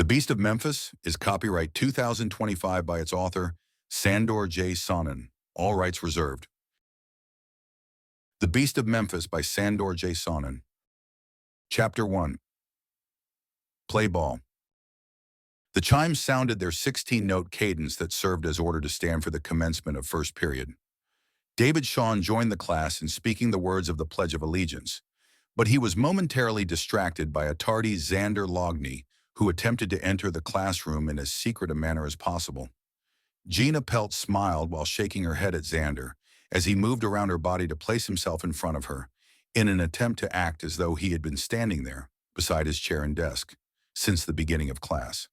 Beast of Memphis is copyright 2025 by its author, Sandor Jay Sonnen. All rights reserved. The Beast of Memphis by Sandor Jay Sonnen. Chapter 1. Play ball. The chimes sounded their 16-note cadence that served as order to stand for the commencement of first period. David Shawn joined the class in speaking the words of the Pledge of Allegiance, but he was momentarily distracted by a tardy Xander Loughney, who attempted to enter the classroom in as secret a manner as possible. Gina Pelt smiled while shaking her head at Xander as he moved around her body to place himself in front of her, in an attempt to act as though he had been standing there, beside his chair and desk, since the beginning of class.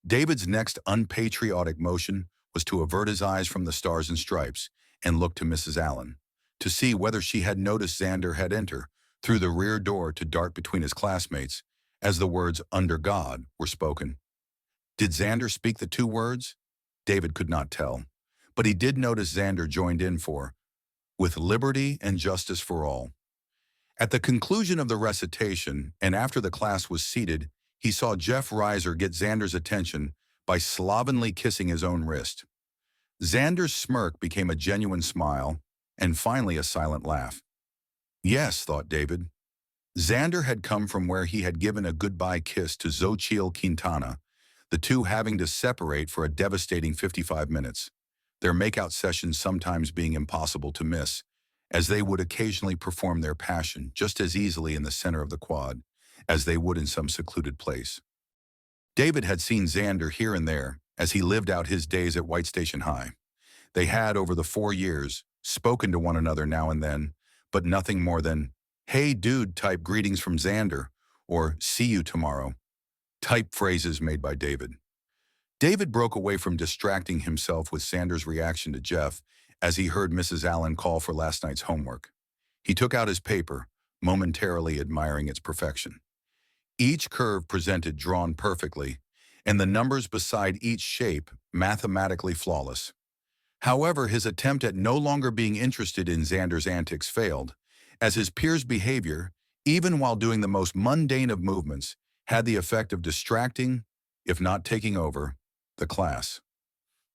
David's next unpatriotic motion was to avert his eyes from the stars and stripes and look to Mrs. Allen, to see whether she had noticed Xander had entered through the rear door to dart between his classmates, as the words "under God" were spoken. Did Xander speak the two words? David could not tell, but he did notice Xander joined in for, "with liberty and justice for all." At the conclusion of the recitation, and after the class was seated, he saw Jeff Reiser get Xander's attention by slovenly kissing his own wrist. Xander's smirk became a genuine smile, and finally a silent laugh. Yes, thought David. Xander had come from where he had given a goodbye kiss to Xochitl, the two having to separate for a devastating 55 minutes, their makeout sessions sometimes being impossible to miss, as they would occasionally perform their passion just as easily in the center of the quad as they would in some secluded place. David had seen Xander here and there as he lived out his days at White Station High. They had, over the 4 years, spoken to one another now and then, but nothing more than "Hey dude" type greetings from Xander, or "see you tomorrow" type phrases made by David. David broke away from distracting himself with Xander's reaction to Jeff as he heard Mrs. Allen call for last night's homework. He took out his paper, momentarily admiring its perfection. Each curve presented drawn perfectly, and the numbers beside each shape mathematically flawless. However, his attempt at no longer being interested in Xander's antics failed, as his peers' behavior, even while doing the most mundane of movements, had the effect of distracting, if not taking over, the class.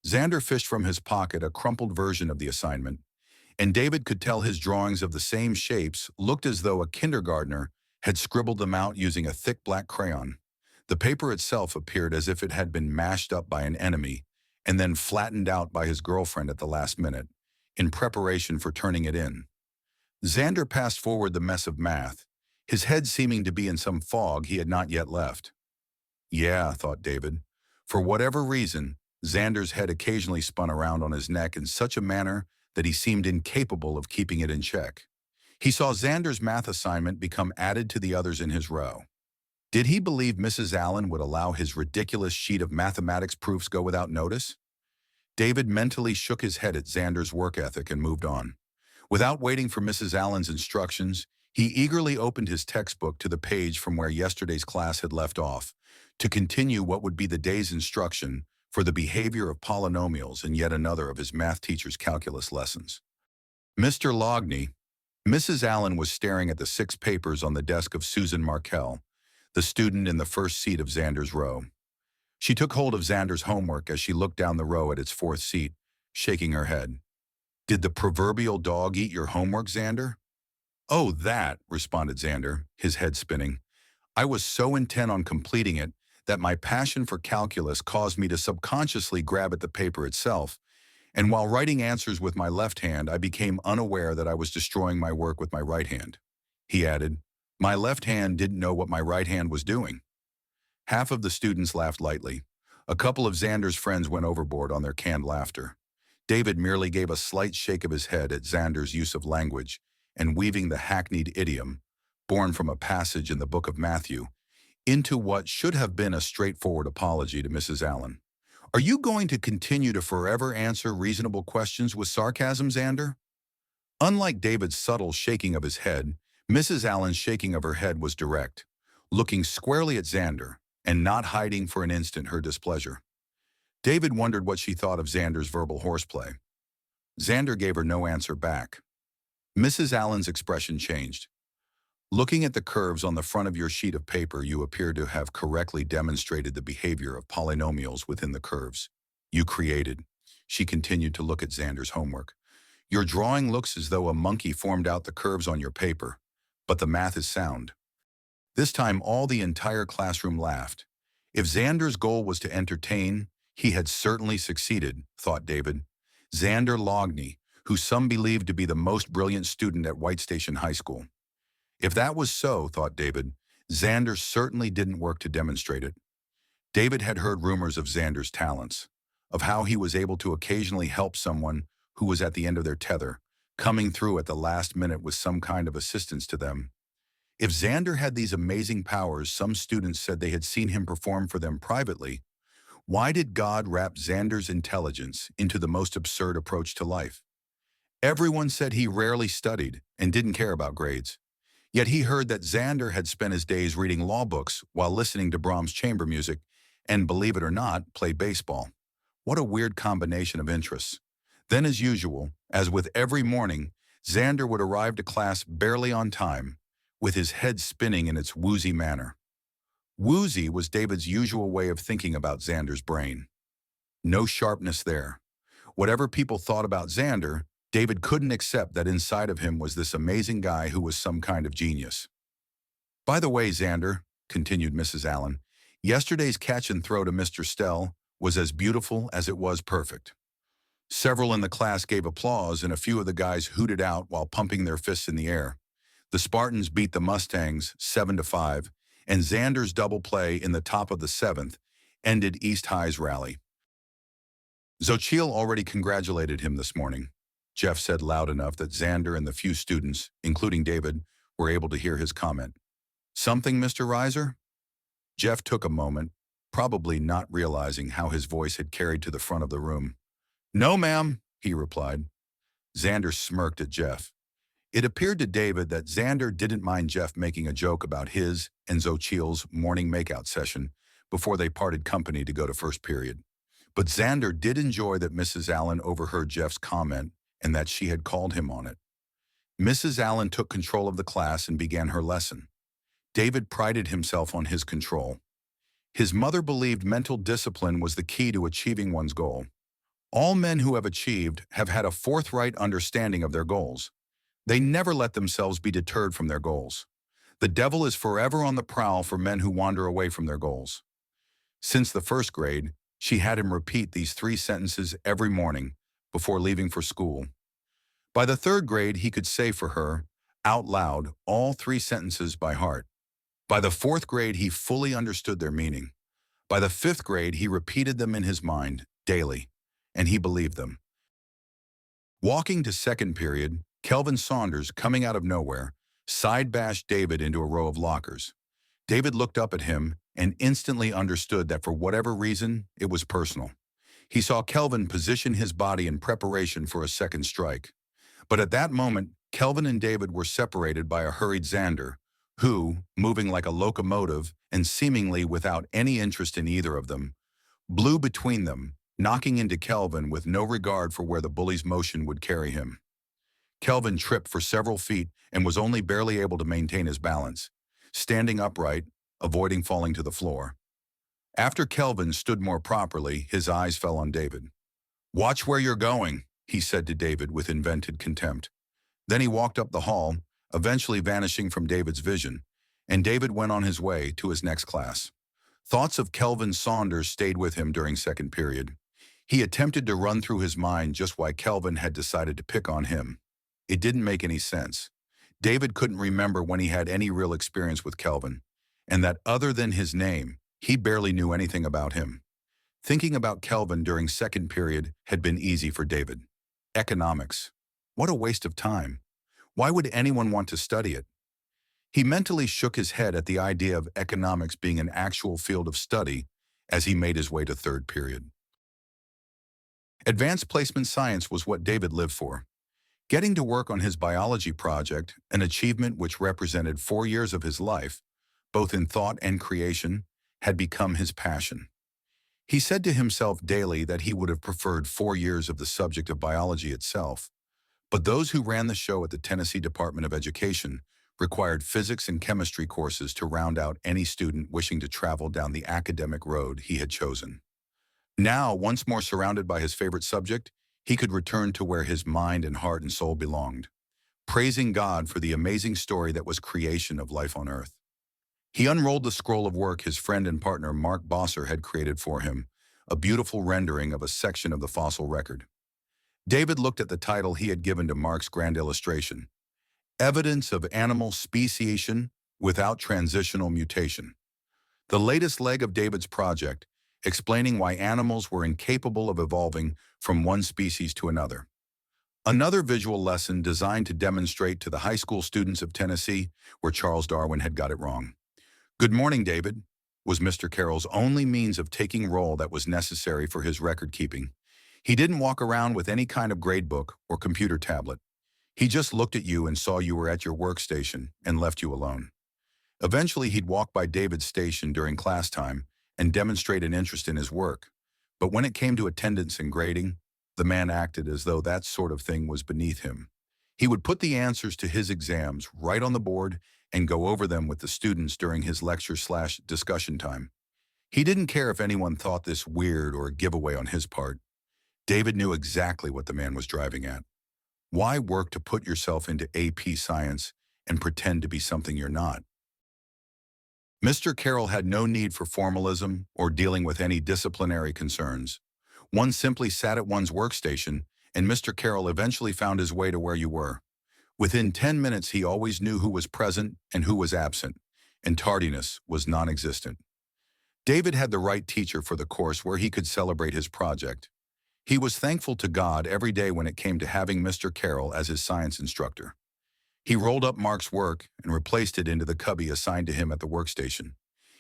Xander fished from his pocket a crumpled version of the assignment, and David could tell his drawings of the same shapes looked as though a kindergartner had scribbled them out using a thick black crayon. The paper itself appeared as if it had been mashed up by an enemy and then flattened out by his girlfriend at the last minute, in preparation for turning it in. Xander passed forward the mess of math, his head seeming to be in some fog he had not yet left. Yeah, thought David. For whatever reason, Xander's head occasionally spun around on his neck in such a manner that he seemed incapable of keeping it in check. He saw Xander's math assignment become added to the others in his row. Did he believe Mrs. Allen would allow his ridiculous sheet of mathematics proofs go without notice? David mentally shook his head at Xander's work ethic and moved on. Without waiting for Mrs. Allen's instructions, he eagerly opened his textbook to the page from where yesterday's class had left off, to continue what would be the day's instruction for the behavior of polynomials in yet another of his math teacher's calculus lessons. Mr. Loughney. Mrs. Allen was staring at the 6 papers on the desk of Susan Markell, the student in the first seat of Xander's row. She took hold of Xander's homework as she looked down the row at its 4th seat, shaking her head. "Did the proverbial dog eat your homework, Xander?" "Oh, that," responded Xander, his head spinning. "I was so intent on completing it that my passion for calculus caused me to subconsciously grab at the paper itself, and while writing answers with my left hand, I became unaware that I was destroying my work with my right hand." He added, "My left hand didn't know what my right hand was doing." Half of the students laughed lightly. A couple of Xander's friends went overboard on their canned laughter. David merely gave a slight shake of his head at Xander's use of language and weaving the hackneyed idiom, born from a passage in the book of Matthew, into what should have been a straightforward apology to Mrs. Allen. "Are you going to continue to forever answer reasonable questions with sarcasm, Xander?" Unlike David's subtle shaking of his head, Mrs. Allen's shaking of her head was direct, looking squarely at Xander and not hiding for an instant her displeasure. David wondered what she thought of Xander's verbal horseplay. Xander gave her no answer back. Mrs. Allen's expression changed. Looking at the curves on the front of your sheet of paper, you appear to have correctly demonstrated the behavior of polynomials within the curves you created. She continued to look at Xander's homework. Your drawing looks as though a monkey formed out the curves on your paper, but the math is sound. This time, the entire classroom laughed. If Xander's goal was to entertain, he had certainly succeeded, thought David. Xander Loughney, who some believed to be the most brilliant student at White Station High School. If that was so, thought David, Xander certainly didn't work to demonstrate it. David had heard rumors of Xander's talents, of how he was able to occasionally help someone who was at the end of their tether, coming through at the last minute with some kind of assistance to them. If Xander had these amazing powers some students said they had seen him perform for them privately, why did God wrap Xander's intelligence into the most absurd approach to life? Everyone said he rarely studied and didn't care about grades. Yet he heard that Xander had spent his days reading law books while listening to Brahms' chamber music and, believe it or not, played baseball. What a weird combination of interests. Then, as usual, as with every morning, Xander would arrive to class barely on time, with his head spinning in its woozy manner. Woozy was David's usual way of thinking about Xander's brain. No sharpness there. Whatever people thought about Xander, David couldn't accept that inside of him was this amazing guy who was some kind of genius. By the way, Xander, continued Mrs. Allen, yesterday's catch and throw to Mr. Stell was as beautiful as it was perfect. Several in the class gave applause and a few of the guys hooted out while pumping their fists in the air. The Spartans beat the Mustangs 7-5, and Xander's double play in the top of the seventh ended East High's rally. Xochitl already congratulated him this morning, Jeff said loud enough that Xander and the few students, including David, were able to hear his comment. Something, Mr. Reiser? Jeff took a moment, probably not realizing how his voice had carried to the front of the room. No, ma'am, he replied. Xander smirked at Jeff. It appeared to David that Xander didn't mind Jeff making a joke about his and Xochitl's morning makeout session before they parted company to go to first period. But Xander did enjoy that Mrs. Allen overheard Jeff's comment and that she had called him on it. Mrs. Allen took control of the class and began her lesson. David prided himself on his control. His mother believed mental discipline was the key to achieving one's goal. All men who have achieved have had a forthright understanding of their goals. They never let themselves be deterred from their goals. The devil is forever on the prowl for men who wander away from their goals. Since the first grade, she had him repeat these 3 sentences every morning before leaving for school. By the 3rd grade, he could say for her, out loud, all 3 sentences by heart. By the 4th grade, he fully understood their meaning. By the 5th grade, he repeated them in his mind, daily, and he believed them. Walking to second period, Kelvin Saunders, coming out of nowhere, side-bashed David into a row of lockers. David looked up at him and instantly understood that for whatever reason, it was personal. He saw Kelvin position his body in preparation for a second strike. But at that moment, Kelvin and David were separated by a hurried Xander, who, moving like a locomotive and seemingly without any interest in either of them, blew between them, knocking into Kelvin with no regard for where the bully's motion would carry him. Kelvin tripped for several feet and was only barely able to maintain his balance, standing upright, avoiding falling to the floor. After Kelvin stood more properly, his eyes fell on David. "Watch where you're going," he said to David with invented contempt. Then he walked up the hall, eventually vanishing from David's vision, and David went on his way to his next class. Thoughts of Kelvin Saunders stayed with him during second period. He attempted to run through his mind just why Kelvin had decided to pick on him. It didn't make any sense. David couldn't remember when he had any real experience with Kelvin, and that other than his name, he barely knew anything about him. Thinking about Kelvin during second period had been easy for David. Economics. What a waste of time. Why would anyone want to study it? He mentally shook his head at the idea of economics being an actual field of study as he made his way to third period. Advanced placement science was what David lived for. Getting to work on his biology project, an achievement which represented 4 years of his life, both in thought and creation, had become his passion. He said to himself daily that he would have preferred 4 years of the subject of biology itself, but those who ran the show at the Tennessee Department of Education required physics and chemistry courses to round out any student wishing to travel down the academic road he had chosen. Now, once more surrounded by his favorite subject, he could return to where his mind and heart and soul belonged, praising God for the amazing story that was creation of life on Earth. He unrolled the scroll of work his friend and partner Mark Bosser had created for him, a beautiful rendering of a section of the fossil record. David looked at the title he had given to Mark's grand illustration, Evidence of Animal Speciation Without Transitional Mutation. The latest leg of David's project, explaining why animals were incapable of evolving from one species to another. Another visual lesson designed to demonstrate to the high school students of Tennessee where Charles Darwin had got it wrong. "Good morning, David," was Mr. Carroll's only means of taking roll that was necessary for his record-keeping. He didn't walk around with any kind of gradebook or computer tablet. He just looked at you and saw you were at your workstation and left you alone. Eventually, he'd walk by David's station during class time and demonstrate an interest in his work. But when it came to attendance and grading, the man acted as though that sort of thing was beneath him. He would put the answers to his exams right on the board and go over them with the students during his lecture/discussion time. He didn't care if anyone thought this weird or a giveaway on his part. David knew exactly what the man was driving at. Why work to put yourself into AP Science and pretend to be something you're not? Mr. Carroll had no need for formalism or dealing with any disciplinary concerns. One simply sat at one's workstation, and Mr. Carroll eventually found his way to where you were. Within 10 minutes, he always knew who was present and who was absent, and tardiness was non-existent. David had the right teacher for the course where he could celebrate his project. He was thankful to God every day when it came to having Mr. Carroll as his science instructor. He rolled up Mark's work and replaced it into the cubby assigned to him at the workstation.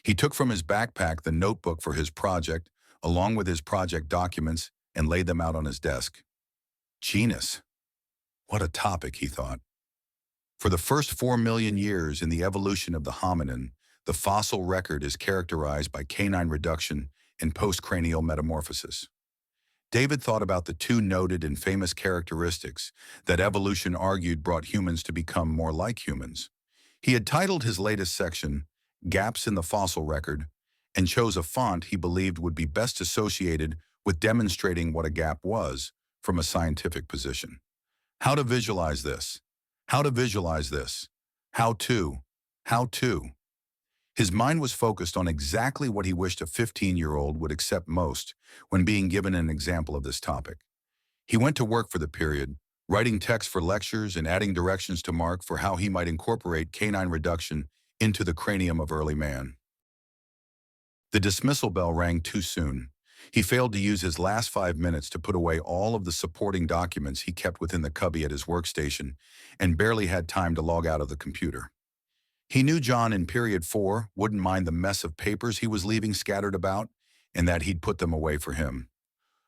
He took from his backpack the notebook for his project, along with his project documents, and laid them out on his desk. Genus. What a topic, he thought. For the first 4 million years in the evolution of the hominin, the fossil record is characterized by canine reduction and postcranial metamorphosis. David thought about the two noted and famous characteristics that evolution argued brought humans to become more like humans. He had titled his latest section, Gaps in the Fossil Record, and chose a font he believed would be best associated with demonstrating what a gap was from a scientific position. How to visualize this? How to visualize this? How to? How to? His mind was focused on exactly what he wished a 15-year-old would accept most when being given an example of this topic. He went to work for the period, writing text for lectures and adding directions to Mark for how he might incorporate canine reduction into the cranium of early man. The dismissal bell rang too soon. He failed to use his last 5 minutes to put away all of the supporting documents he kept within the cubby at his workstation and barely had time to log out of the computer. He knew John in period 4 wouldn't mind the mess of papers he was leaving scattered about, and that he'd put them away for him.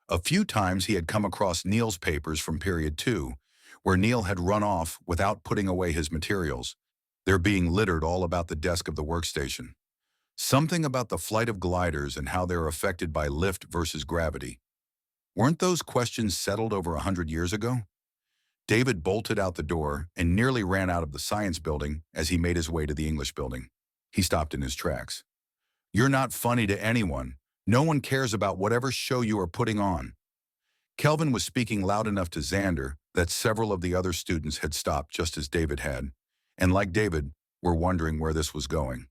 A few times he had come across Neil's papers from period 2, where Neil had run off without putting away his materials, there being littered all about the desk of the workstation. Something about the flight of gliders and how they're affected by lift versus gravity. Weren't those questions settled over 100 years ago? David bolted out the door and nearly ran out of the science building as he made his way to the English building. He stopped in his tracks. "You're not funny to anyone. No one cares about whatever show you are putting on." Kelvin was speaking loud enough to Xander that several of the other students had stopped just as David had, and like David, were wondering where this was going.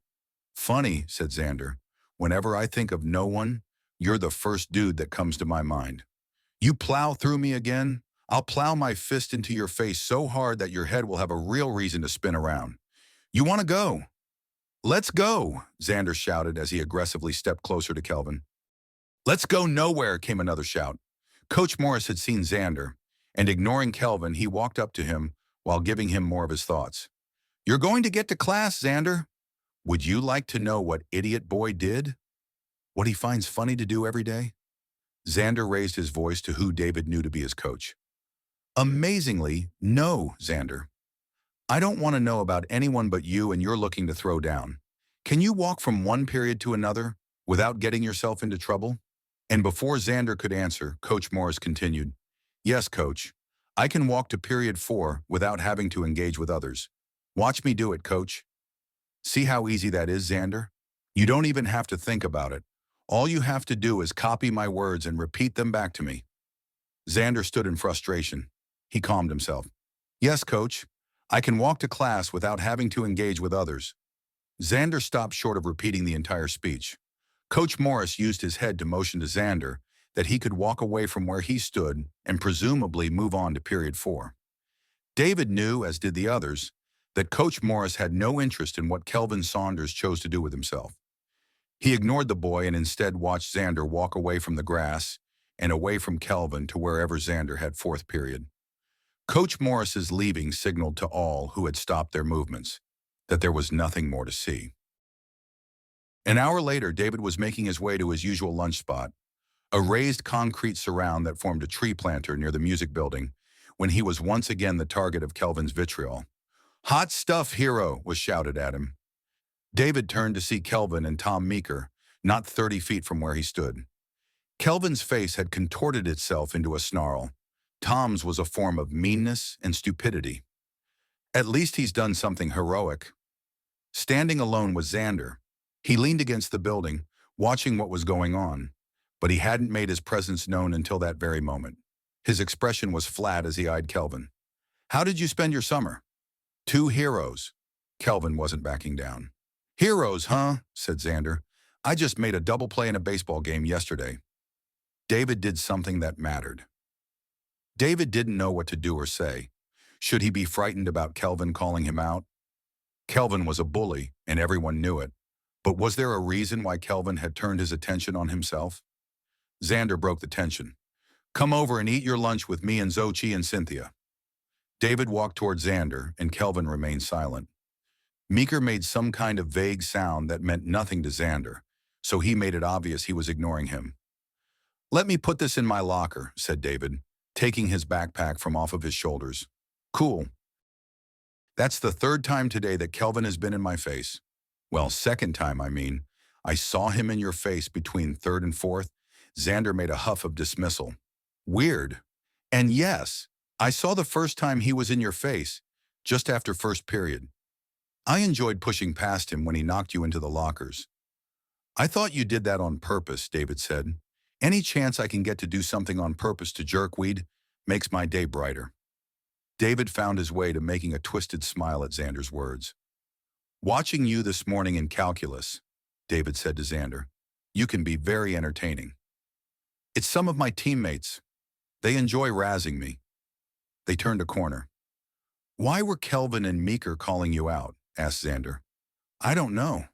"Funny," said Xander. "Whenever I think of no one, you're the first dude that comes to my mind. You plow through me again, I'll plow my fist into your face so hard that your head will have a real reason to spin around. You want to go?" "Let's go," Xander shouted as he aggressively stepped closer to Kelvin. "Let's go nowhere," came another shout. Coach Morris had seen Xander, and ignoring Kelvin, he walked up to him while giving him more of his thoughts. "You're going to get to class, Xander. Would you like to know what Idiot Boy did? What he finds funny to do every day?" Xander raised his voice to who David knew to be his coach. "Amazingly, no, Xander. I don't want to know about anyone but you and you're looking to throw down. Can you walk from one period to another without getting yourself into trouble?" And before Xander could answer, Coach Morris continued, "Yes, Coach. I can walk to period 4 without having to engage with others." Watch me do it, coach. See how easy that is, Xander? You don't even have to think about it. All you have to do is copy my words and repeat them back to me. Xander stood in frustration. He calmed himself. Yes, coach. I can walk to class without having to engage with others. Xander stopped short of repeating the entire speech. Coach Morris used his head to motion to Xander that he could walk away from where he stood and presumably move on to period 4. David knew, as did the others, that Coach Morris had no interest in what Kelvin Saunders chose to do with himself. He ignored the boy and instead watched Xander walk away from the grass and away from Kelvin to wherever Xander had 4th period. Coach Morris's leaving signaled to all who had stopped their movements that there was nothing more to see. An hour later, David was making his way to his usual lunch spot, a raised concrete surround that formed a tree planter near the music building, when he was once again the target of Kelvin's vitriol. "Hot stuff, hero," was shouted at him. David turned to see Kelvin and Tom Meeker, not 30 feet from where he stood. Kelvin's face had contorted itself into a snarl. Tom's was a form of meanness and stupidity. At least he's done something heroic. Standing alone was Xander. He leaned against the building, watching what was going on, but he hadn't made his presence known until that very moment. His expression was flat as he eyed Kelvin. "How did you spend your summer?" "Two heroes." Kelvin wasn't backing down. "Heroes, huh?" said Xander. "I just made a double play in a baseball game yesterday." David did something that mattered. David didn't know what to do or say. Should he be frightened about Kelvin calling him out? Kelvin was a bully, and everyone knew it. But was there a reason why Kelvin had turned his attention on himself? Xander broke the tension. "Come over and eat your lunch with me and Xochitl and Cynthia." David walked toward Xander, and Kelvin remained silent. Meeker made some kind of vague sound that meant nothing to Xander, so he made it obvious he was ignoring him. "Let me put this in my locker," said David, taking his backpack from off of his shoulders. "Cool. That's the 3rd time today that Kelvin has been in my face. Well, 2nd time, I mean. I saw him in your face between 3rd and 4th. Xander made a huff of dismissal. "Weird. And yes, I saw the first time he was in your face, just after 1st period. I enjoyed pushing past him when he knocked you into the lockers." "I thought you did that on purpose," David said. "Any chance I can get to do something on purpose to jerkweed makes my day brighter." David found his way to making a twisted smile at Xander's words. "Watching you this morning in calculus," David said to Xander, "you can be very entertaining. It's some of my teammates. They enjoy razzing me." They turned a corner. "Why were Kelvin and Meeker calling you out?" asked Xander. "I don't know.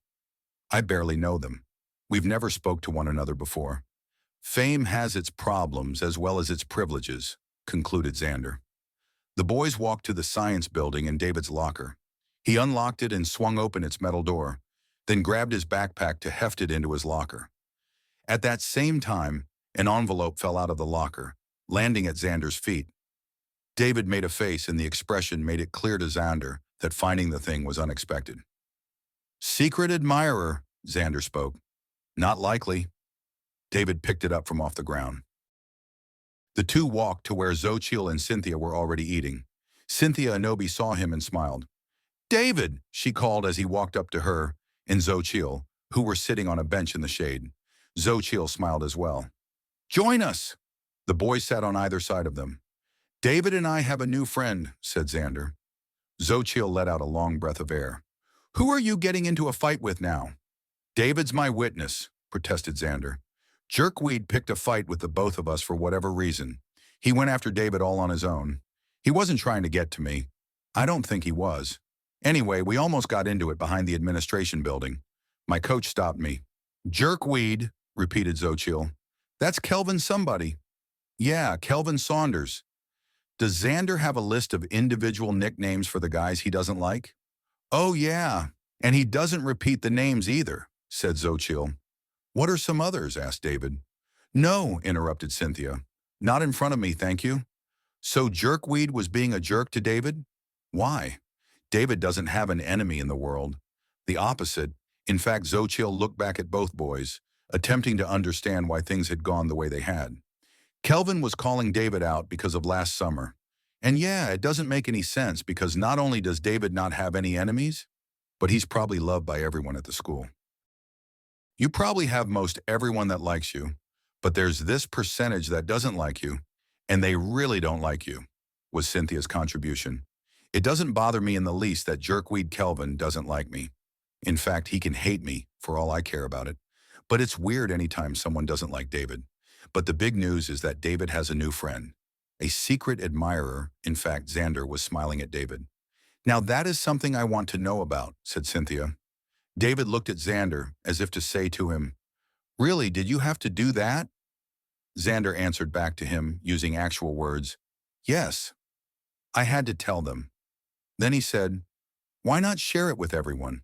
I barely know them. We've never spoke to one another before." "Fame has its problems as well as its privileges," concluded Xander. The boys walked to the science building in David's locker. He unlocked it and swung open its metal door, then grabbed his backpack to heft it into his locker. At that same time, an envelope fell out of the locker, landing at Xander's feet. David made a face, and the expression made it clear to Xander that finding the thing was unexpected. "Secret admirer," Xander spoke. "Not likely." David picked it up from off the ground. The two walked to where Xochitl and Cynthia were already eating. Cynthia Anobi saw him and smiled. "David," she called as he walked up to her and Xochitl, who were sitting on a bench in the shade. Xochitl smiled as well. "Join us." The boys sat on either side of them. "David and I have a new friend," said Xander. Xochitl let out a long breath of air. "Who are you getting into a fight with now?" "David's my witness," protested Xander. "Jerkweed picked a fight with the both of us for whatever reason. He went after David all on his own. He wasn't trying to get to me. I don't think he was. Anyway, we almost got into it behind the administration building. My coach stopped me." "Jerkweed," repeated Xochitl. "That's Kelvin somebody." "Yeah, Kelvin Saunders." "Does Xander have a list of individual nicknames for the guys he doesn't like?" "Oh, yeah, and he doesn't repeat the names either," said Xochitl. "What are some others?" asked David. "No," interrupted Cynthia. "Not in front of me, thank you." So Jerkweed was being a jerk to David? Why? David doesn't have an enemy in the world. The opposite. In fact, Xochitl looked back at both boys, attempting to understand why things had gone the way they had. Kelvin was calling David out because of last summer. And yeah, it doesn't make any sense because not only does David not have any enemies, but he's probably loved by everyone at the school. You probably have most everyone that likes you, but there's this percentage that doesn't like you, and they really don't like you, was Cynthia's contribution. It doesn't bother me in the least that jerkweed Kelvin doesn't like me. In fact, he can hate me for all I care about it. But it's weird anytime someone doesn't like David. But the big news is that David has a new friend, a secret admirer. In fact, Xander was smiling at David. Now that is something I want to know about, said Cynthia. David looked at Xander as if to say to him, really, did you have to do that? Xander answered back to him using actual words, yes, I had to tell them. Then he said, why not share it with everyone?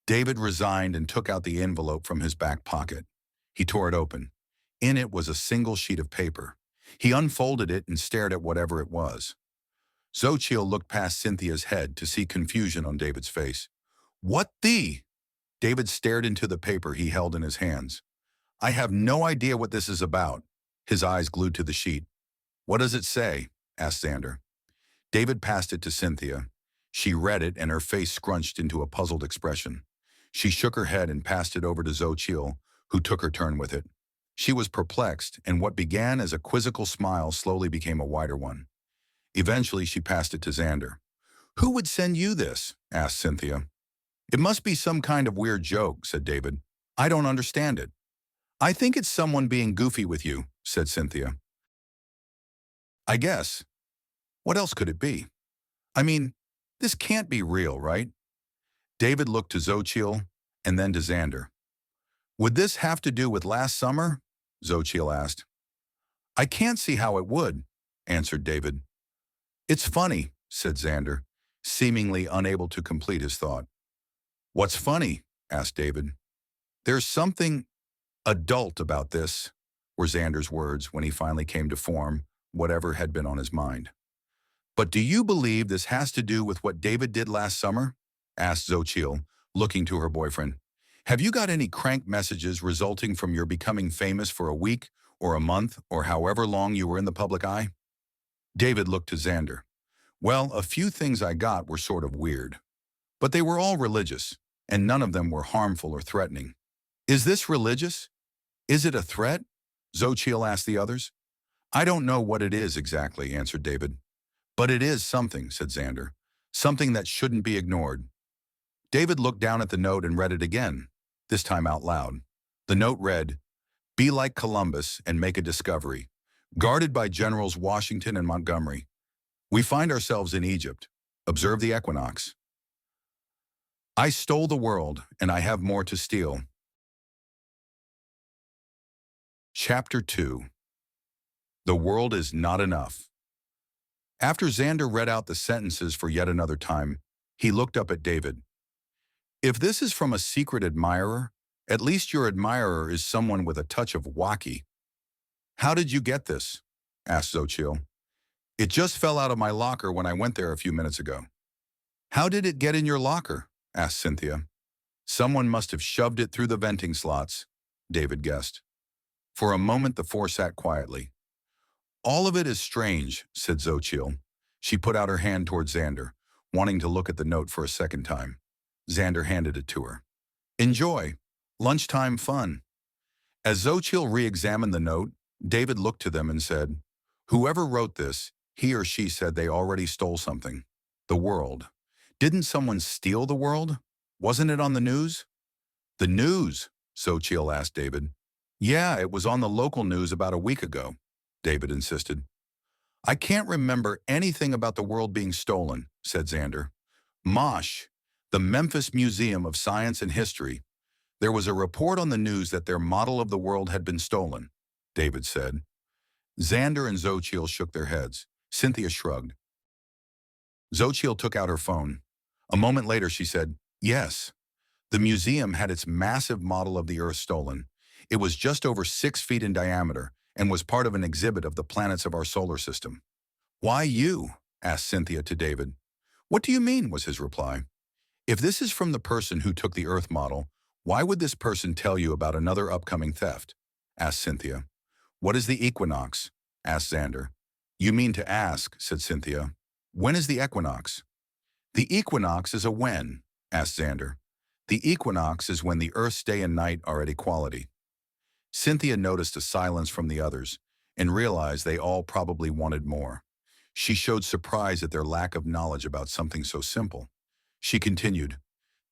David resigned and took out the envelope from his back pocket. He tore it open. In it was a single sheet of paper. He unfolded it and stared at whatever it was. Xochitl looked past Cynthia's head to see confusion on David's face. What the? David stared into the paper he held in his hands. I have no idea what this is about. His eyes glued to the sheet. What does it say? Asked Xander. David passed it to Cynthia. She read it and her face scrunched into a puzzled expression. She shook her head and passed it over to Xochitl, who took her turn with it. She was perplexed, and what began as a quizzical smile slowly became a wider one. Eventually, she passed it to Xander. Who would send you this? Asked Cynthia. It must be some kind of weird joke, said David. I don't understand it. I think it's someone being goofy with you, said Cynthia. I guess. What else could it be? I mean, this can't be real, right? David looked to Xochitl and then to Xander. Would this have to do with last summer? Xochitl asked. I can't see how it would, answered David. It's funny, said Xander, seemingly unable to complete his thought. What's funny? Asked David. There's something adult about this, were Xander's words when he finally came to form whatever had been on his mind. But do you believe this has to do with what David did last summer? Asked Xochitl, looking to her boyfriend. Have you got any crank messages resulting from your becoming famous for a week or a month or however long you were in the public eye? David looked to Xander. Well, a few things I got were sort of weird. But they were all religious, and none of them were harmful or threatening. Is this religious? Is it a threat? Xochitl asked the others. I don't know what it is exactly, answered David. But it is something, said Xander. Something that shouldn't be ignored. David looked down at the note and read it again, this time out loud. The note read, be like Columbus and make a discovery. Guarded by Generals Washington and Montgomery. We find ourselves in Egypt. Observe the equinox. I stole the world, and I have more to steal. Chapter 2. The world is not enough. After Xander read out the sentences for yet another time, he looked up at David. If this is from a secret admirer, at least your admirer is someone with a touch of wacky. How did you get this? Asked Xochitl. It just fell out of my locker when I went there a few minutes ago. How did it get in your locker? Asked Cynthia. Someone must have shoved it through the venting slots, David guessed. For a moment the four sat quietly. All of it is strange, said Xochitl. She put out her hand toward Xander, wanting to look at the note for a second time. Xander handed it to her. Enjoy. Lunchtime fun. As Xochitl re-examined the note, David looked to them and said, whoever wrote this, he or she said they already stole something. The world. Didn't someone steal the world? Wasn't it on the news? The news? Xochitl asked David. Yeah, it was on the local news about a week ago, David insisted. I can't remember anything about the world being stolen, said Xander. Mosh, the Memphis Museum of Science and History. There was a report on the news that their model of the world had been stolen, David said. Xander and Xochitl shook their heads. Cynthia shrugged. Xochitl took out her phone. A moment later she said, yes. The museum had its massive model of the Earth stolen. It was just over 6 feet in diameter and was part of an exhibit of the planets of our solar system. Why you? Asked Cynthia to David. What do you mean? Was his reply. If this is from the person who took the Earth model, why would this person tell you about another upcoming theft? Asked Cynthia. What is the equinox? Asked Xander. You mean to ask, said Cynthia. When is the equinox? The equinox is a when, asked Xander. The equinox is when the Earth's day and night are at equality. Cynthia noticed a silence from the others and realized they all probably wanted more. She showed surprise at their lack of knowledge about something so simple. She continued,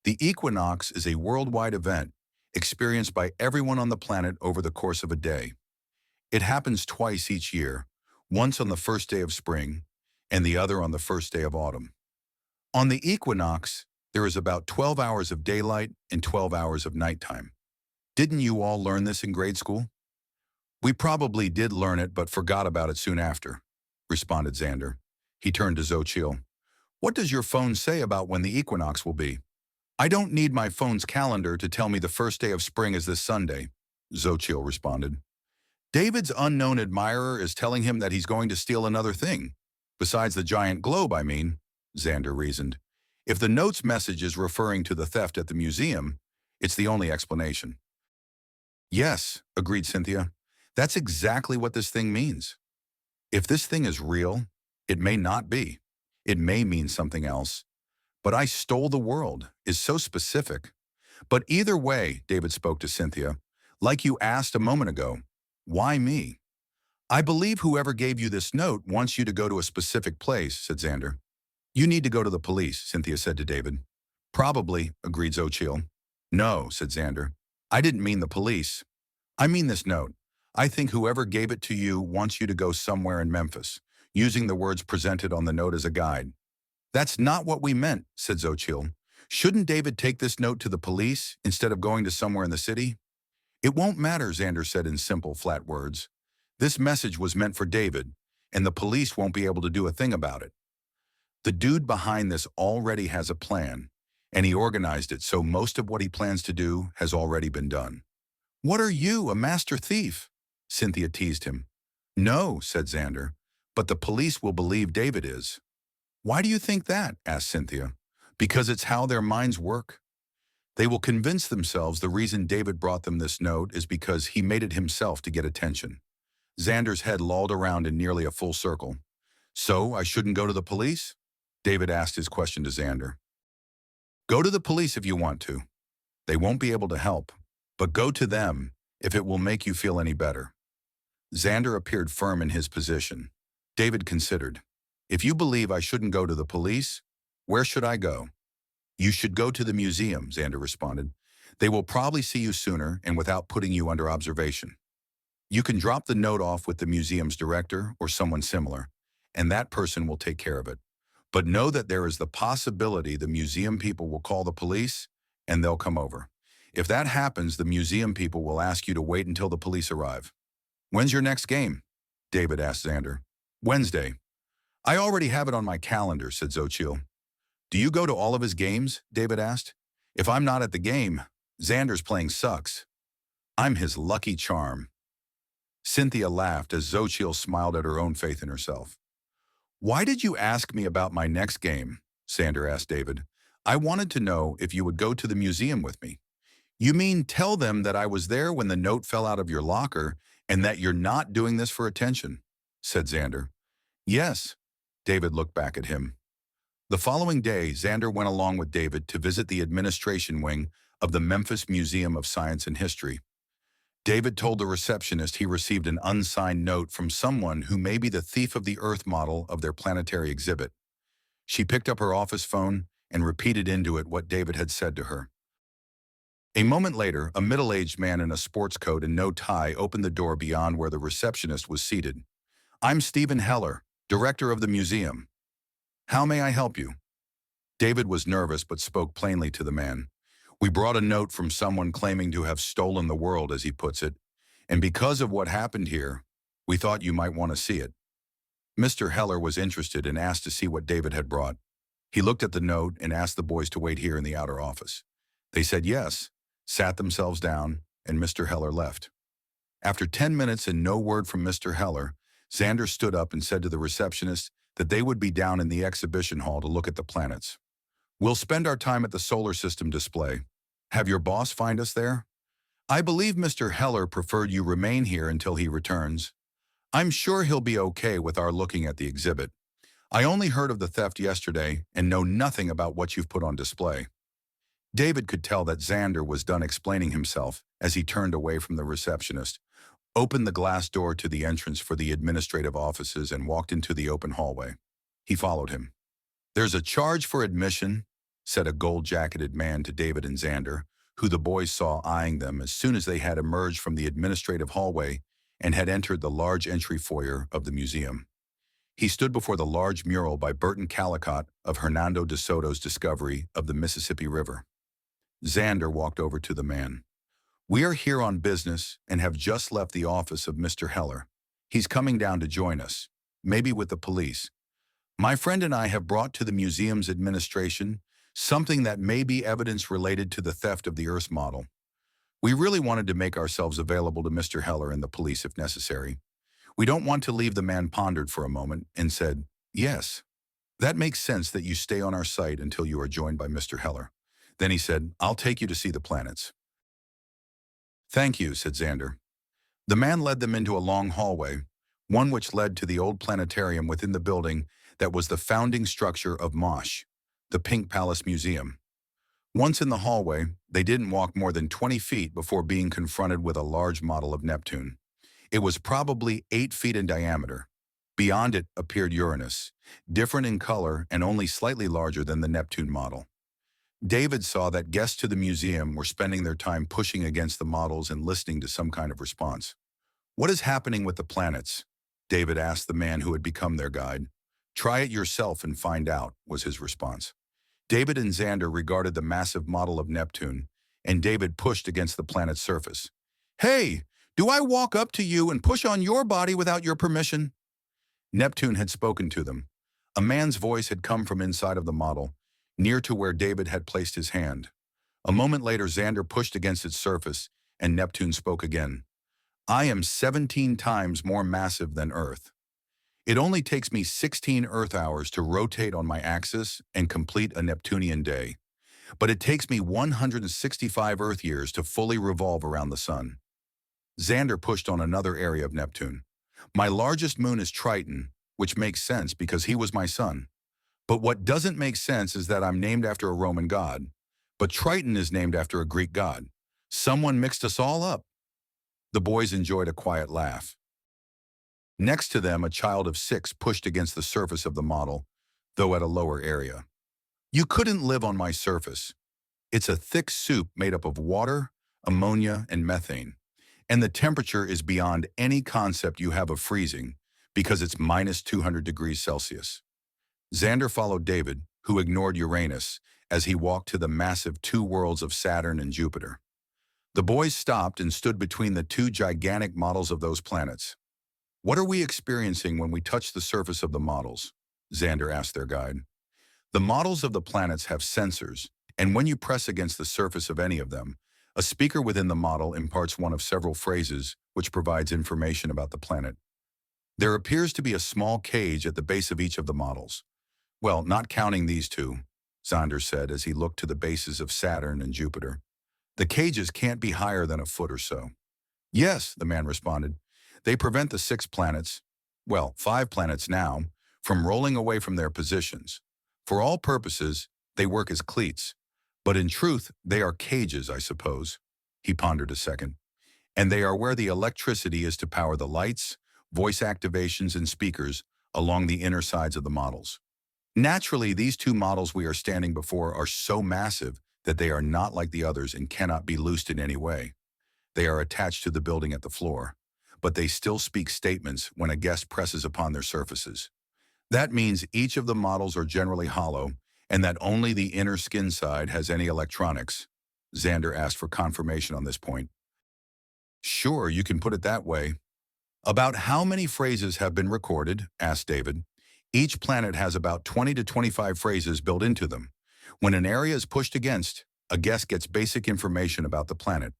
the equinox is a worldwide event experienced by everyone on the planet over the course of a day. It happens twice each year, once on the first day of spring and the other on the first day of autumn. On the equinox, there is about 12 hours of daylight and 12 hours of nighttime. Didn't you all learn this in grade school? We probably did learn it but forgot about it soon after, responded Xander. He turned to Xochitl. What does your phone say about when the equinox will be? I don't need my phone's calendar to tell me the first day of spring is this Sunday, Xochitl responded. David's unknown admirer is telling him that he's going to steal another thing. Besides the giant globe, I mean, Xander reasoned. If the note's message is referring to the theft at the museum, it's the only explanation. Yes, agreed Cynthia. That's exactly what this thing means. If this thing is real, it may not be. It may mean something else. But I stole the world is so specific. But either way, David spoke to Cynthia, like you asked a moment ago, why me? I believe whoever gave you this note wants you to go to a specific place, said Xander. You need to go to the police, Cynthia said to David. Probably, agreed Xochitl. No, said Xander. I didn't mean the police. I mean this note. I think whoever gave it to you wants you to go somewhere in Memphis, using the words presented on the note as a guide. That's not what we meant, said Xochitl. Shouldn't David take this note to the police instead of going to somewhere in the city? It won't matter, Xander said in simple, flat words. This message was meant for David, and the police won't be able to do a thing about it. The dude behind this already has a plan, and he organized it so most of what he plans to do has already been done. What are you, a master thief? Cynthia teased him. No, said Xander, but the police will believe David is. Why do you think that? Asked Cynthia. Because it's how their minds work. They will convince themselves the reason David brought them this note is because he made it himself to get attention. Xander's head lolled around in nearly a full circle. So I shouldn't go to the police? David asked his question to Xander. Go to the police if you want to. They won't be able to help, but go to them if it will make you feel any better. Xander appeared firm in his position. David considered. If you believe I shouldn't go to the police, where should I go? You should go to the museum, Xander responded. They will probably see you sooner and without putting you under observation. You can drop the note off with the museum's director or someone similar, and that person will take care of it. But know that there is the possibility the museum people will call the police and they'll come over. If that happens, the museum people will ask you to wait until the police arrive. When's your next game? David asked Xander. Wednesday. I already have it on my calendar, said Xochitl. Do you go to all of his games? David asked. If I'm not at the game, Xander's playing sucks. I'm his lucky charm. Cynthia laughed as Xochitl smiled at her own faith in herself. Why did you ask me about my next game? Xander asked David. I wanted to know if you would go to the museum with me. You mean tell them that I was there when the note fell out of your locker and that you're not doing this for attention, said Xander. Yes. David looked back at him. The following day, Xander went along with David to visit the administration wing of the Memphis Museum of Science and History. David told the receptionist he received an unsigned note from someone who may be the thief of the Earth model of their planetary exhibit. She picked up her office phone and repeated into it what David had said to her. A moment later, a middle-aged man in a sports coat and no tie opened the door beyond where the receptionist was seated. I'm Stephen Heller, director of the museum. How may I help you? David was nervous but spoke plainly to the man. We brought a note from someone claiming to have stolen the world, as he puts it, and because of what happened here, we thought you might want to see it. Mr. Heller was interested and asked to see what David had brought. He looked at the note and asked the boys to wait here in the outer office. They said yes, sat themselves down, and Mr. Heller left. After 10 minutes and no word from Mr. Heller, Xander stood up and said to the receptionist that they would be down in the exhibition hall to look at the planets. We'll spend our time at the solar system display. Have your boss find us there? I believe Mr. Heller preferred you remain here until he returns. I'm sure he'll be okay with our looking at the exhibit. I only heard of the theft yesterday and know nothing about what you've put on display. David could tell that Xander was done explaining himself as he turned away from the receptionist, opened the glass door to the entrance for the administrative offices, and walked into the open hallway. He followed him. "There's a charge for admission," said a gold-jacketed man to David and Xander, who the boys saw eyeing them as soon as they had emerged from the administrative hallway and had entered the large entry foyer of the museum. He stood before the large mural by Burton Callicott of Hernando de Soto's discovery of the Mississippi River. Xander walked over to the man. "We are here on business and have just left the office of Mr. Heller. He's coming down to join us, maybe with the police. My friend and I have brought to the museum's administration something that may be evidence related to the theft of the Earth's model. We really wanted to make ourselves available to Mr. Heller and the police if necessary." We don't want to leave. The man pondered for a moment and said, "Yes, that makes sense that you stay on our site until you are joined by Mr. Heller." Then he said, "I'll take you to see the planets." "Thank you," said Xander. The man led them into a long hallway, one which led to the old planetarium within the building that was the founding structure of MOSH, the Pink Palace Museum. Once in the hallway, they didn't walk more than 20 feet before being confronted with a large model of Neptune. It was probably 8 feet in diameter. Beyond it appeared Uranus, different in color and only slightly larger than the Neptune model. David saw that guests to the museum were spending their time pushing against the models and listening to some kind of response. "What is happening with the planets?" David asked the man who had become their guide. "Try it yourself and find out," was his response. David and Xander regarded the massive model of Neptune, and David pushed against the planet's surface. "Hey! Do I walk up to you and push on your body without your permission?" Neptune had spoken to them. A man's voice had come from inside of the model, near to where David had placed his hand. A moment later, Xander pushed against its surface, and Neptune spoke again. "I am 17 times more massive than Earth. It only takes me 16 Earth hours to rotate on my axis and complete a Neptunian day, but it takes me 165 Earth years to fully revolve around the sun." Xander pushed on another area of Neptune. "My largest moon is Triton, which makes sense because he was my son. But what doesn't make sense is that I'm named after a Roman god, but Triton is named after a Greek god. Someone mixed us all up." The boys enjoyed a quiet laugh. Next to them, a child of 6 pushed against the surface of the model, though at a lower area. "You couldn't live on my surface. It's a thick soup made up of water, ammonia, and methane. And the temperature is beyond any concept you have of freezing because it's minus 200 degrees Celsius." Xander followed David, who ignored Uranus, as he walked to the massive 2 worlds of Saturn and Jupiter. The boys stopped and stood between the 2 gigantic models of those planets. "What are we experiencing when we touch the surface of the models?" Xander asked their guide. "The models of the planets have sensors, and when you press against the surface of any of them, a speaker within the model imparts one of several phrases which provides information about the planet. There appears to be a small cage at the base of each of the models. Well, not counting these 2, Xander said as he looked to the bases of Saturn and Jupiter. The cages can't be higher than a foot or so." "Yes," the man responded. "They prevent the 6 planets, well, 5 planets now, from rolling away from their positions. For all purposes, they work as cleats. But in truth, they are cages, I suppose." He pondered a second. "And they are where the electricity is to power the lights, voice activations, and speakers along the inner sides of the models. Naturally, these 2 models we are standing before are so massive that they are not like the others and cannot be loosed in any way. They are attached to the building at the floor, but they still speak statements when a guest presses upon their surfaces. That means each of the models are generally hollow, and that only the inner skin side has any electronics." Xander asked for confirmation on this point. "Sure, you can put it that way." "About how many phrases have been recorded?" asked David. "Each planet has about 20 to 25 phrases built into them. When an area is pushed against, a guest gets basic information about the planet.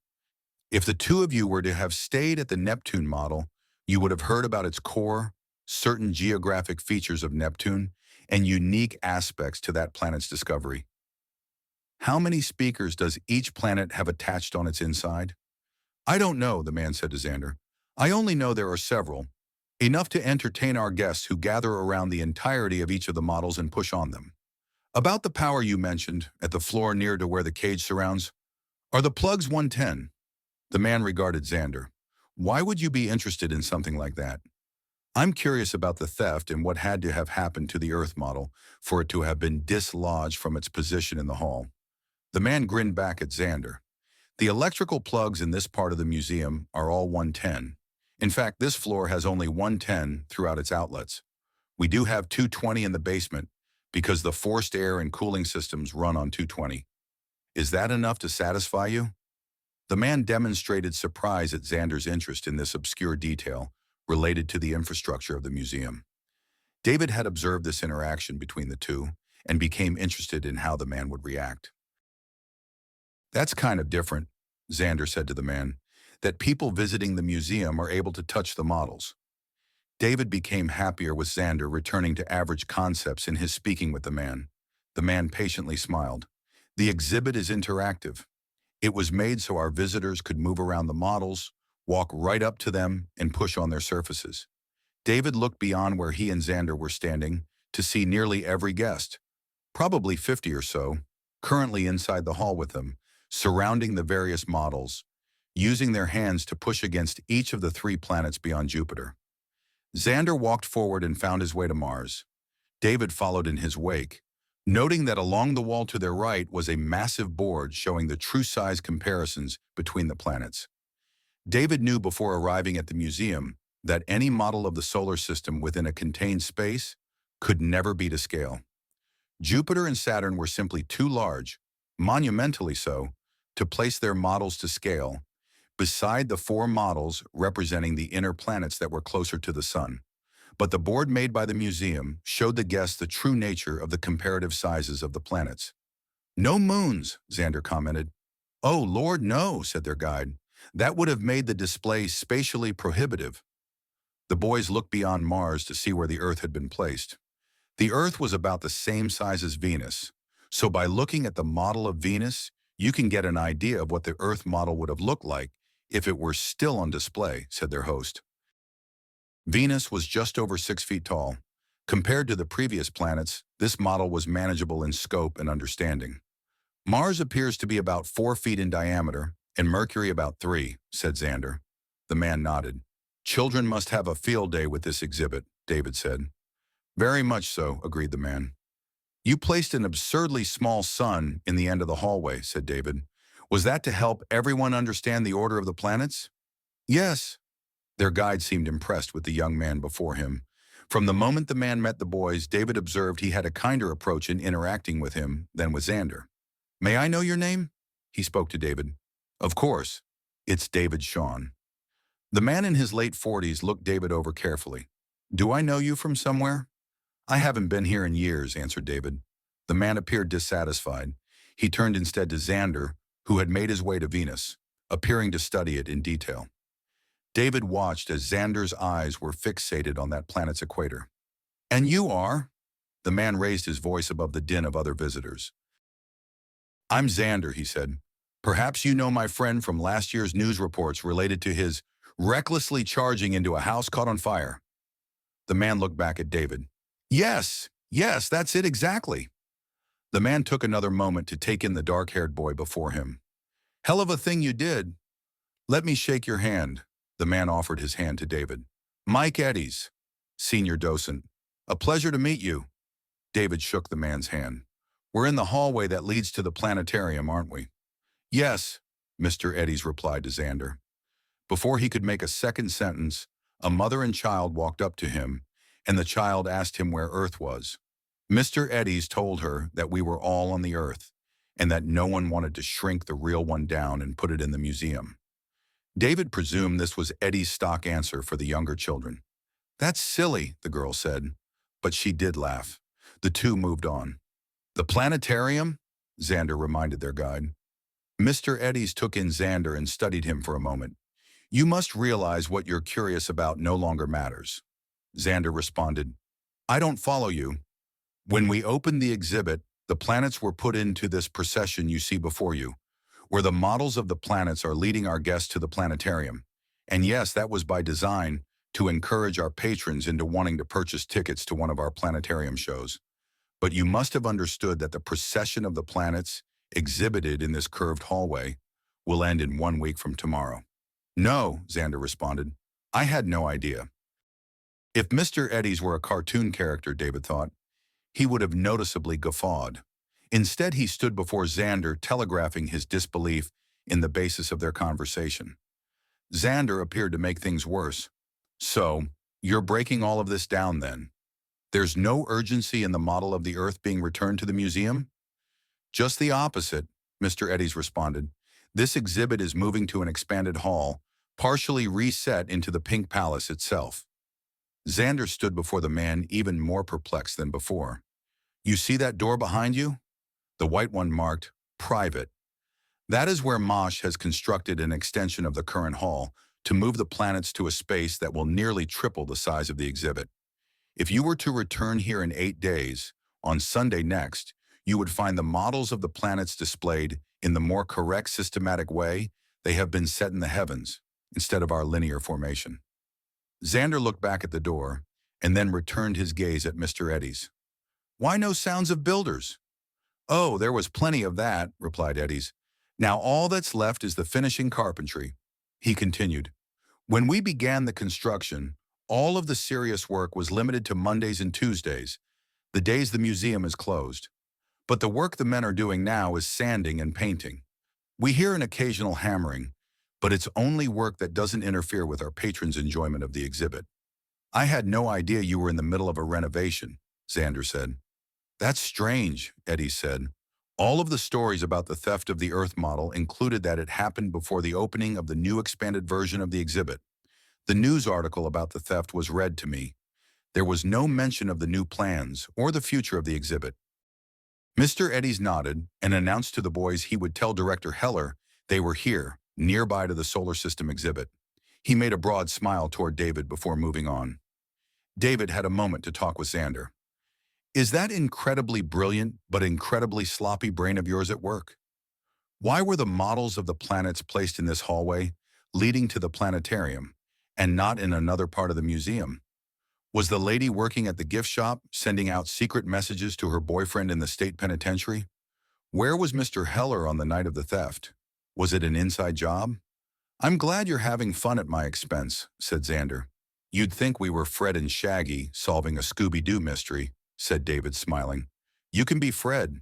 If the 2 of you were to have stayed at the Neptune model, you would have heard about its core, certain geographic features of Neptune, and unique aspects to that planet's discovery." "How many speakers does each planet have attached on its inside?" "I don't know," the man said to Xander. "I only know there are several. Enough to entertain our guests who gather around the entirety of each of the models and push on them. About the power you mentioned, at the floor near to where the cage surrounds, are the plugs 110? The man regarded Xander. Why would you be interested in something like that? I'm curious about the theft and what had to have happened to the Earth model for it to have been dislodged from its position in the hall. The man grinned back at Xander. The electrical plugs in this part of the museum are all 110. In fact, this floor has only 110 throughout its outlets. We do have 220 in the basement because the forced air and cooling systems run on 220. Is that enough to satisfy you? The man demonstrated surprise at Xander's interest in this obscure detail related to the infrastructure of the museum. David had observed this interaction between the two and became interested in how the man would react. That's kind of different, Xander said to the man, that people visiting the museum are able to touch the models. David became happier with Xander returning to average concepts in his speaking with the man. The man patiently smiled. The exhibit is interactive. It was made so our visitors could move around the models, walk right up to them, and push on their surfaces. David looked beyond where he and Xander were standing to see nearly every guest, probably 50 or so, currently inside the hall with them, surrounding the various models, using their hands to push against each of the 3 planets beyond Jupiter. Xander walked forward and found his way to Mars. David followed in his wake, noting that along the wall to their right was a massive board showing the true size comparisons between the planets. David knew before arriving at the museum that any model of the solar system within a contained space could never be to scale. Jupiter and Saturn were simply too large, monumentally so, to place their models to scale, beside the 4 models representing the inner planets that were closer to the Sun. But the board made by the museum showed the guests the true nature of the comparative sizes of the planets. "No moons," Xander commented. "Oh, Lord, no," said their guide. "That would have made the display spatially prohibitive." The boys looked beyond Mars to see where the Earth had been placed. The Earth was about the same size as Venus, so by looking at the model of Venus, you can get an idea of what the Earth model would have looked like if it were still on display, said their host. Venus was just over 6 feet tall. Compared to the previous planets, this model was manageable in scope and understanding. Mars appears to be about 4 feet in diameter, and Mercury about 3, said Xander. The man nodded. "Children must have a field day with this exhibit," David said. "Very much so," agreed the man. "You placed an absurdly small sun in the end of the hallway," said David. "Was that to help everyone understand the order of the planets?" "Yes." Their guide seemed impressed with the young man before him. From the moment the man met the boys, David observed he had a kinder approach in interacting with him than with Xander. "May I know your name?" He spoke to David. "Of course. It's David Shawn." The man in his late 40s looked David over carefully. "Do I know you from somewhere?" "I haven't been here in years," answered David. The man appeared dissatisfied. He turned instead to Xander, who had made his way to Venus, appearing to study it in detail. David watched as Xander's eyes were fixated on that planet's equator. "And you are?" The man raised his voice above the din of other visitors. "I'm Xander," he said. "Perhaps you know my friend from last year's news reports related to his recklessly charging into a house caught on fire." The man looked back at David. Yes, that's it exactly." The man took another moment to take in the dark-haired boy before him. "Hell of a thing you did. Let me shake your hand." The man offered his hand to David. "Mike Eddies, senior docent. A pleasure to meet you." David shook the man's hand. "We're in the hallway that leads to the planetarium, aren't we?" "Yes," Mr. Eddies replied to Xander. Before he could make a second sentence, a mother and child walked up to him, and the child asked him where Earth was. Mr. Eddies told her that we were all on the Earth, and that no one wanted to shrink the real one down and put it in the museum. David presumed this was Eddie's stock answer for the younger children. "That's silly," the girl said, but she did laugh. The two moved on. "The planetarium?" Xander reminded their guide. Mr. Eddies took in Xander and studied him for a moment. "You must realize what you're curious about no longer matters." Xander responded, "I don't follow you. When we opened the exhibit, the planets were put into this procession you see before you, where the models of the planets are leading our guests to the planetarium. And yes, that was by design, to encourage our patrons into wanting to purchase tickets to one of our planetarium shows. But you must have understood that the procession of the planets, exhibited in this curved hallway, will end in 1 week from tomorrow. No, Xander responded. I had no idea. If Mr. Eddies were a cartoon character, David thought, he would have noticeably guffawed. Instead, he stood before Xander, telegraphing his disbelief in the basis of their conversation. Xander appeared to make things worse. So, you're breaking all of this down then? There's no urgency in the model of the Earth being returned to the museum? Just the opposite, Mr. Eddies responded. This exhibit is moving to an expanded hall, partially reset into the Pink Palace itself. Xander stood before the man even more perplexed than before. You see that door behind you? The white one marked Private. That is where Mosh has constructed an extension of the current hall to move the planets to a space that will nearly triple the size of the exhibit. If you were to return here in 8 days, on Sunday next, you would find the models of the planets displayed in the more correct systematic way they have been set in the heavens, instead of our linear formation. Xander looked back at the door, and then returned his gaze at Mr. Eddies. Why no sounds of builders? Oh, there was plenty of that, replied Eddies. Now all that's left is the finishing carpentry. He continued, when we began the construction, all of the serious work was limited to Mondays and Tuesdays, the days the museum is closed. But the work the men are doing now is sanding and painting. We hear an occasional hammering, but it's only work that doesn't interfere with our patrons' enjoyment of the exhibit. I had no idea you were in the middle of a renovation, Xander said. That's strange, Eddie said. All of the stories about the theft of the Earth model included that it happened before the opening of the new expanded version of the exhibit. The news article about the theft was read to me. There was no mention of the new plans or the future of the exhibit. Mr. Eddies nodded and announced to the boys he would tell Director Heller they were here, nearby to the solar system exhibit. He made a broad smile toward David before moving on. David had a moment to talk with Xander. Is that incredibly brilliant but incredibly sloppy brain of yours at work? Why were the models of the planets placed in this hallway, leading to the planetarium, and not in another part of the museum? Was the lady working at the gift shop sending out secret messages to her boyfriend in the state penitentiary? Where was Mr. Heller on the night of the theft? Was it an inside job? I'm glad you're having fun at my expense, said Xander. You'd think we were Fred and Shaggy solving a Scooby-Doo mystery, said David, smiling. You can be Fred.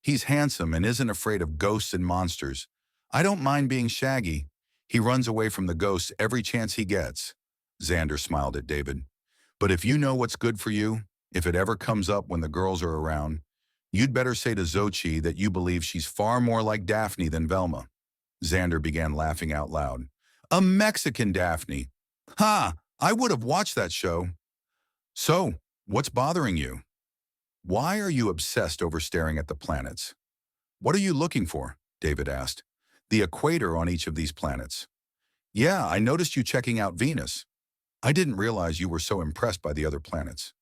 He's handsome and isn't afraid of ghosts and monsters. I don't mind being Shaggy. He runs away from the ghosts every chance he gets. Xander smiled at David. But if you know what's good for you, if it ever comes up when the girls are around, you'd better say to Xochitl that you believe she's far more like Daphne than Velma. Xander began laughing out loud. A Mexican Daphne. Ha! I would have watched that show. So, what's bothering you? Why are you obsessed over staring at the planets? What are you looking for? David asked. The equator on each of these planets. Yeah, I noticed you checking out Venus. I didn't realize you were so impressed by the other planets.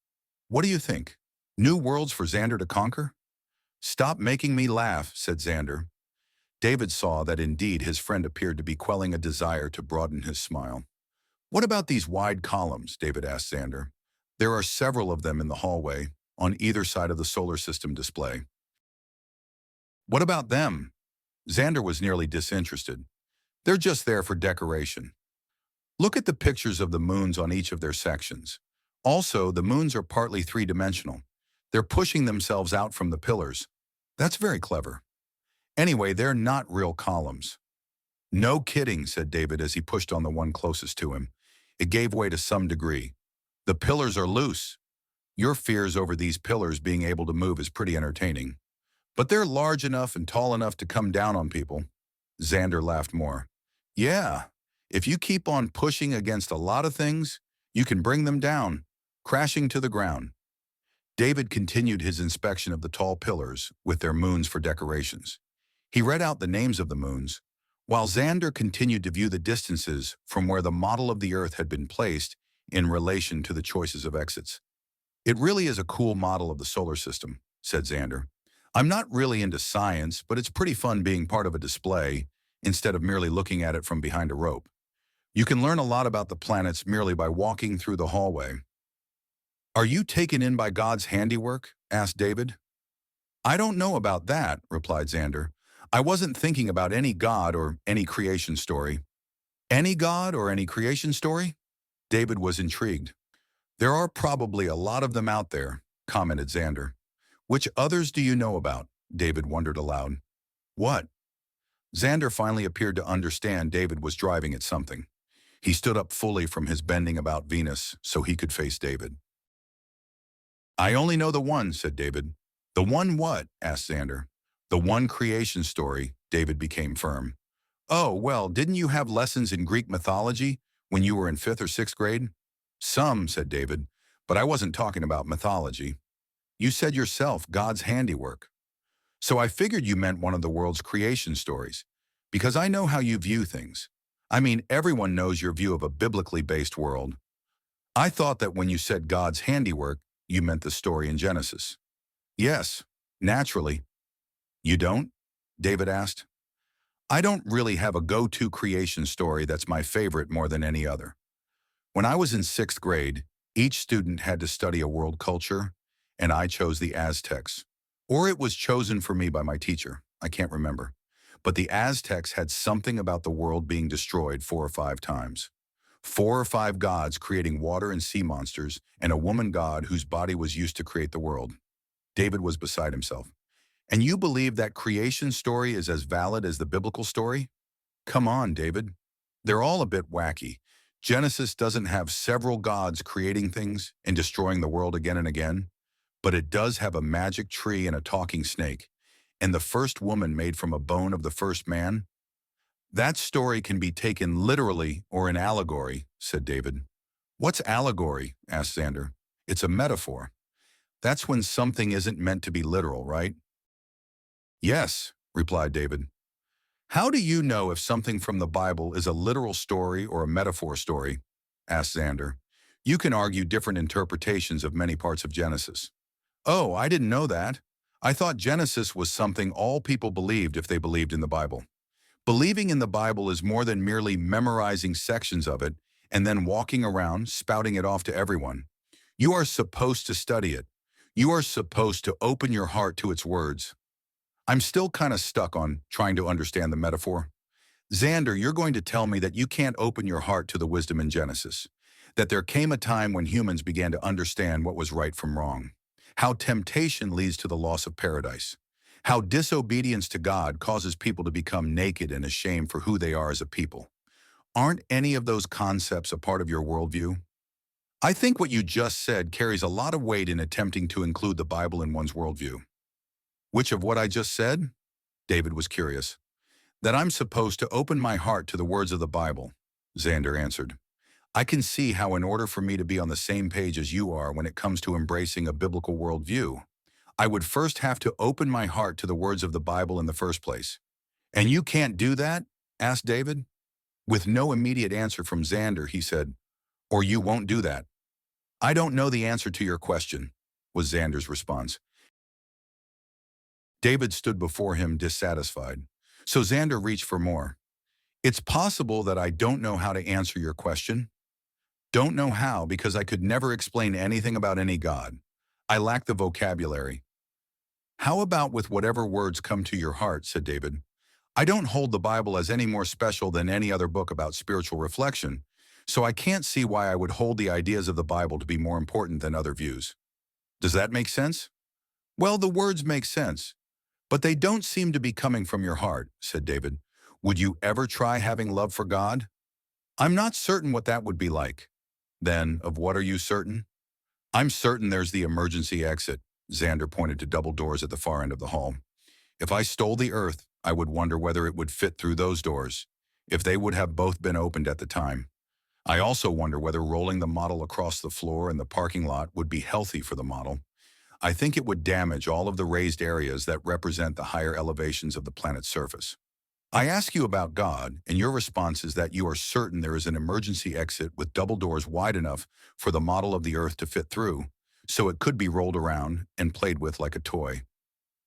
What do you think? New worlds for Xander to conquer? Stop making me laugh, said Xander. David saw that indeed his friend appeared to be quelling a desire to broaden his smile. What about these wide columns? David asked Xander. There are several of them in the hallway, on either side of the solar system display. What about them? Xander was nearly disinterested. They're just there for decoration. Look at the pictures of the moons on each of their sections. Also, the moons are partly three-dimensional. They're pushing themselves out from the pillars. That's very clever. Anyway, they're not real columns. No kidding, said David as he pushed on the one closest to him. It gave way to some degree. The pillars are loose. Your fears over these pillars being able to move is pretty entertaining. But they're large enough and tall enough to come down on people. Xander laughed more. Yeah, if you keep on pushing against a lot of things, you can bring them down, crashing to the ground. David continued his inspection of the tall pillars with their moons for decorations. He read out the names of the moons, while Xander continued to view the distances from where the model of the Earth had been placed in relation to the choices of exits. It really is a cool model of the solar system, said Xander. I'm not really into science, but it's pretty fun being part of a display instead of merely looking at it from behind a rope. You can learn a lot about the planets merely by walking through the hallway. Are you taken in by God's handiwork? Asked David. I don't know about that, replied Xander. I wasn't thinking about any god or any creation story. Any god or any creation story? David was intrigued. There are probably a lot of them out there, commented Xander. Which others do you know about? David wondered aloud. What? Xander finally appeared to understand David was driving at something. He stood up fully from his bending about Venus so he could face David. I only know the one, said David. The one what? Asked Xander. The one creation story, David became firm. Oh, well, didn't you have lessons in Greek mythology when you were in 5th or 6th grade? Some, said David, but I wasn't talking about mythology. You said yourself God's handiwork. So I figured you meant one of the world's creation stories, because I know how you view things. I mean, everyone knows your view of a biblically based world. I thought that when you said God's handiwork, you meant the story in Genesis. Yes, naturally. You don't? David asked. I don't really have a go-to creation story that's my favorite more than any other. When I was in 6th grade, each student had to study a world culture, and I chose the Aztecs. Or it was chosen for me by my teacher. I can't remember. But the Aztecs had something about the world being destroyed 4 or 5 times. 4 or 5 gods creating water and sea monsters, and a woman god whose body was used to create the world. David was beside himself. And you believe that creation story is as valid as the biblical story? Come on, David. They're all a bit wacky. Genesis doesn't have several gods creating things and destroying the world again and again, but it does have a magic tree and a talking snake, and the first woman made from a bone of the first man. That story can be taken literally or in allegory, said David. What's allegory? Asked Xander. It's a metaphor. That's when something isn't meant to be literal, right? Yes, replied David. How do you know if something from the Bible is a literal story or a metaphor story? Asked Xander. You can argue different interpretations of many parts of Genesis. Oh, I didn't know that. I thought Genesis was something all people believed if they believed in the Bible. Believing in the Bible is more than merely memorizing sections of it and then walking around spouting it off to everyone. You are supposed to study it. You are supposed to open your heart to its words. I'm still kind of stuck on trying to understand the metaphor. Xander, you're going to tell me that you can't open your heart to the wisdom in Genesis, that there came a time when humans began to understand what was right from wrong, how temptation leads to the loss of paradise, how disobedience to God causes people to become naked and ashamed for who they are as a people. Aren't any of those concepts a part of your worldview? I think what you just said carries a lot of weight in attempting to include the Bible in one's worldview. Which of what I just said? David was curious. That I'm supposed to open my heart to the words of the Bible, Xander answered. I can see how in order for me to be on the same page as you are when it comes to embracing a biblical worldview, I would first have to open my heart to the words of the Bible in the first place. And you can't do that? Asked David. With no immediate answer from Xander, he said, or you won't do that. I don't know the answer to your question, was Xander's response. David stood before him dissatisfied, so Xander reached for more. It's possible that I don't know how to answer your question. Don't know how because I could never explain anything about any god. I lack the vocabulary. How about with whatever words come to your heart, said David. I don't hold the Bible as any more special than any other book about spiritual reflection, so I can't see why I would hold the ideas of the Bible to be more important than other views. Does that make sense? Well, the words make sense. But they don't seem to be coming from your heart, said David. Would you ever try having love for God? I'm not certain what that would be like. Then, of what are you certain? I'm certain there's the emergency exit. Xander pointed to double doors at the far end of the hall. If I stole the earth, I would wonder whether it would fit through those doors, if they would have both been opened at the time. I also wonder whether rolling the model across the floor in the parking lot would be healthy for the model. I think it would damage all of the raised areas that represent the higher elevations of the planet's surface. I ask you about God, and your response is that you are certain there is an emergency exit with double doors wide enough for the model of the Earth to fit through, so it could be rolled around and played with like a toy.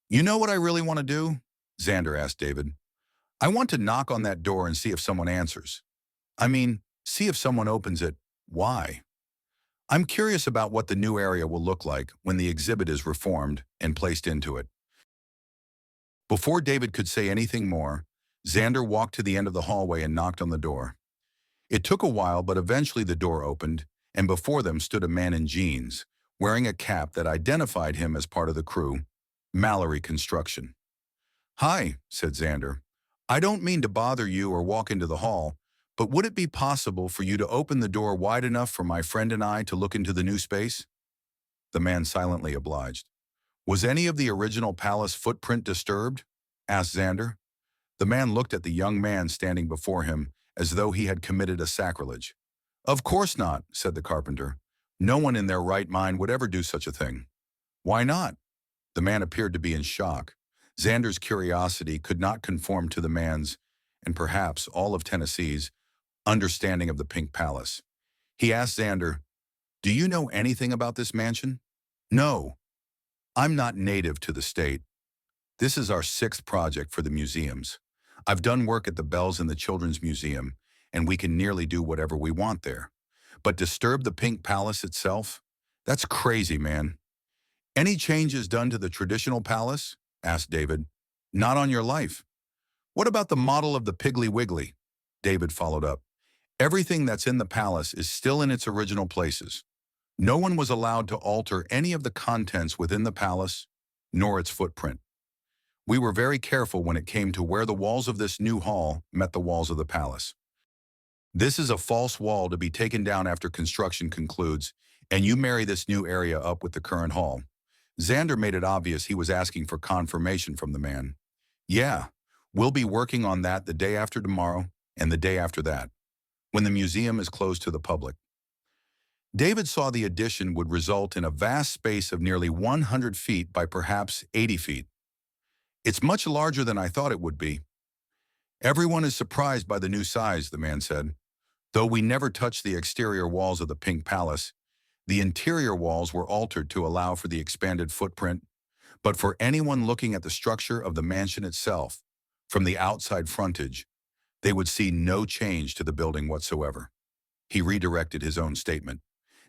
You know what I really want to do? Xander asked David. I want to knock on that door and see if someone answers. I mean, See if someone opens it. Why? I'm curious about what the new area will look like when the exhibit is reformed and placed into it. Before David could say anything more, Xander walked to the end of the hallway and knocked on the door. It took a while, but eventually the door opened, and before them stood a man in jeans, wearing a cap that identified him as part of the crew, Mallory Construction. "Hi," said Xander. "I don't mean to bother you or walk into the hall, but would it be possible for you to open the door wide enough for my friend and I to look into the new space?" The man silently obliged. "Was any of the original palace footprint disturbed?" asked Xander. The man looked at the young man standing before him as though he had committed a sacrilege. "Of course not," said the carpenter. "No one in their right mind would ever do such a thing." "Why not?" The man appeared to be in shock. Xander's curiosity could not conform to the man's, and perhaps all of Tennessee's, understanding of the Pink Palace. He asked Xander, "Do you know anything about this mansion?" "No. I'm not native to the state. This is our 6th project for the museums. I've done work at the Bells and the Children's Museum, and we can nearly do whatever we want there. But disturb the Pink Palace itself? That's crazy, man." "Any changes done to the traditional palace?" asked David. "Not on your life." "What about the model of the Piggly Wiggly?" David followed up. "Everything that's in the palace is still in its original places. No one was allowed to alter any of the contents within the palace, nor its footprint. We were very careful when it came to where the walls of this new hall met the walls of the palace. This is a false wall to be taken down after construction concludes, and you marry this new area up with the current hall." Xander made it obvious he was asking for confirmation from the man. "Yeah, we'll be working on that the day after tomorrow and the day after that, when the museum is closed to the public." David saw the addition would result in a vast space of nearly 100 feet by perhaps 80 feet. "It's much larger than I thought it would be." "Everyone is surprised by the new size," the man said. "Though we never touched the exterior walls of the Pink Palace, the interior walls were altered to allow for the expanded footprint. But for anyone looking at the structure of the mansion itself, from the outside frontage, they would see no change to the building whatsoever." He redirected his own statement.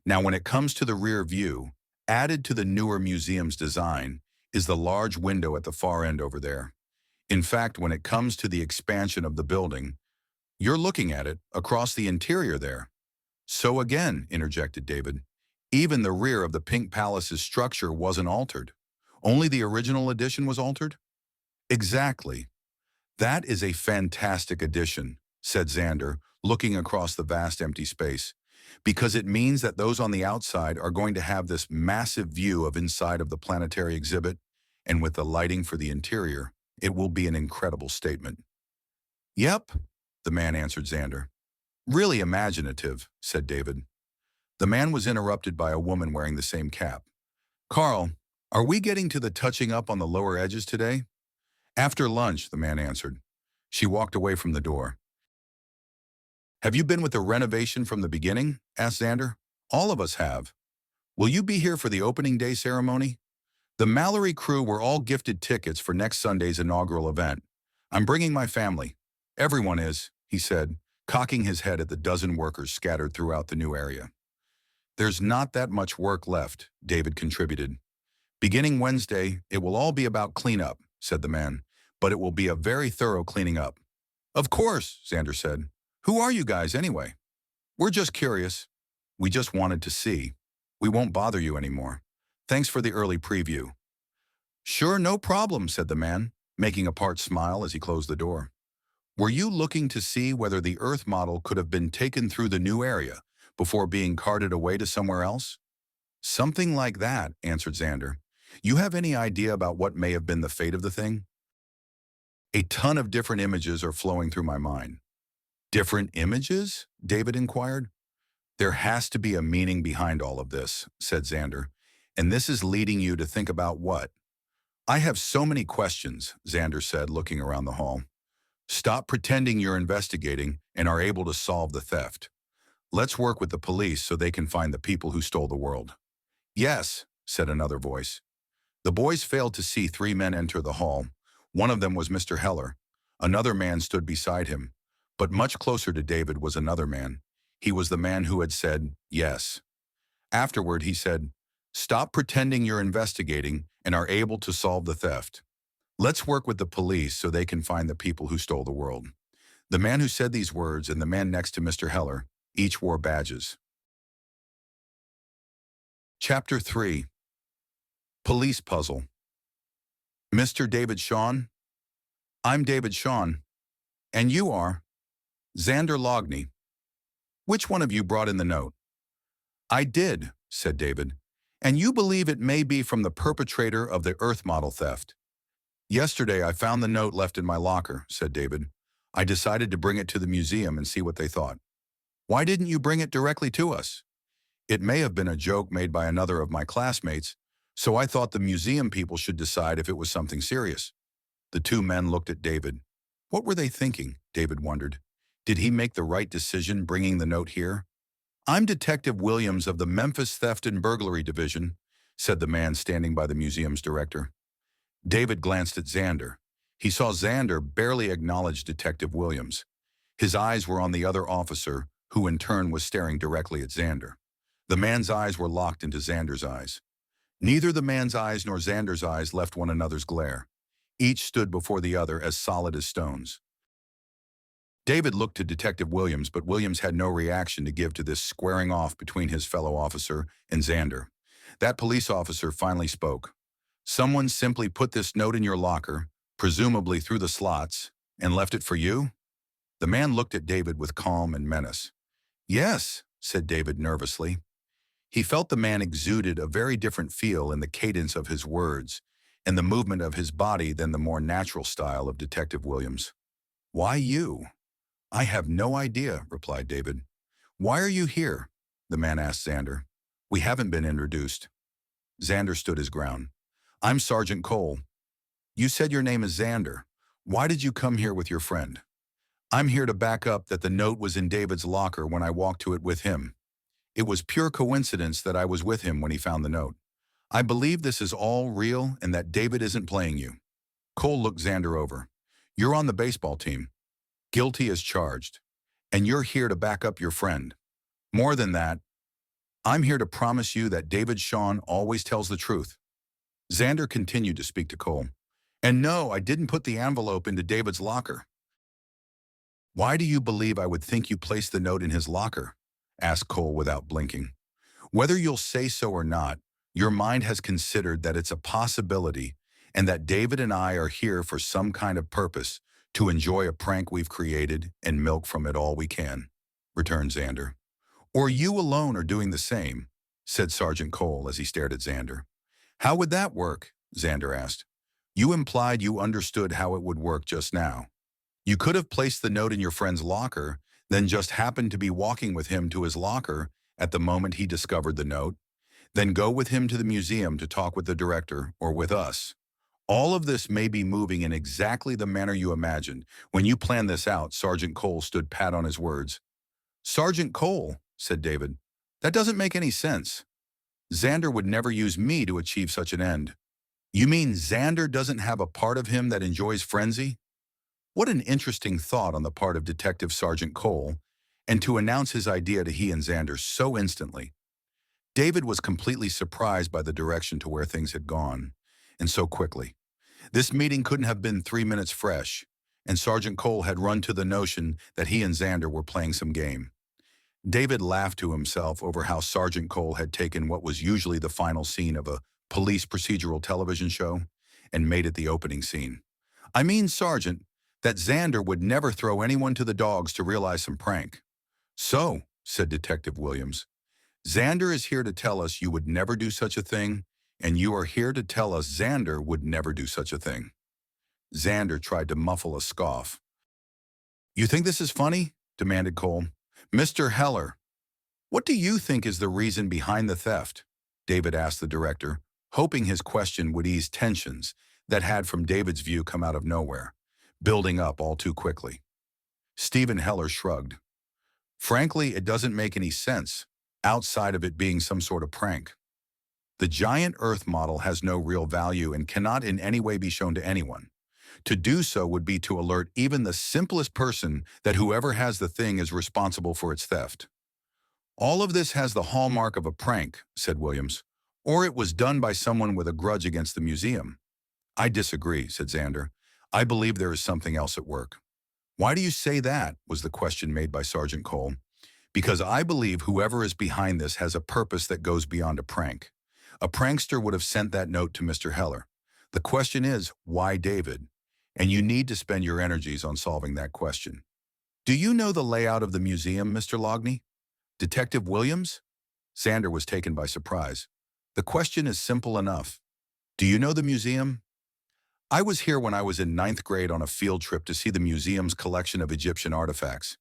"Now, when it comes to the rear view, added to the newer museum's design is the large window at the far end over there. In fact, when it comes to the expansion of the building, you're looking at it across the interior there." "So again," interjected David, "even the rear of the Pink Palace's structure wasn't altered. Only the original addition was altered?" "Exactly. That is a fantastic addition," said Xander, looking across the vast empty space, "because it means that those on the outside are going to have this massive view of inside of the planetary exhibit, and with the lighting for the interior, it will be an incredible statement." "Yep," the man answered Xander. "Really imaginative," said David. The man was interrupted by a woman wearing the same cap. "Carl, are we getting to the touching up on the lower edges today?" "After lunch," the man answered. She walked away from the door. "Have you been with the renovation from the beginning?" asked Xander. "All of us have." "Will you be here for the opening day ceremony?" "The Mallory crew were all gifted tickets for next Sunday's inaugural event. I'm bringing my family." "Everyone is," he said, cocking his head at the dozen workers scattered throughout the new area. "There's not that much work left," David contributed. "Beginning Wednesday, it will all be about cleanup," said the man, "but it will be a very thorough cleaning up." "Of course," Xander said. "Who are you guys anyway?" "We're just curious. We just wanted to see. We won't bother you anymore. Thanks for the early preview." "Sure, no problem," said the man, making a part smile as he closed the door. "Were you looking to see whether the Earth model could have been taken through the new area before being carted away to somewhere else?" "Something like that," answered Xander. "You have any idea about what may have been the fate of the thing?" "A ton of different images are flowing through my mind." "Different images?" David inquired. "There has to be a meaning behind all of this," said Xander. "And this is leading you to think about what?" "I have so many questions," Xander said, looking around the hall. "Stop pretending you're investigating and are able to solve the theft. Let's work with the police so they can find the people who stole the world." "Yes," said another voice. The boys failed to see 3 men enter the hall. One of them was Mr. Heller. Another man stood beside him. But much closer to David was another man. He was the man who had said yes. Afterward, he said, "Stop pretending you're investigating and are able to solve the theft. Let's work with the police so they can find the people who stole the world." The man who said these words and the man next to Mr. Heller each wore badges. Chapter 3. Police Puzzle. Mr. David Shawn? I'm David Shawn. And you are? Xander Loughney. Which one of you brought in the note? I did, said David. And you believe it may be from the perpetrator of the Earth model theft. Yesterday I found the note left in my locker, said David. I decided to bring it to the museum and see what they thought. Why didn't you bring it directly to us? It may have been a joke made by another of my classmates, so I thought the museum people should decide if it was something serious. The two men looked at David. What were they thinking? David wondered. Did he make the right decision bringing the note here? I'm Detective Williams of the Memphis Theft and Burglary Division, said the man standing by the museum's director. David glanced at Xander. He saw Xander barely acknowledge Detective Williams. His eyes were on the other officer, who in turn was staring directly at Xander. The man's eyes were locked into Xander's eyes. Neither the man's eyes nor Xander's eyes left one another's glare. Each stood before the other as solid as stones. David looked to Detective Williams, but Williams had no reaction to give to this squaring off between his fellow officer and Xander. That police officer finally spoke. Someone simply put this note in your locker, presumably through the slots, and left it for you? The man looked at David with calm and menace. Yes, said David nervously. He felt the man exuded a very different feel in the cadence of his words and the movement of his body than the more natural style of Detective Williams. Why you? I have no idea, replied David. Why are you here? The man asked Xander. We haven't been introduced. Xander stood his ground. I'm Sergeant Cole. You said your name is Xander. Why did you come here with your friend? I'm here to back up that the note was in David's locker when I walked to it with him. It was pure coincidence that I was with him when he found the note. I believe this is all real and that David isn't playing you. Cole looked Xander over. You're on the baseball team. Guilty as charged. And you're here to back up your friend. More than that, I'm here to promise you that David Shawn always tells the truth. Xander continued to speak to Cole. And no, I didn't put the envelope into David's locker. Why do you believe I would think you placed the note in his locker? Asked Cole without blinking. Whether you'll say so or not, your mind has considered that it's a possibility and that David and I are here for some kind of purpose to enjoy a prank we've created and milk from it all we can, returned Xander. Or you alone are doing the same, said Sergeant Cole as he stared at Xander. How would that work? Xander asked. You implied you understood how it would work just now. You could have placed the note in your friend's locker, then just happened to be walking with him to his locker at the moment he discovered the note, then go with him to the museum to talk with the director or with us. All of this may be moving in exactly the manner you imagined. When you planned this out, Sergeant Cole stood pat on his words. Sergeant Cole, said David, that doesn't make any sense. Xander would never use me to achieve such an end. You mean Xander doesn't have a part of him that enjoys frenzy? What an interesting thought on the part of Detective Sergeant Cole, and to announce his idea to he and Xander so instantly. David was completely surprised by the direction to where things had gone, and so quickly. This meeting couldn't have been 3 minutes fresh, and Sergeant Cole had run to the notion that he and Xander were playing some game. David laughed to himself over how Sergeant Cole had taken what was usually the final scene of a police procedural television show and made it the opening scene. I mean, Sergeant, that Xander would never throw anyone to the dogs to realize some prank. So, said Detective Williams, Xander is here to tell us you would never do such a thing, and you are here to tell us Xander would never do such a thing. Xander tried to muffle a scoff. You think this is funny? Demanded Cole. Mr. Heller, what do you think is the reason behind the theft? David asked the director, hoping his question would ease tensions that had from David's view come out of nowhere, building up all too quickly. Stephen Heller shrugged. Frankly, it doesn't make any sense, outside of it being some sort of prank. The giant Earth model has no real value and cannot in any way be shown to anyone. To do so would be to alert even the simplest person that whoever has the thing is responsible for its theft. All of this has the hallmark of a prank, said Williams. Or it was done by someone with a grudge against the museum. I disagree, said Xander. I believe there is something else at work. Why do you say that? Was the question made by Sergeant Cole. Because I believe whoever is behind this has a purpose that goes beyond a prank. A prankster would have sent that note to Mr. Heller. The question is, why David? And you need to spend your energies on solving that question. Do you know the layout of the museum, Mr. Loughney? Detective Williams? Xander was taken by surprise. The question is simple enough. Do you know the museum? I was here when I was in 9th grade on a field trip to see the museum's collection of Egyptian artifacts.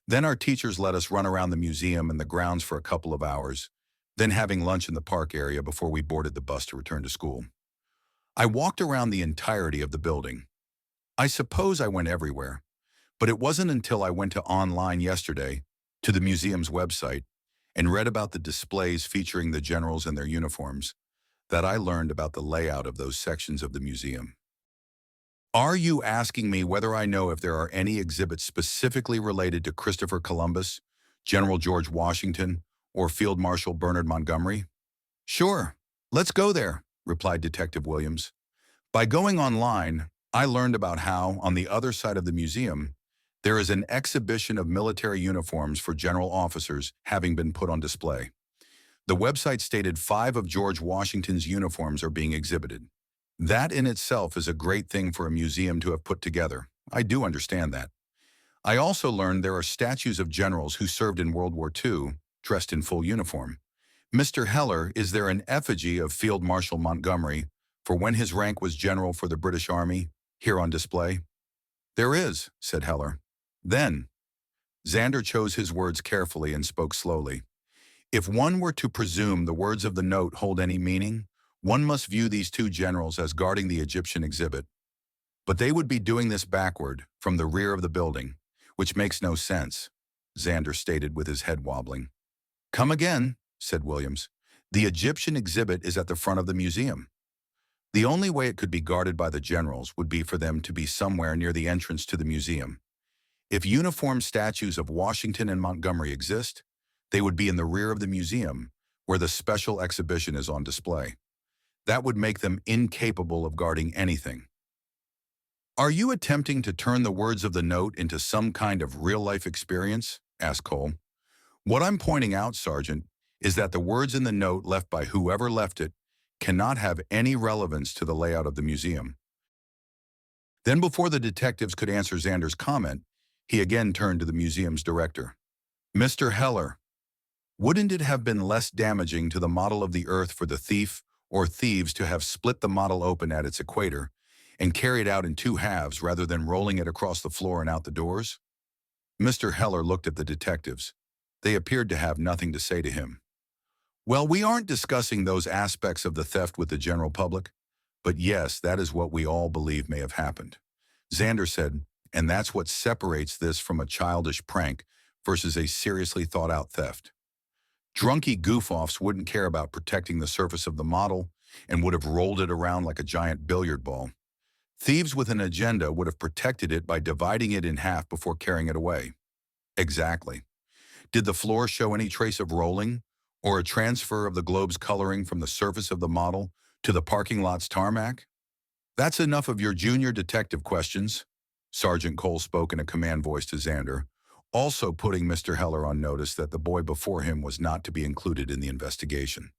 Then our teachers let us run around the museum and the grounds for a couple of hours, then having lunch in the park area before we boarded the bus to return to school. I walked around the entirety of the building. I suppose I went everywhere, but it wasn't until I went to online yesterday, to the museum's website, and read about the displays featuring the generals and their uniforms, that I learned about the layout of those sections of the museum. Are you asking me whether I know if there are any exhibits specifically related to Christopher Columbus, General George Washington, or Field Marshal Bernard Montgomery? Sure, let's go there, replied Detective Williams. By going online, I learned about how, on the other side of the museum, there is an exhibition of military uniforms for general officers having been put on display. The website stated 5 of George Washington's uniforms are being exhibited. That in itself is a great thing for a museum to have put together. I do understand that. I also learned there are statues of generals who served in World War II, dressed in full uniform. Mr. Heller, is there an effigy of Field Marshal Montgomery for when his rank was general for the British Army, here on display? There is, said Heller. Then, Xander chose his words carefully and spoke slowly. If one were to presume the words of the note hold any meaning, one must view these 2 generals as guarding the Egyptian exhibit. But they would be doing this backward, from the rear of the building, which makes no sense, Xander stated with his head wobbling. Come again, said Williams. The Egyptian exhibit is at the front of the museum. The only way it could be guarded by the generals would be for them to be somewhere near the entrance to the museum. If uniform statues of Washington and Montgomery exist, they would be in the rear of the museum, where the special exhibition is on display. That would make them incapable of guarding anything. Are you attempting to turn the words of the note into some kind of real-life experience? Asked Cole. What I'm pointing out, Sergeant, is that the words in the note left by whoever left it cannot have any relevance to the layout of the museum. Then before the detectives could answer Xander's comment, he again turned to the museum's director. Mr. Heller, wouldn't it have been less damaging to the model of the Earth for the thief or thieves to have split the model open at its equator and carried out in 2 halves rather than rolling it across the floor and out the doors? Mr. Heller looked at the detectives. They appeared to have nothing to say to him. Well, we aren't discussing those aspects of the theft with the general public, but yes, that is what we all believe may have happened. Xander said, and that's what separates this from a childish prank versus a seriously thought-out theft. Drunky goof-offs wouldn't care about protecting the surface of the model and would have rolled it around like a giant billiard ball. Thieves with an agenda would have protected it by dividing it in half before carrying it away. Exactly. Did the floor show any trace of rolling or a transfer of the globe's coloring from the surface of the model to the parking lot's tarmac? That's enough of your junior detective questions, Sergeant Cole spoke in a command voice to Xander, also putting Mr. Heller on notice that the boy before him was not to be included in the investigation.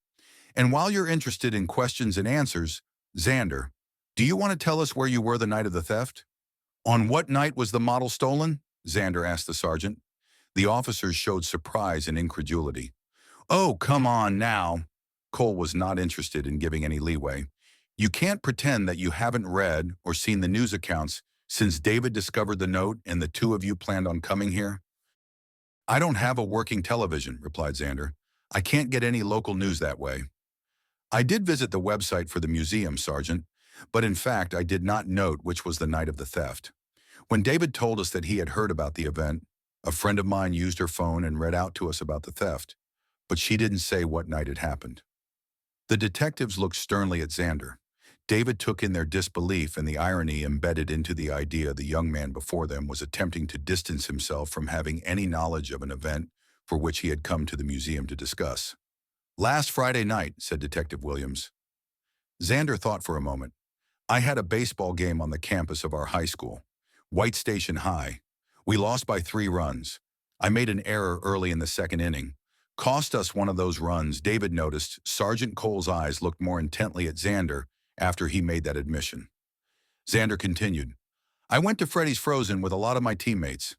And while you're interested in questions and answers, Xander, do you want to tell us where you were the night of the theft? On what night was the model stolen? Xander asked the sergeant. The officers showed surprise and incredulity. Oh, come on now. Cole was not interested in giving any leeway. You can't pretend that you haven't read or seen the news accounts since David discovered the note and the 2 of you planned on coming here. I don't have a working television, replied Xander. I can't get any local news that way. I did visit the website for the museum, Sergeant, but in fact I did not note which was the night of the theft. When David told us that he had heard about the event, a friend of mine used her phone and read out to us about the theft, but she didn't say what night it happened. The detectives looked sternly at Xander. David took in their disbelief and the irony embedded into the idea the young man before them was attempting to distance himself from having any knowledge of an event for which he had come to the museum to discuss. "Last Friday night," said Detective Williams. Xander thought for a moment. "I had a baseball game on the campus of our high school, White Station High. We lost by 3 runs. I made an error early in the second inning. Cost us one of those runs." David noticed Sergeant Cole's eyes looked more intently at Xander after he made that admission. Xander continued, "I went to Freddy's Frozen with a lot of my teammates."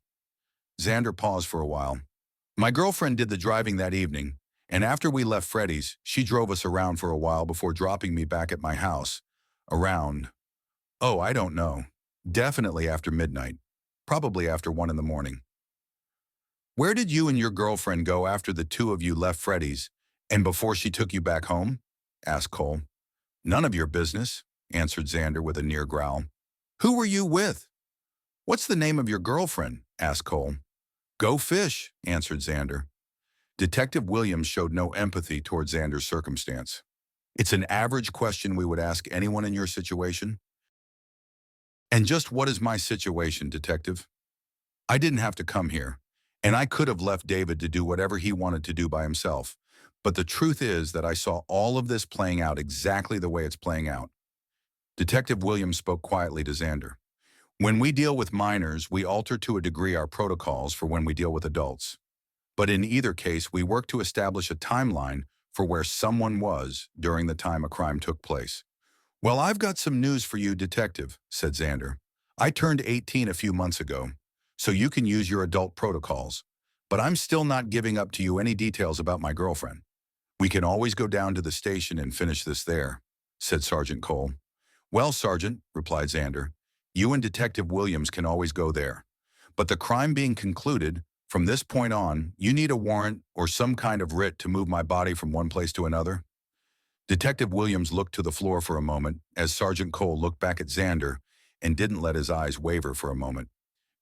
Xander paused for a while. "My girlfriend did the driving that evening, and after we left Freddy's, she drove us around for a while before dropping me back at my house. Around, oh, I don't know. Definitely after midnight. Probably after 1 in the morning." "Where did you and your girlfriend go after the two of you left Freddy's and before she took you back home?" asked Cole. "None of your business," answered Xander with a near growl. "Who were you with?" "What's the name of your girlfriend?" asked Cole. "Go Fish," answered Xander. Detective Williams showed no empathy toward Xander's circumstance. "It's an average question we would ask anyone in your situation." "And just what is my situation, Detective? I didn't have to come here, and I could have left David to do whatever he wanted to do by himself. But the truth is that I saw all of this playing out exactly the way it's playing out." Detective Williams spoke quietly to Xander. "When we deal with minors, we alter to a degree our protocols for when we deal with adults. But in either case, we work to establish a timeline for where someone was during the time a crime took place." "Well, I've got some news for you, Detective," said Xander. "I turned 18 a few months ago, so you can use your adult protocols. But I'm still not giving up to you any details about my girlfriend. We can always go down to the station and finish this there," said Sergeant Cole. "Well, Sergeant," replied Xander, "you and Detective Williams can always go there. But the crime being concluded, from this point on, you need a warrant or some kind of writ to move my body from one place to another." Detective Williams looked to the floor for a moment as Sergeant Cole looked back at Xander and didn't let his eyes waver for a moment.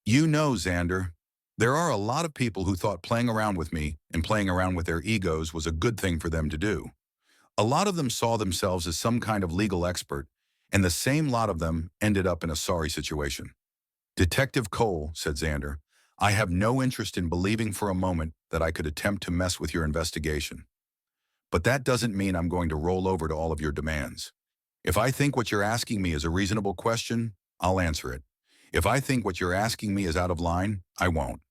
"You know, Xander, there are a lot of people who thought playing around with me and playing around with their egos was a good thing for them to do. A lot of them saw themselves as some kind of legal expert, and the same lot of them ended up in a sorry situation." "Detective Cole," said Xander, "I have no interest in believing for a moment that I could attempt to mess with your investigation. But that doesn't mean I'm going to roll over to all of your demands. If I think what you're asking me is a reasonable question, I'll answer it. If I think what you're asking me is out of line, I won't."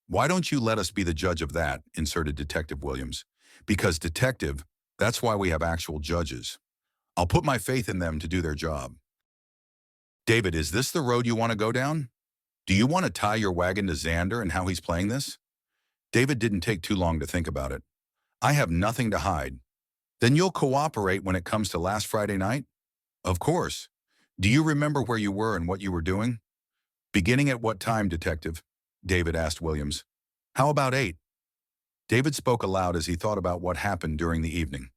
"Why don't you let us be the judge of that?" inserted Detective Williams. "Because, Detective, that's why we have actual judges. I'll put my faith in them to do their job." "David, is this the road you want to go down? Do you want to tie your wagon to Xander and how he's playing this?" David didn't take too long to think about it. "I have nothing to hide." "Then you'll cooperate when it comes to last Friday night?" "Of course. Do you remember where you were and what you were doing?" "Beginning at what time, Detective?" David asked Williams. "How about 8? David spoke aloud as he thought about what happened during the evening.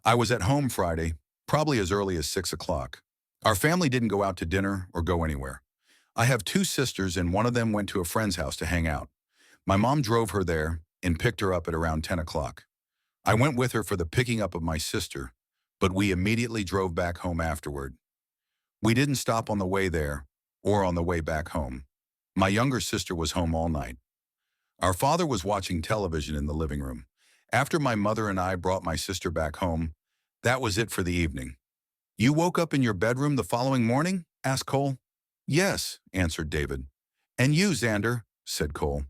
"I was at home Friday, probably as early as 6 o'clock. Our family didn't go out to dinner or go anywhere. I have 2 sisters and one of them went to a friend's house to hang out. My mom drove her there and picked her up at around 10 o'clock. I went with her for the picking up of my sister, but we immediately drove back home afterward. We didn't stop on the way there or on the way back home. My younger sister was home all night. Our father was watching television in the living room. After my mother and I brought my sister back home, that was it for the evening." "You woke up in your bedroom the following morning?" asked Cole. "Yes," answered David. "And you, Xander," said Cole,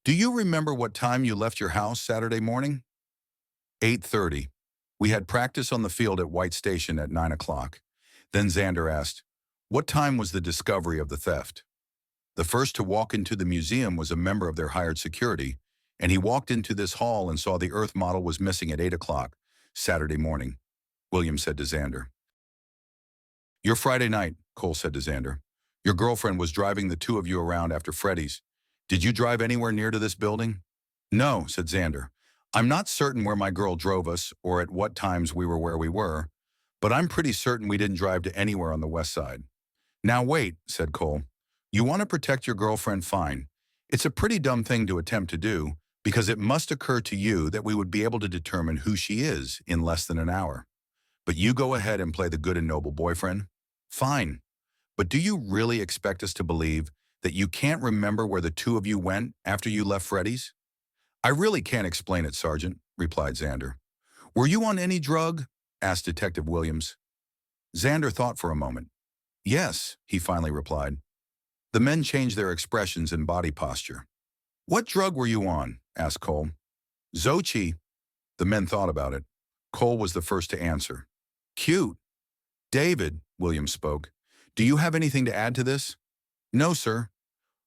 "do you remember what time you left your house Saturday morning?" 8:30. We had practice on the field at White Station at 9 o'clock. Then Xander asked, "What time was the discovery of the theft?" "The first to walk into the museum was a member of their hired security, and he walked into this hall and saw the Earth model was missing at 8 o'clock Saturday morning," William said to Xander. "Your Friday night," Cole said to Xander. "Your girlfriend was driving the two of you around after Freddy's. Did you drive anywhere near to this building?" "No," said Xander. "I'm not certain where my girl drove us or at what times we were where we were, but I'm pretty certain we didn't drive to anywhere on the west side." "Now wait," said Cole. "You want to protect your girlfriend, fine. It's a pretty dumb thing to attempt to do, because it must occur to you that we would be able to determine who she is in less than an hour. But you go ahead and play the good and noble boyfriend. Fine. But do you really expect us to believe that you can't remember where the two of you went after you left Freddy's? I really can't explain it, Sergeant, replied Xander. Were you on any drug? Asked Detective Williams. Xander thought for a moment. Yes, he finally replied. The men changed their expressions and body posture. What drug were you on? Asked Cole. Xochitl. The men thought about it. Cole was the first to answer. Cute. David, Williams spoke. Do you have anything to add to this? No, sir.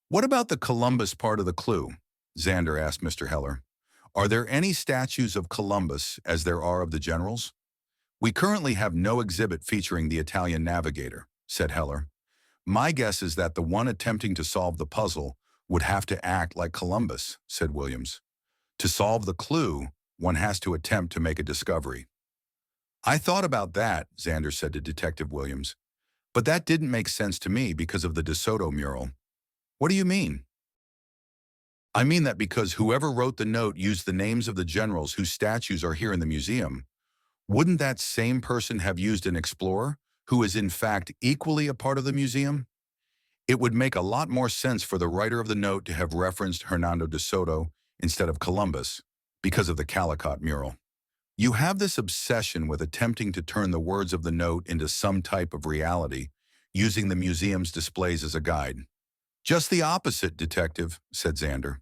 What about the Columbus part of the clue? Xander asked Mr. Heller. Are there any statues of Columbus as there are of the generals? We currently have no exhibit featuring the Italian navigator, said Heller. My guess is that the one attempting to solve the puzzle would have to act like Columbus, said Williams. To solve the clue, one has to attempt to make a discovery. I thought about that, Xander said to Detective Williams. But that didn't make sense to me because of the DeSoto mural. What do you mean? I mean that because whoever wrote the note used the names of the generals whose statues are here in the museum. Wouldn't that same person have used an explorer, who is in fact equally a part of the museum? It would make a lot more sense for the writer of the note to have referenced Hernando de Soto instead of Columbus, because of the Calicut mural. You have this obsession with attempting to turn the words of the note into some type of reality, using the museum's displays as a guide. Just the opposite, Detective, said Xander.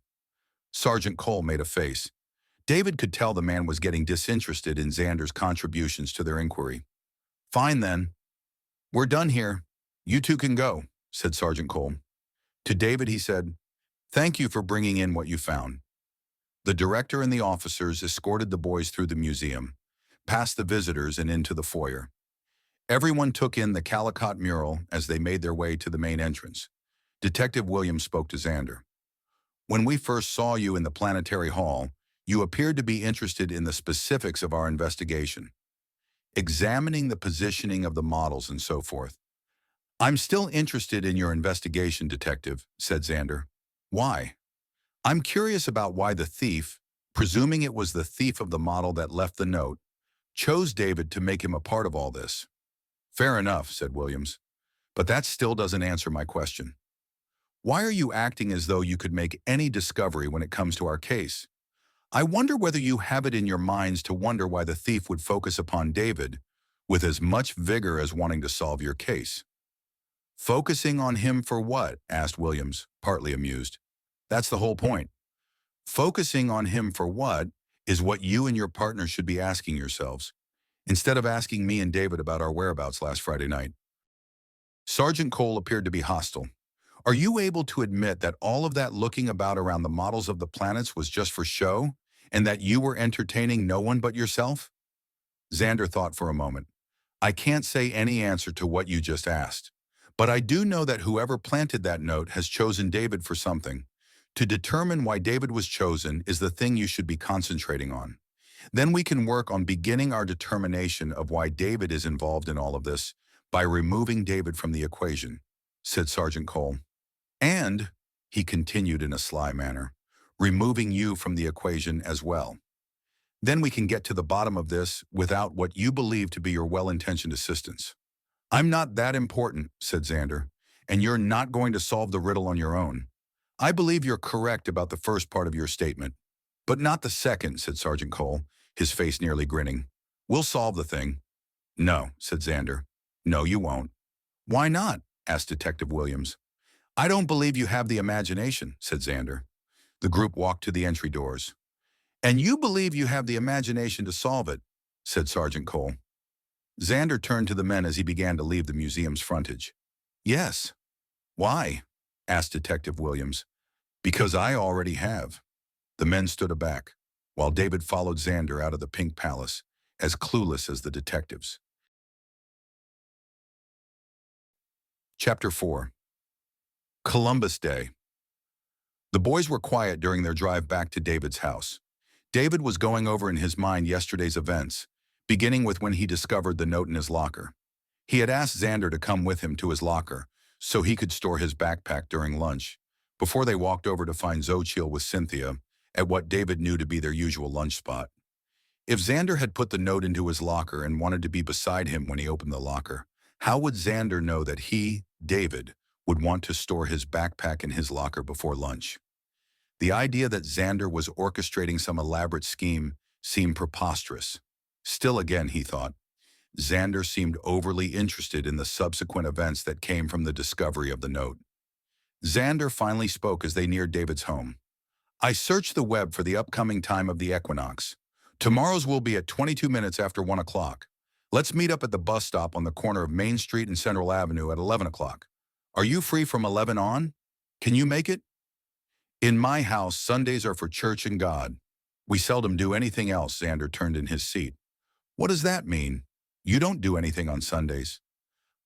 Sergeant Cole made a face. David could tell the man was getting disinterested in Xander's contributions to their inquiry. Fine then. We're done here. You two can go, said Sergeant Cole. To David he said, Thank you for bringing in what you found. The director and the officers escorted the boys through the museum, past the visitors and into the foyer. Everyone took in the Calicut mural as they made their way to the main entrance. Detective Williams spoke to Xander. When we first saw you in the planetary hall, you appeared to be interested in the specifics of our investigation, examining the positioning of the models and so forth. I'm still interested in your investigation, Detective, said Xander. Why? I'm curious about why the thief, presuming it was the thief of the model that left the note, chose David to make him a part of all this. Fair enough, said Williams. But that still doesn't answer my question. Why are you acting as though you could make any discovery when it comes to our case? I wonder whether you have it in your minds to wonder why the thief would focus upon David with as much vigor as wanting to solve your case. Focusing on him for what? Asked Williams, partly amused. That's the whole point. Focusing on him for what is what you and your partner should be asking yourselves, instead of asking me and David about our whereabouts last Friday night. Sergeant Cole appeared to be hostile. Are you able to admit that all of that looking about around the models of the planets was just for show, and that you were entertaining no one but yourself? Xander thought for a moment. I can't say any answer to what you just asked, but I do know that whoever planted that note has chosen David for something. To determine why David was chosen is the thing you should be concentrating on. Then we can work on beginning our determination of why David is involved in all of this by removing David from the equation, said Sergeant Cole. And, he continued in a sly manner, removing you from the equation as well. Then we can get to the bottom of this without what you believe to be your well-intentioned assistance. I'm not that important, said Xander, and you're not going to solve the riddle on your own. I believe you're correct about the first part of your statement, but not the second, said Sergeant Cole, his face nearly grinning. We'll solve the thing. No, said Xander. No, you won't. Why not? Asked Detective Williams. I don't believe you have the imagination, said Xander. The group walked to the entry doors. And you believe you have the imagination to solve it, said Sergeant Cole. Xander turned to the men as he began to leave the museum's frontage. Yes. Why? Asked Detective Williams. Because I already have. The men stood aback, while David followed Xander out of the Pink Palace, as clueless as the detectives. Chapter 4. Columbus Day. The boys were quiet during their drive back to David's house. David was going over in his mind yesterday's events, beginning with when he discovered the note in his locker. He had asked Xander to come with him to his locker so he could store his backpack during lunch, before they walked over to find Xochitl with Cynthia at what David knew to be their usual lunch spot. If Xander had put the note into his locker and wanted to be beside him when he opened the locker, how would Xander know that he, David, would want to store his backpack in his locker before lunch? The idea that Xander was orchestrating some elaborate scheme seemed preposterous. Still again, he thought, Xander seemed overly interested in the subsequent events that came from the discovery of the note. Xander finally spoke as they neared David's home. I searched the web for the upcoming time of the equinox. Tomorrow's will be at 22 minutes after 1 o'clock. Let's meet up at the bus stop on the corner of Main Street and Central Avenue at 11 o'clock. Are you free from 11 on? Can you make it? In my house, Sundays are for church and God. We seldom do anything else, Xander turned in his seat. What does that mean? You don't do anything on Sundays.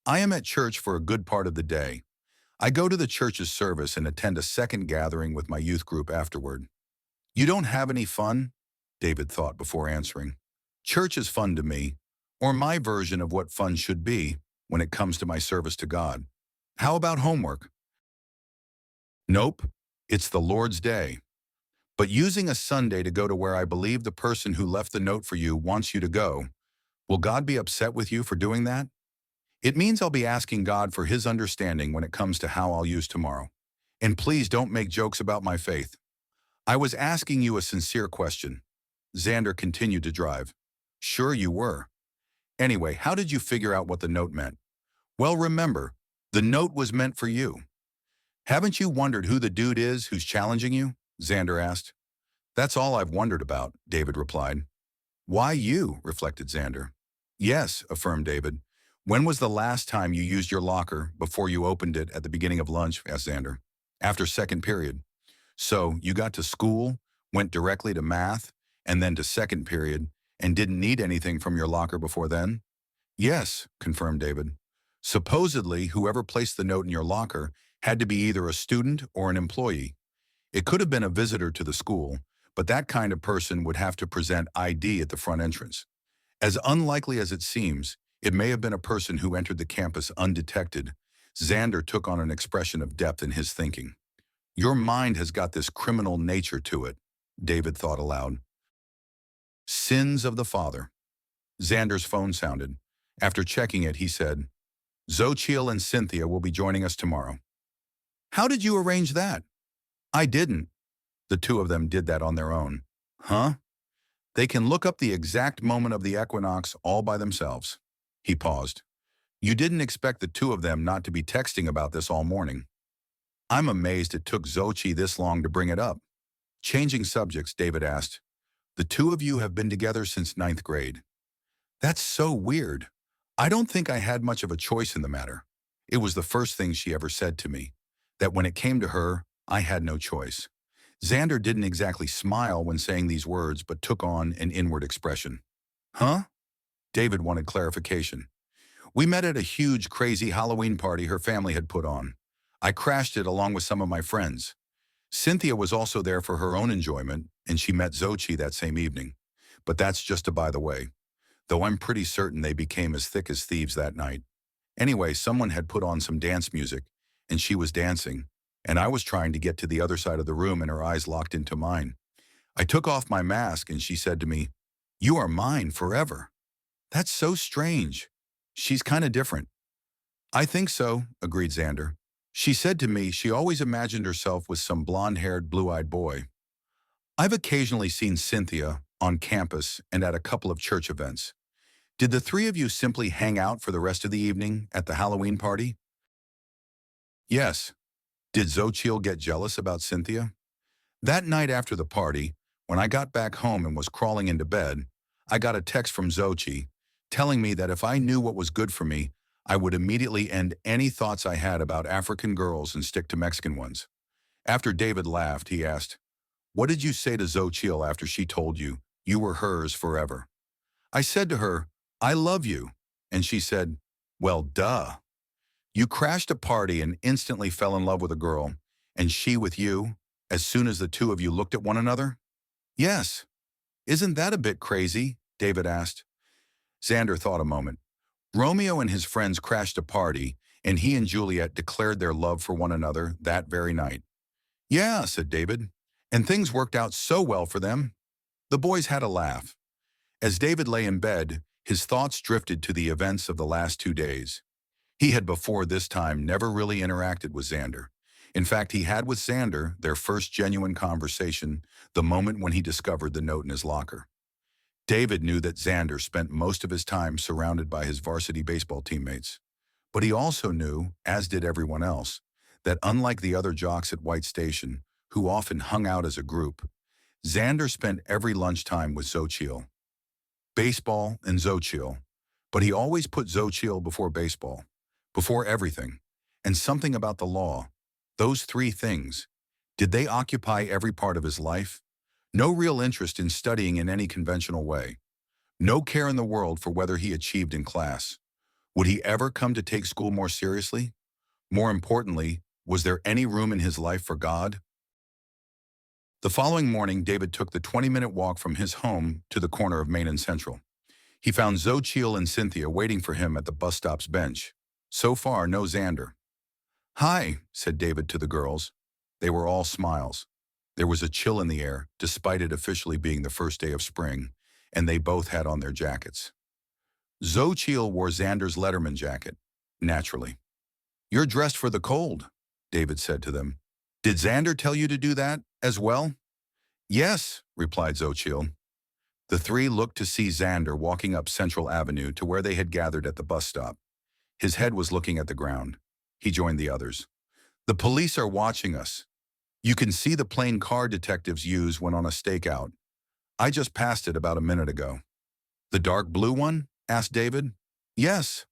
I am at church for a good part of the day. I go to the church's service and attend a second gathering with my youth group afterward. You don't have any fun? David thought before answering. Church is fun to me, or my version of what fun should be when it comes to my service to God. How about homework? Nope, it's the Lord's day. But using a Sunday to go to where I believe the person who left the note for you wants you to go, will God be upset with you for doing that? It means I'll be asking God for his understanding when it comes to how I'll use tomorrow. And please don't make jokes about my faith. I was asking you a sincere question. Xander continued to drive. Sure you were. Anyway, how did you figure out what the note meant? Well, remember, the note was meant for you. Haven't you wondered who the dude is who's challenging you? Xander asked. That's all I've wondered about, David replied. Why you? Reflected Xander. Yes, affirmed David. When was the last time you used your locker before you opened it at the beginning of lunch? Asked Xander. After second period. So you got to school, went directly to math, and then to second period, and didn't need anything from your locker before then? Yes, confirmed David. Supposedly, whoever placed the note in your locker had to be either a student or an employee. It could have been a visitor to the school, but that kind of person would have to present ID at the front entrance. As unlikely as it seems, it may have been a person who entered the campus undetected. Xander took on an expression of depth in his thinking. Your mind has got this criminal nature to it, David thought aloud. Sins of the father. Xander's phone sounded. After checking it, he said, Xochitl and Cynthia will be joining us tomorrow. How did you arrange that? I didn't. The two of them did that on their own. Huh? They can look up the exact moment of the equinox all by themselves. He paused. You didn't expect the two of them not to be texting about this all morning. I'm amazed it took Xochitl this long to bring it up. Changing subjects, David asked, the two of you have been together since ninth grade. That's so weird. I don't think I had much of a choice in the matter. It was the first thing she ever said to me, that when it came to her, I had no choice. Xander didn't exactly smile when saying these words, but took on an inward expression. Huh? David wanted clarification. We met at a huge, crazy Halloween party her family had put on. I crashed it along with some of my friends. Cynthia was also there for her own enjoyment, and she met Xochitl that same evening. But that's just a by the way, though I'm pretty certain they became as thick as thieves that night. Anyway, someone had put on some dance music, and she was dancing, and I was trying to get to the other side of the room and her eyes locked into mine. I took off my mask and she said to me, You are mine forever. That's so strange. She's kind of different. I think so, agreed Xander. She said to me she always imagined herself with some blonde-haired, blue-eyed boy. I've occasionally seen Cynthia on campus and at a couple of church events. Did the three of you simply hang out for the rest of the evening at the Halloween party? Yes. Did Xochitl get jealous about Cynthia? That night after the party, when I got back home and was crawling into bed, I got a text from Xochitl telling me that if I knew what was good for me, I would immediately end any thoughts I had about African girls and stick to Mexican ones. After David laughed, he asked, What did you say to Xochitl after she told you you were hers forever? I said to her, I love you. And she said, Well, duh. You crashed a party and instantly fell in love with a girl, and she with you, as soon as the two of you looked at one another? Yes. Isn't that a bit crazy? David asked. Xander thought a moment. Romeo and his friends crashed a party, and he and Juliet declared their love for one another that very night. Yeah, said David, and things worked out so well for them. The boys had a laugh. As David lay in bed, his thoughts drifted to the events of the last 2 days. He had before this time never really interacted with Xander, In fact, he had with Xander their first genuine conversation the moment when he discovered the note in his locker. David knew that Xander spent most of his time surrounded by his varsity baseball teammates. But he also knew, as did everyone else, that unlike the other jocks at White Station, who often hung out as a group, Xander spent every lunchtime with Xochitl. Baseball and Xochitl. But he always put Xochitl before baseball, before everything. And something about the law, those three things, did they occupy every part of his life? No real interest in studying in any conventional way. No care in the world for whether he achieved in class. Would he ever come to take school more seriously? More importantly, was there any room in his life for God? The following morning, David took the 20-minute walk from his home to the corner of Main and Central. He found Xochitl and Cynthia waiting for him at the bus stop's bench. So far, no Xander. "Hi," said David to the girls. They were all smiles. There was a chill in the air, despite it officially being the first day of spring, and they both had on their jackets. Xochitl wore Xander's Letterman jacket, naturally. "You're dressed for the cold," David said to them. "Did Xander tell you to do that as well?" "Yes," replied Xochitl. The three looked to see Xander walking up Central Avenue to where they had gathered at the bus stop. His head was looking at the ground. He joined the others. "The police are watching us. You can see the plain car detectives use when on a stakeout. I just passed it about a minute ago." "The dark blue one?" asked David. "Yes."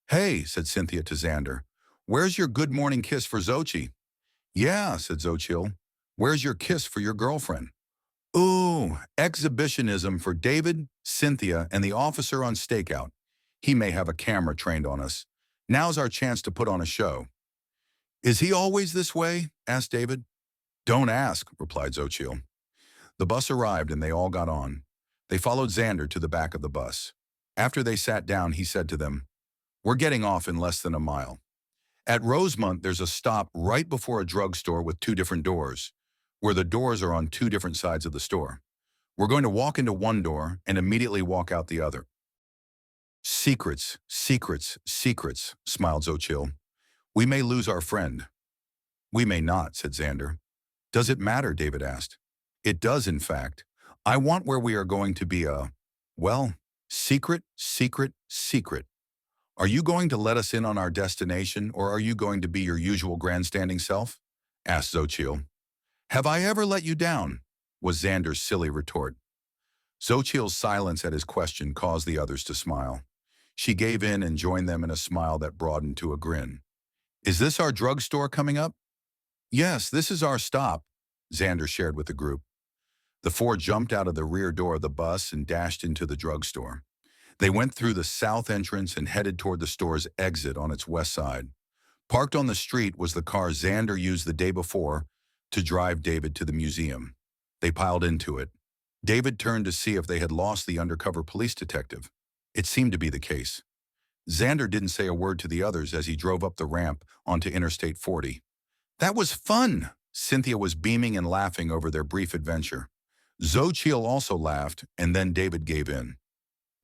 "Hey," said Cynthia to Xander, "where's your good morning kiss for Xochitl?" "Yeah," said Xochitl. "Where's your kiss for your girlfriend?" "Ooh, exhibitionism for David, Cynthia, and the officer on stakeout. He may have a camera trained on us. Now's our chance to put on a show." "Is he always this way?" asked David. "Don't ask," replied Xochitl. The bus arrived and they all got on. They followed Xander to the back of the bus. After they sat down, he said to them, "We're getting off in less than a mile. At Rosemont, there's a stop right before a drugstore with two different doors, where the doors are on two different sides of the store. We're going to walk into one door and immediately walk out the other." "Secrets, secrets, secrets," smiled Xochitl. "We may lose our friend." "We may not," said Xander. "Does it matter?" David asked. "It does, in fact. I want where we are going to be well, secret, secret, secret. Are you going to let us in on our destination, or are you going to be your usual grandstanding self?" asked Xochitl. "Have I ever let you down?" was Xander's silly retort. Xochitl's silence at his question caused the others to smile. She gave in and joined them in a smile that broadened to a grin. "Is this our drugstore coming up?" "Yes, this is our stop," Xander shared with the group. The four jumped out of the rear door of the bus and dashed into the drugstore. They went through the south entrance and headed toward the store's exit on its west side. Parked on the street was the car Xander used the day before to drive David to the museum. They piled into it. David turned to see if they had lost the undercover police detective. It seemed to be the case. Xander didn't say a word to the others as he drove up the ramp onto Interstate 40. "That was fun!" Cynthia was beaming and laughing over their brief adventure. Xochitl also laughed, and then David gave in.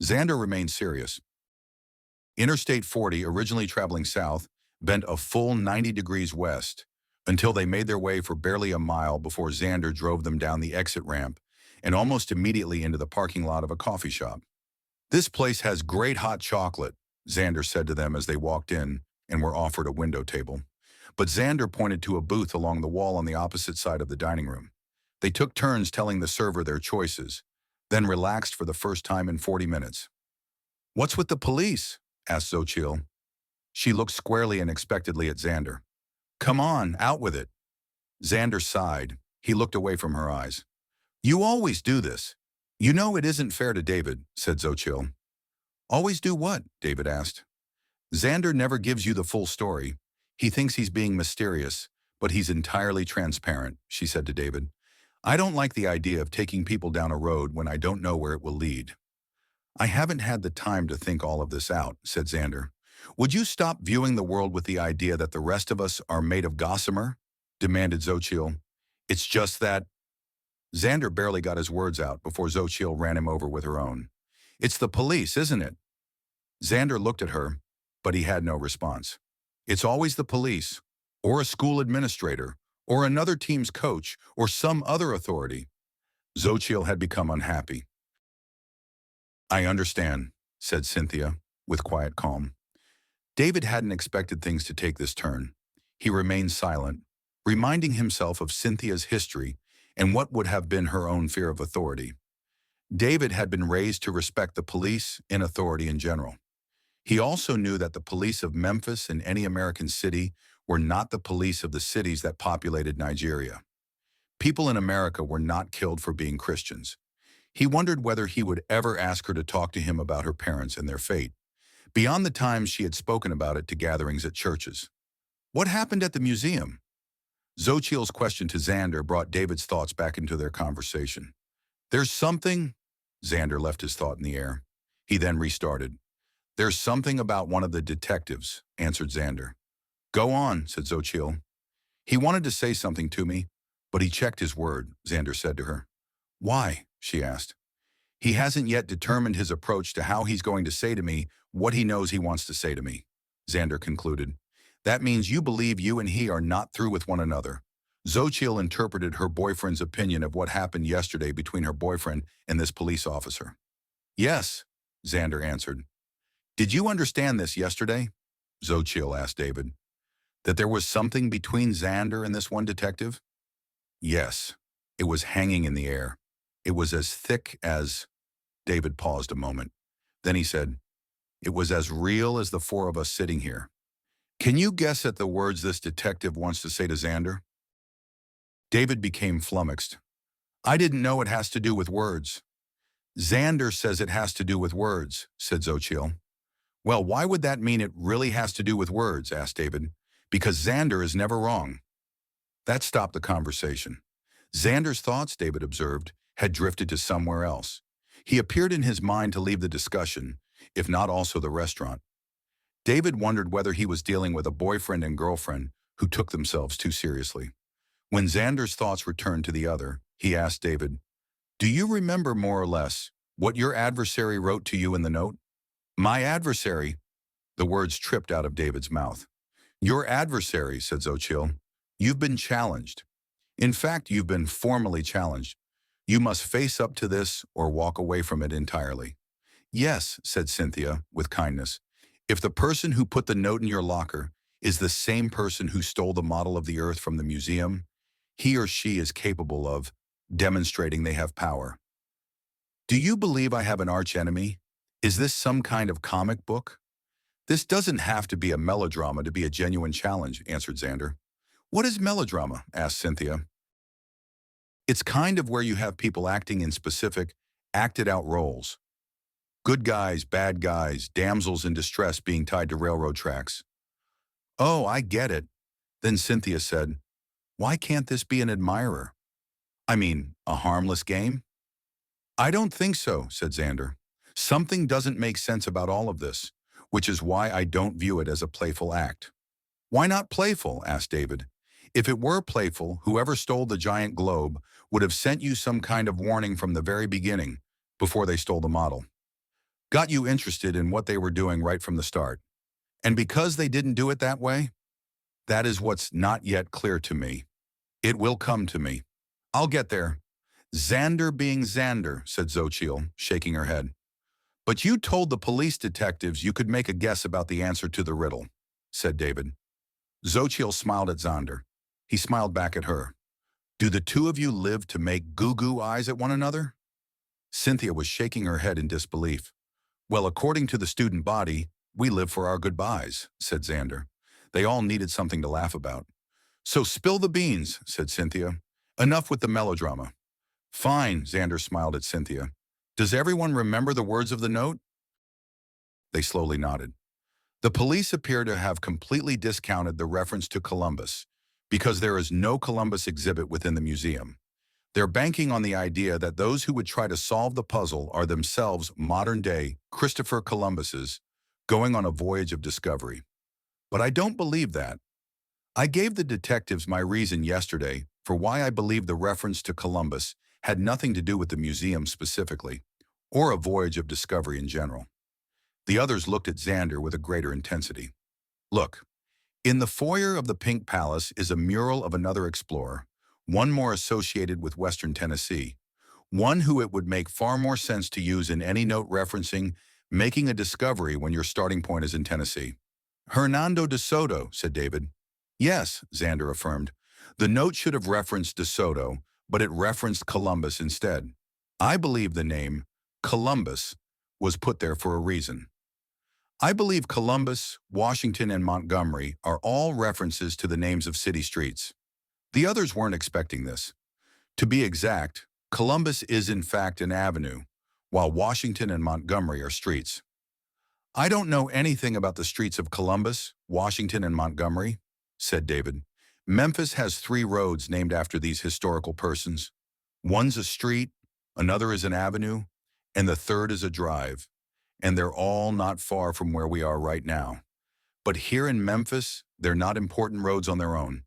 Xander remained serious. Interstate 40, originally traveling south, bent a full 90 degrees west until they made their way for barely a mile before Xander drove them down the exit ramp and almost immediately into the parking lot of a coffee shop. "This place has great hot chocolate," Xander said to them as they walked in and were offered a window table. But Xander pointed to a booth along the wall on the opposite side of the dining room. They took turns telling the server their choices, then relaxed for the first time in 40 minutes. "What's with the police?" asked Xochitl. She looked squarely and expectantly at Xander. "Come on, out with it." Xander sighed. He looked away from her eyes. "You always do this. You know it isn't fair to David," said Xochitl. "Always do what?" David asked. "Xander never gives you the full story. He thinks he's being mysterious, but he's entirely transparent," she said to David. "I don't like the idea of taking people down a road when I don't know where it will lead." "I haven't had the time to think all of this out," said Xander. "Would you stop viewing the world with the idea that the rest of us are made of gossamer?" demanded Xochitl. "It's just that—" Xander barely got his words out before Xochitl ran him over with her own. "It's the police, isn't it?" Xander looked at her, but he had no response. "It's always the police. or a school administrator, or another team's coach, or some other authority. Xochitl had become unhappy. "I understand," said Cynthia, with quiet calm. David hadn't expected things to take this turn. He remained silent, reminding himself of Cynthia's history and what would have been her own fear of authority. David had been raised to respect the police and authority in general. He also knew that the police of Memphis and any American city were not the police of the cities that populated Nigeria. People in America were not killed for being Christians. He wondered whether he would ever ask her to talk to him about her parents and their fate, beyond the times she had spoken about it to gatherings at churches. What happened at the museum? Xochitl's question to Xander brought David's thoughts back into their conversation. "There's something—" Xander left his thought in the air. He then restarted. "There's something about one of the detectives," answered Xander. "Go on," said Xochitl. "He wanted to say something to me, but he checked his word," Xander said to her. "Why?" she asked. "He hasn't yet determined his approach to how he's going to say to me what he knows he wants to say to me," Xander concluded. "That means you believe you and he are not through with one another." Xochitl interpreted her boyfriend's opinion of what happened yesterday between her boyfriend and this police officer. "Yes," Xander answered. "Did you understand this yesterday?" Xochitl asked David. "That there was something between Xander and this one detective?" "Yes." It was hanging in the air. It was as thick as— David paused a moment. Then he said, "It was as real as the four of us sitting here." "Can you guess at the words this detective wants to say to Xander?" David became flummoxed. "I didn't know it has to do with words." "Xander says it has to do with words," said Xochitl. "Well, why would that mean it really has to do with words?" asked David. "Because Xander is never wrong." That stopped the conversation. Xander's thoughts, David observed, had drifted to somewhere else. He appeared in his mind to leave the discussion, if not also the restaurant. David wondered whether he was dealing with a boyfriend and girlfriend who took themselves too seriously. When Xander's thoughts returned to the other, he asked David, "Do you remember more or less what your adversary wrote to you in the note?" "My adversary?" The words tripped out of David's mouth. "Your adversary," said Xochitl. "You've been challenged. In fact, you've been formally challenged. You must face up to this or walk away from it entirely." "Yes," said Cynthia, with kindness. "If the person who put the note in your locker is the same person who stole the model of the Earth from the museum, he or she is capable of demonstrating they have power." "Do you believe I have an archenemy? Is this some kind of comic book?" "This doesn't have to be a melodrama to be a genuine challenge," answered Xander. "What is melodrama?" asked Cynthia. "It's kind of where you have people acting in specific, acted-out roles. Good guys, bad guys, damsels in distress being tied to railroad tracks." "Oh, I get it." Then Cynthia said, "Why can't this be an admirer? I mean, a harmless game?" "I don't think so," said Xander. "Something doesn't make sense about all of this, which is why I don't view it as a playful act." "Why not playful?" asked David. "If it were playful, whoever stole the giant globe would have sent you some kind of warning from the very beginning, before they stole the model. Got you interested in what they were doing right from the start. And because they didn't do it that way, that is what's not yet clear to me. It will come to me. I'll get there." "Xander being Xander," said Xochitl, shaking her head. "But you told the police detectives you could make a guess about the answer to the riddle," said David. Xochitl smiled at Xander. He smiled back at her. "Do the two of you live to make goo-goo eyes at one another?" Cynthia was shaking her head in disbelief. "Well, according to the student body, we live for our goodbyes," said Xander. They all needed something to laugh about. "So spill the beans," said Cynthia. "Enough with the melodrama." "Fine," Xander smiled at Cynthia. "Does everyone remember the words of the note?" They slowly nodded. "The police appear to have completely discounted the reference to Columbus, because there is no Columbus exhibit within the museum. They're banking on the idea that those who would try to solve the puzzle are themselves modern-day Christopher Columbuses going on a voyage of discovery. But I don't believe that. I gave the detectives my reason yesterday for why I believe the reference to Columbus had nothing to do with the museum specifically, or a voyage of discovery in general." The others looked at Xander with a greater intensity. "Look, In the foyer of the Pink Palace is a mural of another explorer, one more associated with Western Tennessee, one who it would make far more sense to use in any note referencing making a discovery when your starting point is in Tennessee. Hernando de Soto, said David. Yes, Xander affirmed. The note should have referenced de Soto, but it referenced Columbus instead. I believe the name, Columbus, was put there for a reason. I believe Columbus, Washington, and Montgomery are all references to the names of city streets. The others weren't expecting this. To be exact, Columbus is in fact an avenue, while Washington and Montgomery are streets. I don't know anything about the streets of Columbus, Washington, and Montgomery, said David. Memphis has 3 roads named after these historical persons. One's a street, another is an avenue, and the third is a drive. And they're all not far from where we are right now. But here in Memphis, they're not important roads on their own.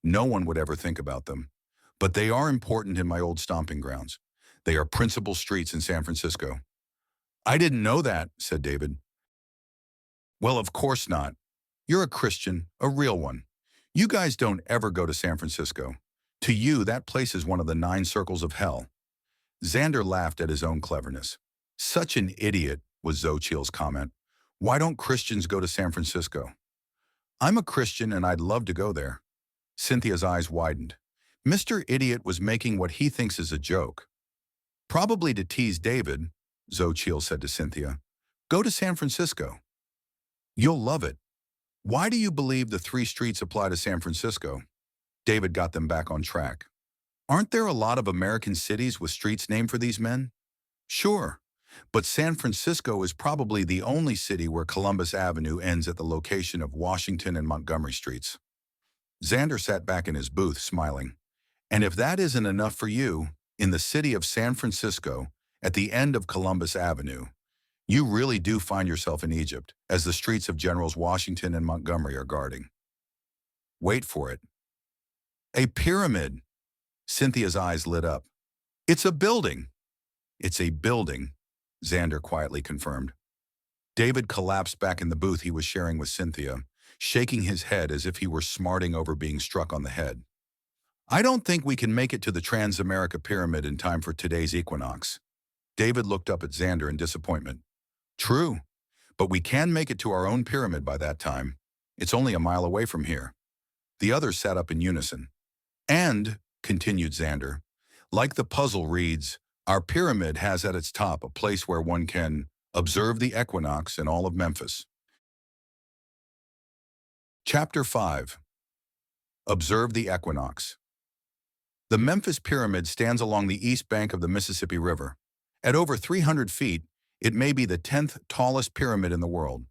No one would ever think about them. But they are important in my old stomping grounds. They are principal streets in San Francisco. I didn't know that, said David. Well, of course not. You're a Christian, a real one. You guys don't ever go to San Francisco. To you, that place is one of the 9 circles of hell. Xander laughed at his own cleverness. Such an idiot, was Xochitl's comment. Why don't Christians go to San Francisco? I'm a Christian and I'd love to go there. Cynthia's eyes widened. Mr. Idiot was making what he thinks is a joke. Probably to tease David, Xochitl said to Cynthia. Go to San Francisco. You'll love it. Why do you believe the 3 streets apply to San Francisco? David got them back on track. Aren't there a lot of American cities with streets named for these men? Sure. But San Francisco is probably the only city where Columbus Avenue ends at the location of Washington and Montgomery streets. Xander sat back in his booth, smiling. And if that isn't enough for you, in the city of San Francisco, at the end of Columbus Avenue, you really do find yourself in Egypt, as the streets of Generals Washington and Montgomery are guarding. Wait for it. A pyramid! Cynthia's eyes lit up. It's a building! It's a building, Xander quietly confirmed. David collapsed back in the booth he was sharing with Cynthia, shaking his head as if he were smarting over being struck on the head. I don't think we can make it to the Transamerica Pyramid in time for today's equinox. David looked up at Xander in disappointment. True, but we can make it to our own pyramid by that time. It's only a mile away from here. The others sat up in unison. And, continued Xander, like the puzzle reads, our pyramid has at its top a place where one can observe the equinox in all of Memphis. Chapter 5. Observe the Equinox. The Memphis Pyramid stands along the east bank of the Mississippi River. At over 300 feet, it may be the 10th tallest pyramid in the world.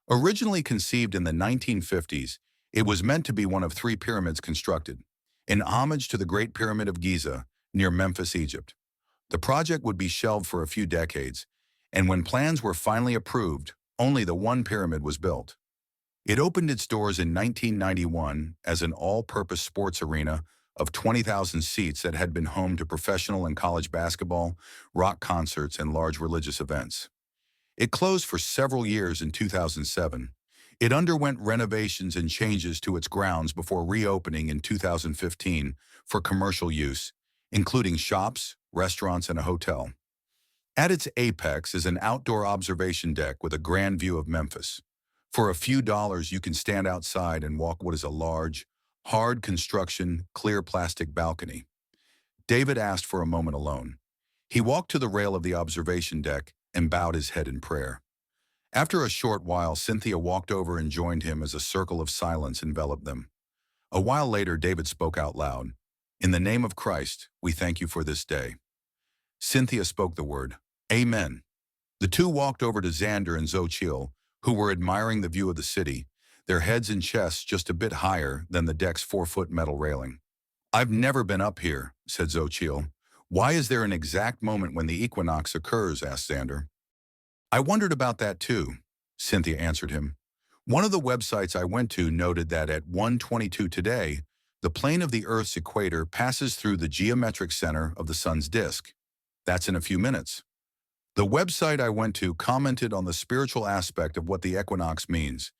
Originally conceived in the 1950s, it was meant to be one of 3 pyramids constructed, in homage to the Great Pyramid of Giza near Memphis, Egypt. The project would be shelved for a few decades, and when plans were finally approved, only the one pyramid was built. It opened its doors in 1991 as an all-purpose sports arena of 20,000 seats that had been home to professional and college basketball, rock concerts, and large religious events. It closed for several years in 2007. It underwent renovations and changes to its grounds before reopening in 2015 for commercial use, including shops, restaurants, and a hotel. At its apex is an outdoor observation deck with a grand view of Memphis. For a few dollars, you can stand outside and walk what is a large, hard construction, clear plastic balcony. David asked for a moment alone. He walked to the rail of the observation deck and bowed his head in prayer. After a short while, Cynthia walked over and joined him as a circle of silence enveloped them. A while later, David spoke out loud. In the name of Christ, we thank you for this day. Cynthia spoke the word, Amen. The two walked over to Xander and Xochitl, who were admiring the view of the city, their heads and chests just a bit higher than the deck's 4-foot metal railing. I've never been up here, said Xochitl. Why is there an exact moment when the equinox occurs, asked Xander. I wondered about that too, Cynthia answered him. One of the websites I went to noted that at 1:22 today, the plane of the Earth's equator passes through the geometric center of the sun's disk. That's in a few minutes. The website I went to commented on the spiritual aspect of what the equinox means,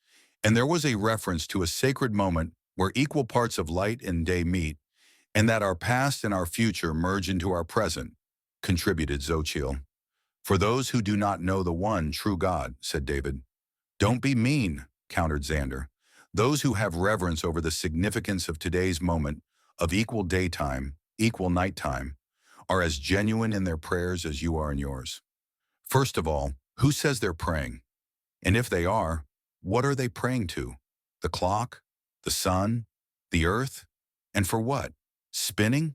And there was a reference to a sacred moment where equal parts of light and day meet, and that our past and our future merge into our present, contributed Xochitl. For those who do not know the one true God, said David. Don't be mean, countered Xander. Those who have reverence over the significance of today's moment, of equal daytime, equal nighttime, are as genuine in their prayers as you are in yours. First of all, who says they're praying? And if they are, what are they praying to? The clock? The sun? The earth? And for what? Spinning?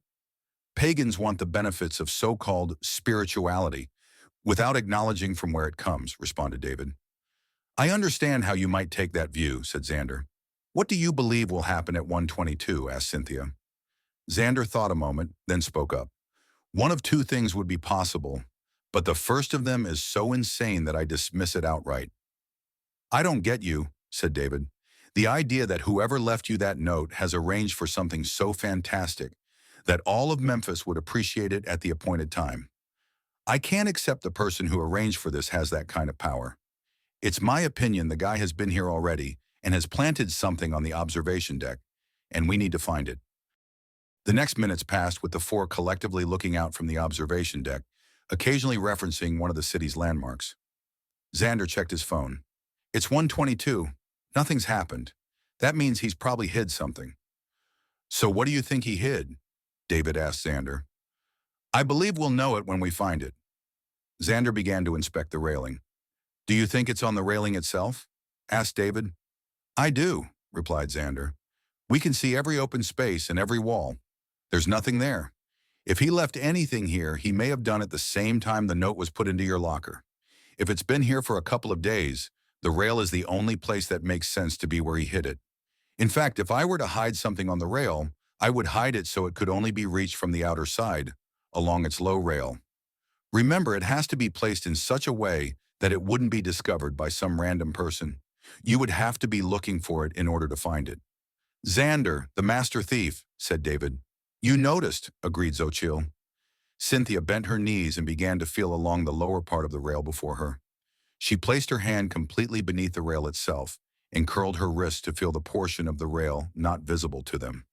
Pagans want the benefits of so-called spirituality without acknowledging from where it comes, responded David. I understand how you might take that view, said Xander. What do you believe will happen at 122, asked Cynthia. Xander thought a moment, then spoke up. One of two things would be possible, but the first of them is so insane that I dismiss it outright. I don't get you, said David. The idea that whoever left you that note has arranged for something so fantastic that all of Memphis would appreciate it at the appointed time. I can't accept the person who arranged for this has that kind of power. It's my opinion the guy has been here already and has planted something on the observation deck, and we need to find it. The next minutes passed with the four collectively looking out from the observation deck, occasionally referencing one of the city's landmarks. Xander checked his phone. It's 1:22. Nothing's happened. That means he's probably hid something. So what do you think he hid? David asked Xander. I believe we'll know it when we find it. Xander began to inspect the railing. Do you think it's on the railing itself? Asked David. I do, replied Xander. We can see every open space and every wall. There's nothing there. If he left anything here, he may have done it the same time the note was put into your locker. If it's been here for a couple of days, the rail is the only place that makes sense to be where he hid it. In fact, if I were to hide something on the rail, I would hide it so it could only be reached from the outer side, along its low rail. Remember, it has to be placed in such a way that it wouldn't be discovered by some random person. You would have to be looking for it in order to find it. Xander, the master thief, said David. You noticed, agreed Xochitl. Cynthia bent her knees and began to feel along the lower part of the rail before her. She placed her hand completely beneath the rail itself and curled her wrist to feel the portion of the rail not visible to them.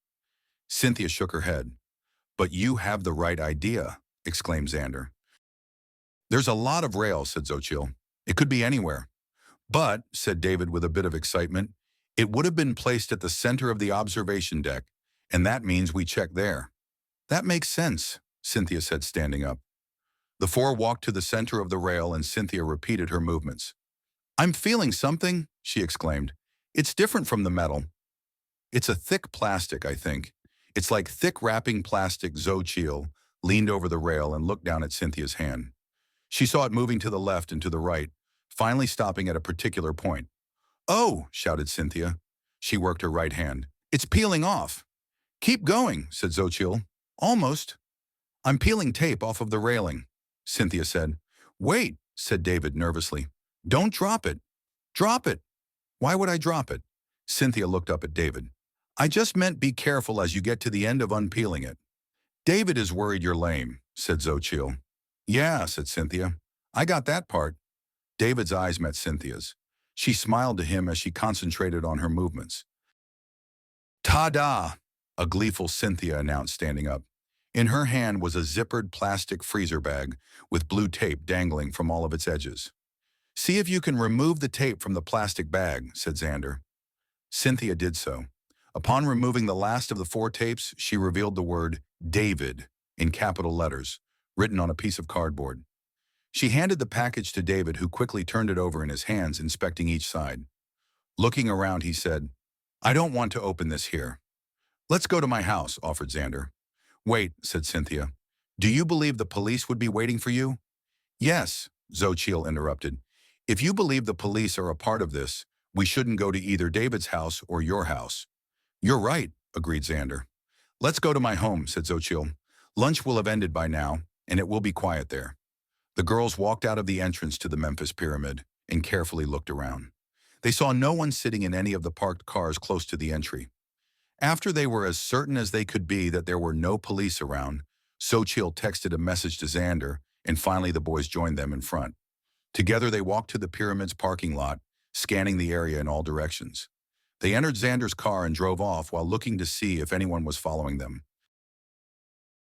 Cynthia shook her head. But you have the right idea, exclaimed Xander. There's a lot of rails, said Xochitl. It could be anywhere. But, said David with a bit of excitement, it would have been placed at the center of the observation deck, and that means we check there. That makes sense, Cynthia said, standing up. The four walked to the center of the rail and Cynthia repeated her movements. I'm feeling something, she exclaimed. It's different from the metal. It's a thick plastic, I think. It's like thick wrapping plastic. Xochitl leaned over the rail and looked down at Cynthia's hand. She saw it moving to the left and to the right, finally stopping at a particular point. Oh, shouted Cynthia. She worked her right hand. It's peeling off. Keep going, said Xochitl. Almost. I'm peeling tape off of the railing, Cynthia said. Wait, said David nervously. Don't drop it. Drop it. Why would I drop it? Cynthia looked up at David. I just meant be careful as you get to the end of unpeeling it. David is worried you're lame, said Xochitl. Yeah, said Cynthia. I got that part. David's eyes met Cynthia's. She smiled to him as she concentrated on her movements. Ta-da! A gleeful Cynthia announced, standing up. In her hand was a zippered plastic freezer bag with blue tape dangling from all of its edges. See if you can remove the tape from the plastic bag, said Xander. Cynthia did so. Upon removing the last of the four tapes, she revealed the word David in capital letters, written on a piece of cardboard. She handed the package to David, who quickly turned it over in his hands, inspecting each side. Looking around, he said, I don't want to open this here. Let's go to my house, offered Xander. Wait, said Cynthia. Do you believe the police would be waiting for you? Yes, Xochitl interrupted. If you believe the police are a part of this, we shouldn't go to either David's house or your house. You're right, agreed Xander. Let's go to my home, said Xochitl. Lunch will have ended by now, and it will be quiet there. The girls walked out of the entrance to the Memphis Pyramid and carefully looked around. They saw no one sitting in any of the parked cars close to the entry. After they were as certain as they could be that there were no police around, Xochitl texted a message to Xander, and finally the boys joined them in front. Together they walked to the pyramid's parking lot, scanning the area in all directions. They entered Xander's car and drove off while looking to see if anyone was following them.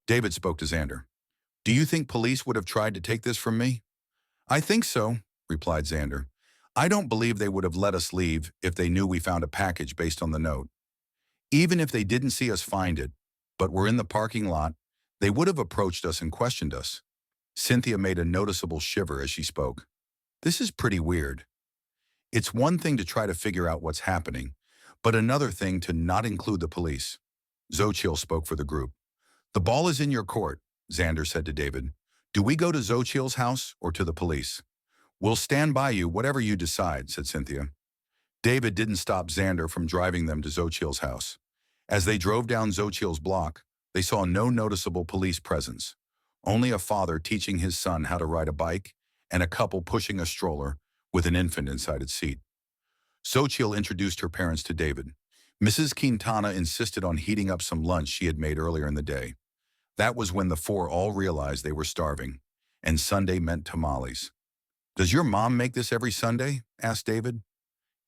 David spoke to Xander. "Do you think police would have tried to take this from me?" "I think so," replied Xander. "I don't believe they would have let us leave if they knew we found a package based on the note. Even if they didn't see us find it, but were in the parking lot, they would have approached us and questioned us." Cynthia made a noticeable shiver as she spoke. "This is pretty weird. It's one thing to try to figure out what's happening, but another thing to not include the police." Xochitl spoke for the group. "The ball is in your court," Xander said to David. "Do we go to Xochitl's house or to the police?" "We'll stand by you, whatever you decide," said Cynthia. David didn't stop Xander from driving them to Xochitl's house. As they drove down Xochitl's block, they saw no noticeable police presence. Only a father teaching his son how to ride a bike and a couple pushing a stroller with an infant inside its seat. Xochitl introduced her parents to David. Mrs. Quintana insisted on heating up some lunch she had made earlier in the day. That was when the four all realized they were starving, and Sunday meant tamales. "Does your mom make this every Sunday?" asked David.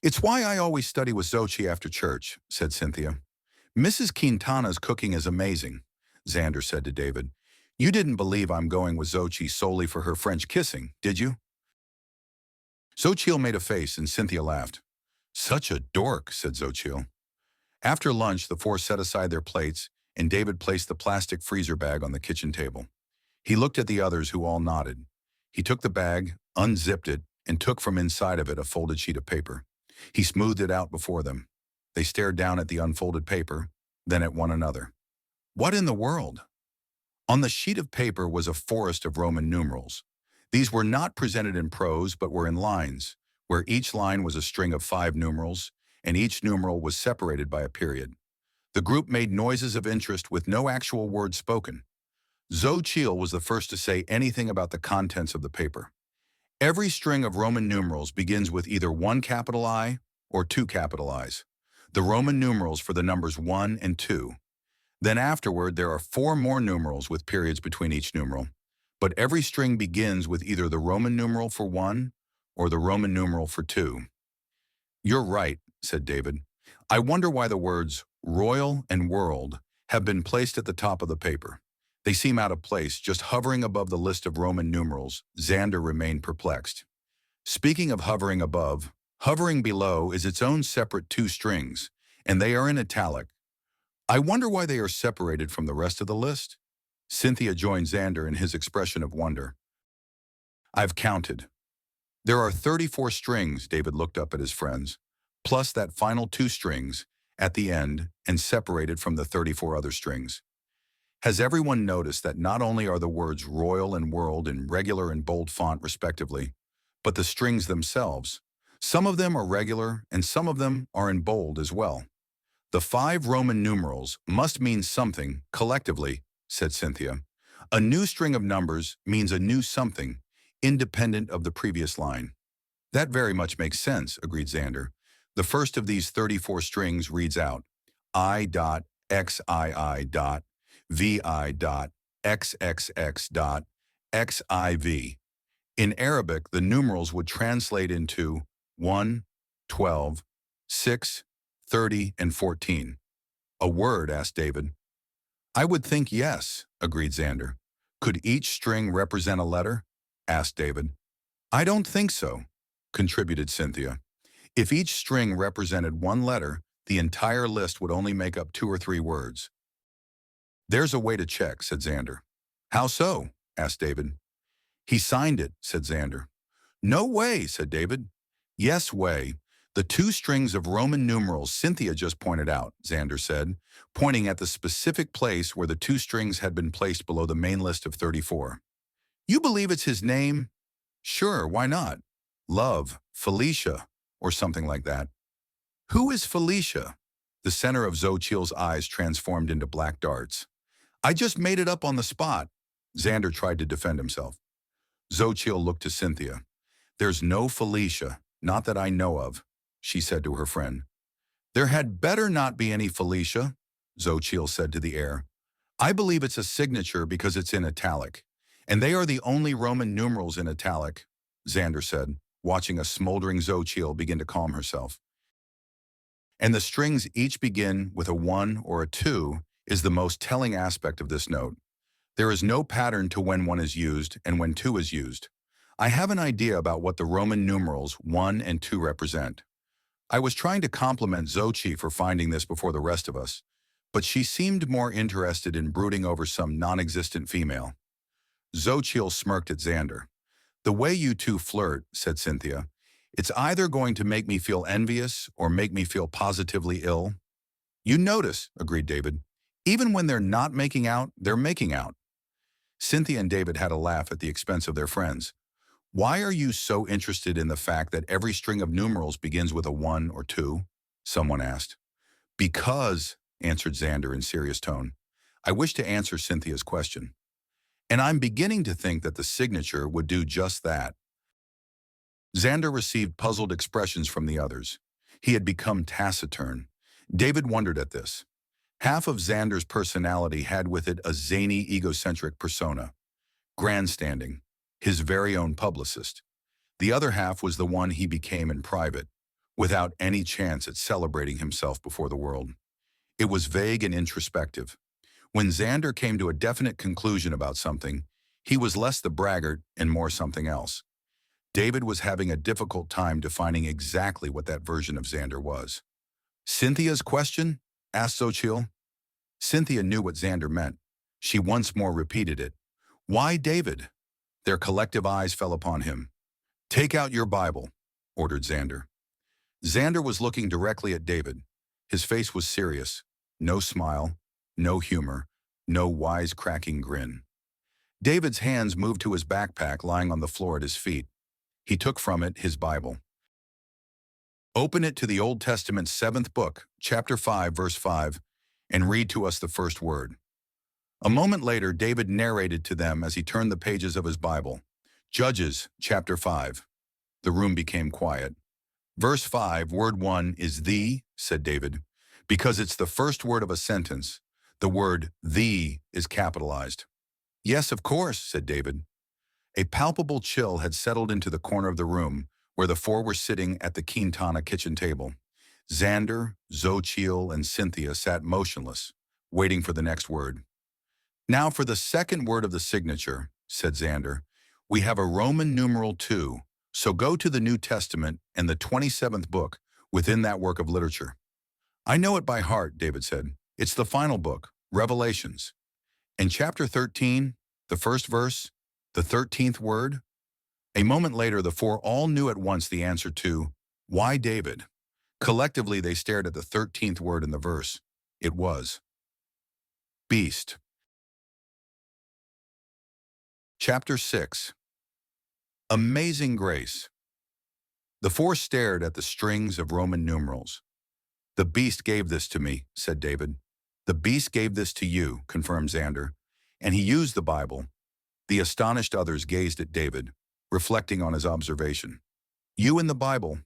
"It's why I always study with Xochitl after church," said Cynthia. "Mrs. Quintana's cooking is amazing," Xander said to David. "You didn't believe I'm going with Xochitl solely for her French kissing, did you?" Xochitl made a face and Cynthia laughed. "Such a dork," said Xochitl. After lunch, the four set aside their plates and David placed the plastic freezer bag on the kitchen table. He looked at the others who all nodded. He took the bag, unzipped it, and took from inside of it a folded sheet of paper. He smoothed it out before them. They stared down at the unfolded paper, then at one another. What in the world? On the sheet of paper was a forest of Roman numerals. These were not presented in prose but were in lines, where each line was a string of 5 numerals, and each numeral was separated by a period. The group made noises of interest with no actual words spoken. Xochitl was the first to say anything about the contents of the paper. Every string of Roman numerals begins with either 1 capital I or 2 capital I's. The Roman numerals for the numbers 1 and 2. Then afterward, there are 4 more numerals with periods between each numeral. But every string begins with either the Roman numeral for 1 or the Roman numeral for 2. "You're right," said David. "I wonder why the words royal and world have been placed at the top of the paper. They seem out of place, just hovering above the list of Roman numerals." Xander remained perplexed. "Speaking of hovering above, hovering below is its own separate 2 strings, and they are in italic. I wonder why they are separated from the rest of the list?" Cynthia joined Xander in his expression of wonder. "I've counted. There are 34 strings," David looked up at his friends, "plus that final 2 strings at the end and separated from the 34 other strings. Has everyone noticed that not only are the words royal and world in regular and bold font respectively, but the strings themselves? Some of them are regular and some of them are in bold as well. The 5 Roman numerals must mean something collectively," said Cynthia. "A new string of numbers means a new something, independent of the previous line." "That very much makes sense," agreed Xander. "The first of these 34 strings reads out I.XII.VI.XXX.XIV. In Arabic, the numerals would translate into 1, 12, 6, 30, and 14. "A word?" asked David. "I would think yes," agreed Xander. "Could each string represent a letter?" asked David. "I don't think so," contributed Cynthia. "If each string represented 1 letter, the entire list would only make up 2 or 3 words." "There's a way to check," said Xander. "How so?" asked David. "He signed it," said Xander. "No way," said David. "Yes way. The 2 strings of Roman numerals Cynthia just pointed out," Xander said, pointing at the specific place where the 2 strings had been placed below the main list of 34. "You believe it's his name?" "Sure, why not? Love, Felicia, or something like that." "Who is Felicia?" The center of Xochitl's eyes transformed into black darts. "I just made it up on the spot." Xander tried to defend himself. Xochitl looked to Cynthia. "There's no Felicia, not that I know of," she said to her friend. "There had better not be any Felicia," Xochitl said to the air. "I believe it's a signature because it's in italic, and they are the only Roman numerals in italic," Xander said. watching a smoldering Xochitl begin to calm herself. And the strings each begin with a 1 or a 2 is the most telling aspect of this note. There is no pattern to when 1 is used and when 2 is used. I have an idea about what the Roman numerals 1 and 2 represent. I was trying to compliment Xochitl for finding this before the rest of us, but she seemed more interested in brooding over some non-existent female. Xochitl smirked at Xander. "The way you two flirt," said Cynthia, "it's either going to make me feel envious or make me feel positively ill." "You notice," agreed David. "Even when they're not making out, they're making out." Cynthia and David had a laugh at the expense of their friends. "Why are you so interested in the fact that every string of numerals begins with a 1 or 2? Someone asked. "Because," answered Xander in serious tone, "I wish to answer Cynthia's question. And I'm beginning to think that the signature would do just that." Xander received puzzled expressions from the others. He had become taciturn. David wondered at this. Half of Xander's personality had with it a zany, egocentric persona, grandstanding, his very own publicist. The other half was the one he became in private, without any chance at celebrating himself before the world. It was vague and introspective. When Xander came to a definite conclusion about something, he was less the braggart and more something else. David was having a difficult time defining exactly what that version of Xander was. "Cynthia's question?" asked Xochitl. Cynthia knew what Xander meant. She once more repeated it. "Why David?" Their collective eyes fell upon him. "Take out your Bible," ordered Xander. Xander was looking directly at David. His face was serious. No smile, no humor, no wise-cracking grin. David's hands moved to his backpack lying on the floor at his feet. He took from it his Bible. "Open it to the Old Testament's 7th book, chapter 5, verse 5, and read to us the first word." A moment later, David narrated to them as he turned the pages of his Bible. "Judges, chapter 5. The room became quiet. "Verse 5, word 1 is the," said David. "Because it's the first word of a sentence, the word the is capitalized." "Yes, of course," said David. A palpable chill had settled into the corner of the room where the four were sitting at the Quintana kitchen table. Xander, Xochitl, and Cynthia sat motionless, waiting for the next word. "Now for the second word of the signature," said Xander. "We have a Roman numeral 2, so go to the New Testament and the 27th book within that work of literature." "I know it by heart," David said. "It's the final book, Revelations. And chapter 13, the first verse, the 13th word?" A moment later, the four all knew at once the answer to, "Why David?" Collectively, they stared at the 13th word in the verse. It was Beast. Chapter 6. Amazing Grace. The four stared at the strings of Roman numerals. "The Beast gave this to me," said David. "The Beast gave this to you," confirmed Xander. "And he used the Bible." The astonished others gazed at David, reflecting on his observation. "You and the Bible."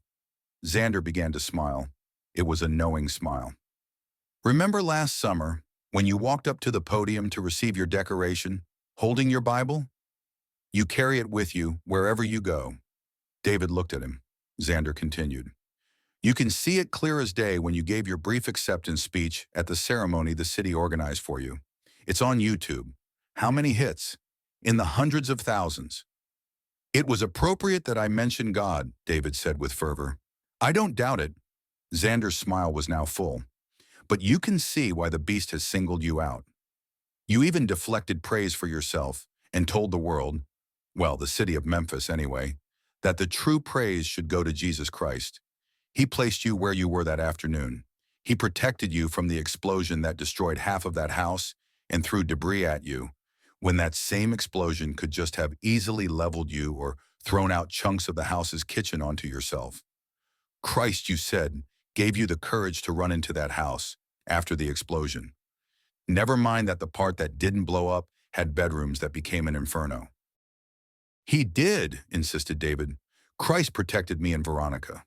Xander began to smile. It was a knowing smile. "Remember last summer, when you walked up to the podium to receive your decoration, holding your Bible? You carry it with you wherever you go." David looked at him. Xander continued. "You can see it clear as day when you gave your brief acceptance speech at the ceremony the city organized for you. It's on YouTube. How many hits? In the hundreds of thousands." "It was appropriate that I mention God," David said with fervor. "I don't doubt it." Xander's smile was now full. "But you can see why the Beast has singled you out. You even deflected praise for yourself and told the world, well, the city of Memphis anyway, that the true praise should go to Jesus Christ. He placed you where you were that afternoon. He protected you from the explosion that destroyed half of that house and threw debris at you, when that same explosion could just have easily leveled you or thrown out chunks of the house's kitchen onto yourself. Christ, you said, gave you the courage to run into that house after the explosion. Never mind that the part that didn't blow up had bedrooms that became an inferno." "He did," insisted David. "Christ protected me and Veronica."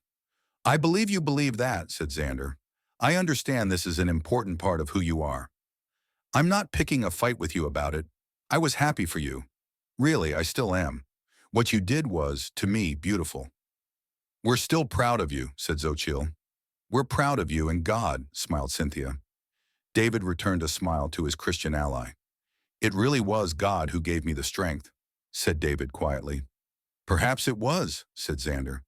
"I believe you believe that," said Xander. "I understand this is an important part of who you are. I'm not picking a fight with you about it. I was happy for you. Really, I still am. What you did was, to me, beautiful. We're still proud of you, said Xochitl. We're proud of you and God, smiled Cynthia. David returned a smile to his Christian ally. It really was God who gave me the strength, said David quietly. Perhaps it was, said Xander.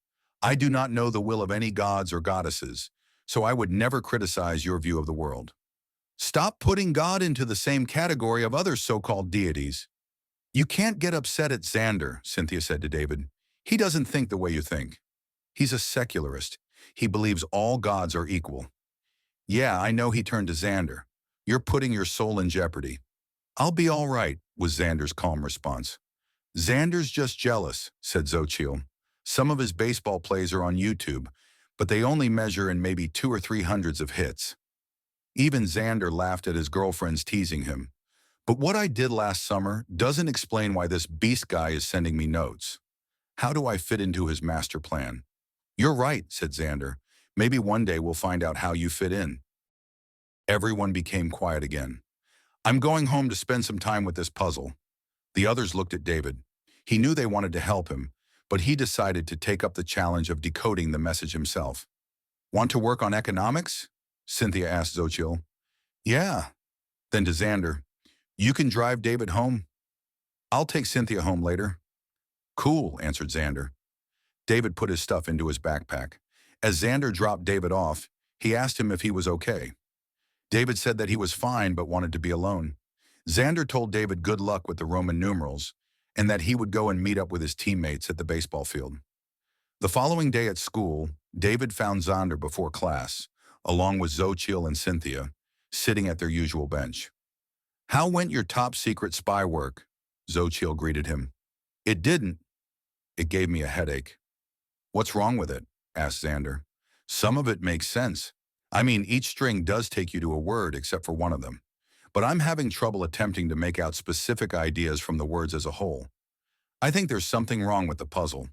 I do not know the will of any gods or goddesses, so I would never criticize your view of the world. Stop putting God into the same category of other so-called deities. You can't get upset at Xander, Cynthia said to David. He doesn't think the way you think. He's a secularist. He believes all gods are equal. Yeah, I know, he turned to Xander. You're putting your soul in jeopardy. I'll be all right, was Xander's calm response. Xander's just jealous, said Xochitl. Some of his baseball plays are on YouTube, but they only measure in maybe 200 or 300 of hits. Even Xander laughed at his girlfriends teasing him. But what I did last summer doesn't explain why this beast guy is sending me notes. How do I fit into his master plan? You're right, said Xander. Maybe one day we'll find out how you fit in. Everyone became quiet again. I'm going home to spend some time with this puzzle. The others looked at David. He knew they wanted to help him, but he decided to take up the challenge of decoding the message himself. Want to work on economics? Cynthia asked Xochitl. Yeah. Then to Xander, you can drive David home? I'll take Cynthia home later. Cool, answered Xander. David put his stuff into his backpack. As Xander dropped David off, he asked him if he was okay. David said that he was fine but wanted to be alone. Xander told David good luck with the Roman numerals and that he would go and meet up with his teammates at the baseball field. The following day at school, David found Xander before class, along with Xochitl and Cynthia, sitting at their usual bench. How went your top-secret spy work? Xochitl greeted him. It didn't. It gave me a headache. What's wrong with it? Asked Xander. Some of it makes sense. I mean, each string does take you to a word except for one of them. But I'm having trouble attempting to make out specific ideas from the words as a whole. I think there's something wrong with the puzzle.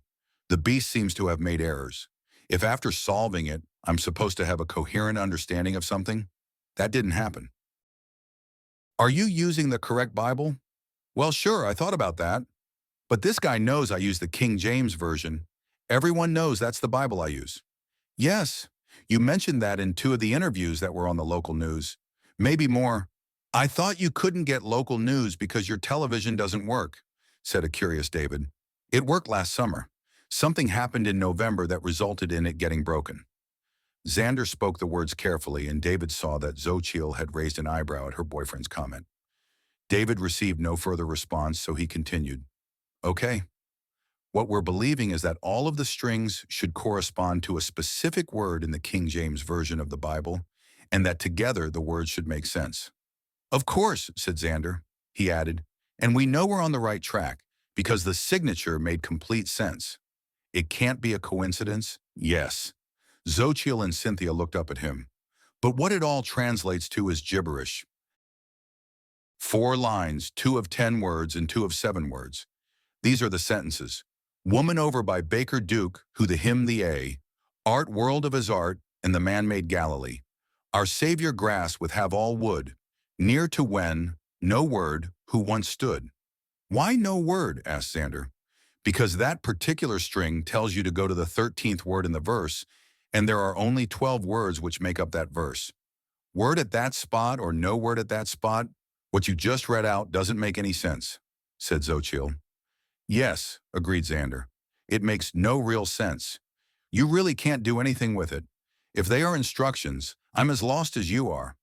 The beast seems to have made errors. If after solving it, I'm supposed to have a coherent understanding of something, that didn't happen. Are you using the correct Bible? Well, sure, I thought about that. But this guy knows I use the King James Version. Everyone knows that's the Bible I use. Yes, you mentioned that in 2 of the interviews that were on the local news. Maybe more. I thought you couldn't get local news because your television doesn't work, said a curious David. It worked last summer. Something happened in November that resulted in it getting broken. Xander spoke the words carefully, and David saw that Xochitl had raised an eyebrow at her boyfriend's comment. David received no further response, so he continued. Okay. What we're believing is that all of the strings should correspond to a specific word in the King James Version of the Bible, and that together the words should make sense. Of course, said Xander. He added, and we know we're on the right track because the signature made complete sense. It can't be a coincidence? Yes. Xochitl and Cynthia looked up at him. But what it all translates to is gibberish. 4 lines, 2 of 10 words and 2 of 7 words. These are the sentences. Woman over by Baker Duke, who the hymn the A, art world of his art, and the man made Galilee. Our Savior grass with have all wood, near to when, no word, who once stood. Why no word? Asked Xander. Because that particular string tells you to go to the 13th word in the verse, and there are only 12 words which make up that verse. Word at that spot or no word at that spot, what you just read out doesn't make any sense, said Xochitl. Yes, agreed Xander. It makes no real sense. You really can't do anything with it. If they are instructions, I'm as lost as you are.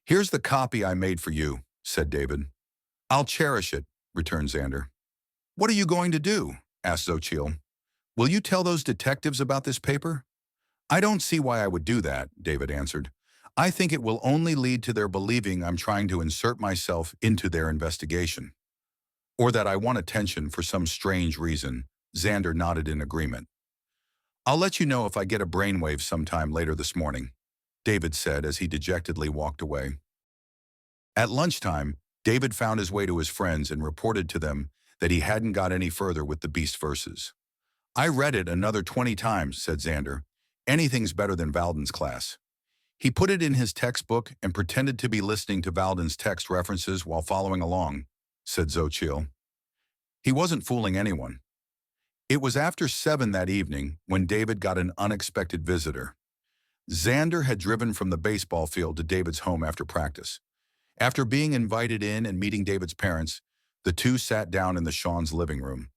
Here's the copy I made for you, said David. I'll cherish it, returned Xander. What are you going to do? Asked Xochitl. Will you tell those detectives about this paper? I don't see why I would do that, David answered. I think it will only lead to their believing I'm trying to insert myself into their investigation. Or that I want attention for some strange reason. Xander nodded in agreement. I'll let you know if I get a brainwave sometime later this morning, David said as he dejectedly walked away. At lunchtime, David found his way to his friends and reported to them that he hadn't got any further with the Beast verses. I read it another 20 times, said Xander. Anything's better than Valden's class. He put it in his textbook and pretended to be listening to Valden's text references while following along, said Xochitl. He wasn't fooling anyone. It was after 7 that evening when David got an unexpected visitor. Xander had driven from the baseball field to David's home after practice. After being invited in and meeting David's parents, the two sat down in the Shawn's living room.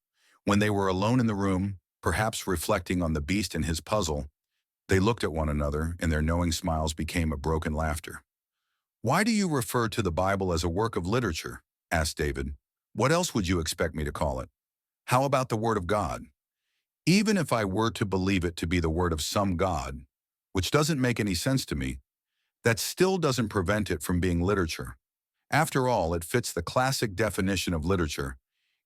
When they were alone in the room, perhaps reflecting on the beast and his puzzle, they looked at one another and their knowing smiles became a broken laughter. "Why do you refer to the Bible as a work of literature?" asked David. "What else would you expect me to call it? How about the Word of God? Even if I were to believe it to be the word of some God, which doesn't make any sense to me, that still doesn't prevent it from being literature. After all, it fits the classic definition of literature.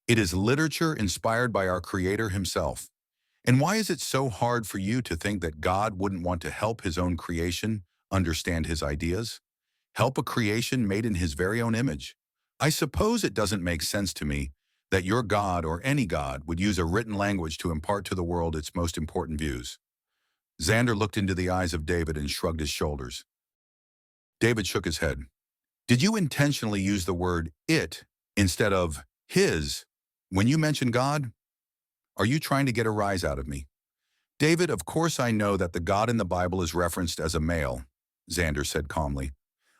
It is literature inspired by our Creator himself. And why is it so hard for you to think that God wouldn't want to help his own creation understand his ideas? Help a creation made in his very own image? I suppose it doesn't make sense to me that your God or any God would use a written language to impart to the world its most important views." Xander looked into the eyes of David and shrugged his shoulders. David shook his head. "Did you intentionally use the word it instead of his when you mention God? Are you trying to get a rise out of me?" "David, of course I know that the God in the Bible is referenced as a male," Xander said calmly.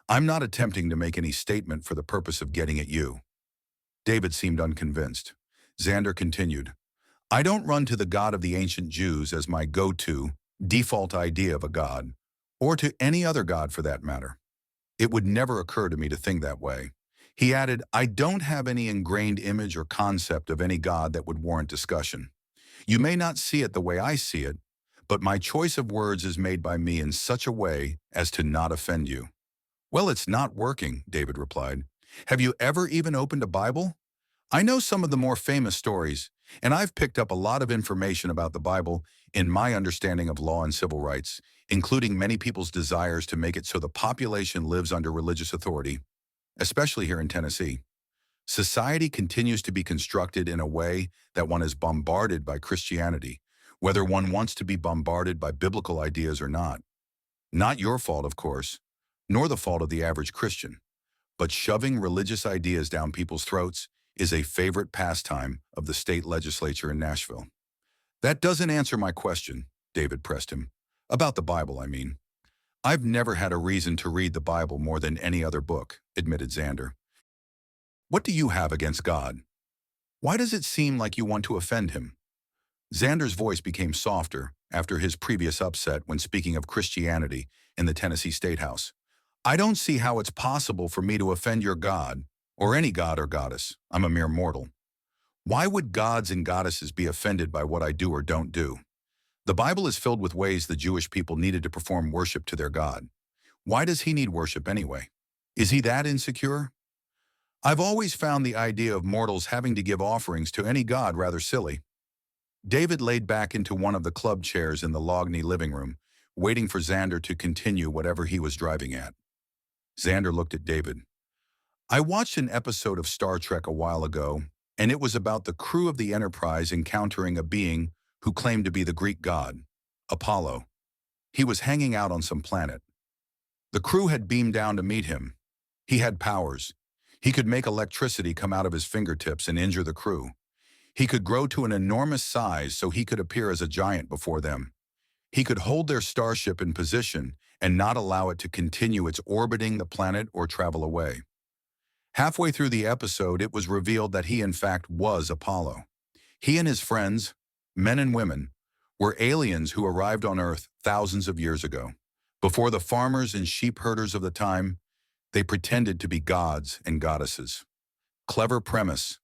"I'm not attempting to make any statement for the purpose of getting at you." David seemed unconvinced. Xander continued, "I don't run to the God of the ancient Jews as my go-to, default idea of a God, or to any other God for that matter. It would never occur to me to think that way." He added, "I don't have any ingrained image or concept of any God that would warrant discussion. You may not see it the way I see it, but my choice of words is made by me in such a way as to not offend you." "Well, it's not working," David replied. "Have you ever even opened a Bible? I know some of the more famous stories, and I've picked up a lot of information about the Bible in my understanding of law and civil rights, including many people's desires to make it so the population lives under religious authority, especially here in Tennessee. Society continues to be constructed in a way that one is bombarded by Christianity, whether one wants to be bombarded by biblical ideas or not. Not your fault, of course, nor the fault of the average Christian, but shoving religious ideas down people's throats is a favorite pastime of the state legislature in Nashville." "That doesn't answer my question," David pressed him. "About the Bible, I mean." "I've never had a reason to read the Bible more than any other book," admitted Xander. "What do you have against God? Why does it seem like you want to offend him?" Xander's voice became softer after his previous upset when speaking of Christianity in the Tennessee State House. "I don't see how it's possible for me to offend your God, or any god or goddess. I'm a mere mortal. Why would gods and goddesses be offended by what I do or don't do? The Bible is filled with ways the Jewish people needed to perform worship to their God. Why does he need worship anyway? Is he that insecure? I've always found the idea of mortals having to give offerings to any god rather silly." David laid back into one of the club chairs in the Loughney living room, waiting for Xander to continue whatever he was driving at. Xander looked at David. "I watched an episode of Star Trek a while ago, and it was about the crew of the Enterprise encountering a being who claimed to be the Greek god, Apollo. He was hanging out on some planet. The crew had beamed down to meet him. He had powers. He could make electricity come out of his fingertips and injure the crew. He could grow to an enormous size so he could appear as a giant before them. He could hold their starship in position and not allow it to continue its orbiting the planet or travel away. Halfway through the episode, it was revealed that he in fact was Apollo. He and his friends, men and women, were aliens who arrived on Earth thousands of years ago. Before the farmers and sheep herders of the time, they pretended to be gods and goddesses. Clever premise.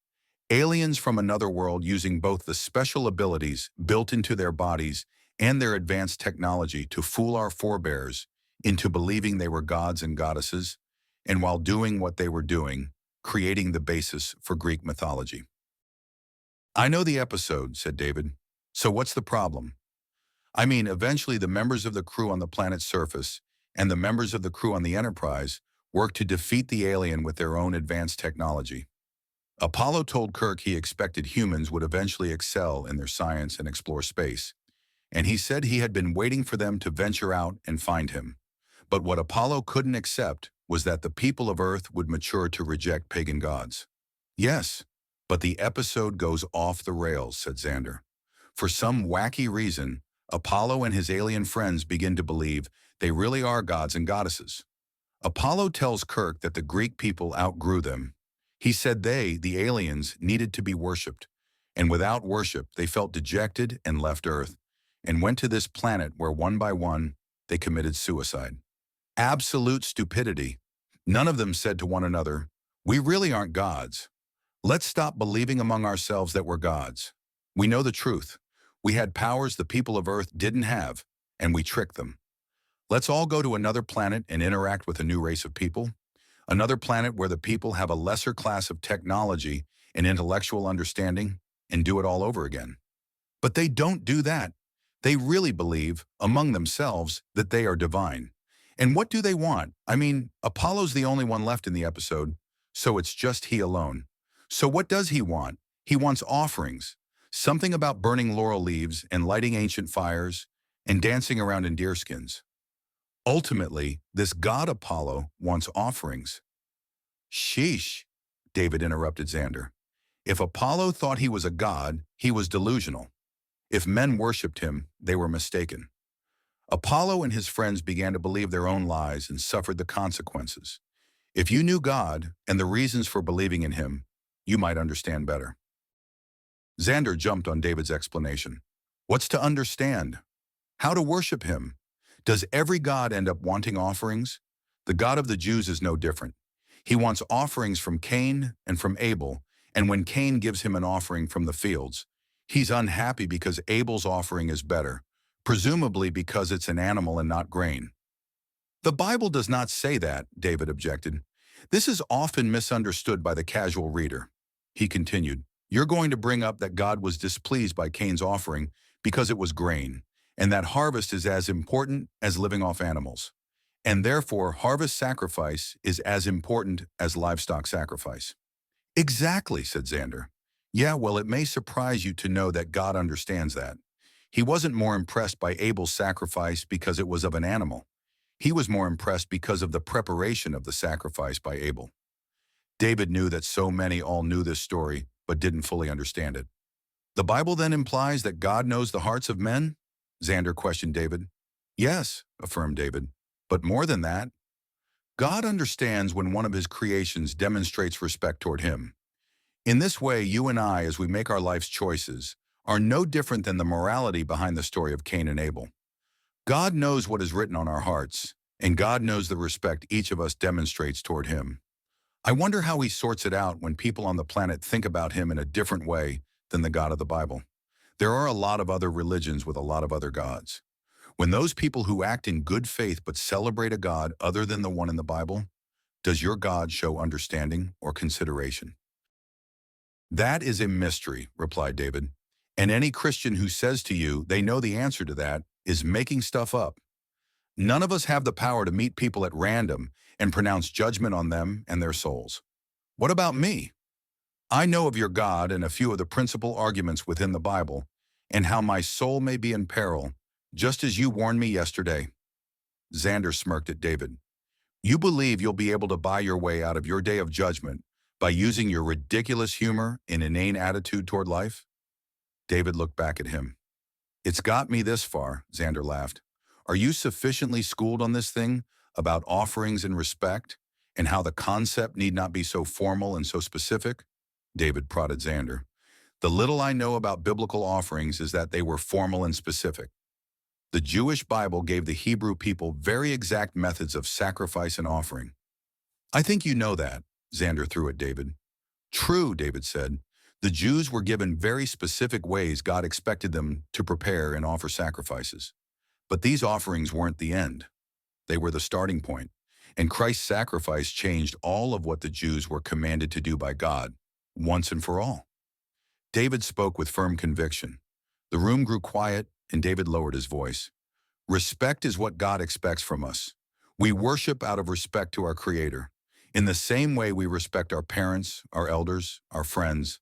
Aliens from another world using both the special abilities built into their bodies and their advanced technology to fool our forebears into believing they were gods and goddesses, and while doing what they were doing, creating the basis for Greek mythology." "I know the episode," said David. "So what's the problem?" "I mean, eventually the members of the crew on the planet's surface and the members of the crew on the Enterprise worked to defeat the alien with their own advanced technology. Apollo told Kirk he expected humans would eventually excel in their science and explore space, and he said he had been waiting for them to venture out and find him. But what Apollo couldn't accept was that the people of Earth would mature to reject pagan gods." "Yes, but the episode goes off the rails," said Xander. For some wacky reason, Apollo and his alien friends begin to believe they really are gods and goddesses. Apollo tells Kirk that the Greek people outgrew them. He said they, the aliens, needed to be worshipped, and without worship they felt dejected and left Earth, and went to this planet where one by one they committed suicide. Absolute stupidity. None of them said to one another, "We really aren't gods. Let's stop believing among ourselves that we're gods. We know the truth. We had powers the people of Earth didn't have, and we tricked them. Let's all go to another planet and interact with a new race of people, another planet where the people have a lesser class of technology and intellectual understanding, and do it all over again." But they don't do that. They really believe, among themselves, that they are divine. And what do they want? I mean, Apollo's the only one left in the episode, so it's just he alone. So what does he want? He wants offerings. Something about burning laurel leaves and lighting ancient fires and dancing around in deerskins. Ultimately, this god Apollo wants offerings. Sheesh, David interrupted Xander. If Apollo thought he was a god, he was delusional. If men worshipped him, they were mistaken. Apollo and his friends began to believe their own lies and suffered the consequences. If you knew God and the reasons for believing in him, you might understand better. Xander jumped on David's explanation. What's to understand? How to worship him? Does every god end up wanting offerings? The God of the Jews is no different. He wants offerings from Cain and from Abel, and when Cain gives him an offering from the fields, he's unhappy because Abel's offering is better, presumably because it's an animal and not grain. The Bible does not say that, David objected. This is often misunderstood by the casual reader. He continued, you're going to bring up that God was displeased by Cain's offering because it was grain, and that harvest is as important as living off animals. And therefore, harvest sacrifice is as important as livestock sacrifice. Exactly, said Xander. Yeah, well, it may surprise you to know that God understands that. He wasn't more impressed by Abel's sacrifice because it was of an animal. He was more impressed because of the preparation of the sacrifice by Abel. David knew that so many all knew this story, but didn't fully understand it. The Bible then implies that God knows the hearts of men? Xander questioned David. Yes, affirmed David, but more than that. God understands when one of his creations demonstrates respect toward him. In this way, you and I, as we make our life's choices, are no different than the morality behind the story of Cain and Abel. God knows what is written on our hearts, and God knows the respect each of us demonstrates toward him. I wonder how he sorts it out when people on the planet think about him in a different way than the God of the Bible. There are a lot of other religions with a lot of other gods. When those people who act in good faith but celebrate a God other than the one in the Bible, does your God show understanding or consideration? That is a mystery, replied David. And any Christian who says to you they know the answer to that is making stuff up. None of us have the power to meet people at random and pronounce judgment on them and their souls. What about me? I know of your God and a few of the principal arguments within the Bible, and how my soul may be in peril, just as you warned me yesterday. Xander smirked at David. You believe you'll be able to buy your way out of your day of judgment by using your ridiculous humor and inane attitude toward life? David looked back at him. It's got me this far, Xander laughed. Are you sufficiently schooled on this thing about offerings and respect, and how the concept need not be so formal and so specific? David prodded Xander. The little I know about biblical offerings is that they were formal and specific. The Jewish Bible gave the Hebrew people very exact methods of sacrifice and offering. I think you know that, Xander threw at David. True, David said. The Jews were given very specific ways God expected them to prepare and offer sacrifices. But these offerings weren't the end. They were the starting point, and Christ's sacrifice changed all of what the Jews were commanded to do by God, once and for all. David spoke with firm conviction. The room grew quiet, and David lowered his voice. Respect is what God expects from us. We worship out of respect to our Creator, in the same way we respect our parents, our elders, our friends.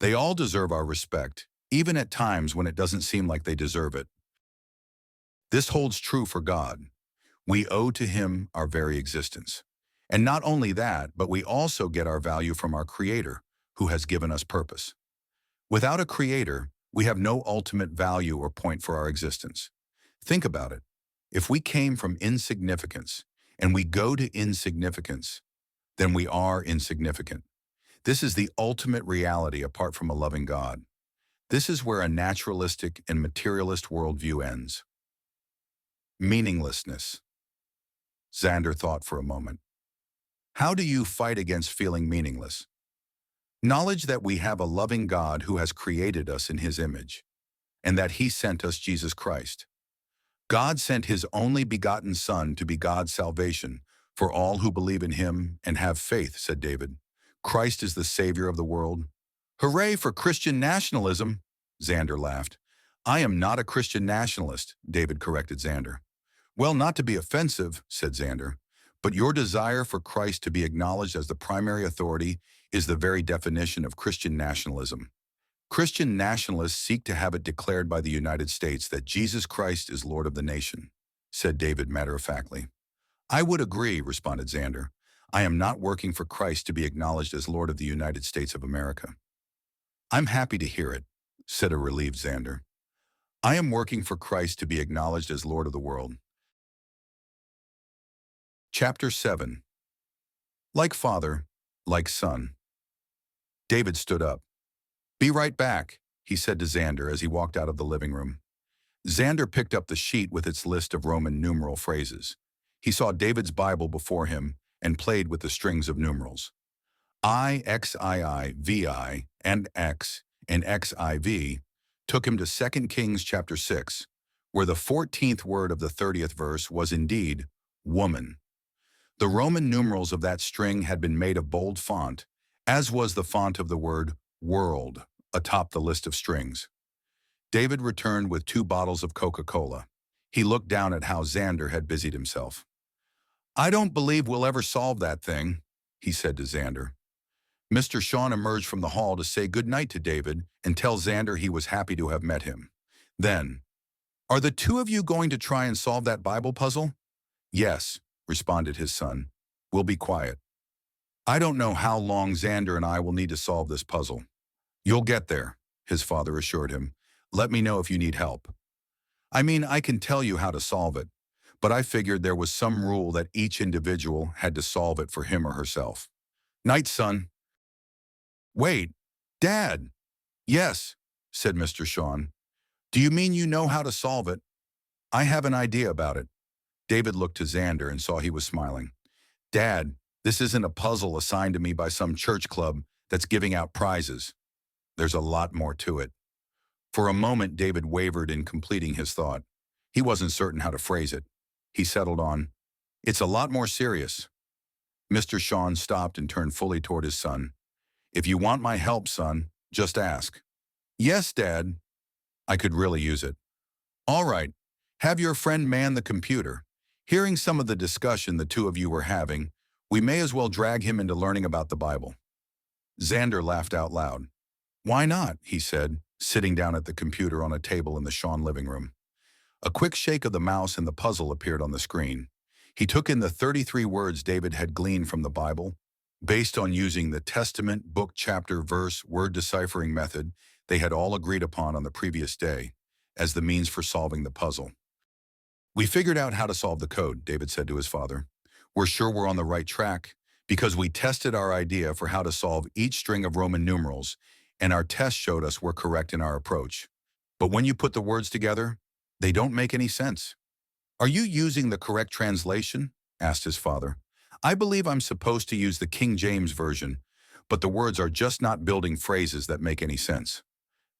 They all deserve our respect, even at times when it doesn't seem like they deserve it. This holds true for God. We owe to him our very existence. And not only that, but we also get our value from our Creator, who has given us purpose. Without a Creator, We have no ultimate value or point for our existence. Think about it. If we came from insignificance and we go to insignificance, then we are insignificant. This is the ultimate reality apart from a loving God. This is where a naturalistic and materialist worldview ends. Meaninglessness. Xander thought for a moment. How do you fight against feeling meaningless? Knowledge that we have a loving God who has created us in his image, and that he sent us Jesus Christ. God sent his only begotten Son to be God's salvation for all who believe in him and have faith, said David. Christ is the Savior of the world. Hooray for Christian nationalism, Xander laughed. I am not a Christian nationalist, David corrected Xander. Well, not to be offensive, said Xander, but your desire for Christ to be acknowledged as the primary authority is the very definition of Christian nationalism. Christian nationalists seek to have it declared by the United States that Jesus Christ is Lord of the nation, said David matter-of-factly. I would agree, responded Xander. I am not working for Christ to be acknowledged as Lord of the United States of America. I'm happy to hear it, said a relieved Xander. I am working for Christ to be acknowledged as Lord of the world. Chapter 7. Like father, like son. David stood up. Be right back, he said to Xander as he walked out of the living room. Xander picked up the sheet with its list of Roman numeral phrases. He saw David's Bible before him and played with the strings of numerals. I, XII, VI, and X, and XIV took him to 2 Kings chapter 6, where the 14th word of the 30th verse was indeed woman. The Roman numerals of that string had been made of bold font, as was the font of the word world atop the list of strings. David returned with 2 bottles of Coca-Cola. He looked down at how Xander had busied himself. I don't believe we'll ever solve that thing, he said to Xander. Mr. Shawn emerged from the hall to say good night to David and tell Xander he was happy to have met him. Then, are the 2 of you going to try and solve that Bible puzzle? Yes, responded his son. We'll be quiet. I don't know how long Xander and I will need to solve this puzzle. You'll get there, his father assured him. Let me know if you need help. I mean, I can tell you how to solve it, but I figured there was some rule that each individual had to solve it for him or herself. Night, son. Wait, Dad. Yes, said Mr. Shawn. Do you mean you know how to solve it? I have an idea about it. David looked to Xander and saw he was smiling. Dad, this isn't a puzzle assigned to me by some church club that's giving out prizes. There's a lot more to it. For a moment, David wavered in completing his thought. He wasn't certain how to phrase it. He settled on, it's a lot more serious. Mr. Shawn stopped and turned fully toward his son. If you want my help, son, just ask. Yes, Dad. I could really use it. All right, have your friend man the computer. Hearing some of the discussion the 2 of you were having, we may as well drag him into learning about the Bible. Xander laughed out loud. Why not, he said, sitting down at the computer on a table in the Shawn living room. A quick shake of the mouse and the puzzle appeared on the screen. He took in the 33 words David had gleaned from the Bible. Based on using the Testament, book, chapter, verse, word deciphering method they had all agreed upon on the previous day, as the means for solving the puzzle. We figured out how to solve the code, David said to his father. We're sure we're on the right track because we tested our idea for how to solve each string of Roman numerals, and our test showed us we're correct in our approach. But when you put the words together, they don't make any sense. Are you using the correct translation? Asked his father. I believe I'm supposed to use the King James Version, but the words are just not building phrases that make any sense.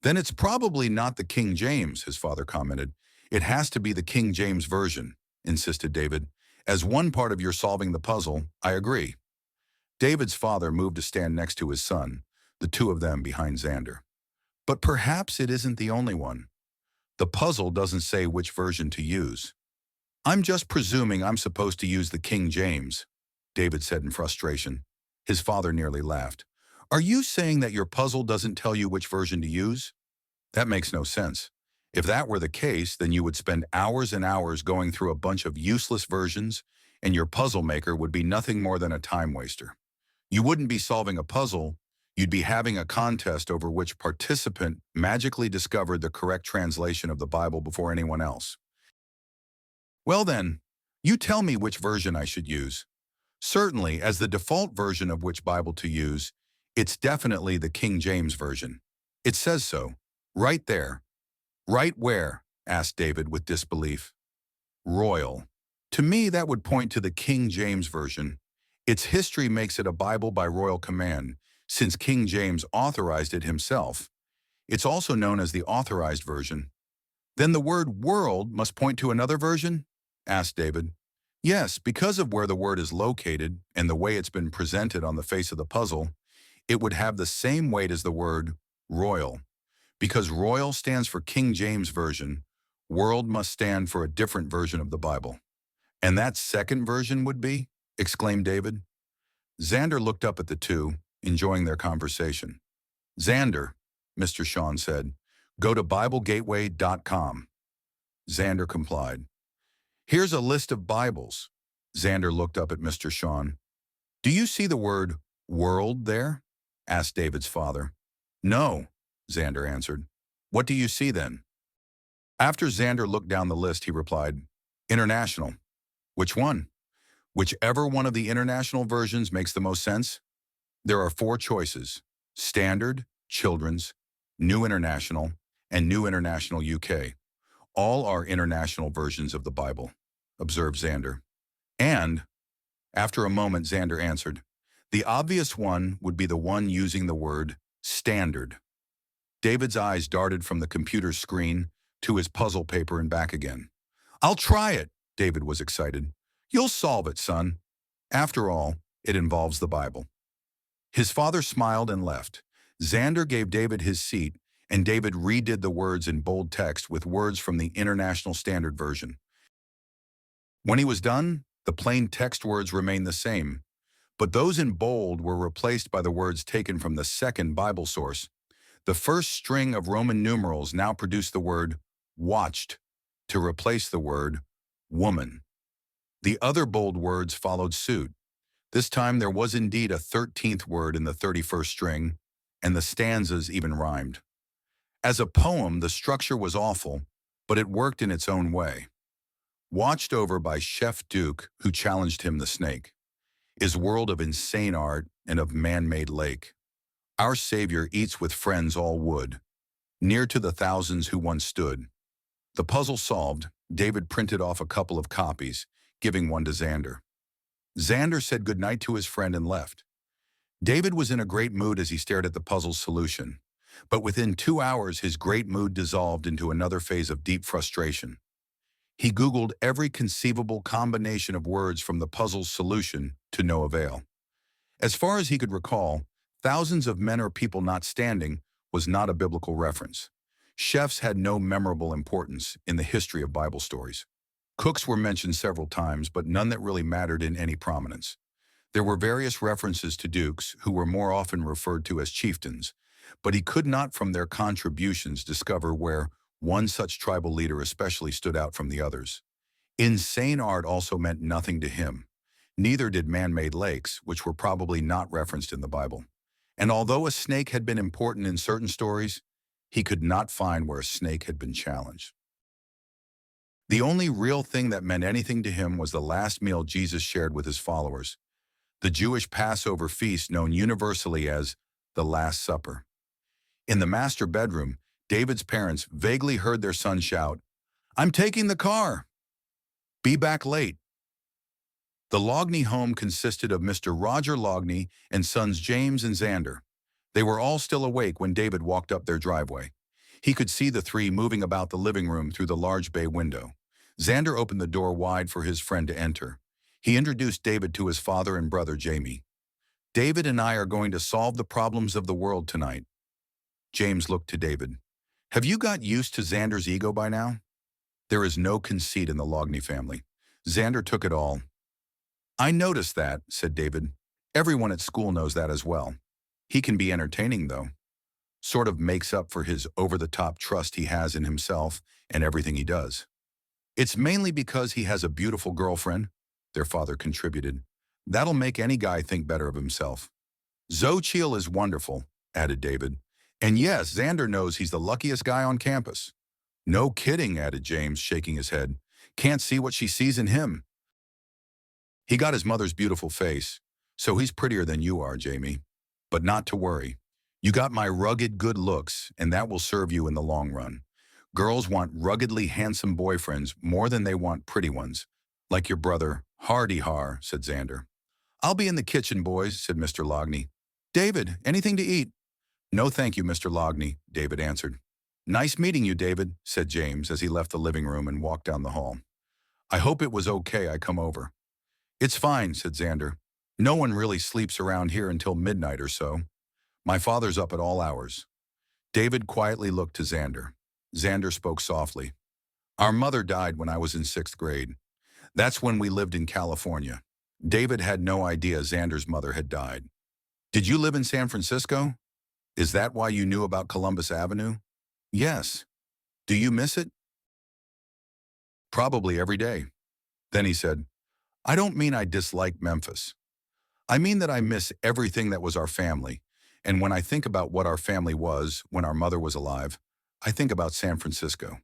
Then it's probably not the King James, his father commented. It has to be the King James Version, insisted David. As one part of your solving the puzzle, I agree. David's father moved to stand next to his son, the 2 of them behind Xander. But perhaps it isn't the only one. The puzzle doesn't say which version to use. I'm just presuming I'm supposed to use the King James, David said in frustration. His father nearly laughed. Are you saying that your puzzle doesn't tell you which version to use? That makes no sense. If that were the case, then you would spend hours and hours going through a bunch of useless versions, and your puzzle maker would be nothing more than a time waster. You wouldn't be solving a puzzle, You'd be having a contest over which participant magically discovered the correct translation of the Bible before anyone else. Well then, you tell me which version I should use. Certainly, as the default version of which Bible to use, it's definitely the King James Version. It says so. Right there. Right where? Asked David with disbelief. Royal. To me, that would point to the King James Version. Its history makes it a Bible by royal command, since King James authorized it himself. It's also known as the Authorized Version. Then the word world must point to another version? Asked David. Yes, because of where the word is located and the way it's been presented on the face of the puzzle, it would have the same weight as the word royal. Because royal stands for King James Version, world must stand for a different version of the Bible. And that second version would be? Exclaimed David. Xander looked up at the two, enjoying their conversation. Xander, Mr. Shawn said, go to BibleGateway.com. Xander complied. Here's a list of Bibles. Xander looked up at Mr. Shawn. Do you see the word world there? Asked David's father. No, Xander answered. What do you see then? After Xander looked down the list, he replied, International. Which one? Whichever one of the international versions makes the most sense. There are 4 choices: Standard, Children's, New International, and New International UK. All are international versions of the Bible, observed Xander. And, after a moment, Xander answered, the obvious one would be the one using the word standard. David's eyes darted from the computer screen to his puzzle paper and back again. I'll try it, David was excited. You'll solve it, son. After all, it involves the Bible. His father smiled and left. Xander gave David his seat, and David redid the words in bold text with words from the International Standard Version. When he was done, the plain text words remained the same, but those in bold were replaced by the words taken from the second Bible source. The first string of Roman numerals now produced the word watched to replace the word woman. The other bold words followed suit. This time there was indeed a 13th word in the 31st string, and the stanzas even rhymed. As a poem, the structure was awful, but it worked in its own way. Watched over by Chef Duke, who challenged him the snake, is world of insane art and of man-made lake. Our Savior eats with friends all wood, near to the thousands who once stood. The puzzle solved, David printed off a couple of copies, giving one to Xander. Xander said goodnight to his friend and left. David was in a great mood as he stared at the puzzle's solution, but within 2 hours his great mood dissolved into another phase of deep frustration. He Googled every conceivable combination of words from the puzzle's solution to no avail. As far as he could recall, thousands of men or people not standing was not a biblical reference. Chefs had no memorable importance in the history of Bible stories. Cooks were mentioned several times, but none that really mattered in any prominence. There were various references to dukes, who were more often referred to as chieftains, but he could not from their contributions discover where one such tribal leader especially stood out from the others. Insane art also meant nothing to him. Neither did man-made lakes, which were probably not referenced in the Bible. And although a snake had been important in certain stories, he could not find where a snake had been challenged. The only real thing that meant anything to him was the last meal Jesus shared with his followers, the Jewish Passover feast known universally as the Last Supper. In the master bedroom, David's parents vaguely heard their son shout, "I'm taking the car. Be back late." The Loughney home consisted of Mr. Roger Loughney and sons James and Xander. They were all still awake when David walked up their driveway. He could see the three moving about the living room through the large bay window. Xander opened the door wide for his friend to enter. He introduced David to his father and brother Jamie. "David and I are going to solve the problems of the world tonight." James looked to David. "Have you got used to Xander's ego by now?" There is no conceit in the Loughney family. Xander took it all. "I noticed that," said David. "Everyone at school knows that as well. He can be entertaining, though. Sort of makes up for his over-the-top trust he has in himself and everything he does." "It's mainly because he has a beautiful girlfriend," their father contributed. "That'll make any guy think better of himself." Xochitl is wonderful, added David. And yes, Xander knows he's the luckiest guy on campus. No kidding, added James, shaking his head. Can't see what she sees in him. He got his mother's beautiful face, so he's prettier than you are, Jamie. But not to worry. You got my rugged good looks, and that will serve you in the long run. Girls want ruggedly handsome boyfriends more than they want pretty ones. Like your brother, Hardy-har, said Xander. I'll be in the kitchen, boys, said Mr. Loughney. David, anything to eat? No, thank you, Mr. Loughney, David answered. Nice meeting you, David, said James as he left the living room and walked down the hall. I hope it was okay I come over. It's fine, said Xander. No one really sleeps around here until midnight or so. My father's up at all hours. David quietly looked to Xander. Xander spoke softly. Our mother died when I was in 6th grade. That's when we lived in California. David had no idea Xander's mother had died. Did you live in San Francisco? Is that why you knew about Columbus Avenue? Yes. Do you miss it? Probably every day. Then he said, I don't mean I dislike Memphis. I mean that I miss everything that was our family. And when I think about what our family was when our mother was alive, I think about San Francisco.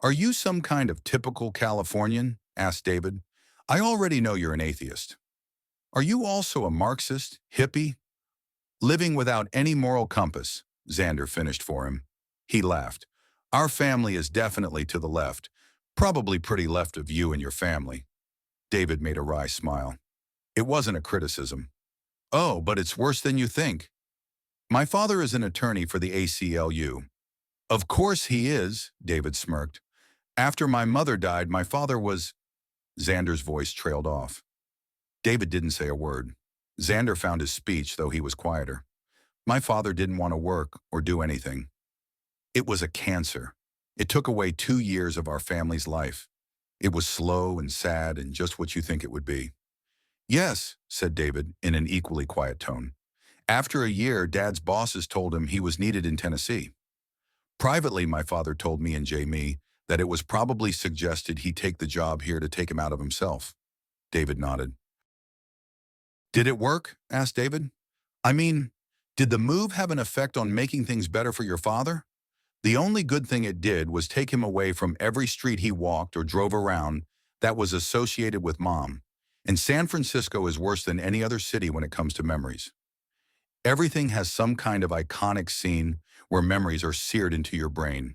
Are you some kind of typical Californian? Asked David. I already know you're an atheist. Are you also a Marxist, hippie? Living without any moral compass, Xander finished for him. He laughed. Our family is definitely to the left, probably pretty left of you and your family. David made a wry smile. It wasn't a criticism. Oh, but it's worse than you think. My father is an attorney for the ACLU. Of course he is, David smirked. After my mother died, my father was... Xander's voice trailed off. David didn't say a word. Xander found his speech, though he was quieter. My father didn't want to work or do anything. It was a cancer. It took away 2 years of our family's life. It was slow and sad and just what you think it would be. Yes, said David in an equally quiet tone. After a year, Dad's bosses told him he was needed in Tennessee. Privately, my father told me and Jamie that it was probably suggested he take the job here to take him out of himself. David nodded. Did it work? Asked David. I mean, did the move have an effect on making things better for your father? The only good thing it did was take him away from every street he walked or drove around that was associated with Mom. And San Francisco is worse than any other city when it comes to memories. Everything has some kind of iconic scene where memories are seared into your brain.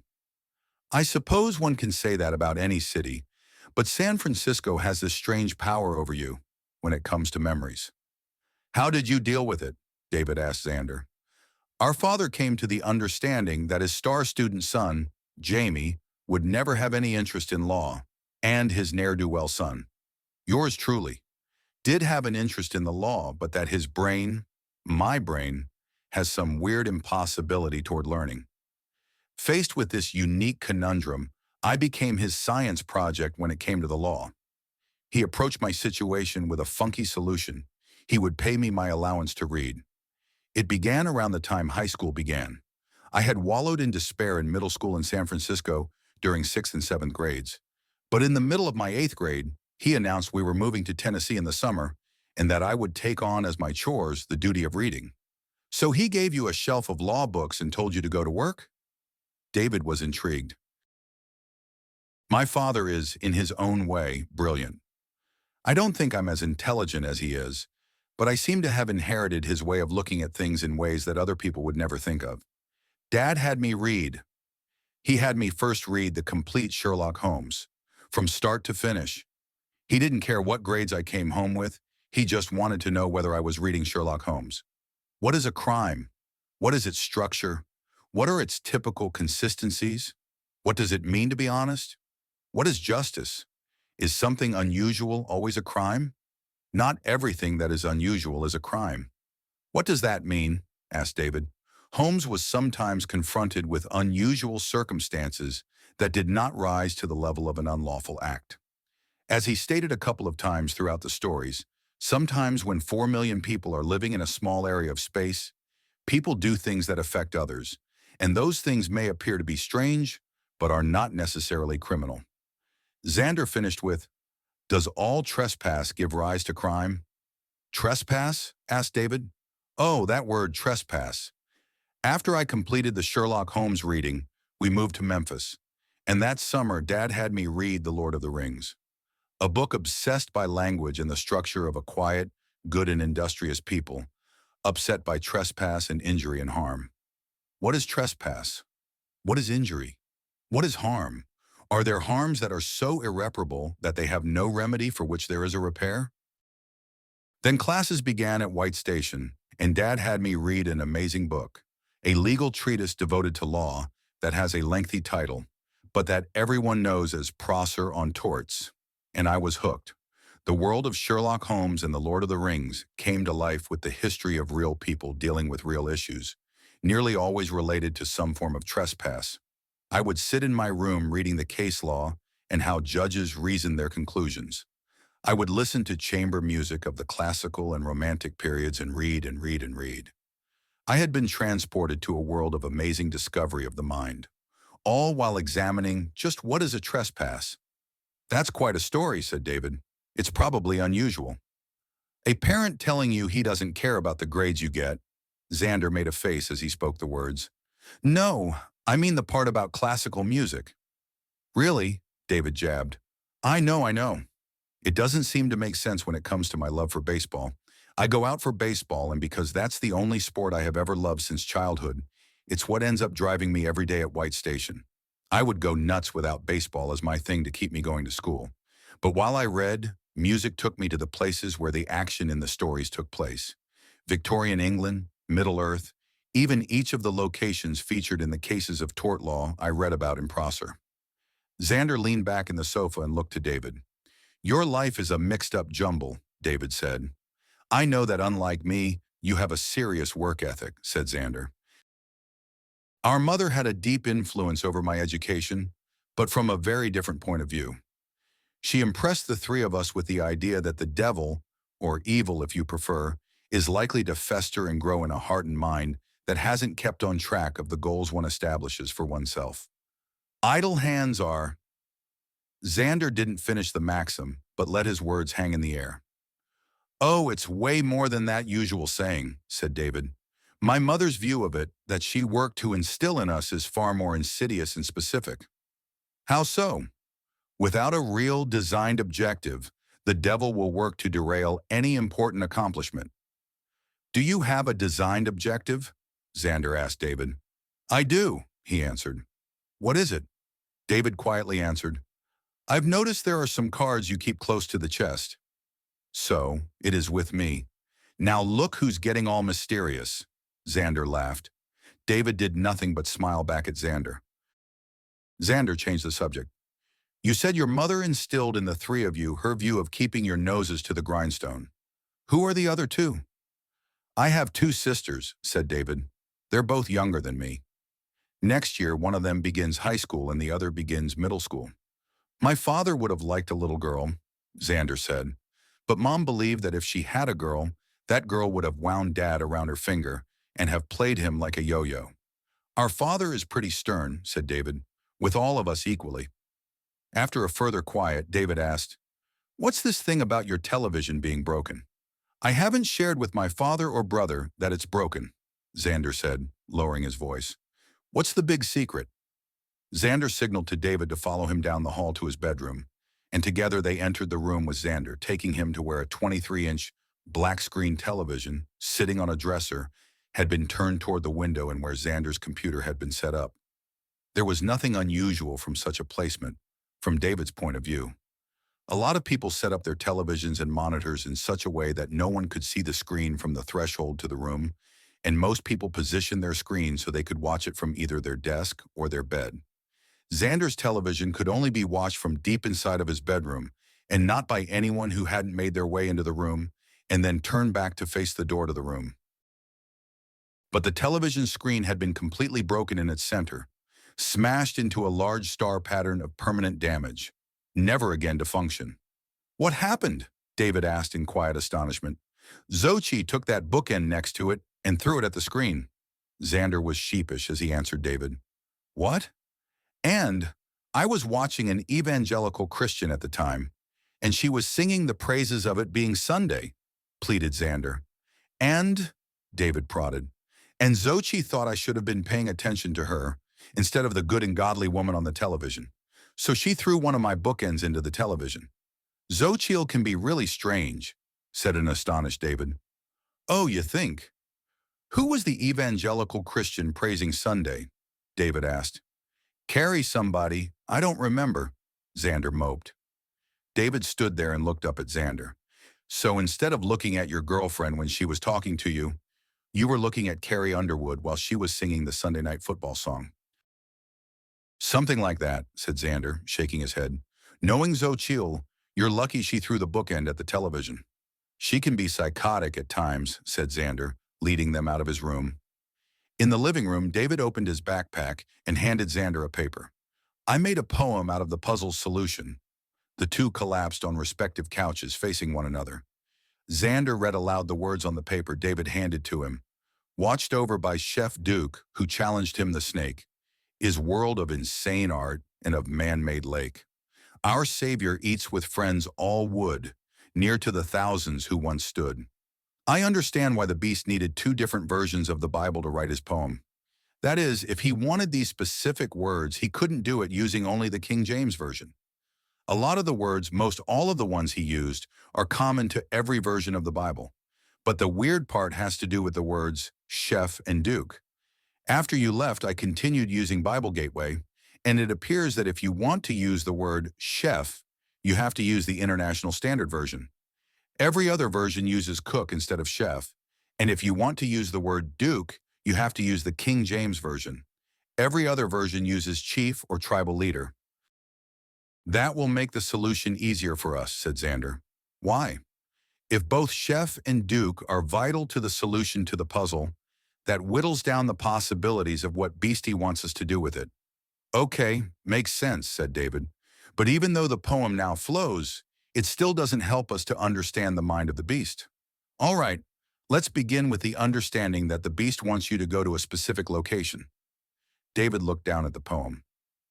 I suppose one can say that about any city, but San Francisco has this strange power over you when it comes to memories. How did you deal with it? David asked Xander. Our father came to the understanding that his star student son, Jamie, would never have any interest in law, and his ne'er-do-well son, yours truly, did have an interest in the law, but that his brain, my brain, has some weird impossibility toward learning. Faced with this unique conundrum, I became his science project when it came to the law. He approached my situation with a funky solution. He would pay me my allowance to read. It began around the time high school began. I had wallowed in despair in middle school in San Francisco during 6th and 7th grades. But in the middle of my 8th grade, he announced we were moving to Tennessee in the summer and that I would take on as my chores the duty of reading. So he gave you a shelf of law books and told you to go to work? David was intrigued. My father is, in his own way, brilliant. I don't think I'm as intelligent as he is, but I seem to have inherited his way of looking at things in ways that other people would never think of. Dad had me read. He had me first read the complete Sherlock Holmes, from start to finish. He didn't care what grades I came home with. He just wanted to know whether I was reading Sherlock Holmes. What is a crime? What is its structure? What are its typical consistencies? What does it mean to be honest? What is justice? Is something unusual always a crime? Not everything that is unusual is a crime. What does that mean? Asked David. Holmes was sometimes confronted with unusual circumstances that did not rise to the level of an unlawful act. As he stated a couple of times throughout the stories, sometimes when 4 million people are living in a small area of space, people do things that affect others, and those things may appear to be strange, but are not necessarily criminal. Xander finished with, does all trespass give rise to crime? Trespass? Asked David. Oh, that word trespass. After I completed the Sherlock Holmes reading, we moved to Memphis. And that summer, Dad had me read The Lord of the Rings, a book obsessed by language and the structure of a quiet, good and industrious people, upset by trespass and injury and harm. What is trespass? What is injury? What is harm? Are there harms that are so irreparable that they have no remedy for which there is a repair? Then classes began at White Station, and Dad had me read an amazing book, a legal treatise devoted to law that has a lengthy title, but that everyone knows as Prosser on Torts. And I was hooked. The world of Sherlock Holmes and The Lord of the Rings came to life with the history of real people dealing with real issues, nearly always related to some form of trespass. I would sit in my room reading the case law and how judges reasoned their conclusions. I would listen to chamber music of the classical and romantic periods and read and read and read. I had been transported to a world of amazing discovery of the mind, all while examining just what is a trespass. That's quite a story, said David. It's probably unusual. A parent telling you he doesn't care about the grades you get. Xander made a face as he spoke the words. No, I mean the part about classical music. Really? David jabbed. I know. It doesn't seem to make sense when it comes to my love for baseball. I go out for baseball, and because that's the only sport I have ever loved since childhood, it's what ends up driving me every day at White Station. I would go nuts without baseball as my thing to keep me going to school. But while I read, music took me to the places where the action in the stories took place. Victorian England, Middle-earth, even each of the locations featured in the cases of tort law I read about in Prosser. Xander leaned back in the sofa and looked to David. Your life is a mixed-up jumble, David said. I know that unlike me, you have a serious work ethic, said Xander. Our mother had a deep influence over my education, but from a very different point of view. She impressed the three of us with the idea that the devil, or evil if you prefer, is likely to fester and grow in a heart and mind that hasn't kept on track of the goals one establishes for oneself. Idle hands are... Xander didn't finish the maxim, but let his words hang in the air. Oh, it's way more than that usual saying, said David. My mother's view of it, that she worked to instill in us, is far more insidious and specific. How so? Without a real designed objective, the devil will work to derail any important accomplishment. Do you have a designed objective? Xander asked David. I do, he answered. What is it? David quietly answered. I've noticed there are some cards you keep close to the chest. So, it is with me. Now look who's getting all mysterious. Xander laughed. David did nothing but smile back at Xander. Xander changed the subject. You said your mother instilled in the three of you her view of keeping your noses to the grindstone. Who are the other two? I have two sisters, said David. They're both younger than me. Next year, one of them begins high school and the other begins middle school. My father would have liked a little girl, Xander said, but Mom believed that if she had a girl, that girl would have wound Dad around her finger and have played him like a yo-yo. Our father is pretty stern, said David, with all of us equally. After a further quiet, David asked, What's this thing about your television being broken? I haven't shared with my father or brother that it's broken, Xander said, lowering his voice. What's the big secret? Xander signaled to David to follow him down the hall to his bedroom, and together they entered the room with Xander, taking him to where a 23-inch black-screen television, sitting on a dresser, had been turned toward the window and where Xander's computer had been set up. There was nothing unusual from such a placement, from David's point of view. A lot of people set up their televisions and monitors in such a way that no one could see the screen from the threshold to the room, and most people positioned their screen so they could watch it from either their desk or their bed. Xander's television could only be watched from deep inside of his bedroom, and not by anyone who hadn't made their way into the room and then turned back to face the door to the room. But the television screen had been completely broken in its center, smashed into a large star pattern of permanent damage, never again to function. What happened? David asked in quiet astonishment. Xochitl took that bookend next to it and threw it at the screen. Xander was sheepish as he answered David. What? And I was watching an evangelical Christian at the time, and she was singing the praises of it being Sunday, pleaded Xander. And David prodded. And Xochitl thought I should have been paying attention to her instead of the good and godly woman on the television. So she threw one of my bookends into the television. Xochitl can be really strange, said an astonished David. Oh, you think? Who was the evangelical Christian praising Sunday? David asked. Carrie somebody, I don't remember, Xander moped. David stood there and looked up at Xander. So instead of looking at your girlfriend when she was talking to you, you were looking at Carrie Underwood while she was singing the Sunday Night Football song. Something like that, said Xander, shaking his head. Knowing Xochitl, you're lucky she threw the bookend at the television. She can be psychotic at times, said Xander, leading them out of his room. In the living room, David opened his backpack and handed Xander a paper. I made a poem out of the puzzle's solution. The two collapsed on respective couches facing one another. Xander read aloud the words on the paper David handed to him. Watched over by Chef Duke, who challenged him the snake, is world of insane art and of man-made lake. Our Savior eats with friends all wood, near to the thousands who once stood. I understand why the beast needed two different versions of the Bible to write his poem. That is, if he wanted these specific words, he couldn't do it using only the King James Version. A lot of the words, most all of the ones he used, are common to every version of the Bible. But the weird part has to do with the words chef and duke. After you left, I continued using Bible Gateway, and it appears that if you want to use the word chef, you have to use the International Standard Version. Every other version uses cook instead of chef, and if you want to use the word duke, you have to use the King James Version. Every other version uses chief or tribal leader. That will make the solution easier for us, said Xander. Why? If both chef and duke are vital to the solution to the puzzle, that whittles down the possibilities of what Beastie wants us to do with it. Okay, makes sense, said David. But even though the poem now flows, it still doesn't help us to understand the mind of the beast. All right, let's begin with the understanding that the beast wants you to go to a specific location. David looked down at the poem.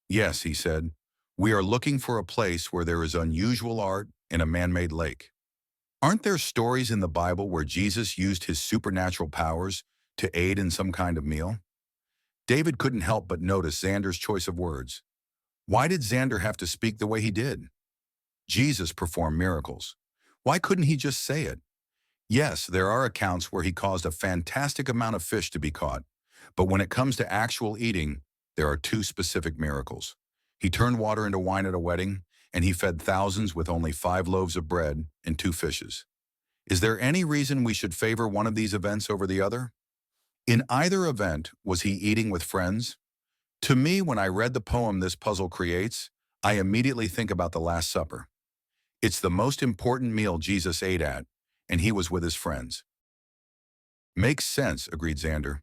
Yes, he said, we are looking for a place where there is unusual art in a man-made lake. Aren't there stories in the Bible where Jesus used his supernatural powers to aid in some kind of meal? David couldn't help but notice Xander's choice of words. Why did Xander have to speak the way he did? Jesus performed miracles. Why couldn't he just say it? Yes, there are accounts where he caused a fantastic amount of fish to be caught, but when it comes to actual eating, there are two specific miracles. He turned water into wine at a wedding, and he fed thousands with only 5 loaves of bread and 2 fishes. Is there any reason we should favor one of these events over the other? In either event, was he eating with friends? To me, when I read the poem this puzzle creates, I immediately think about the Last Supper. It's the most important meal Jesus ate at, and he was with his friends. Makes sense, agreed Xander.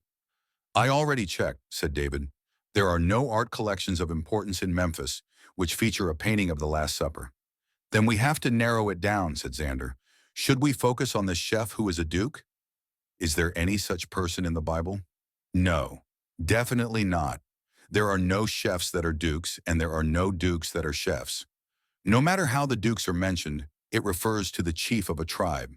I already checked, said David. There are no art collections of importance in Memphis which feature a painting of the Last Supper. Then we have to narrow it down, said Xander. Should we focus on the chef who is a duke? Is there any such person in the Bible? No, definitely not. There are no chefs that are dukes, and there are no dukes that are chefs. No matter how the dukes are mentioned, it refers to the chief of a tribe.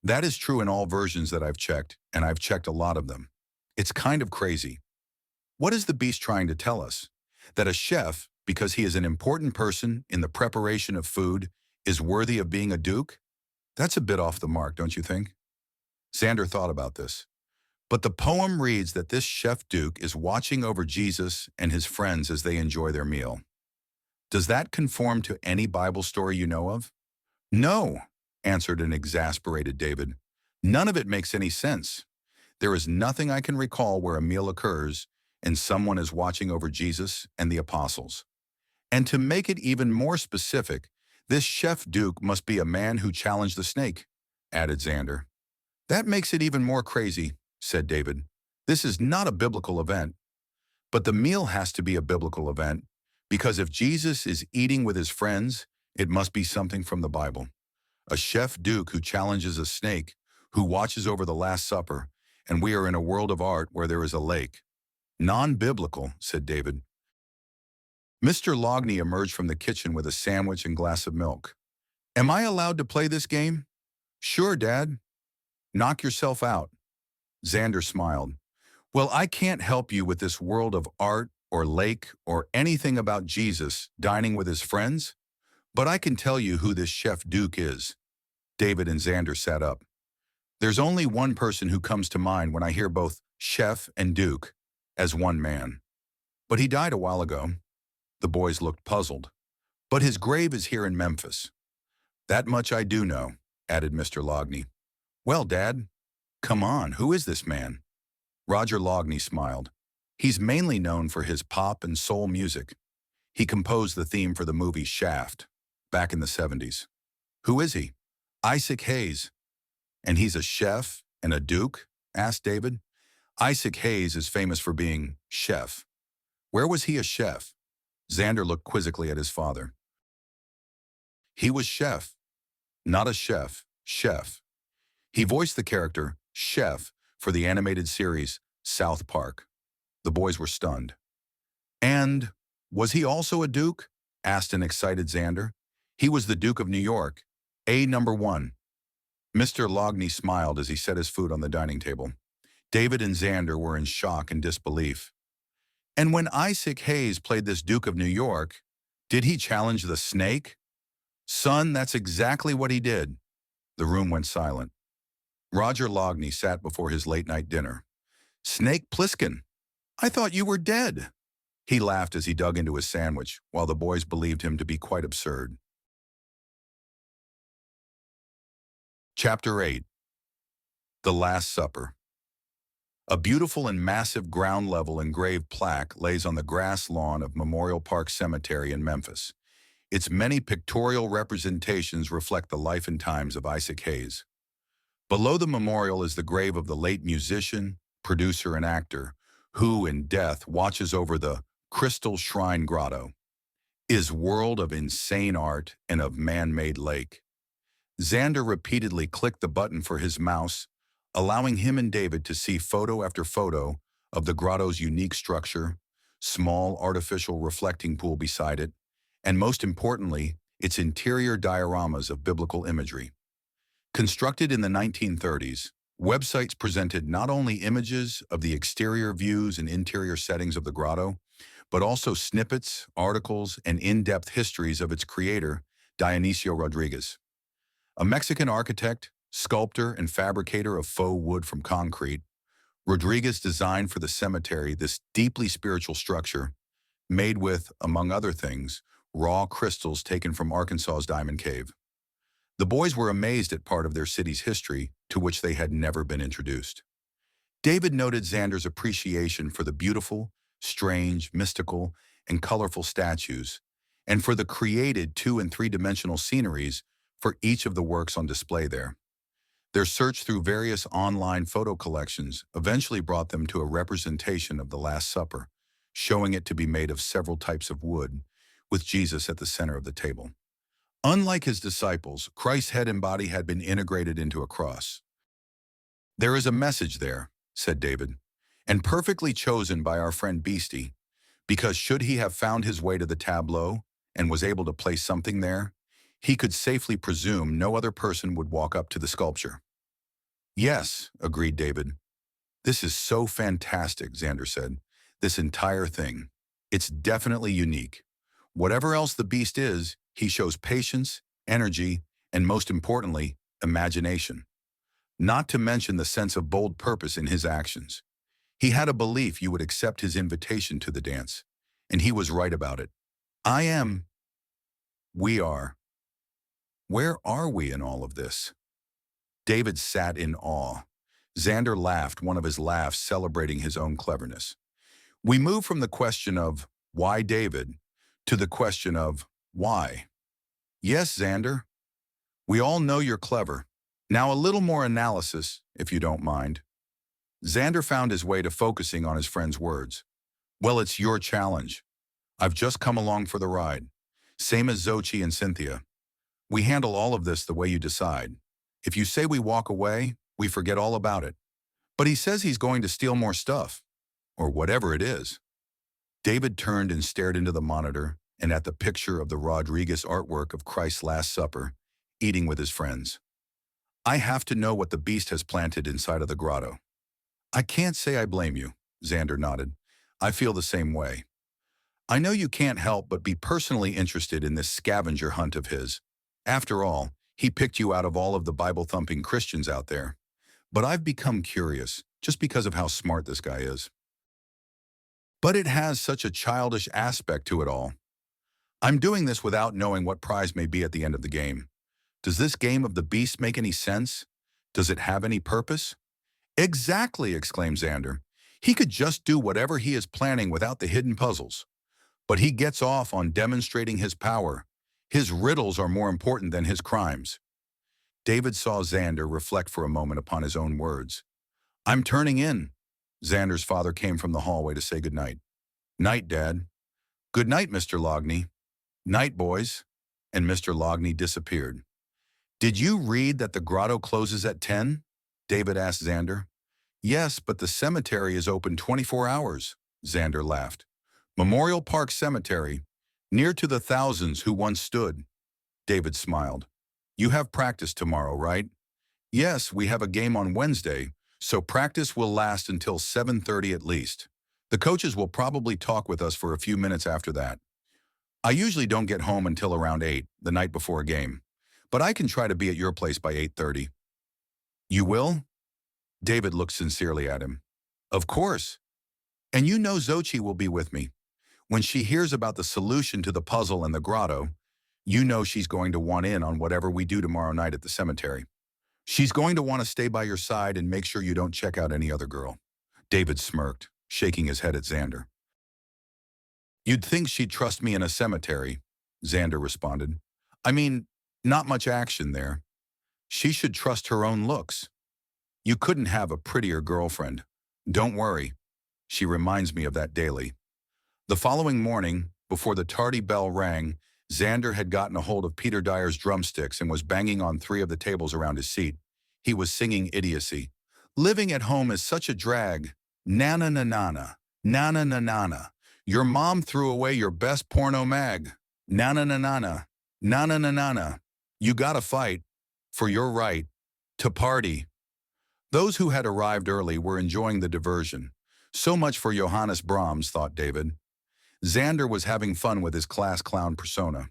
That is true in all versions that I've checked, and I've checked a lot of them. It's kind of crazy. What is the beast trying to tell us? That a chef, because he is an important person in the preparation of food, is worthy of being a duke? That's a bit off the mark, don't you think? Xander thought about this. But the poem reads that this chef duke is watching over Jesus and his friends as they enjoy their meal. Does that conform to any Bible story you know of? No, answered an exasperated David. None of it makes any sense. There is nothing I can recall where a meal occurs and someone is watching over Jesus and the apostles. And to make it even more specific, this chef duke must be a man who challenged the snake, added Xander. That makes it even more crazy, said David. This is not a biblical event. But the meal has to be a biblical event, because if Jesus is eating with his friends, it must be something from the Bible. A chef duke who challenges a snake, who watches over the Last Supper, and we are in a world of art where there is a lake. Non-biblical, said David. Mr. Loughney emerged from the kitchen with a sandwich and glass of milk. Am I allowed to play this game? Sure, Dad. Knock yourself out. Xander smiled. Well, I can't help you with this world of art or lake or anything about Jesus dining with his friends, but I can tell you who this Chef Duke is. David and Xander sat up. There's only one person who comes to mind when I hear both Chef and Duke as one man. But he died a while ago. The boys looked puzzled. But his grave is here in Memphis. That much I do know, added Mr. Loughney. Well, Dad, come on, who is this man? Roger Loughney smiled. He's mainly known for his pop and soul music. He composed the theme for the movie Shaft, back in the 70s. Who is he? Isaac Hayes. And he's a chef and a duke? Asked David. Isaac Hayes is famous for being chef. Where was he a chef? Xander looked quizzically at his father. He was chef. Not a chef, chef. He voiced the character, Chef, for the animated series South Park. The boys were stunned. And was he also a duke? Asked an excited Xander. He was the Duke of New York, #1. Mr. Loughney smiled as he set his food on the dining table. David and Xander were in shock and disbelief. And when Isaac Hayes played this Duke of New York, did he challenge the snake? Son, that's exactly what he did. The room went silent. Roger Loughney sat before his late-night dinner. Snake Plissken, I thought you were dead. He laughed as he dug into his sandwich, while the boys believed him to be quite absurd. Chapter 8. The Last Supper. A beautiful and massive ground-level engraved plaque lays on the grass lawn of Memorial Park Cemetery in Memphis. Its many pictorial representations reflect the life and times of Isaac Hayes. Below the memorial is the grave of the late musician, producer, and actor, who, in death, watches over the Crystal Shrine Grotto, his world of insane art and of man-made lake. Xander repeatedly clicked the button for his mouse, allowing him and David to see photo after photo of the grotto's unique structure, small artificial reflecting pool beside it, and most importantly, its interior dioramas of biblical imagery. Constructed in the 1930s, websites presented not only images of the exterior views and interior settings of the grotto, but also snippets, articles, and in-depth histories of its creator, Dionisio Rodriguez. A Mexican architect, sculptor, and fabricator of faux wood from concrete, Rodriguez designed for the cemetery this deeply spiritual structure, made with, among other things, raw crystals taken from Arkansas's Diamond Cave. The boys were amazed at part of their city's history to which they had never been introduced. David noted Xander's appreciation for the beautiful, strange, mystical, and colorful statues, and for the created 2- and 3-dimensional sceneries for each of the works on display there. Their search through various online photo collections eventually brought them to a representation of the Last Supper, showing it to be made of several types of wood, with Jesus at the center of the table. Unlike his disciples, Christ's head and body had been integrated into a cross. There is a message there, said David, and perfectly chosen by our friend Beastie, because should he have found his way to the tableau and was able to place something there, he could safely presume no other person would walk up to the sculpture. Yes, agreed David. This is so fantastic, Xander said. This entire thing. It's definitely unique. Whatever else the beast is, he shows patience, energy, and most importantly, imagination. Not to mention the sense of bold purpose in his actions. He had a belief you would accept his invitation to the dance, and he was right about it. I am. We are. Where are we in all of this? David sat in awe. Xander laughed, one of his laughs celebrating his own cleverness. We move from the question of, why David, to the question of, why? Yes, Xander. We all know you're clever. Now a little more analysis, if you don't mind. Xander found his way to focusing on his friend's words. Well, it's your challenge. I've just come along for the ride. Same as Xochitl and Cynthia. We handle all of this the way you decide. If you say we walk away, we forget all about it. But he says he's going to steal more stuff, or whatever it is. David turned and stared into the monitor and at the picture of the Rodriguez artwork of Christ's Last Supper, eating with his friends. I have to know what the beast has planted inside of the grotto. I can't say I blame you, Xander nodded. I feel the same way. I know you can't help but be personally interested in this scavenger hunt of his. After all, he picked you out of all of the Bible-thumping Christians out there. But I've become curious, just because of how smart this guy is. But it has such a childish aspect to it all. I'm doing this without knowing what prize may be at the end of the game. Does this game of the beast make any sense? Does it have any purpose? Exactly, exclaimed Xander. He could just do whatever he is planning without the hidden puzzles. But he gets off on demonstrating his power. His riddles are more important than his crimes. David saw Xander reflect for a moment upon his own words. I'm turning in. Xander's father came from the hallway to say goodnight. Night, Dad. Good night, Mr. Loughney. Night, boys. And Mr. Loughney disappeared. Did you read that the grotto closes at 10? David asked Xander. Yes, but the cemetery is open 24 hours, Xander laughed. Memorial Park Cemetery, near to the thousands who once stood. David smiled. You have practice tomorrow, right? Yes, we have a game on Wednesday, so practice will last until 7:30 at least. The coaches will probably talk with us for a few minutes after that. I usually don't get home until around 8, the night before a game, but I can try to be at your place by 8:30. You will? David looked sincerely at him. Of course. And you know Xochitl will be with me. When she hears about the solution to the puzzle in the grotto, you know she's going to want in on whatever we do tomorrow night at the cemetery. She's going to want to stay by your side and make sure you don't check out any other girl. David smirked, shaking his head at Xander. You'd think she'd trust me in a cemetery, Xander responded. I mean, not much action there. She should trust her own looks. You couldn't have a prettier girlfriend. Don't worry. She reminds me of that daily. The following morning, before the tardy bell rang, Xander had gotten a hold of Peter Dyer's drumsticks and was banging on 3 of the tables around his seat. He was singing Idiocy. Living at home is such a drag. Na-na-na-na-na. Na-na-na-na-na. Your mom threw away your best porno mag. Na-na-na-na-na. Na-na-na-na-na. You gotta fight for your right to party. Those who had arrived early were enjoying the diversion. So much for Johannes Brahms, thought David. Xander was having fun with his class clown persona.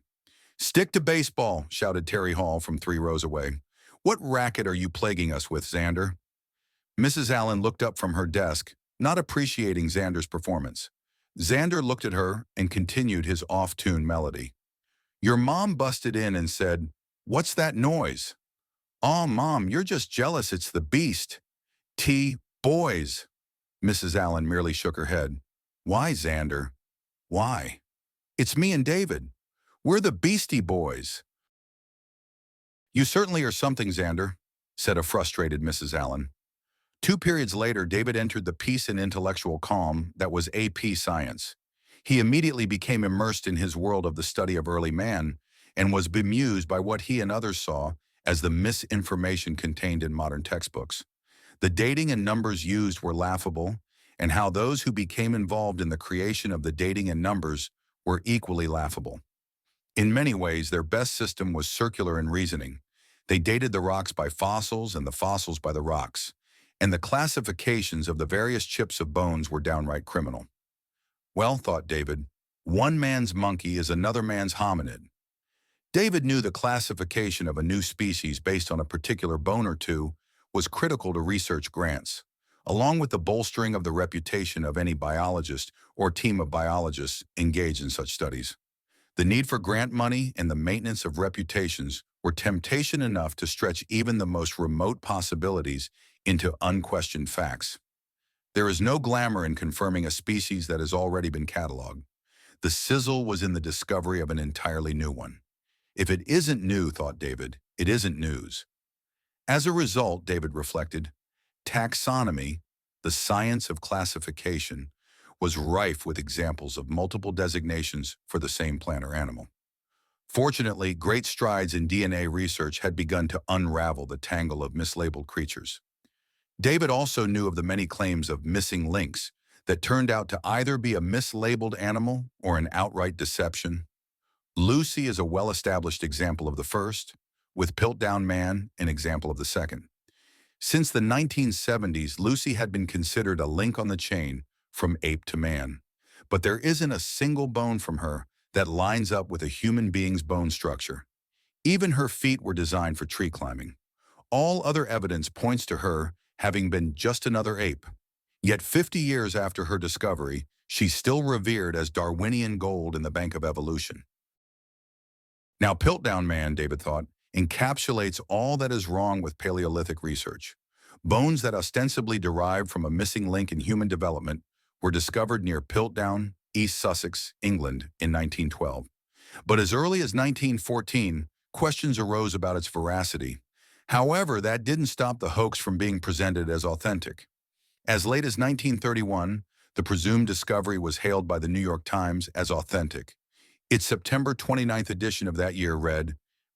Stick to baseball, shouted Terry Hall from 3 rows away. What racket are you plaguing us with, Xander? Mrs. Allen looked up from her desk, not appreciating Xander's performance. Xander looked at her and continued his off-tune melody. Your mom busted in and said, What's that noise? Aw, Mom, you're just jealous it's the beast. Boys. Mrs. Allen merely shook her head. Why, Xander? Why? It's me and David. We're the Beastie Boys. You certainly are something, Xander, said a frustrated Mrs. Allen. 2 periods later, David entered the peace and intellectual calm that was AP Science. He immediately became immersed in his world of the study of early man and was bemused by what he and others saw as the misinformation contained in modern textbooks. The dating and numbers used were laughable, and how those who became involved in the creation of the dating and numbers were equally laughable. In many ways, their best system was circular in reasoning. They dated the rocks by fossils and the fossils by the rocks, and the classifications of the various chips of bones were downright criminal. Well, thought David, one man's monkey is another man's hominid. David knew the classification of a new species based on a particular bone or two was critical to research grants, along with the bolstering of the reputation of any biologist or team of biologists engaged in such studies. The need for grant money and the maintenance of reputations were temptation enough to stretch even the most remote possibilities into unquestioned facts. There is no glamour in confirming a species that has already been cataloged. The sizzle was in the discovery of an entirely new one. If it isn't new, thought David, it isn't news. As a result, David reflected, taxonomy, the science of classification, was rife with examples of multiple designations for the same plant or animal. Fortunately, great strides in DNA research had begun to unravel the tangle of mislabeled creatures. David also knew of the many claims of missing links that turned out to either be a mislabeled animal or an outright deception. Lucy is a well-established example of the first, with Piltdown Man an example of the second. Since the 1970s, Lucy had been considered a link on the chain from ape to man. But there isn't a single bone from her that lines up with a human being's bone structure. Even her feet were designed for tree climbing. All other evidence points to her having been just another ape. Yet 50 years after her discovery, she's still revered as Darwinian gold in the bank of evolution. Now, Piltdown Man, David thought, encapsulates all that is wrong with Paleolithic research. Bones that ostensibly derived from a missing link in human development were discovered near Piltdown, East Sussex, England, in 1912. But as early as 1914, questions arose about its veracity. However, that didn't stop the hoax from being presented as authentic. As late as 1931, the presumed discovery was hailed by the New York Times as authentic. Its September 29th edition of that year read,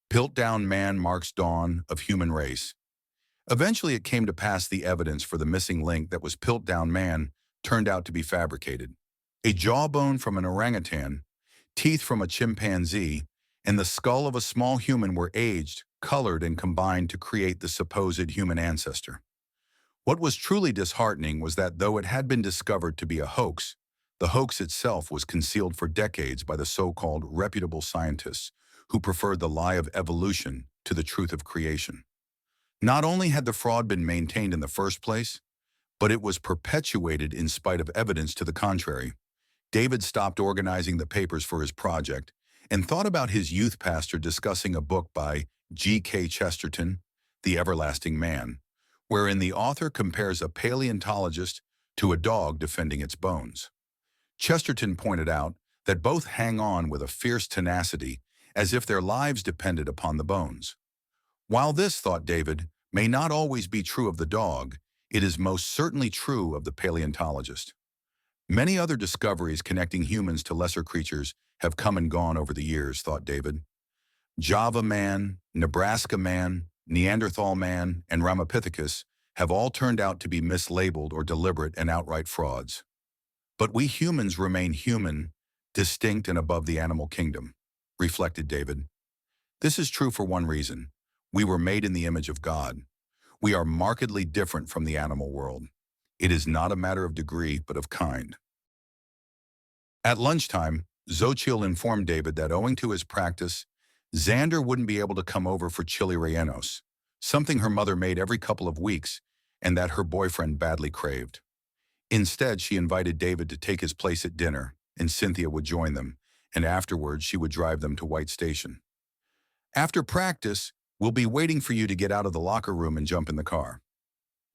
"Piltdown Man marks dawn of human race." Eventually, it came to pass the evidence for the missing link that was Piltdown Man turned out to be fabricated. A jawbone from an orangutan, teeth from a chimpanzee, and the skull of a small human were aged, colored, and combined to create the supposed human ancestor. What was truly disheartening was that though it had been discovered to be a hoax, the hoax itself was concealed for decades by the so-called reputable scientists who preferred the lie of evolution to the truth of creation. Not only had the fraud been maintained in the first place, but it was perpetuated in spite of evidence to the contrary. David stopped organizing the papers for his project and thought about his youth pastor discussing a book by G.K. Chesterton, The Everlasting Man, wherein the author compares a paleontologist to a dog defending its bones. Chesterton pointed out that both hang on with a fierce tenacity as if their lives depended upon the bones. While this, thought David, may not always be true of the dog, it is most certainly true of the paleontologist. Many other discoveries connecting humans to lesser creatures have come and gone over the years, thought David. Java Man, Nebraska Man, Neanderthal Man, and Ramapithecus have all turned out to be mislabeled or deliberate and outright frauds. But we humans remain human, distinct and above the animal kingdom, reflected David. This is true for one reason. We were made in the image of God. We are markedly different from the animal world. It is not a matter of degree, but of kind. At lunchtime, Xochitl informed David that owing to his practice, Xander wouldn't be able to come over for chili rellenos, something her mother made every couple of weeks and that her boyfriend badly craved. Instead, she invited David to take his place at dinner, and Cynthia would join them, and afterwards she would drive them to White Station. After practice, we'll be waiting for you to get out of the locker room and jump in the car.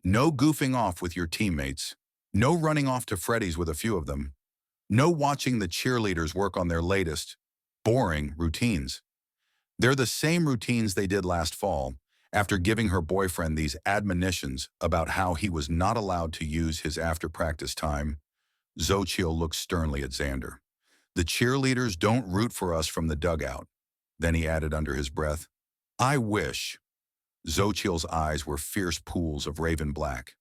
No goofing off with your teammates. No running off to Freddy's with a few of them. No watching the cheerleaders work on their latest, boring routines. They're the same routines they did last fall, after giving her boyfriend these admonitions about how he was not allowed to use his after-practice time. Xochitl looked sternly at Xander. The cheerleaders don't root for us from the dugout. Then he added under his breath, I wish. Xochitl's eyes were fierce pools of raven black.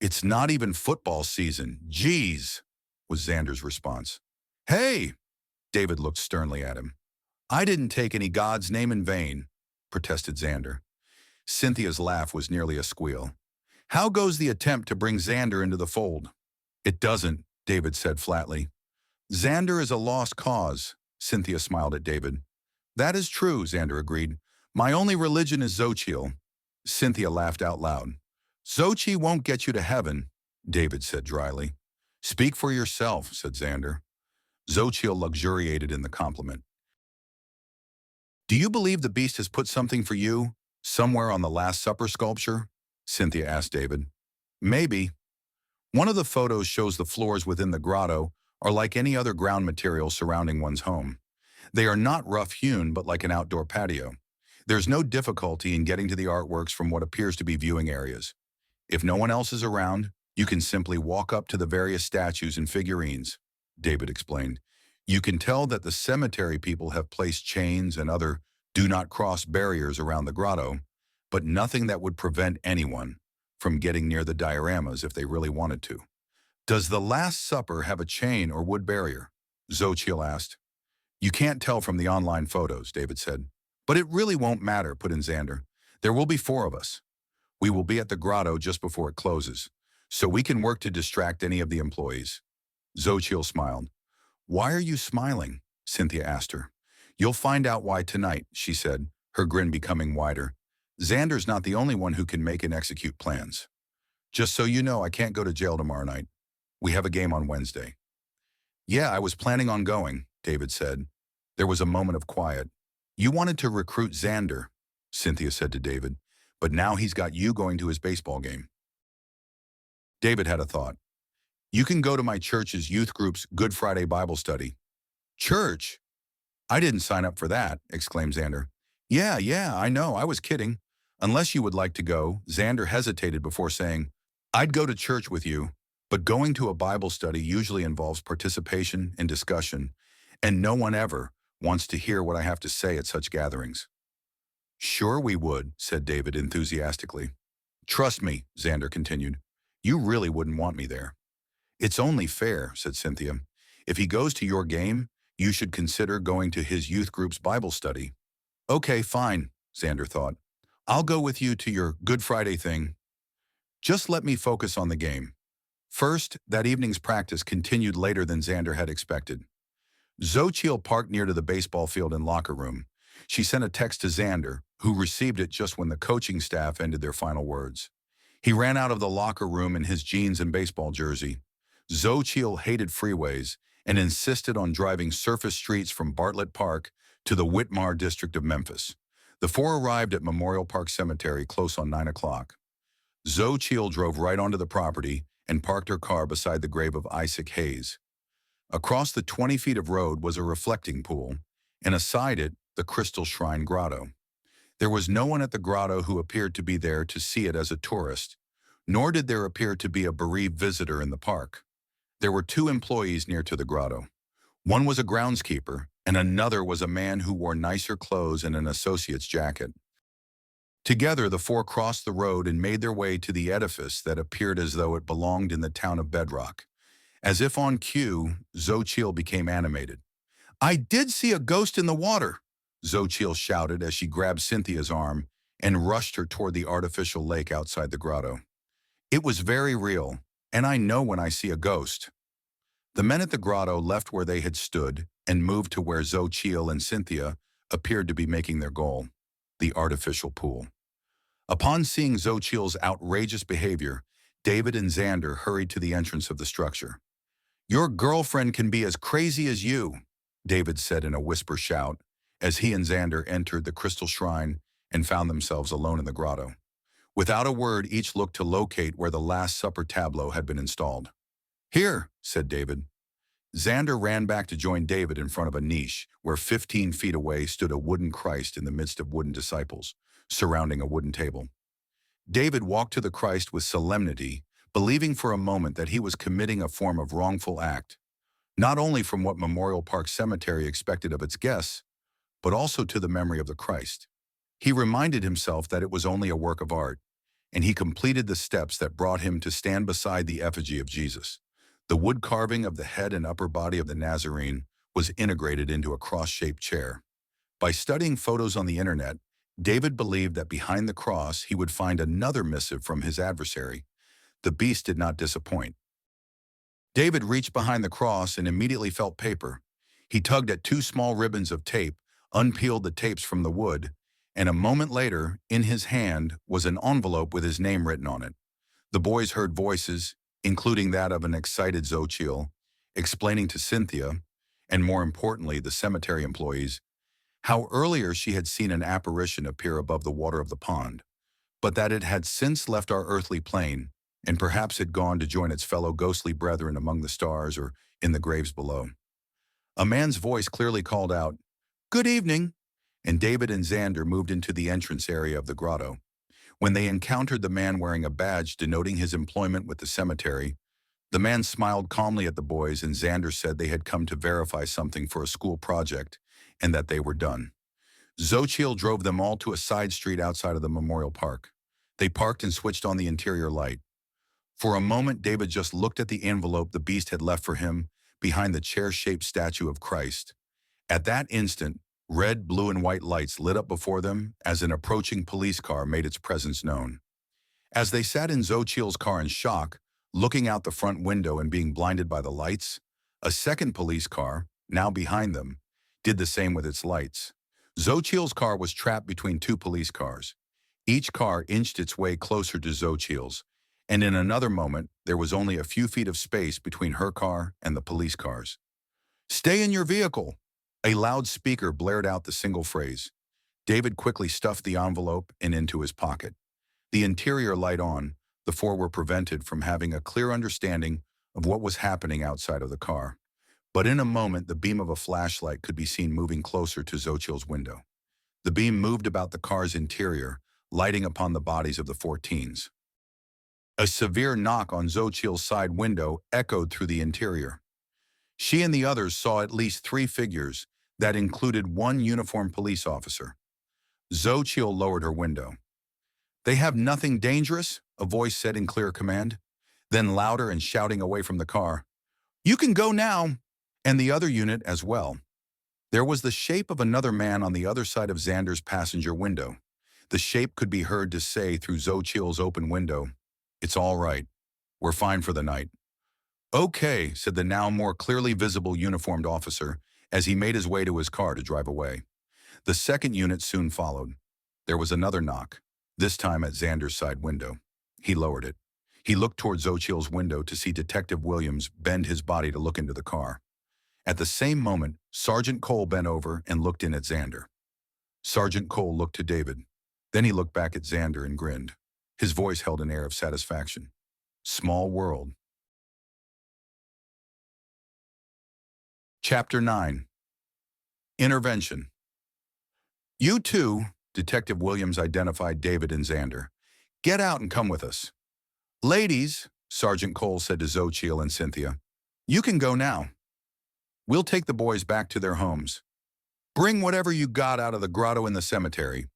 It's not even football season. Geez, was Xander's response. Hey! David looked sternly at him. I didn't take any God's name in vain, protested Xander. Cynthia's laugh was nearly a squeal. How goes the attempt to bring Xander into the fold? It doesn't, David said flatly. Xander is a lost cause, Cynthia smiled at David. That is true, Xander agreed. My only religion is Xochitl. Cynthia laughed out loud. Xochitl won't get you to heaven, David said dryly. Speak for yourself, said Xander. Xochitl luxuriated in the compliment. Do you believe the beast has put something for you, somewhere on the Last Supper sculpture? Cynthia asked David. Maybe. One of the photos shows the floors within the grotto are like any other ground material surrounding one's home. They are not rough-hewn, but like an outdoor patio. There's no difficulty in getting to the artworks from what appears to be viewing areas. If no one else is around, you can simply walk up to the various statues and figurines, David explained. You can tell that the cemetery people have placed chains and other do-not-cross barriers around the grotto, but nothing that would prevent anyone from getting near the dioramas if they really wanted to. Does the Last Supper have a chain or wood barrier? Xochitl asked. You can't tell from the online photos, David said. But it really won't matter, put in Xander. There will be 4 of us. We will be at the grotto just before it closes, so we can work to distract any of the employees." Xochitl smiled. "Why are you smiling?" Cynthia asked her. "You'll find out why tonight," she said, her grin becoming wider. "Xander's not the only one who can make and execute plans. Just so you know, I can't go to jail tomorrow night. We have a game on Wednesday." "Yeah, I was planning on going," David said. There was a moment of quiet. "You wanted to recruit Xander," Cynthia said to David, "but now he's got you going to his baseball game." David had a thought. "You can go to my church's youth group's Good Friday Bible study." "Church? I didn't sign up for that," exclaimed Xander. Yeah, I know, I was kidding. Unless you would like to go," Xander hesitated before saying, "I'd go to church with you, but going to a Bible study usually involves participation and discussion, and no one ever wants to hear what I have to say at such gatherings." "Sure we would," said David enthusiastically. "Trust me," Xander continued, "you really wouldn't want me there." "It's only fair," said Cynthia. "If he goes to your game, you should consider going to his youth group's Bible study." "Okay, fine," Xander thought. "I'll go with you to your Good Friday thing. Just let me focus on the game." First, that evening's practice continued later than Xander had expected. Xochitl parked near to the baseball field and locker room. She sent a text to Xander, who received it just when the coaching staff ended their final words. He ran out of the locker room in his jeans and baseball jersey. Xochitl hated freeways and insisted on driving surface streets from Bartlett Park to the Whitmar district of Memphis. The four arrived at Memorial Park Cemetery close on 9 o'clock. Xochitl drove right onto the property and parked her car beside the grave of Isaac Hayes. Across the 20 feet of road was a reflecting pool, and aside it, the Crystal Shrine Grotto. There was no one at the grotto who appeared to be there to see it as a tourist, nor did there appear to be a bereaved visitor in the park. There were two employees near to the grotto. One was a groundskeeper, and another was a man who wore nicer clothes and an associate's jacket. Together, the four crossed the road and made their way to the edifice that appeared as though it belonged in the town of Bedrock. As if on cue, Xochitl became animated. "I did see a ghost in the water," Xochitl shouted as she grabbed Cynthia's arm and rushed her toward the artificial lake outside the grotto. "It was very real, and I know when I see a ghost." The men at the grotto left where they had stood and moved to where Xochitl and Cynthia appeared to be making their goal, the artificial pool. Upon seeing Xochitl's outrageous behavior, David and Xander hurried to the entrance of the structure. "Your girlfriend can be as crazy as you," David said in a whisper shout, as he and Xander entered the crystal shrine and found themselves alone in the grotto. Without a word, each looked to locate where the Last Supper tableau had been installed. "Here," said David. Xander ran back to join David in front of a niche where 15 feet away stood a wooden Christ in the midst of wooden disciples, surrounding a wooden table. David walked to the Christ with solemnity, believing for a moment that he was committing a form of wrongful act, not only from what Memorial Park Cemetery expected of its guests, but also to the memory of the Christ. He reminded himself that it was only a work of art, and he completed the steps that brought him to stand beside the effigy of Jesus. The wood carving of the head and upper body of the Nazarene was integrated into a cross-shaped chair. By studying photos on the internet, David believed that behind the cross he would find another missive from his adversary. The beast did not disappoint. David reached behind the cross and immediately felt paper. He tugged at two small ribbons of tape, unpeeled the tapes from the wood, and a moment later, in his hand, was an envelope with his name written on it. The boys heard voices, including that of an excited Xochitl, explaining to Cynthia, and more importantly, the cemetery employees, how earlier she had seen an apparition appear above the water of the pond, but that it had since left our earthly plane, and perhaps had gone to join its fellow ghostly brethren among the stars or in the graves below. A man's voice clearly called out, "Good evening," and David and Xander moved into the entrance area of the grotto. When they encountered the man wearing a badge denoting his employment with the cemetery, the man smiled calmly at the boys, and Xander said they had come to verify something for a school project and that they were done. Xochitl drove them all to a side street outside of the Memorial Park. They parked and switched on the interior light. For a moment, David just looked at the envelope the beast had left for him behind the chair-shaped statue of Christ. At that instant, red, blue, and white lights lit up before them as an approaching police car made its presence known. As they sat in Xochitl's car in shock, looking out the front window and being blinded by the lights, a second police car, now behind them, did the same with its lights. Xochitl's car was trapped between two police cars. Each car inched its way closer to Xochitl's, and in another moment, there was only a few feet of space between her car and the police cars. "Stay in your vehicle!" A loudspeaker blared out the single phrase. David quickly stuffed the envelope and into his pocket. The interior light on, the four were prevented from having a clear understanding of what was happening outside of the car. But in a moment, the beam of a flashlight could be seen moving closer to Xochitl's window. The beam moved about the car's interior, lighting upon the bodies of the four teens. A severe knock on Xochitl's side window echoed through the interior. She and the others saw at least three figures that included one uniformed police officer. Xochitl lowered her window. "They have nothing dangerous," a voice said in clear command. Then louder and shouting away from the car, "You can go now!" And the other unit as well. There was the shape of another man on the other side of Xander's passenger window. The shape could be heard to say through Xochitl's open window, "It's all right. We're fine for the night." "Okay," said the now more clearly visible uniformed officer as he made his way to his car to drive away. The second unit soon followed. There was another knock, this time at Xander's side window. He lowered it. He looked toward Xochitl's window to see Detective Williams bend his body to look into the car. At the same moment, Sergeant Cole bent over and looked in at Xander. Sergeant Cole looked to David. Then he looked back at Xander and grinned. His voice held an air of satisfaction. Small world. Chapter 9. Intervention. "You two," Detective Williams identified David and Xander. "Get out and come with us." "Ladies," Sergeant Cole said to Xochitl and Cynthia, "you can go now. We'll take the boys back to their homes. Bring whatever you got out of the grotto in the cemetery,"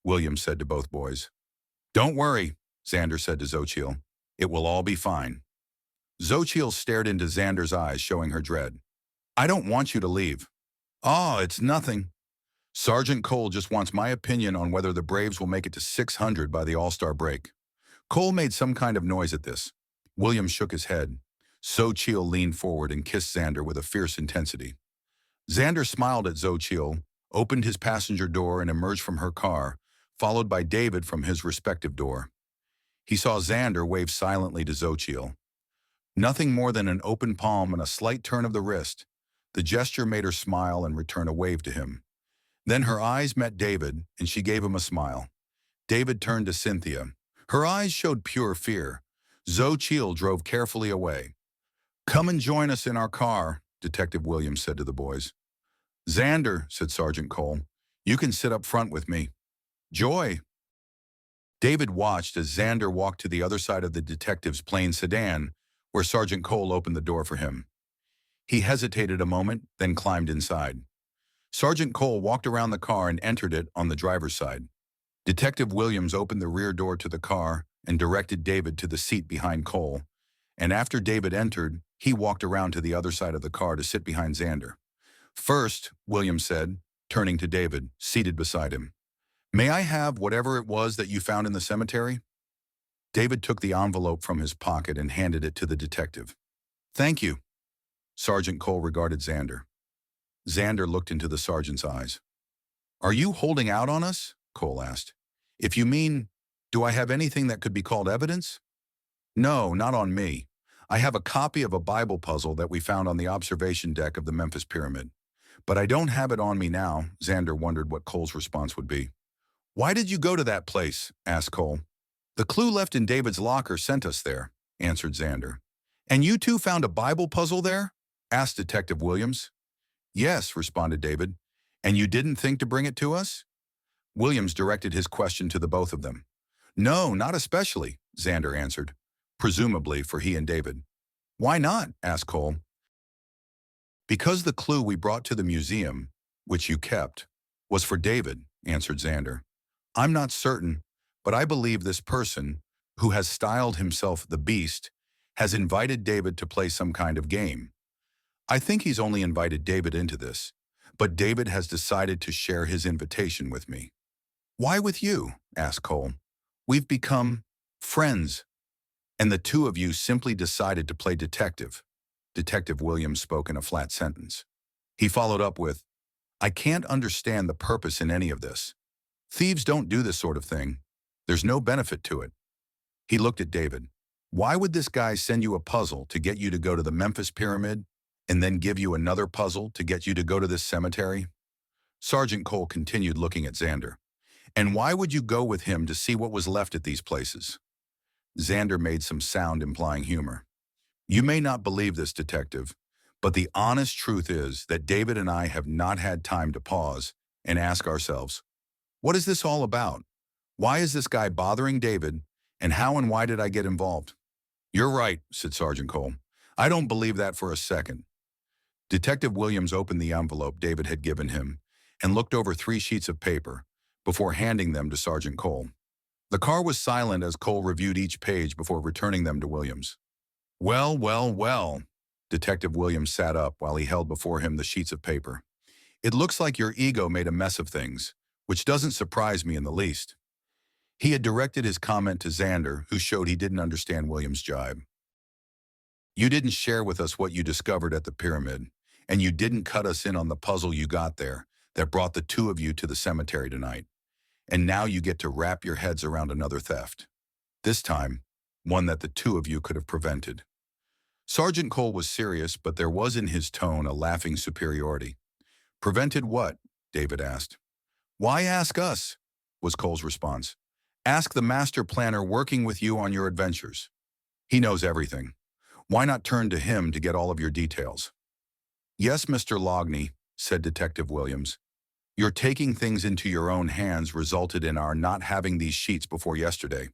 Williams said to both boys. "Don't worry," Xander said to Xochitl. "It will all be fine." Xochitl stared into Xander's eyes, showing her dread. "I don't want you to leave." "Oh, it's nothing. Sergeant Cole just wants my opinion on whether the Braves will make it to 600 by the All-Star break." Cole made some kind of noise at this. Williams shook his head. Xochitl leaned forward and kissed Xander with a fierce intensity. Xander smiled at Xochitl, opened his passenger door and emerged from her car, followed by David from his respective door. He saw Xander wave silently to Xochitl. Nothing more than an open palm and a slight turn of the wrist. The gesture made her smile and return a wave to him. Then her eyes met David, and she gave him a smile. David turned to Cynthia. Her eyes showed pure fear. Xochitl drove carefully away. "Come and join us in our car," Detective Williams said to the boys. "Xander," said Sergeant Cole, "you can sit up front with me." "Joy." David watched as Xander walked to the other side of the detective's plain sedan, where Sergeant Cole opened the door for him. He hesitated a moment, then climbed inside. Sergeant Cole walked around the car and entered it on the driver's side. Detective Williams opened the rear door to the car and directed David to the seat behind Cole, and after David entered, he walked around to the other side of the car to sit behind Xander. "First," Williams said, turning to David, seated beside him, "may I have whatever it was that you found in the cemetery?" David took the envelope from his pocket and handed it to the detective. "Thank you." Sergeant Cole regarded Xander. Xander looked into the sergeant's eyes. "Are you holding out on us?" Cole asked. "If you mean, do I have anything that could be called evidence?" "No, not on me. I have a copy of a Bible puzzle that we found on the observation deck of the Memphis Pyramid. But I don't have it on me now." Xander wondered what Cole's response would be. "Why did you go to that place?" asked Cole. "The clue left in David's locker sent us there," answered Xander. "And you two found a Bible puzzle there?" asked Detective Williams. "Yes," responded David. "And you didn't think to bring it to us?" Williams directed his question to the both of them. "No, not especially," Xander answered, presumably for he and David. "Why not?" asked Cole. "Because the clue we brought to the museum, which you kept, was for David," answered Xander. "I'm not certain, but I believe this person, who has styled himself the Beast, has invited David to play some kind of game. I think he's only invited David into this, but David has decided to share his invitation with me." "Why with you?" asked Cole. "We've become Friends, and the two of you simply decided to play detective. Detective Williams spoke in a flat sentence. He followed up with, I can't understand the purpose in any of this. Thieves don't do this sort of thing. There's no benefit to it. He looked at David. Why would this guy send you a puzzle to get you to go to the Memphis Pyramid and then give you another puzzle to get you to go to this cemetery? Sergeant Cole continued looking at Xander. And why would you go with him to see what was left at these places? Xander made some sound implying humor. You may not believe this, detective, but the honest truth is that David and I have not had time to pause and ask ourselves, what is this all about? Why is this guy bothering David, and how and why did I get involved? You're right, said Sergeant Cole. I don't believe that for a second. Detective Williams opened the envelope David had given him and looked over 3 sheets of paper before handing them to Sergeant Cole. The car was silent as Cole reviewed each page before returning them to Williams. Well, well, well. Detective Williams sat up while he held before him the sheets of paper. It looks like your ego made a mess of things, which doesn't surprise me in the least. He had directed his comment to Xander, who showed he didn't understand Williams' jibe. You didn't share with us what you discovered at the pyramid, and you didn't cut us in on the puzzle you got there that brought the two of you to the cemetery tonight. And now you get to wrap your heads around another theft. This time, one that the two of you could have prevented. Sergeant Cole was serious, but there was in his tone a laughing superiority. Prevented what? David asked. Why ask us? Was Cole's response. Ask the master planner working with you on your adventures. He knows everything. Why not turn to him to get all of your details? Yes, Mr. Loughney, said Detective Williams. Your taking things into your own hands resulted in our not having these sheets before yesterday.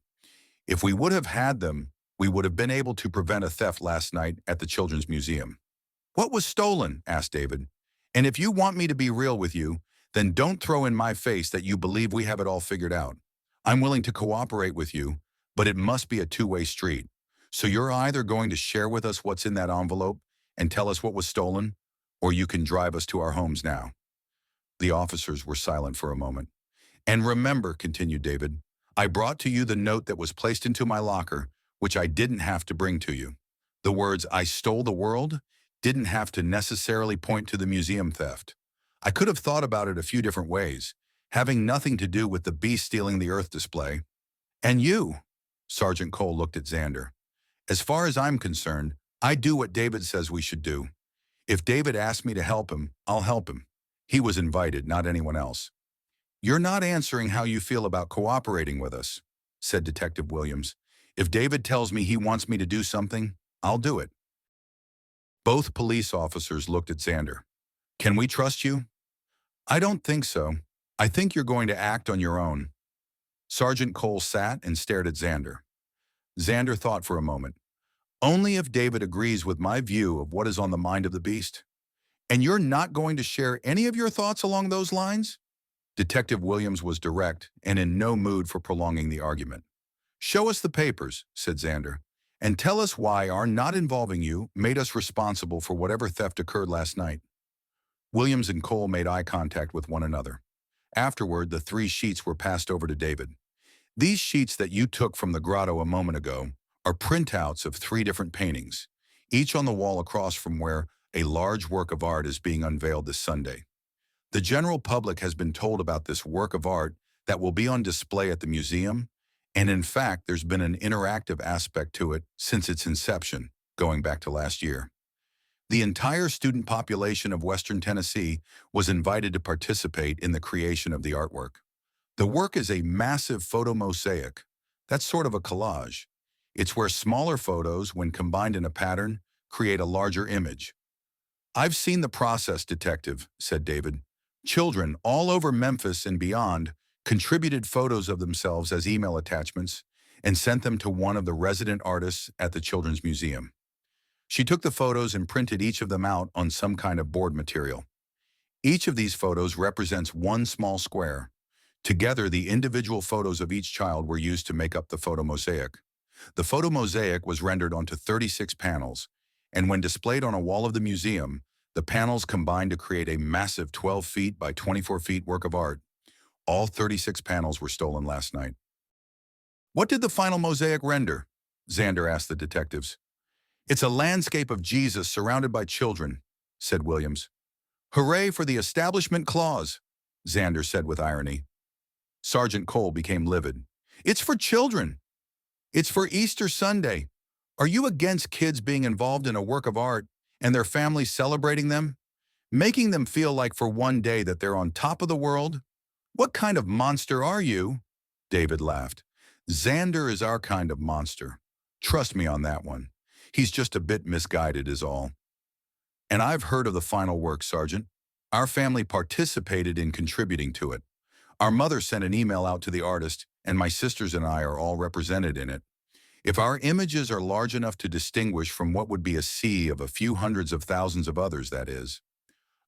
If we would have had them, we would have been able to prevent a theft last night at the Children's Museum. What was stolen? Asked David. And if you want me to be real with you, then don't throw in my face that you believe we have it all figured out. I'm willing to cooperate with you, but it must be a two-way street. So you're either going to share with us what's in that envelope and tell us what was stolen, or you can drive us to our homes now. The officers were silent for a moment. And remember, continued David, I brought to you the note that was placed into my locker, which I didn't have to bring to you. The words, I stole the world, didn't have to necessarily point to the museum theft. I could have thought about it a few different ways, having nothing to do with the beast stealing the Earth display. And you, Sergeant Cole looked at Xander. As far as I'm concerned, I do what David says we should do. If David asks me to help him, I'll help him. He was invited, not anyone else. You're not answering how you feel about cooperating with us, said Detective Williams. If David tells me he wants me to do something, I'll do it. Both police officers looked at Xander. Can we trust you? I don't think so. I think you're going to act on your own. Sergeant Cole sat and stared at Xander. Xander thought for a moment. Only if David agrees with my view of what is on the mind of the beast. And you're not going to share any of your thoughts along those lines? Detective Williams was direct and in no mood for prolonging the argument. Show us the papers, said Xander, and tell us why our not involving you made us responsible for whatever theft occurred last night. Williams and Cole made eye contact with one another. Afterward, the 3 sheets were passed over to David. These sheets that you took from the grotto a moment ago are printouts of 3 different paintings, each on the wall across from where a large work of art is being unveiled this Sunday. The general public has been told about this work of art that will be on display at the museum, and in fact, there's been an interactive aspect to it since its inception, going back to last year. The entire student population of Western Tennessee was invited to participate in the creation of the artwork. The work is a massive photo mosaic. That's sort of a collage. It's where smaller photos, when combined in a pattern, create a larger image. I've seen the process, Detective, said David. Children all over Memphis and beyond contributed photos of themselves as email attachments and sent them to one of the resident artists at the Children's Museum. She took the photos and printed each of them out on some kind of board material. Each of these photos represents one small square. Together, the individual photos of each child were used to make up the photo mosaic. The photo mosaic was rendered onto 36 panels, and when displayed on a wall of the museum, the panels combined to create a massive 12 feet by 24 feet work of art. All 36 panels were stolen last night. What did the final mosaic render? Xander asked the detectives. It's a landscape of Jesus surrounded by children, said Williams. Hooray for the Establishment Clause, Xander said with irony. Sergeant Cole became livid. It's for children. It's for Easter Sunday. Are you against kids being involved in a work of art and their families celebrating them? Making them feel like for one day that they're on top of the world? What kind of monster are you? David laughed. Xander is our kind of monster. Trust me on that one. He's just a bit misguided is all. And I've heard of the final work, Sergeant. Our family participated in contributing to it. Our mother sent an email out to the artist, and my sisters and I are all represented in it. If our images are large enough to distinguish from what would be a sea of a few hundreds of thousands of others, that is.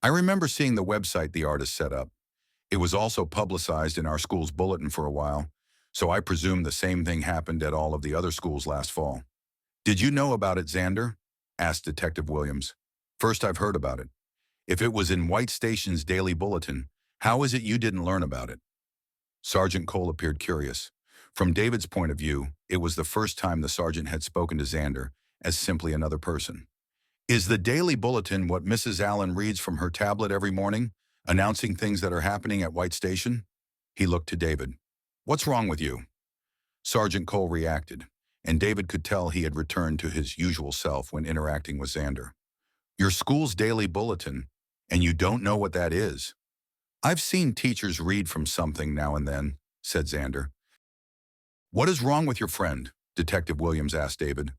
I remember seeing the website the artist set up. It was also publicized in our school's bulletin for a while, so I presume the same thing happened at all of the other schools last fall. Did you know about it, Xander? Asked Detective Williams. First I've heard about it. If it was in White Station's daily bulletin, how is it you didn't learn about it? Sergeant Cole appeared curious. From David's point of view, it was the first time the sergeant had spoken to Xander as simply another person. Is the daily bulletin what Mrs. Allen reads from her tablet every morning, announcing things that are happening at White Station? He looked to David. What's wrong with you? Sergeant Cole reacted, and David could tell he had returned to his usual self when interacting with Xander. Your school's daily bulletin, and you don't know what that is? I've seen teachers read from something now and then, said Xander. What is wrong with your friend? Detective Williams asked David.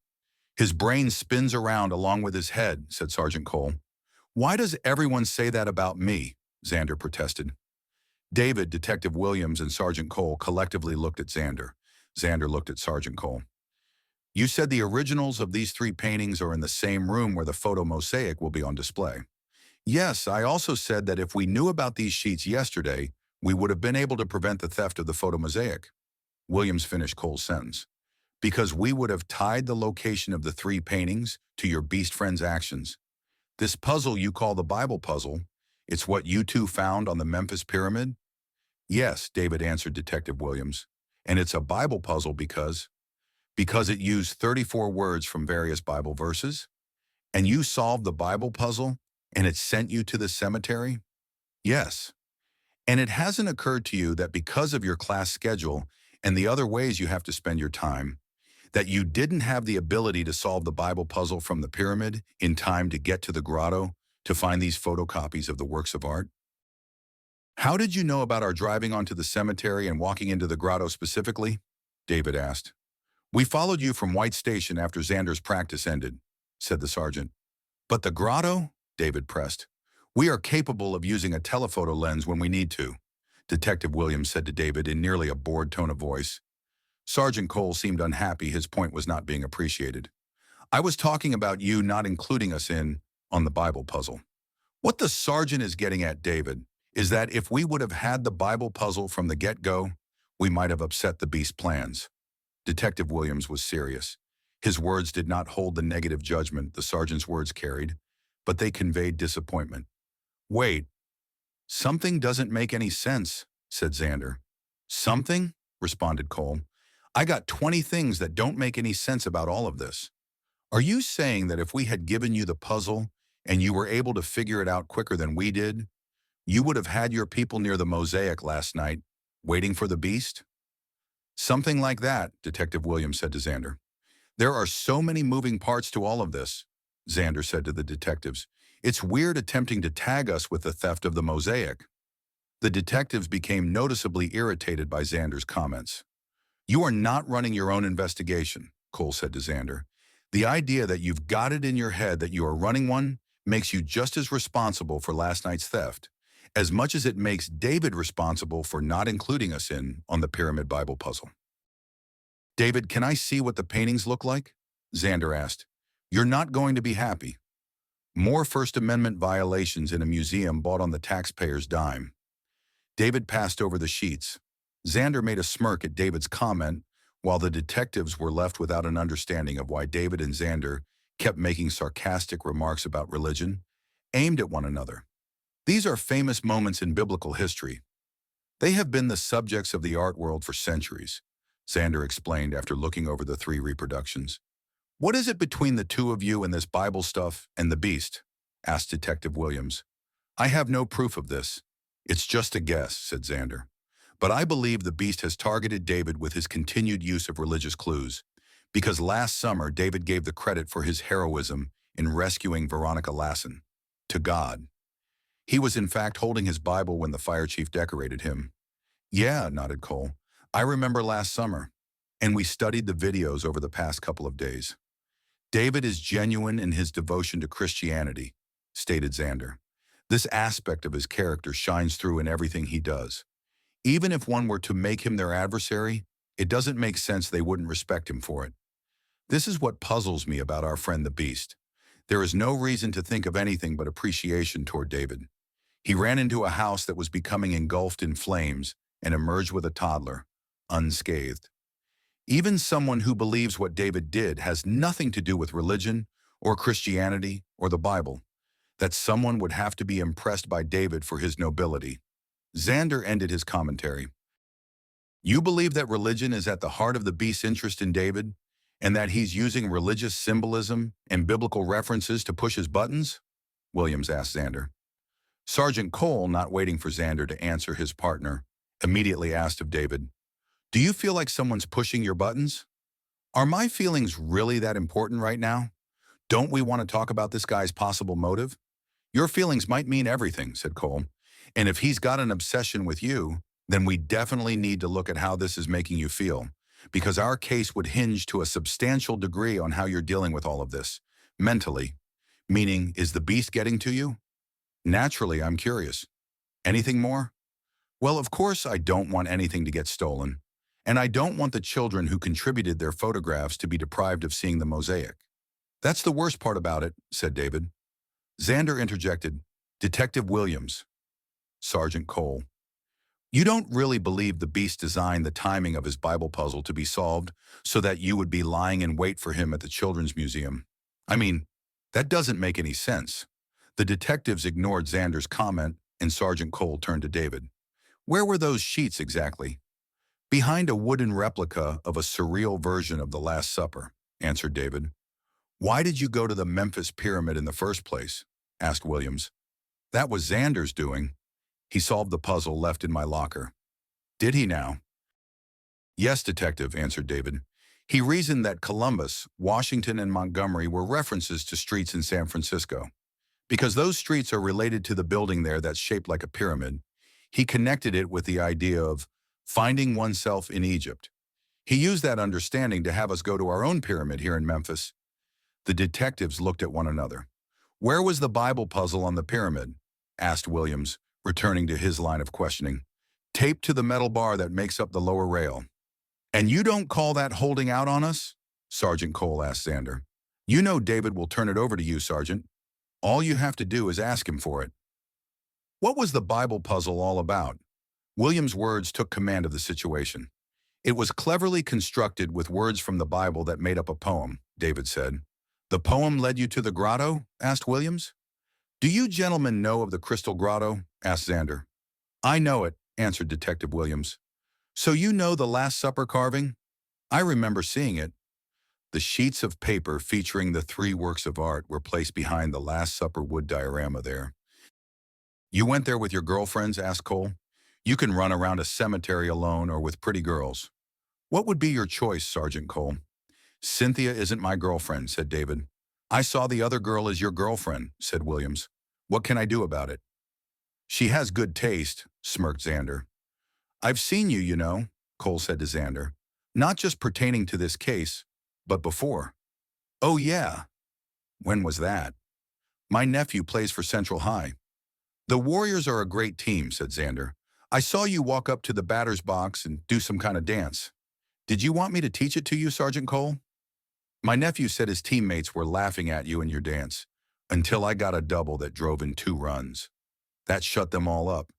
His brain spins around along with his head, said Sergeant Cole. Why does everyone say that about me? Xander protested. David, Detective Williams, and Sergeant Cole collectively looked at Xander. Xander looked at Sergeant Cole. You said the originals of these 3 paintings are in the same room where the photo mosaic will be on display. Yes, I also said that if we knew about these sheets yesterday, we would have been able to prevent the theft of the photo mosaic. Williams finished Cole's sentence. Because we would have tied the location of the 3 paintings to your beast friend's actions. This puzzle you call the Bible puzzle, it's what you 2 found on the Memphis pyramid? Yes, David answered Detective Williams. And it's a Bible puzzle because it used 34 words from various Bible verses? And you solved the Bible puzzle and it sent you to the cemetery? Yes. And it hasn't occurred to you that because of your class schedule and the other ways you have to spend your time, that you didn't have the ability to solve the Bible puzzle from the pyramid in time to get to the grotto to find these photocopies of the works of art? How did you know about our driving onto the cemetery and walking into the grotto specifically? David asked. We followed you from White Station after Xander's practice ended, said the sergeant. But the grotto? David pressed. We are capable of using a telephoto lens when we need to, Detective Williams said to David in nearly a bored tone of voice. Sergeant Cole seemed unhappy his point was not being appreciated. I was talking about you not including us on the Bible puzzle. What the sergeant is getting at, David, is that if we would have had the Bible puzzle from the get-go, we might have upset the beast plans. Detective Williams was serious. His words did not hold the negative judgment the sergeant's words carried, but they conveyed disappointment. Wait, something doesn't make any sense, said Xander. Something? Responded Cole. I got 20 things that don't make any sense about all of this. Are you saying that if we had given you the puzzle and you were able to figure it out quicker than we did, you would have had your people near the mosaic last night, waiting for the beast? Something like that, Detective Williams said to Xander. There are so many moving parts to all of this, Xander said to the detectives. It's weird attempting to tag us with the theft of the mosaic. The detectives became noticeably irritated by Xander's comments. You are not running your own investigation, Cole said to Xander. The idea that you've got it in your head that you are running one makes you just as responsible for last night's theft, as much as it makes David responsible for not including us on the Pyramid Bible puzzle. David, can I see what the paintings look like? Xander asked. You're not going to be happy. More First Amendment violations in a museum bought on the taxpayer's dime. David passed over the sheets. Xander made a smirk at David's comment, while the detectives were left without an understanding of why David and Xander kept making sarcastic remarks about religion, aimed at one another. These are famous moments in biblical history. They have been the subjects of the art world for centuries, Xander explained after looking over the 3 reproductions. What is it between the two of you and this Bible stuff and the beast? Asked Detective Williams. I have no proof of this. It's just a guess, said Xander. But I believe the beast has targeted David with his continued use of religious clues, because last summer David gave the credit for his heroism in rescuing Veronica Lassen to God. He was in fact holding his Bible when the fire chief decorated him. Yeah, nodded Cole. I remember last summer, and we studied the videos over the past couple of days. David is genuine in his devotion to Christianity, stated Xander. This aspect of his character shines through in everything he does. Even if one were to make him their adversary, it doesn't make sense they wouldn't respect him for it. This is what puzzles me about our friend the Beast. There is no reason to think of anything but appreciation toward David. He ran into a house that was becoming engulfed in flames and emerged with a toddler, unscathed. Even someone who believes what David did has nothing to do with religion or Christianity or the Bible, that someone would have to be impressed by David for his nobility. Xander ended his commentary. You believe that religion is at the heart of the Beast's interest in David, and that he's using religious symbolism and biblical references to push his buttons? Williams asked Xander. Sergeant Cole, not waiting for Xander to answer his partner, immediately asked of David, do you feel like someone's pushing your buttons? Are my feelings really that important right now? Don't we want to talk about this guy's possible motive? Your feelings might mean everything, said Cole. And if he's got an obsession with you, then we definitely need to look at how this is making you feel, because our case would hinge to a substantial degree on how you're dealing with all of this, mentally. Meaning, is the Beast getting to you? Naturally, I'm curious. Anything more? Well, of course I don't want anything to get stolen. And I don't want the children who contributed their photographs to be deprived of seeing the mosaic. That's the worst part about it, said David. Xander interjected, Detective Williams. Sergeant Cole. You don't really believe the Beast designed the timing of his Bible puzzle to be solved so that you would be lying in wait for him at the Children's Museum? I mean, that doesn't make any sense. The detectives ignored Xander's comment, and Sergeant Cole turned to David. Where were those sheets exactly? Behind a wooden replica of a surreal version of the Last Supper, answered David. Why did you go to the Memphis pyramid in the first place? Asked Williams. That was Xander's doing. He solved the puzzle left in my locker. Did he now? Yes, detective, answered David. He reasoned that Columbus, Washington, and Montgomery were references to streets in San Francisco. Because those streets are related to the building there that's shaped like a pyramid, he connected it with the idea of finding oneself in Egypt. He used that understanding to have us go to our own pyramid here in Memphis. The detectives looked at one another. Where was the Bible puzzle on the pyramid? Asked Williams, returning to his line of questioning. Taped to the metal bar that makes up the lower rail. And you don't call that holding out on us? Sergeant Cole asked Xander. You know David will turn it over to you, Sergeant. All you have to do is ask him for it. What was the Bible puzzle all about? Williams' words took command of the situation. It was cleverly constructed with words from the Bible that made up a poem, David said. The poem led you to the grotto? Asked Williams. Do you gentlemen know of the Crystal Grotto? Asked Xander. I know it, answered Detective Williams. So you know the Last Supper carving? I remember seeing it. The sheets of paper featuring the 3 works of art were placed behind the Last Supper wood diorama there. You went there with your girlfriends? Asked Cole. You can run around a cemetery alone or with pretty girls. What would be your choice, Sergeant Cole? Cynthia isn't my girlfriend, said David. I saw the other girl as your girlfriend, said Williams. What can I do about it? She has good taste, smirked Xander. I've seen you, you know, Cole said to Xander. Not just pertaining to this case, but before. Oh, yeah. When was that? My nephew plays for Central High. The Warriors are a great team, said Xander. I saw you walk up to the batter's box and do some kind of dance. Did you want me to teach it to you, Sergeant Cole? My nephew said his teammates were laughing at you in your dance, until I got a double that drove in 2 runs. That shut them all up.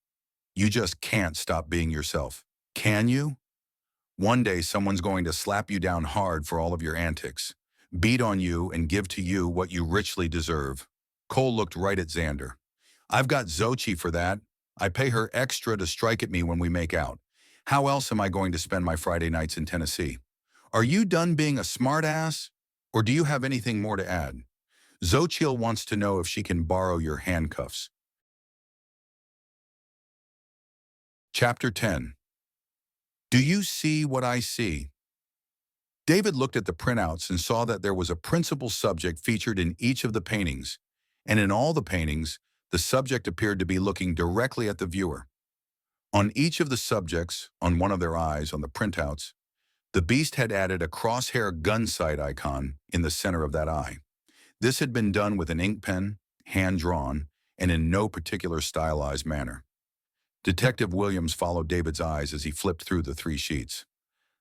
You just can't stop being yourself. Can you? One day someone's going to slap you down hard for all of your antics, beat on you and give to you what you richly deserve. Cole looked right at Xander. I've got Xochitl for that. I pay her extra to strike at me when we make out. How else am I going to spend my Friday nights in Tennessee? Are you done being a smartass? Or do you have anything more to add? Xochitl wants to know if she can borrow your handcuffs. Chapter 10. Do you see what I see? David looked at the printouts and saw that there was a principal subject featured in each of the paintings, and in all the paintings, the subject appeared to be looking directly at the viewer. On each of the subjects, on one of their eyes on the printouts, the beast had added a crosshair gun sight icon in the center of that eye. This had been done with an ink pen, hand-drawn, and in no particular stylized manner. Detective Williams followed David's eyes as he flipped through the 3 sheets.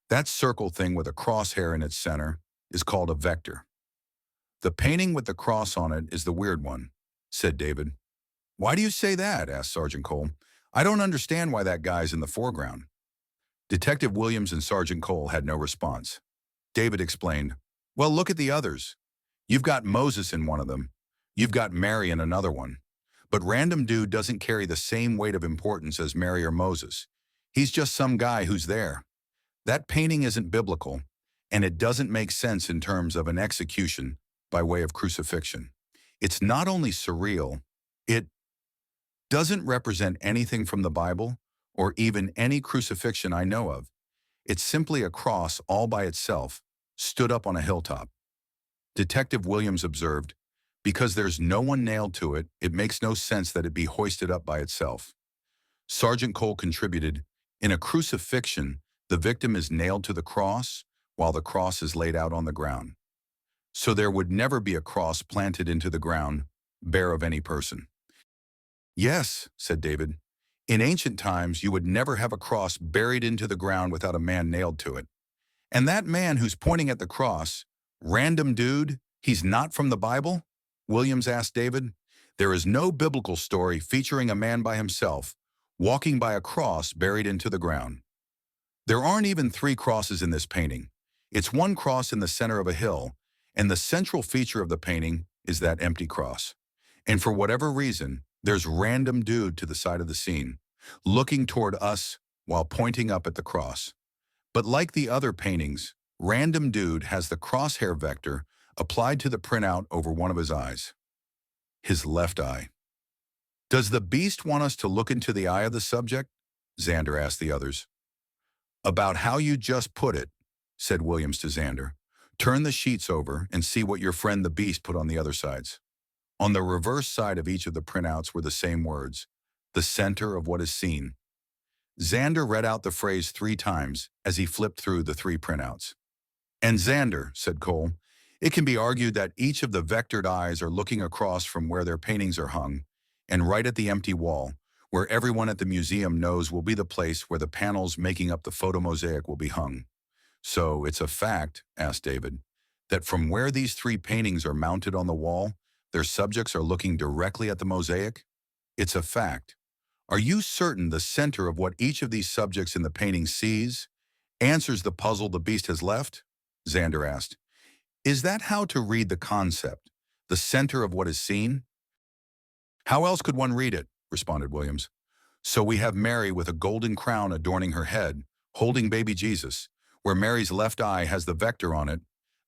That circle thing with a crosshair in its center is called a vector. The painting with the cross on it is the weird one, said David. Why do you say that? Asked Sergeant Cole. I don't understand why that guy's in the foreground. Detective Williams and Sergeant Cole had no response. David explained, well, look at the others. You've got Moses in one of them. You've got Mary in another one. But Random Dude doesn't carry the same weight of importance as Mary or Moses. He's just some guy who's there. That painting isn't biblical, and it doesn't make sense in terms of an execution by way of crucifixion. It's not only surreal, it doesn't represent anything from the Bible or even any crucifixion I know of. It's simply a cross all by itself, stood up on a hilltop. Detective Williams observed, because there's no one nailed to it, it makes no sense that it be hoisted up by itself. Sergeant Cole contributed, in a crucifixion, the victim is nailed to the cross while the cross is laid out on the ground. So there would never be a cross planted into the ground, bare of any person. Yes, said David. In ancient times, you would never have a cross buried into the ground without a man nailed to it. And that man who's pointing at the cross, Random Dude, he's not from the Bible? Williams asked David. There is no biblical story featuring a man by himself, walking by a cross buried into the ground. There aren't even 3 crosses in this painting. It's one cross in the center of a hill, and the central feature of the painting is that empty cross. And for whatever reason, there's Random Dude to the side of the scene, looking toward us while pointing up at the cross. But like the other paintings, Random Dude has the crosshair vector applied to the printout over one of his eyes. His left eye. Does the beast want us to look into the eye of the subject? Xander asked the others. About how you just put it, said Williams to Xander. Turn the sheets over and see what your friend the beast put on the other sides. On the reverse side of each of the printouts were the same words, the center of what is seen. Xander read out the phrase 3 times as he flipped through the 3 printouts. And Xander, said Cole, it can be argued that each of the vectored eyes are looking across from where their paintings are hung, and right at the empty wall, where everyone at the museum knows will be the place where the panels making up the photo mosaic will be hung. So it's a fact, asked David, that from where these 3 paintings are mounted on the wall, their subjects are looking directly at the mosaic? It's a fact. Are you certain the center of what each of these subjects in the painting sees answers the puzzle the beast has left? Xander asked. Is that how to read the concept, the center of what is seen? How else could one read it? Responded Williams. So we have Mary with a golden crown adorning her head, holding baby Jesus, where Mary's left eye has the vector on it.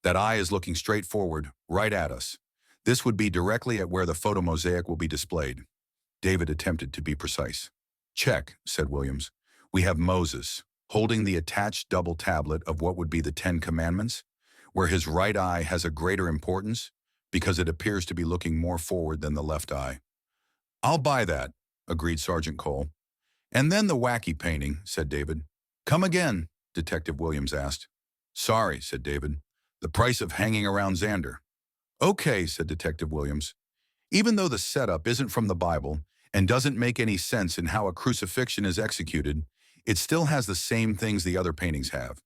That eye is looking straight forward, right at us. This would be directly at where the photo mosaic will be displayed. David attempted to be precise. Check, said Williams. We have Moses, holding the attached double tablet of what would be the 10 Commandments, where his right eye has a greater importance because it appears to be looking more forward than the left eye. I'll buy that, agreed Sergeant Cole. And then the wacky painting, said David. Come again, Detective Williams asked. Sorry, said David. The price of hanging around Xander. Okay, said Detective Williams. Even though the setup isn't from the Bible and doesn't make any sense in how a crucifixion is executed, it still has the same things the other paintings have.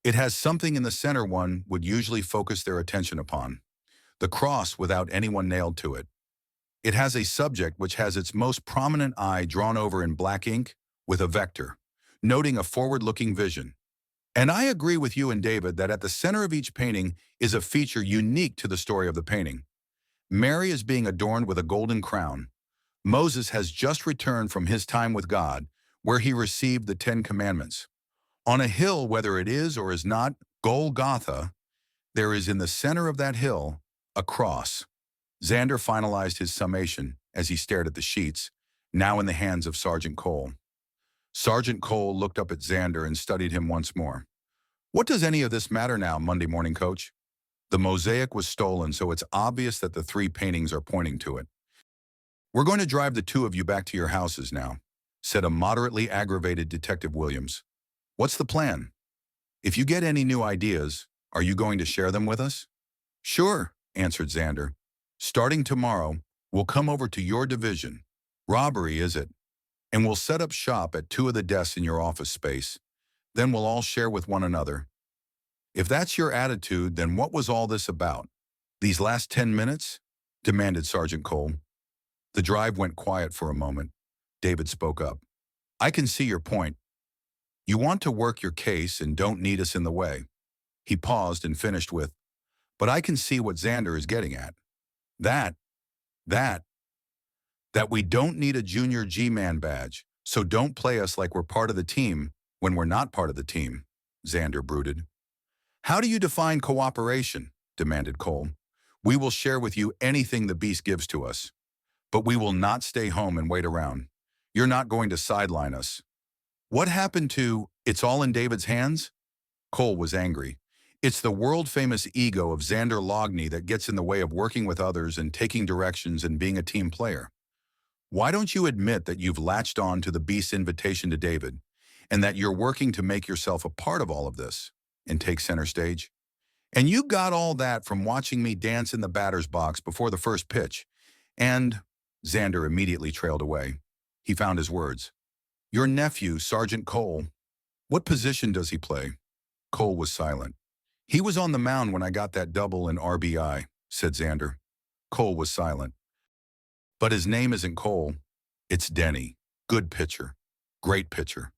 It has something in the center one would usually focus their attention upon. The cross without anyone nailed to it. It has a subject which has its most prominent eye drawn over in black ink with a vector, noting a forward-looking vision. And I agree with you and David that at the center of each painting is a feature unique to the story of the painting. Mary is being adorned with a golden crown. Moses has just returned from his time with God, where he received the 10 Commandments. On a hill, whether it is or is not Golgotha, there is in the center of that hill a cross. Xander finalized his summation as he stared at the sheets, now in the hands of Sergeant Cole. Sergeant Cole looked up at Xander and studied him once more. What does any of this matter now, Monday morning, coach? The mosaic was stolen, so it's obvious that the 3 paintings are pointing to it. We're going to drive the 2 of you back to your houses now, said a moderately aggravated Detective Williams. What's the plan? If you get any new ideas, are you going to share them with us? Sure, answered Xander. Starting tomorrow, we'll come over to your division. Robbery, is it? And we'll set up shop at 2 of the desks in your office space. Then we'll all share with one another. If that's your attitude, then what was all this about? These last 10 minutes? Demanded Sergeant Cole. The drive went quiet for a moment. David spoke up. I can see your point. You want to work your case and don't need us in the way. He paused and finished with, but I can see what Xander is getting at. That we don't need a junior G-man badge, so don't play us like we're part of the team when we're not part of the team, Xander brooded. How do you define cooperation? Demanded Cole. We will share with you anything the Beast gives to us, but we will not stay home and wait around. You're not going to sideline us. What happened to, it's all in David's hands? Cole was angry. It's the world-famous ego of Xander Loughney that gets in the way of working with others and taking directions and being a team player. Why don't you admit that you've latched on to the Beast's invitation to David and that you're working to make yourself a part of all of this and take center stage? And you got all that from watching me dance in the batter's box before the first pitch. And Xander immediately trailed away. He found his words. Your nephew, Sergeant Cole. What position does he play? Cole was silent. He was on the mound when I got that double in RBI, said Xander. Cole was silent. But his name isn't Cole. It's Denny. Good pitcher. Great pitcher.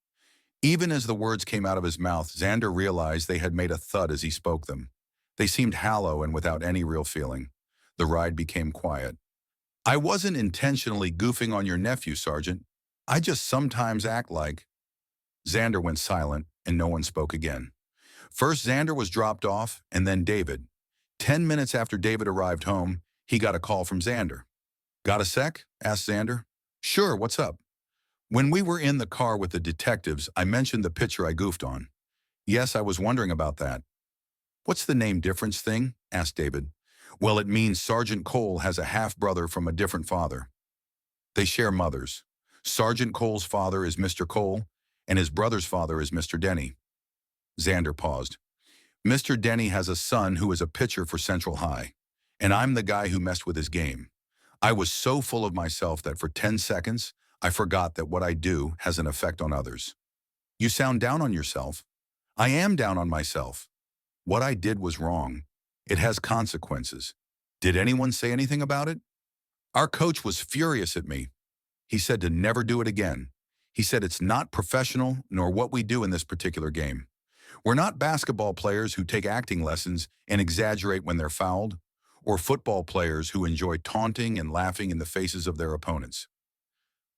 Even as the words came out of his mouth, Xander realized they had made a thud as he spoke them. They seemed hollow and without any real feeling. The ride became quiet. I wasn't intentionally goofing on your nephew, Sergeant. I just sometimes act like... Xander went silent, and no one spoke again. First, Xander was dropped off, and then David. 10 minutes after David arrived home, he got a call from Xander. Got a sec? Asked Xander. Sure, what's up? When we were in the car with the detectives, I mentioned the picture I goofed on. Yes, I was wondering about that. What's the name difference thing? Asked David. Well, it means Sergeant Cole has a half-brother from a different father. They share mothers. Sergeant Cole's father is Mr. Cole, and his brother's father is Mr. Denny. Xander paused. Mr. Denny has a son who is a pitcher for Central High, and I'm the guy who messed with his game. I was so full of myself that for 10 seconds, I forgot that what I do has an effect on others. You sound down on yourself. I am down on myself. What I did was wrong. It has consequences. Did anyone say anything about it? Our coach was furious at me. He said to never do it again. He said it's not professional nor what we do in this particular game. We're not basketball players who take acting lessons and exaggerate when they're fouled, or football players who enjoy taunting and laughing in the faces of their opponents.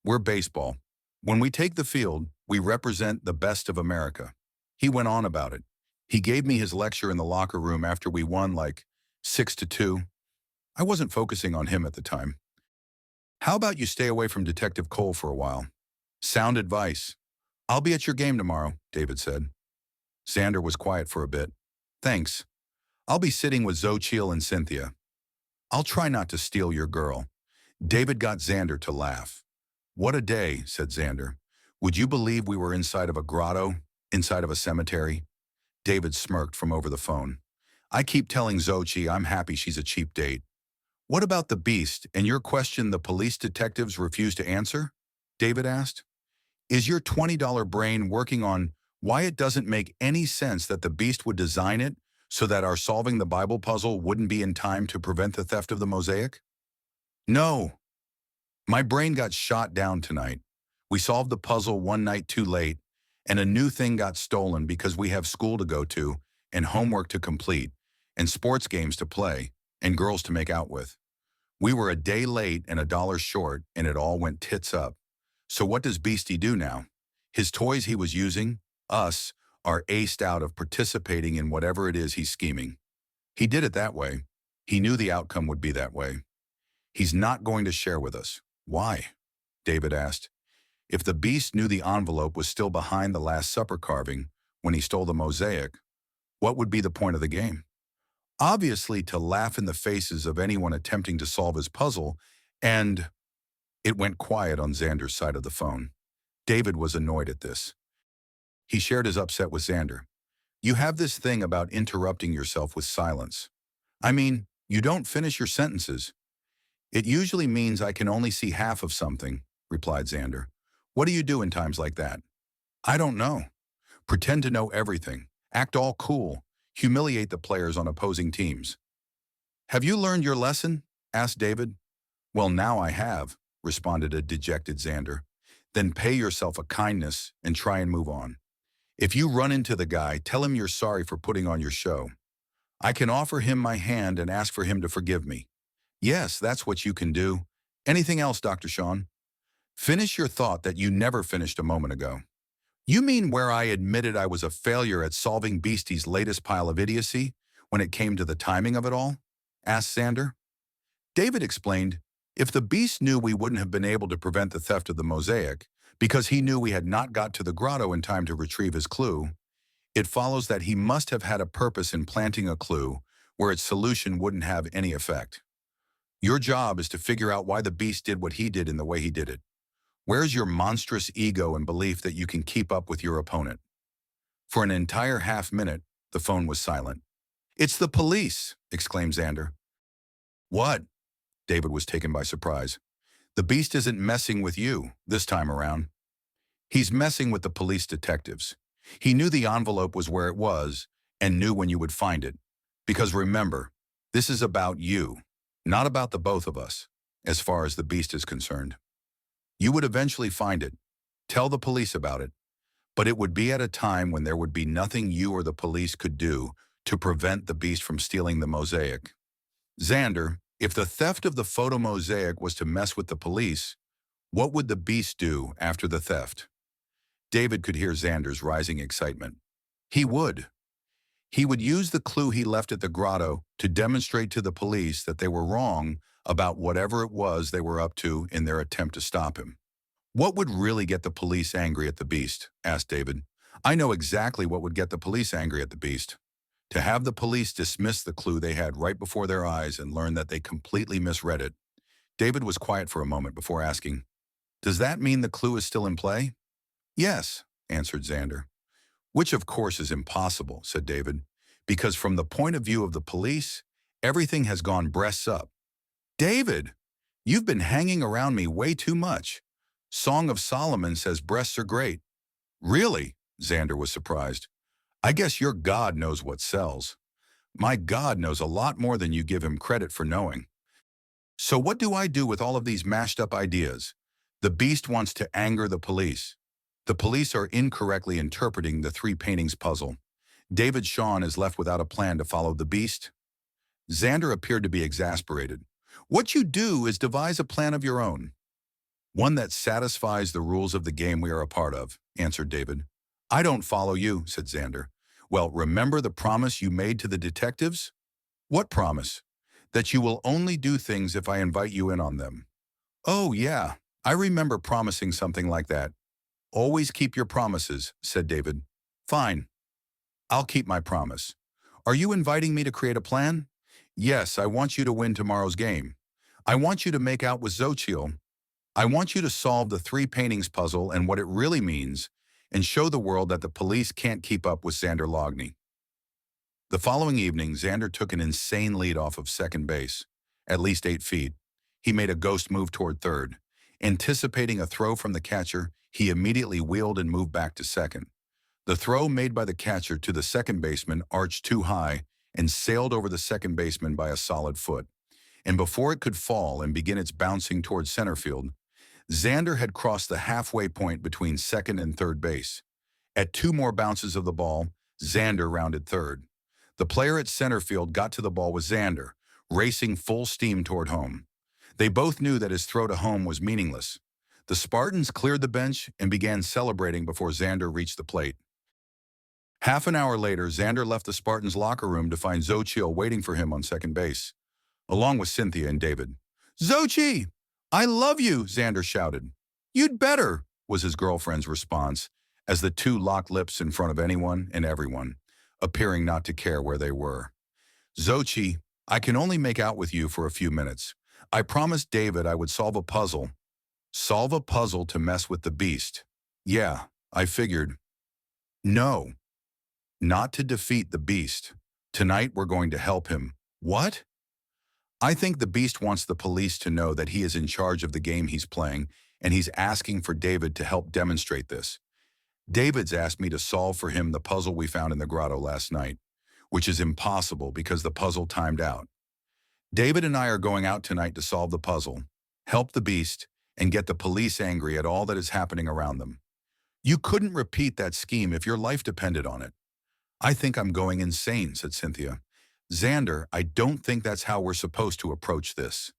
We're baseball. When we take the field, we represent the best of America. He went on about it. He gave me his lecture in the locker room after we won like 6-2. I wasn't focusing on him at the time. How about you stay away from Detective Cole for a while? Sound advice. I'll be at your game tomorrow, David said. Xander was quiet for a bit. Thanks. I'll be sitting with Xochitl and Cynthia. I'll try not to steal your girl. David got Xander to laugh. What a day, said Xander. Would you believe we were inside of a grotto, inside of a cemetery? David smirked from over the phone. I keep telling Xochitl I'm happy she's a cheap date. What about the Beast and your question the police detectives refuse to answer? David asked. Is your $20 brain working on why it doesn't make any sense that the Beast would design it so that our solving the Bible puzzle wouldn't be in time to prevent the theft of the mosaic? No. My brain got shot down tonight. We solved the puzzle one night too late, and a new thing got stolen because we have school to go to, and homework to complete, and sports games to play, and girls to make out with. We were a day late and $1 short, and it all went tits up. So what does Beastie do now? His toys he was using, us, are aced out of participating in whatever it is he's scheming. He did it that way. He knew the outcome would be that way. He's not going to share with us. Why? David asked. If the beast knew the envelope was still behind the Last Supper carving when he stole the mosaic, what would be the point of the game? Obviously, to laugh in the faces of anyone attempting to solve his puzzle, and it went quiet on Xander's side of the phone. David was annoyed at this. He shared his upset with Xander. You have this thing about interrupting yourself with silence. I mean, you don't finish your sentences. It usually means I can only see half of something, replied Xander. What do you do in times like that? I don't know. Pretend to know everything. Act all cool. Humiliate the players on opposing teams. Have you learned your lesson? Asked David. Well, now I have, responded a dejected Xander. Then pay yourself a kindness and try and move on. If you run into the guy, tell him you're sorry for putting on your show. I can offer him my hand and ask for him to forgive me. Yes, that's what you can do. Anything else, Dr. Shawn? Finish your thought that you never finished a moment ago. You mean where I admitted I was a failure at solving Beastie's latest pile of idiocy when it came to the timing of it all? Asked Xander. David explained, if the Beast knew we wouldn't have been able to prevent the theft of the mosaic because he knew we had not got to the grotto in time to retrieve his clue, it follows that he must have had a purpose in planting a clue where its solution wouldn't have any effect. Your job is to figure out why the Beast did what he did in the way he did it. Where's your monstrous ego and belief that you can keep up with your opponent? For an entire half-minute, the phone was silent. It's the police, exclaimed Xander. What? David was taken by surprise. The Beast isn't messing with you this time around. He's messing with the police detectives. He knew the envelope was where it was and knew when you would find it. Because remember, this is about you, not about the both of us, as far as the Beast is concerned. You would eventually find it, tell the police about it, but it would be at a time when there would be nothing you or the police could do to prevent the Beast from stealing the mosaic. Xander, if the theft of the photo mosaic was to mess with the police, what would the Beast do after the theft? David could hear Xander's rising excitement. He would. He would use the clue he left at the grotto to demonstrate to the police that they were wrong about whatever it was they were up to in their attempt to stop him. What would really get the police angry at the Beast? Asked David. I know exactly what would get the police angry at the Beast. To have the police dismiss the clue they had right before their eyes and learn that they completely misread it. David was quiet for a moment before asking, does that mean the clue is still in play? Yes, answered Xander. Which of course is impossible, said David, because from the point of view of the police, everything has gone breasts up. David, you've been hanging around me way too much. Song of Solomon says breasts are great. Really? Xander was surprised. I guess your God knows what sells. My God knows a lot more than you give him credit for knowing. So what do I do with all of these mashed up ideas? The Beast wants to anger the police. The police are incorrectly interpreting the three paintings puzzle. David Shawn is left without a plan to follow the Beast. Xander appeared to be exasperated. What you do is devise a plan of your own. One that satisfies the rules of the game we are a part of, answered David. I don't follow you, said Xander. Well, remember the promise you made to the detectives? What promise? That you will only do things if I invite you in on them. Oh, yeah, I remember promising something like that. Always keep your promises, said David. Fine. I'll keep my promise. Are you inviting me to create a plan? Yes, I want you to win tomorrow's game. I want you to make out with Xochitl. I want you to solve the three paintings puzzle and what it really means, and show the world that the police can't keep up with Xander Loughney. The following evening, Xander took an insane lead off of second base, at least 8 feet. He made a ghost move toward third. Anticipating a throw from the catcher, he immediately wheeled and moved back to second. The throw made by the catcher to the second baseman arched too high and sailed over the second baseman by a solid foot. And before it could fall and begin its bouncing toward center field, Xander had crossed the halfway point between second and third base. At 2 more bounces of the ball, Xander rounded third. The player at center field got to the ball with Xander, racing full steam toward home. They both knew that his throw to home was meaningless. The Spartans cleared the bench and began celebrating before Xander reached the plate. Half an hour later, Xander left the Spartans' locker room to find Xochitl waiting for him on second base, along with Cynthia and David. "Xochi! I love you!" Xander shouted. "You'd better," was his girlfriend's response, as the two locked lips in front of anyone and everyone, appearing not to care where they were. "Xochi, I can only make out with you for a few minutes. I promised David I would solve a puzzle." "Solve a puzzle to mess with the beast?" "Yeah, I figured." "No, not to defeat the beast. Tonight we're going to help him." "What?" "I think the beast wants the police to know that he is in charge of the game he's playing, and he's asking for David to help demonstrate this. David's asked me to solve for him the puzzle we found in the grotto last night, which is impossible because the puzzle timed out. David and I are going out tonight to solve the puzzle, help the beast, and get the police angry at all that is happening around them. You couldn't repeat that scheme if your life depended on it." "I think I'm going insane," said Cynthia. "Xander, I don't think that's how we're supposed to approach this."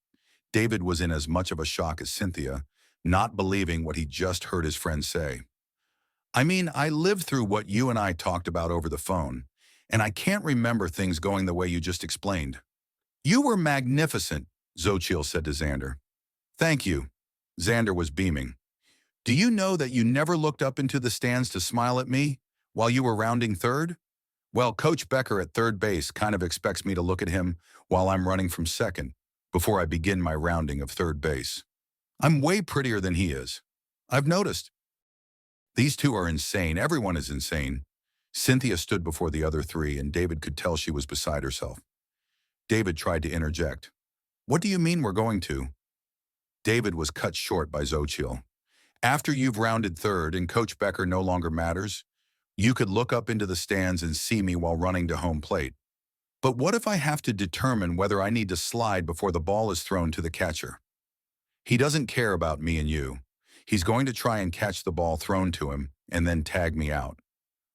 David was in as much of a shock as Cynthia, not believing what he just heard his friend say. "I mean, I lived through what you and I talked about over the phone, and I can't remember things going the way you just explained." "You were magnificent," Xochitl said to Xander. "Thank you." Xander was beaming. "Do you know that you never looked up into the stands to smile at me while you were rounding third? Well, Coach Becker at third base kind of expects me to look at him while I'm running from second before I begin my rounding of third base. I'm way prettier than he is. I've noticed." "These two are insane. Everyone is insane." Cynthia stood before the other three, and David could tell she was beside herself. David tried to interject. "What do you mean we're going to?" David was cut short by Xochitl. "After you've rounded third and Coach Becker no longer matters, you could look up into the stands and see me while running to home plate. But what if I have to determine whether I need to slide before the ball is thrown to the catcher? He doesn't care about me and you. He's going to try and catch the ball thrown to him and then tag me out."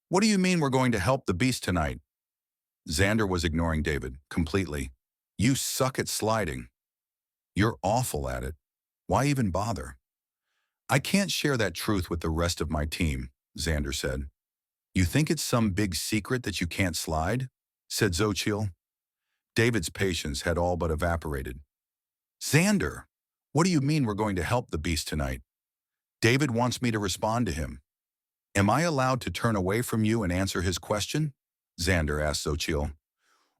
"What do you mean we're going to help the beast tonight?" Xander was ignoring David completely. "You suck at sliding. You're awful at it. Why even bother?" "I can't share that truth with the rest of my team," Xander said. "You think it's some big secret that you can't slide?" said Xochitl. David's patience had all but evaporated. "Xander, what do you mean we're going to help the beast tonight? David wants me to respond to him. Am I allowed to turn away from you and answer his question?" Xander asked Xochitl.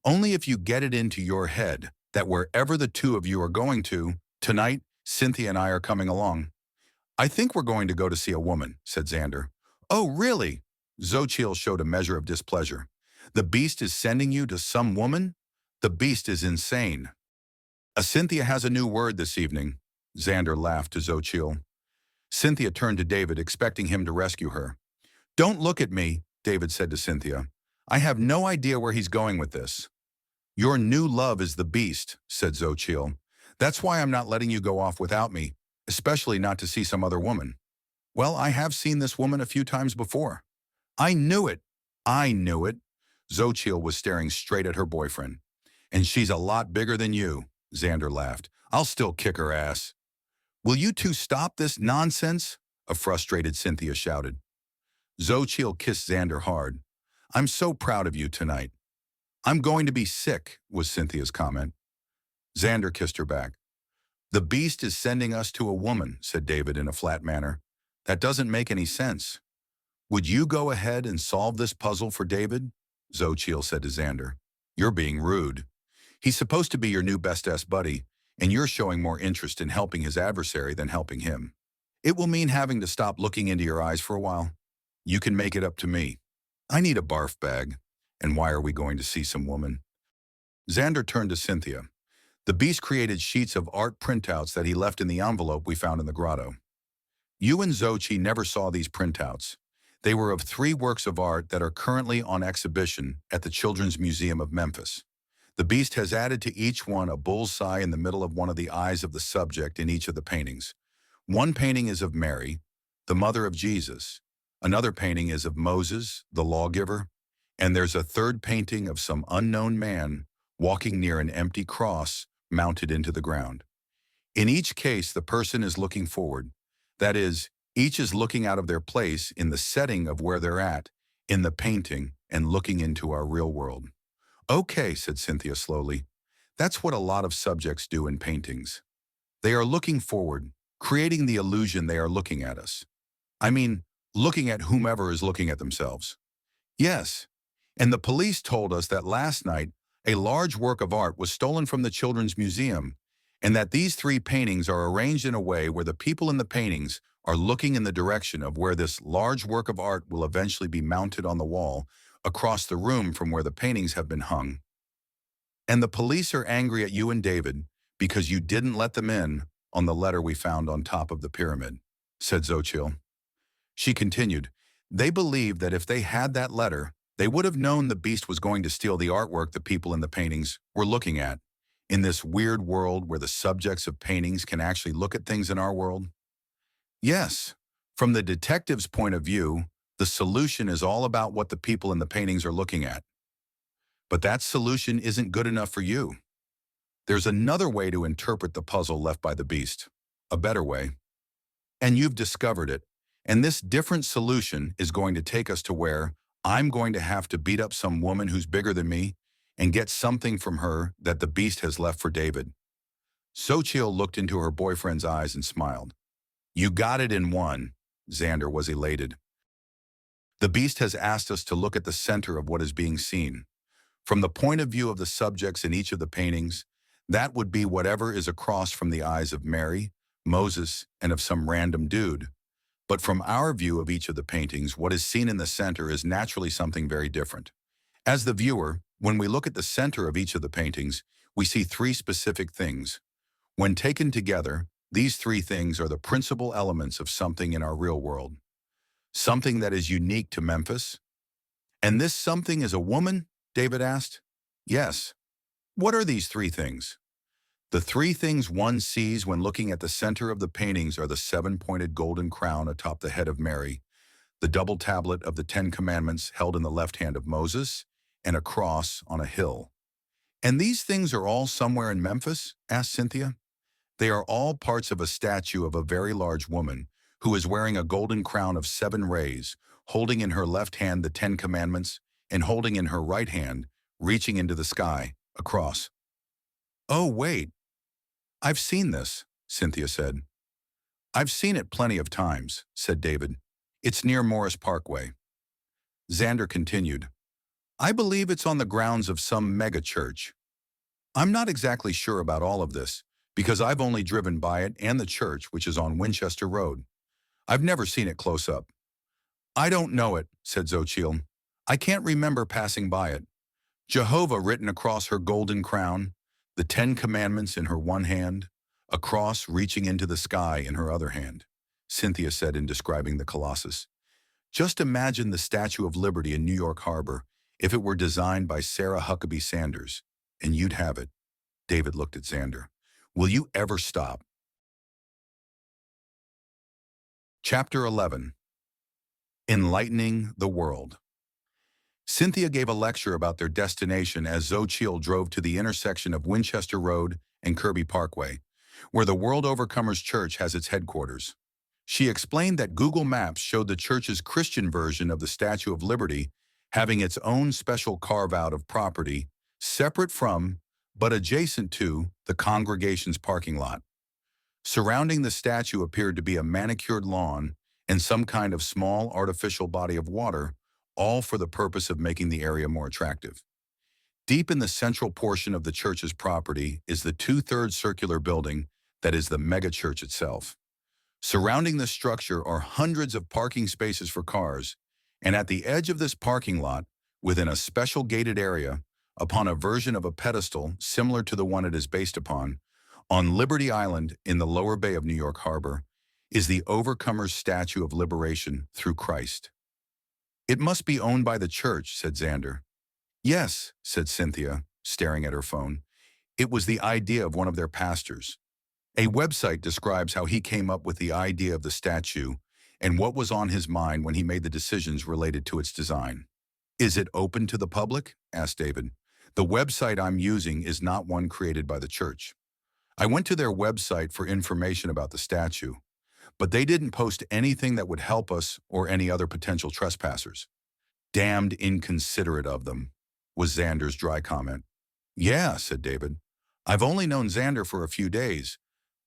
"Only if you get it into your head that wherever the two of you are going to, tonight, Cynthia and I are coming along." "I think we're going to go to see a woman," said Xander. "Oh, really?" Xochitl showed a measure of displeasure. "The beast is sending you to some woman? The beast is insane." "Cynthia has a new word this evening," Xander laughed to Xochitl. Cynthia turned to David, expecting him to rescue her. "Don't look at me," David said to Cynthia. "I have no idea where he's going with this." "Your new love is the beast," said Xochitl. "That's why I'm not letting you go off without me, especially not to see some other woman." "Well, I have seen this woman a few times before." "I knew it. I knew it." Xochitl was staring straight at her boyfriend. "And she's a lot bigger than you," Xander laughed. "I'll still kick her ass." "Will you two stop this nonsense?" a frustrated Cynthia shouted. Xochitl kissed Xander hard. "I'm so proud of you tonight." "I'm going to be sick," was Cynthia's comment. Xander kissed her back. "The beast is sending us to a woman," said David in a flat manner. "That doesn't make any sense." "Would you go ahead and solve this puzzle for David?" Xochitl said to Xander. "You're being rude. He's supposed to be your new best-ass buddy, and you're showing more interest in helping his adversary than helping him. It will mean having to stop looking into your eyes for a while. You can make it up to me. I need a barf bag. And why are we going to see some woman?" Xander turned to Cynthia. "The beast created sheets of art printouts that he left in the envelope we found in the grotto. You and Xochitl never saw these printouts. They were of 3 works of art that are currently on exhibition at the Children's Museum of Memphis. The beast has added to each one a bullseye in the middle of one of the eyes of the subject in each of the paintings. One painting is of Mary, the mother of Jesus. Another painting is of Moses, the lawgiver. And there's a third painting of some unknown man walking near an empty cross mounted into the ground. In each case, the person is looking forward. That is, each is looking out of their place in the setting of where they're at, in the painting, and looking into our real world. Okay, said Cynthia slowly. That's what a lot of subjects do in paintings. They are looking forward, creating the illusion they are looking at us. I mean, looking at whomever is looking at themselves. Yes, and the police told us that last night a large work of art was stolen from the Children's Museum, and that these three paintings are arranged in a way where the people in the paintings are looking in the direction of where this large work of art will eventually be mounted on the wall across the room from where the paintings have been hung. And the police are angry at you and David because you didn't let them in on the letter we found on top of the pyramid, said Xochitl. She continued, they believed that if they had that letter, they would have known the beast was going to steal the artwork the people in the paintings were looking at. In this weird world where the subjects of paintings can actually look at things in our world? Yes, from the detective's point of view, the solution is all about what the people in the paintings are looking at. But that solution isn't good enough for you. There's another way to interpret the puzzle left by the beast, a better way. And you've discovered it, and this different solution is going to take us to where I'm going to have to beat up some woman who's bigger than me and get something from her that the beast has left for David. Xochitl looked into her boyfriend's eyes and smiled. You got it in one, Xander was elated. The beast has asked us to look at the center of what is being seen. From the point of view of the subjects in each of the paintings, that would be whatever is across from the eyes of Mary, Moses, and of some random dude. But from our view of each of the paintings, what is seen in the center is naturally something very different. As the viewer, when we look at the center of each of the paintings, we see three specific things. When taken together, these three things are the principal elements of something in our real world. Something that is unique to Memphis. And this something is a woman? David asked. Yes. What are these three things? The three things one sees when looking at the center of the paintings are the seven-pointed golden crown atop the head of Mary, the double tablet of the Ten Commandments held in the left hand of Moses, and a cross on a hill. And these things are all somewhere in Memphis? Asked Cynthia. They are all parts of a statue of a very large woman who is wearing a golden crown of 7 rays, holding in her left hand the 10 Commandments, and holding in her right hand, reaching into the sky, a cross. Oh, wait. I've seen this, Cynthia said. I've seen it plenty of times, said David. It's near Morris Parkway. Xander continued. I believe it's on the grounds of some mega church. I'm not exactly sure about all of this, because I've only driven by it and the church, which is on Winchester Road. I've never seen it close up. I don't know it, said Xochitl. I can't remember passing by it. Jehovah written across her golden crown, the 10 Commandments in her one hand, a cross reaching into the sky in her other hand, Cynthia said in describing the Colossus. Just imagine the Statue of Liberty in New York Harbor if it were designed by Sarah Huckabee Sanders, and you'd have it. David looked at Xander. Will you ever stop? Chapter 11. Enlightening the World. Cynthia gave a lecture about their destination as Xochitl drove to the intersection of Winchester Road and Kirby Parkway, where the World Overcomers Church has its headquarters. She explained that Google Maps showed the church's Christian version of the Statue of Liberty having its own special carve-out of property, separate from, but adjacent to, the congregation's parking lot. Surrounding the statue appeared to be a manicured lawn and some kind of small artificial body of water, all for the purpose of making the area more attractive. Deep in the central portion of the church's property is the 2/3 circular building that is the megachurch itself. Surrounding the structure are hundreds of parking spaces for cars, and at the edge of this parking lot, within a special gated area, upon a version of a pedestal similar to the one it is based upon, on Liberty Island in the lower bay of New York Harbor, is the Overcomer's Statue of Liberation through Christ. It must be owned by the church, said Xander. Yes, said Cynthia, staring at her phone. It was the idea of one of their pastors. A website describes how he came up with the idea of the statue and what was on his mind when he made the decisions related to its design. Is it open to the public? Asked David. The website I'm using is not one created by the church. I went to their website for information about the statue, but they didn't post anything that would help us or any other potential trespassers. Damned inconsiderate of them, was Xander's dry comment. Yeah, said David. I've only known Xander for a few days,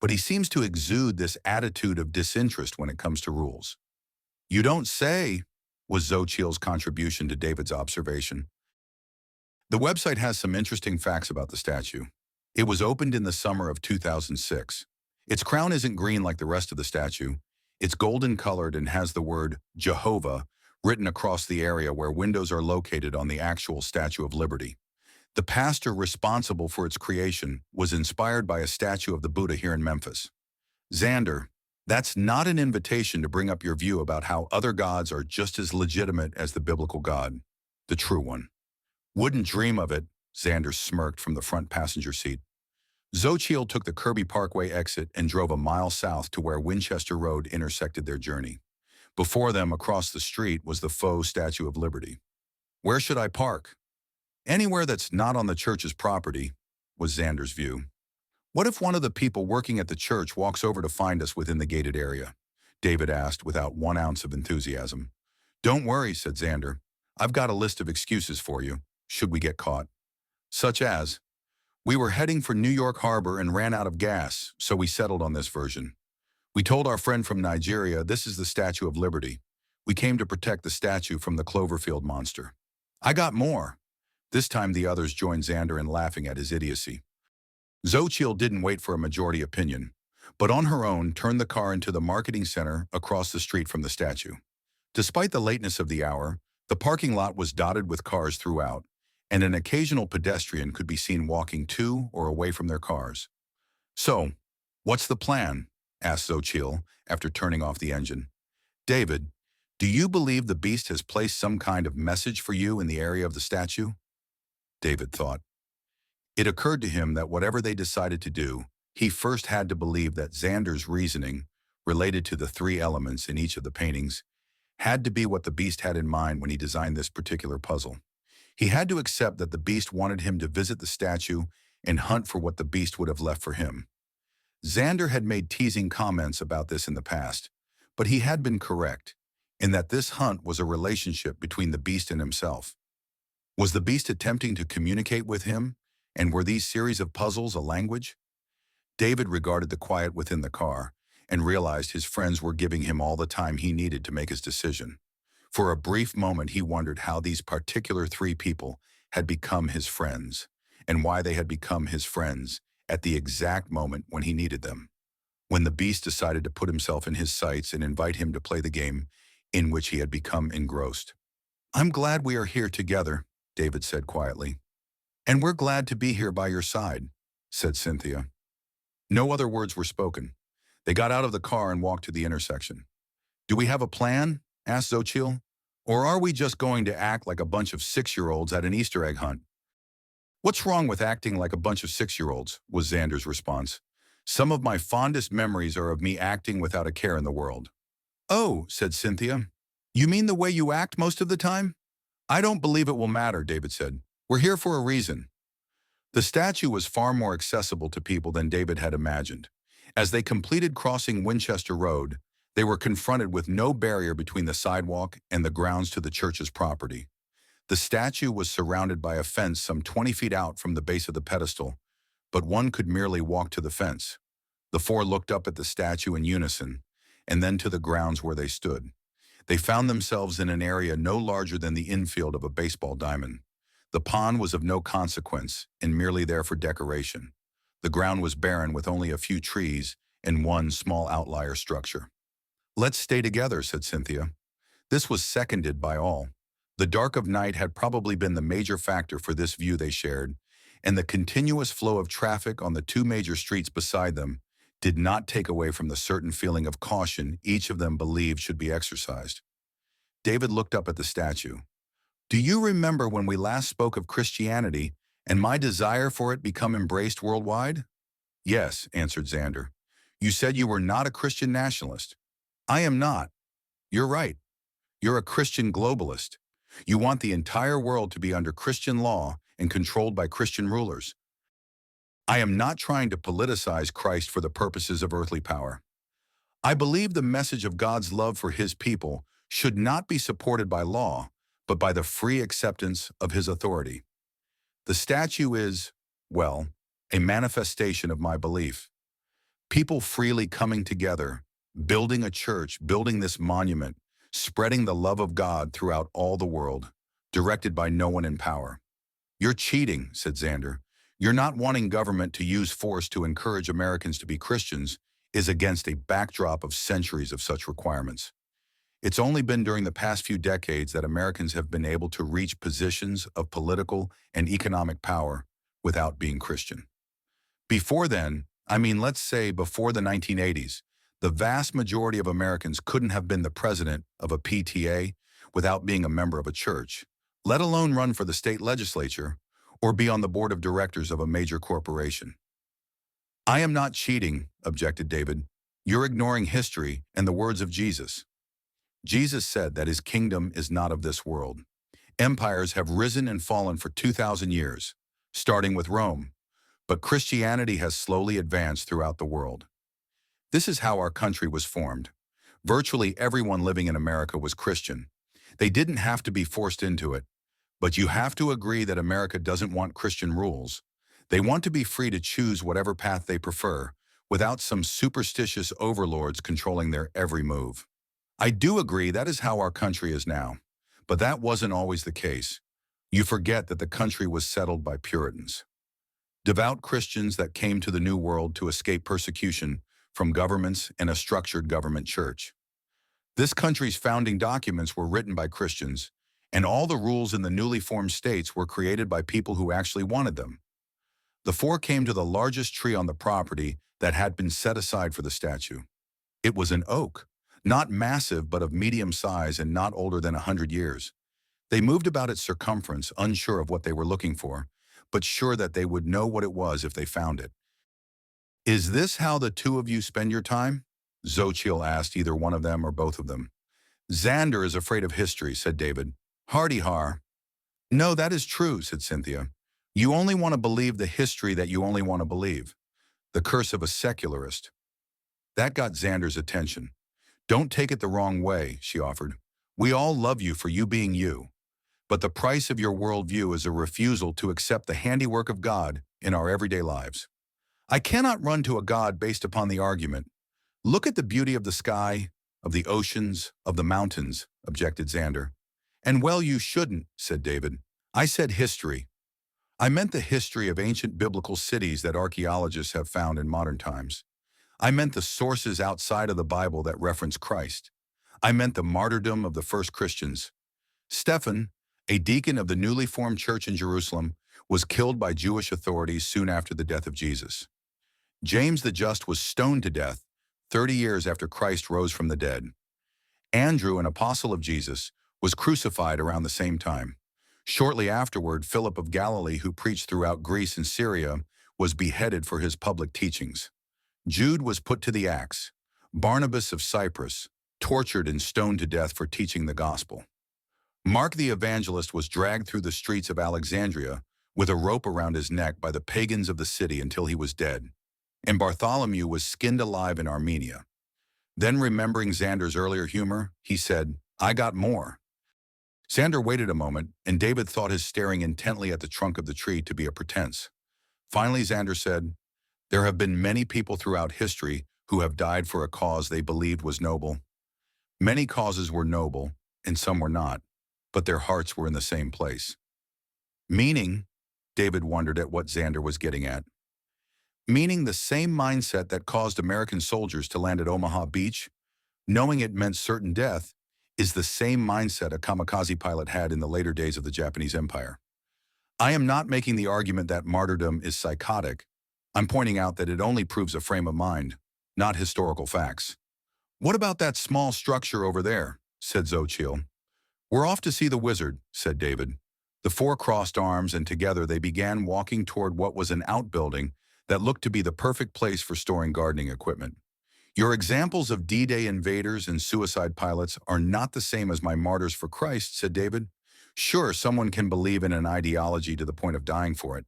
but he seems to exude this attitude of disinterest when it comes to rules. You don't say, was Xochitl's contribution to David's observation. The website has some interesting facts about the statue. It was opened in the summer of 2006. Its crown isn't green like the rest of the statue. It's golden colored and has the word Jehovah written across the area where windows are located on the actual Statue of Liberty. The pastor responsible for its creation was inspired by a statue of the Buddha here in Memphis. Xander, that's not an invitation to bring up your view about how other gods are just as legitimate as the biblical God, the true one. Wouldn't dream of it, Xander smirked from the front passenger seat. Xochitl took the Kirby Parkway exit and drove a mile south to where Winchester Road intersected their journey. Before them, across the street, was the faux Statue of Liberty. Where should I park? Anywhere that's not on the church's property, was Xander's view. What if one of the people working at the church walks over to find us within the gated area? David asked without 1 ounce of enthusiasm. Don't worry, said Xander. I've got a list of excuses for you, should we get caught. Such as, we were heading for New York Harbor and ran out of gas, so we settled on this version. We told our friend from Nigeria this is the Statue of Liberty. We came to protect the statue from the Cloverfield monster. I got more. This time the others joined Xander in laughing at his idiocy. Xochitl didn't wait for a majority opinion, but on her own turned the car into the marketing center across the street from the statue. Despite the lateness of the hour, the parking lot was dotted with cars throughout, and an occasional pedestrian could be seen walking to or away from their cars. So, what's the plan? Asked Xochitl after turning off the engine. David, do you believe the beast has placed some kind of message for you in the area of the statue? David thought. It occurred to him that whatever they decided to do, he first had to believe that Xander's reasoning, related to the 3 elements in each of the paintings, had to be what the beast had in mind when he designed this particular puzzle. He had to accept that the beast wanted him to visit the statue and hunt for what the beast would have left for him. Xander had made teasing comments about this in the past, but he had been correct, in that this hunt was a relationship between the beast and himself. Was the beast attempting to communicate with him, and were these series of puzzles a language? David regarded the quiet within the car and realized his friends were giving him all the time he needed to make his decision. For a brief moment he wondered how these particular 3 people had become his friends, and why they had become his friends at the exact moment when he needed them, when the beast decided to put himself in his sights and invite him to play the game in which he had become engrossed. I'm glad we are here together, David said quietly. And we're glad to be here by your side, said Cynthia. No other words were spoken. They got out of the car and walked to the intersection. Do we have a plan? Asked Xochitl. Or are we just going to act like a bunch of 6-year-olds at an Easter egg hunt? What's wrong with acting like a bunch of 6-year-olds, was Xander's response. Some of my fondest memories are of me acting without a care in the world. Oh, said Cynthia. You mean the way you act most of the time? I don't believe it will matter, David said. We're here for a reason. The statue was far more accessible to people than David had imagined. As they completed crossing Winchester Road, they were confronted with no barrier between the sidewalk and the grounds to the church's property. The statue was surrounded by a fence some 20 feet out from the base of the pedestal, but one could merely walk to the fence. The 4 looked up at the statue in unison, and then to the grounds where they stood. They found themselves in an area no larger than the infield of a baseball diamond. The pond was of no consequence and merely there for decoration. The ground was barren with only a few trees and one small outlier structure. Let's stay together, said Cynthia. This was seconded by all. The dark of night had probably been the major factor for this view they shared, and the continuous flow of traffic on the 2 major streets beside them did not take away from the certain feeling of caution each of them believed should be exercised. David looked up at the statue. Do you remember when we last spoke of Christianity and my desire for it become embraced worldwide? Yes, answered Xander. You said you were not a Christian nationalist. I am not. You're right. You're a Christian globalist. You want the entire world to be under Christian law and controlled by Christian rulers. I am not trying to politicize Christ for the purposes of earthly power. I believe the message of God's love for his people should not be supported by law, but by the free acceptance of his authority. The statue is, well, a manifestation of my belief. People freely coming together, building a church, building this monument, spreading the love of God throughout all the world, directed by no one in power. You're cheating, said Xander. You're not wanting government to use force to encourage Americans to be Christians is against a backdrop of centuries of such requirements. It's only been during the past few decades that Americans have been able to reach positions of political and economic power without being Christian. Before then, let's say before the 1980s, the vast majority of Americans couldn't have been the president of a PTA without being a member of a church, let alone run for the state legislature or be on the board of directors of a major corporation. I am not cheating, objected David. You're ignoring history and the words of Jesus. Jesus said that his kingdom is not of this world. Empires have risen and fallen for 2,000 years, starting with Rome, but Christianity has slowly advanced throughout the world. This is how our country was formed. Virtually everyone living in America was Christian. They didn't have to be forced into it, but you have to agree that America doesn't want Christian rules. They want to be free to choose whatever path they prefer, without some superstitious overlords controlling their every move. I do agree that is how our country is now, but that wasn't always the case. You forget that the country was settled by Puritans, devout Christians that came to the New World to escape persecution from governments and a structured government church. This country's founding documents were written by Christians, and all the rules in the newly formed states were created by people who actually wanted them. The four came to the largest tree on the property that had been set aside for the statue. It was an oak, not massive but of medium size and not older than 100 years. They moved about its circumference, unsure of what they were looking for, but sure that they would know what it was if they found it. Is this how the two of you spend your time? Xochitl asked either one of them or both of them. Xander is afraid of history, said David. Hardy har. No, that is true, said Cynthia. You only want to believe the history that you only want to believe. The curse of a secularist. That got Xander's attention. Don't take it the wrong way, she offered. We all love you for you being you. But the price of your worldview is a refusal to accept the handiwork of God in our everyday lives. I cannot run to a God based upon the argument, look at the beauty of the sky, of the oceans, of the mountains, objected Xander. And well, you shouldn't, said David. I said history. I meant the history of ancient biblical cities that archaeologists have found in modern times. I meant the sources outside of the Bible that reference Christ. I meant the martyrdom of the first Christians. Stephen, a deacon of the newly formed church in Jerusalem, was killed by Jewish authorities soon after the death of Jesus. James the Just was stoned to death 30 years after Christ rose from the dead. Andrew, an apostle of Jesus, was crucified around the same time. Shortly afterward, Philip of Galilee, who preached throughout Greece and Syria, was beheaded for his public teachings. Jude was put to the axe. Barnabas of Cyprus, tortured and stoned to death for teaching the gospel. Mark the evangelist was dragged through the streets of Alexandria with a rope around his neck by the pagans of the city until he was dead. And Bartholomew was skinned alive in Armenia. Then, remembering Xander's earlier humor, he said, I got more. Xander waited a moment, and David thought his staring intently at the trunk of the tree to be a pretense. Finally, Xander said, There have been many people throughout history who have died for a cause they believed was noble. Many causes were noble, and some were not, but their hearts were in the same place. Meaning, David wondered at what Xander was getting at. Meaning the same mindset that caused American soldiers to land at Omaha Beach, knowing it meant certain death, is the same mindset a kamikaze pilot had in the later days of the Japanese Empire. I am not making the argument that martyrdom is psychotic. I'm pointing out that it only proves a frame of mind, not historical facts. What about that small structure over there? Said Xochitl. We're off to see the wizard, said David. The four crossed arms, and together they began walking toward what was an outbuilding that looked to be the perfect place for storing gardening equipment. Your examples of D-Day invaders and suicide pilots are not the same as my martyrs for Christ, said David. Sure, someone can believe in an ideology to the point of dying for it.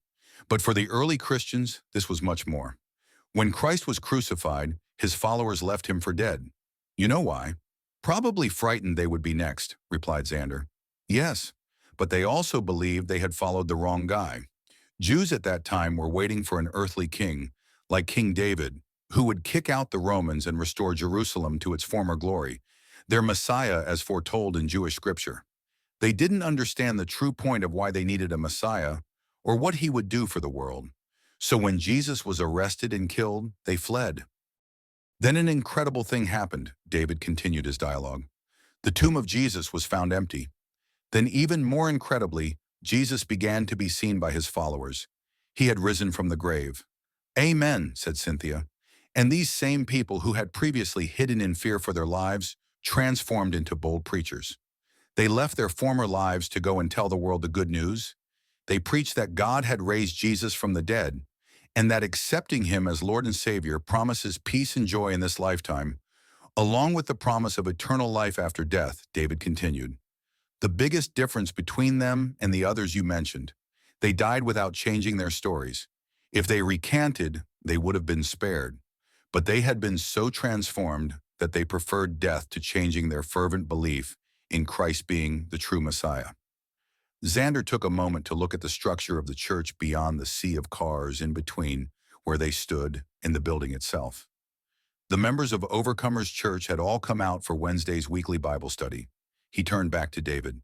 But for the early Christians, this was much more. When Christ was crucified, his followers left him for dead. You know why? Probably frightened they would be next, replied Xander. Yes, but they also believed they had followed the wrong guy. Jews at that time were waiting for an earthly king, like King David, who would kick out the Romans and restore Jerusalem to its former glory, their Messiah as foretold in Jewish scripture. They didn't understand the true point of why they needed a Messiah or what he would do for the world. So when Jesus was arrested and killed, they fled. Then an incredible thing happened, David continued his dialogue. The tomb of Jesus was found empty. Then even more incredibly, Jesus began to be seen by his followers. He had risen from the grave. Amen, said Cynthia. And these same people who had previously hidden in fear for their lives transformed into bold preachers. They left their former lives to go and tell the world the good news. They preached that God had raised Jesus from the dead, and that accepting him as Lord and Savior promises peace and joy in this lifetime, along with the promise of eternal life after death, David continued. The biggest difference between them and the others you mentioned, they died without changing their stories. If they recanted, they would have been spared. But they had been so transformed that they preferred death to changing their fervent belief in Christ being the true Messiah. Xander took a moment to look at the structure of the church beyond the sea of cars in between where they stood and the building itself. The members of Overcomers Church had all come out for Wednesday's weekly Bible study. He turned back to David.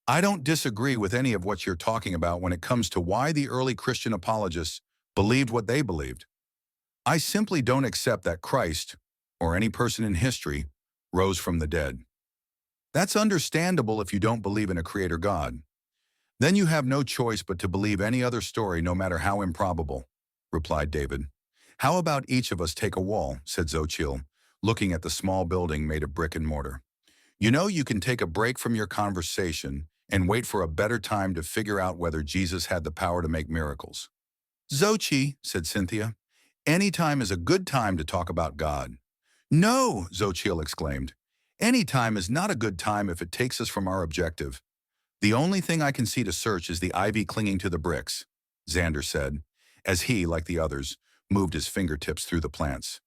I don't disagree with any of what you're talking about when it comes to why the early Christian apologists believed what they believed. I simply don't accept that Christ, or any person in history, rose from the dead. That's understandable if you don't believe in a creator God. Then you have no choice but to believe any other story, no matter how improbable, replied David. How about each of us take a wall, said Xochitl, looking at the small building made of brick and mortar. You know, you can take a break from your conversation and wait for a better time to figure out whether Jesus had the power to make miracles. Xochitl, said Cynthia, any time is a good time to talk about God. No, Xochitl exclaimed. Any time is not a good time if it takes us from our objective. The only thing I can see to search is the ivy clinging to the bricks, Xander said, as he, like the others, moved his fingertips through the plants.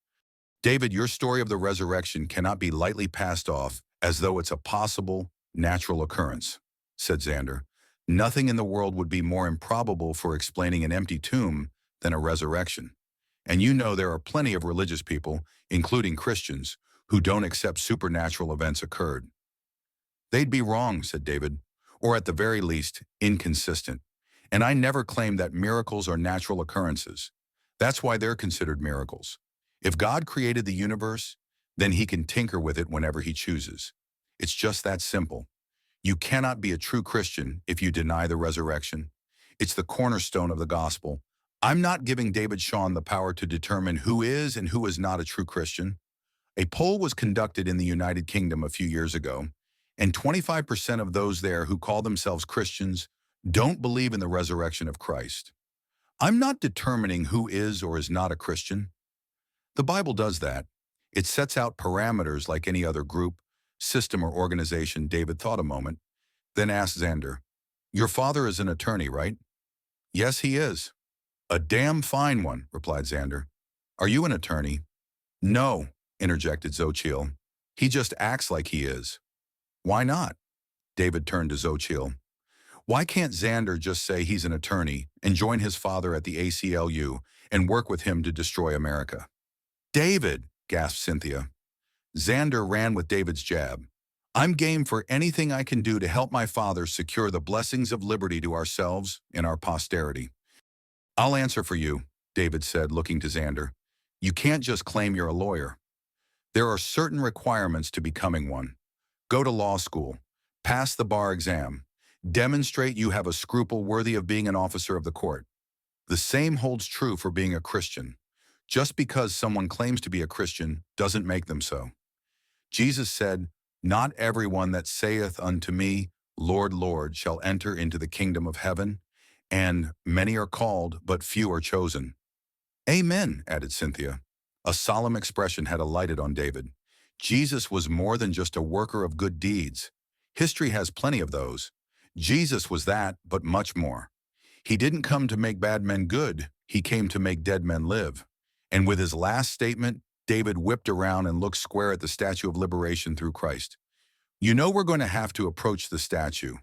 David, your story of the resurrection cannot be lightly passed off as though it's a possible, natural occurrence, said Xander. Nothing in the world would be more improbable for explaining an empty tomb than a resurrection. And you know there are plenty of religious people, including Christians, who don't accept supernatural events occurred. They'd be wrong, said David, or at the very least, inconsistent. And I never claimed that miracles are natural occurrences. That's why they're considered miracles. If God created the universe, then he can tinker with it whenever he chooses. It's just that simple. You cannot be a true Christian if you deny the resurrection. It's the cornerstone of the gospel. I'm not giving David Shawn the power to determine who is and who is not a true Christian. A poll was conducted in the United Kingdom a few years ago, and 25% of those there who call themselves Christians don't believe in the resurrection of Christ. I'm not determining who is or is not a Christian. The Bible does that. It sets out parameters like any other group, system, or organization. David thought a moment, then asked Xander, your father is an attorney, right? Yes, he is. A damn fine one, replied Xander. Are you an attorney? No, interjected Xochitl. He just acts like he is. Why not? David turned to Xochitl. Why can't Xander just say he's an attorney and join his father at the ACLU and work with him to destroy America? David, gasped Cynthia. Xander ran with David's jab. I'm game for anything I can do to help my father secure the blessings of liberty to ourselves and our posterity. I'll answer for you, David said, looking to Xander. You can't just claim you're a lawyer. There are certain requirements to becoming one. Go to law school, pass the bar exam, demonstrate you have a scruple worthy of being an officer of the court. The same holds true for being a Christian. Just because someone claims to be a Christian doesn't make them so. Jesus said, not everyone that saith unto me, Lord, Lord, shall enter into the kingdom of heaven, and many are called, but few are chosen. Amen, added Cynthia. A solemn expression had alighted on David. Jesus was more than just a worker of good deeds. History has plenty of those. Jesus was that, but much more. He didn't come to make bad men good. He came to make dead men live. And with his last statement, David whipped around and looked square at the Statue of Liberation through Christ. You know we're going to have to approach the statue,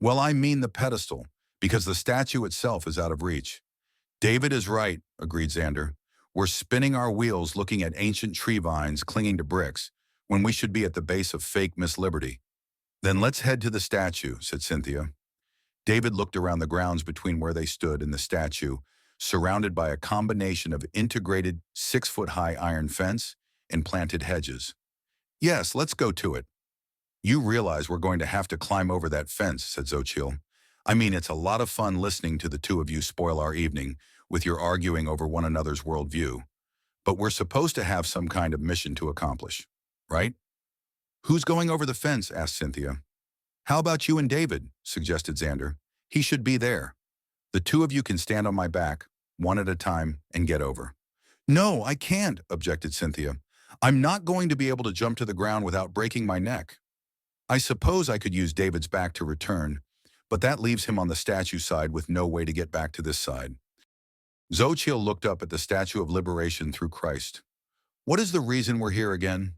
Well, I mean the pedestal, because the statue itself is out of reach. David is right, agreed Xander. We're spinning our wheels looking at ancient tree vines clinging to bricks, when we should be at the base of fake Miss Liberty. Then let's head to the statue, said Cynthia. David looked around the grounds between where they stood and the statue, surrounded by a combination of integrated 6-foot-high iron fence and planted hedges. Yes, let's go to it. You realize we're going to have to climb over that fence, said Xochitl. I mean, it's a lot of fun listening to the two of you spoil our evening with your arguing over one another's worldview. But we're supposed to have some kind of mission to accomplish, right? Who's going over the fence? Asked Cynthia. How about you and David? Suggested Xander. He should be there. The two of you can stand on my back, one at a time, and get over. No, I can't, objected Cynthia. I'm not going to be able to jump to the ground without breaking my neck. I suppose I could use David's back to return, but that leaves him on the statue side with no way to get back to this side. Xochitl looked up at the Statue of Liberation through Christ. What is the reason we're here again?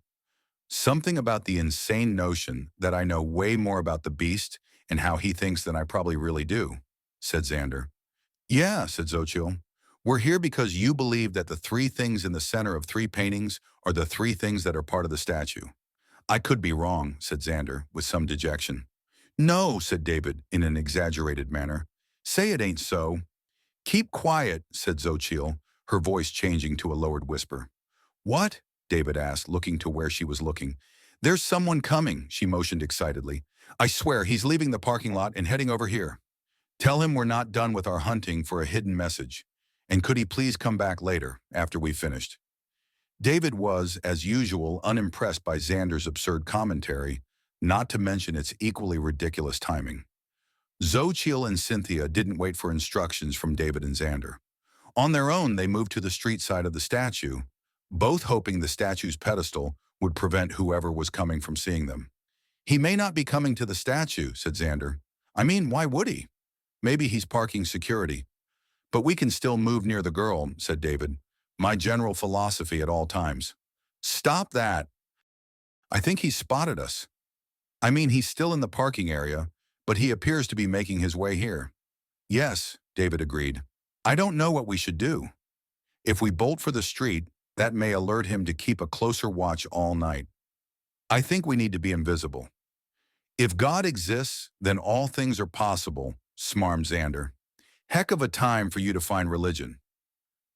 Something about the insane notion that I know way more about the beast and how he thinks than I probably really do, said Xander. Yeah, said Xochitl. We're here because you believe that the three things in the center of three paintings are the three things that are part of the statue. I could be wrong, said Xander, with some dejection. No, said David, in an exaggerated manner. Say it ain't so. Keep quiet, said Xochitl, her voice changing to a lowered whisper. What? David asked, looking to where she was looking. There's someone coming, she motioned excitedly. I swear, he's leaving the parking lot and heading over here. Tell him we're not done with our hunting for a hidden message. And could he please come back later, after we've finished? David was, as usual, unimpressed by Xander's absurd commentary, not to mention its equally ridiculous timing. Xochitl and Cynthia didn't wait for instructions from David and Xander. On their own, they moved to the street side of the statue, both hoping the statue's pedestal would prevent whoever was coming from seeing them. He may not be coming to the statue, said Xander. I mean, why would he? Maybe he's parking security. But we can still move near the girl, said David. My general philosophy at all times. Stop that. I think he's spotted us. I mean, he's still in the parking area, but he appears to be making his way here. Yes, David agreed. I don't know what we should do. If we bolt for the street, that may alert him to keep a closer watch all night. I think we need to be invisible. If God exists, then all things are possible, smarmed Xander. Heck of a time for you to find religion.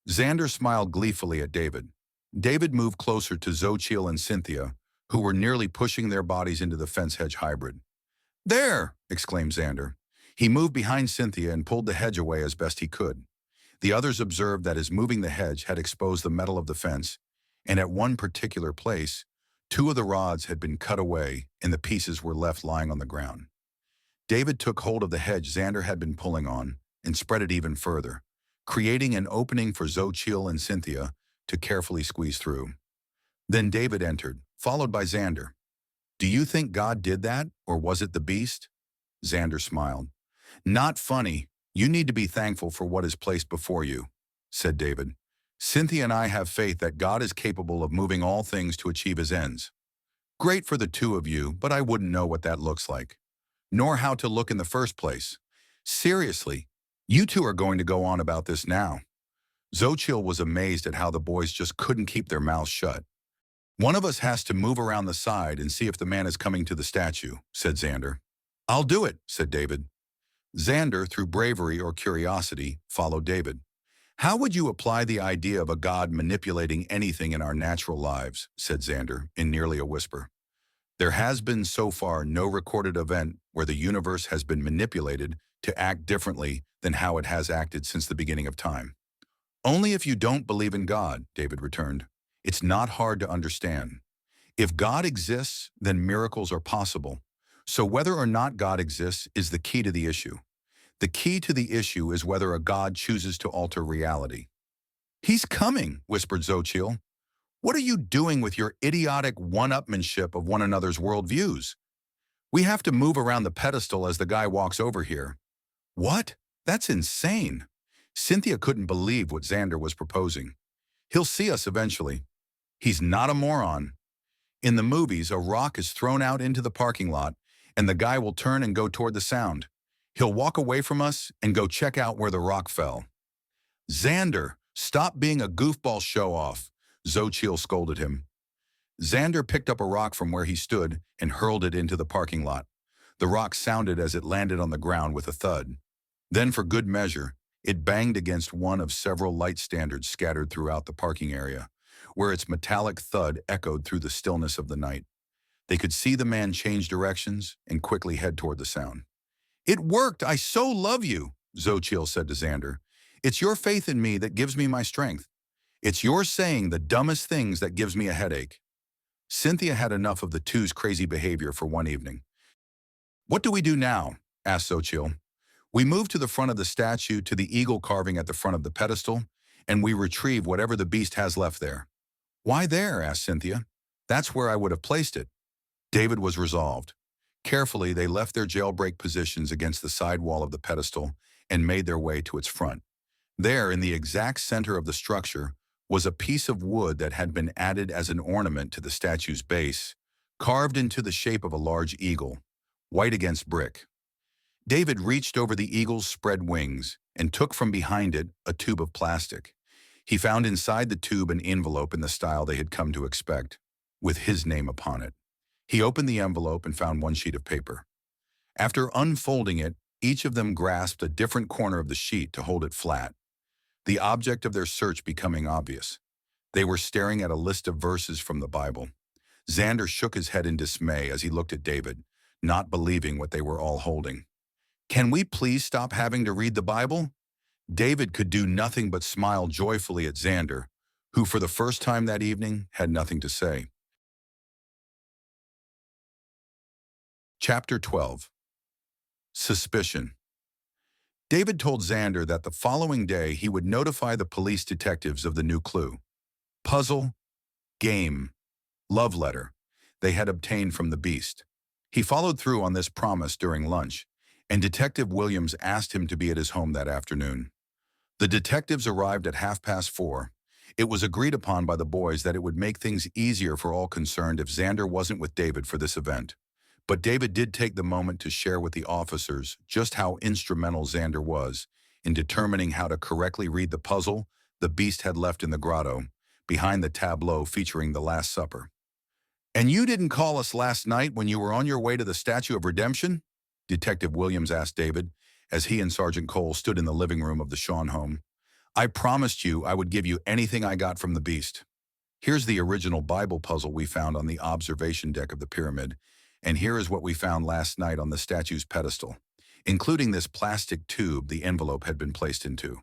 Xander smiled gleefully at David. David moved closer to Xochitl and Cynthia, who were nearly pushing their bodies into the fence-hedge hybrid. There! Exclaimed Xander. He moved behind Cynthia and pulled the hedge away as best he could. The others observed that his moving the hedge had exposed the metal of the fence, and at one particular place, 2 of the rods had been cut away and the pieces were left lying on the ground. David took hold of the hedge Xander had been pulling on and spread it even further, creating an opening for Xochitl and Cynthia to carefully squeeze through. Then David entered, followed by Xander. Do you think God did that, or was it the beast? Xander smiled. Not funny. You need to be thankful for what is placed before you, said David. Cynthia and I have faith that God is capable of moving all things to achieve his ends. Great for the two of you, but I wouldn't know what that looks like, nor how to look in the first place. Seriously, you two are going to go on about this now. Xochitl was amazed at how the boys just couldn't keep their mouths shut. One of us has to move around the side and see if the man is coming to the statue, said Xander. I'll do it, said David. Xander, through bravery or curiosity, followed David. How would you apply the idea of a god manipulating anything in our natural lives, said Xander, in nearly a whisper. There has been so far no recorded event where the universe has been manipulated to act differently than how it has acted since the beginning of time. Only if you don't believe in God, David returned. It's not hard to understand. If God exists, then miracles are possible. So whether or not God exists is the key to the issue. The key to the issue is whether a god chooses to alter reality. He's coming, whispered Xochitl. What are you doing with your idiotic one-upmanship of one another's worldviews? We have to move around the pedestal as the guy walks over here. What? That's insane. Cynthia couldn't believe what Xander was proposing. He'll see us eventually. He's not a moron. In the movies, a rock is thrown out into the parking lot, and the guy will turn and go toward the sound. He'll walk away from us and go check out where the rock fell. Xander, stop being a goofball show-off, Xochitl scolded him. Xander picked up a rock from where he stood and hurled it into the parking lot. The rock sounded as it landed on the ground with a thud. Then, for good measure, it banged against one of several light standards scattered throughout the parking area, where its metallic thud echoed through the stillness of the night. They could see the man change directions and quickly head toward the sound. "It worked! I so love you," Xochitl said to Xander. "It's your faith in me that gives me my strength. It's your saying the dumbest things that gives me a headache." Cynthia had enough of the two's crazy behavior for one evening. "What do we do now?" asked Xochitl. "We move to the front of the statue to the eagle carving at the front of the pedestal, and we retrieve whatever the beast has left there." "Why there?" asked Cynthia. "That's where I would have placed it." David was resolved. Carefully, they left their jailbreak positions against the side wall of the pedestal and made their way to its front. There, in the exact center of the structure, was a piece of wood that had been added as an ornament to the statue's base, carved into the shape of a large eagle, white against brick. David reached over the eagle's spread wings and took from behind it a tube of plastic. He found inside the tube an envelope in the style they had come to expect, with his name upon it. He opened the envelope and found one sheet of paper. After unfolding it, each of them grasped a different corner of the sheet to hold it flat, the object of their search becoming obvious. They were staring at a list of verses from the Bible. Xander shook his head in dismay as he looked at David, not believing what they were all holding. "Can we please stop having to read the Bible?" David could do nothing but smile joyfully at Xander, who for the first time that evening had nothing to say. Chapter 12. Suspicion. David told Xander that the following day he would notify the police detectives of the new clue. Puzzle, game, love letter they had obtained from the beast. He followed through on this promise during lunch, and Detective Williams asked him to be at his home that afternoon. The detectives arrived at 4:30. It was agreed upon by the boys that it would make things easier for all concerned if Xander wasn't with David for this event. But David did take the moment to share with the officers just how instrumental Xander was in determining how to correctly read the puzzle the beast had left in the grotto, behind the tableau featuring the Last Supper. "And you didn't call us last night when you were on your way to the Statue of Redemption?" Detective Williams asked David, as he and Sergeant Cole stood in the living room of the Shawn home. "I promised you I would give you anything I got from the beast. Here's the original Bible puzzle we found on the observation deck of the pyramid, and here is what we found last night on the statue's pedestal, including this plastic tube the envelope had been placed into.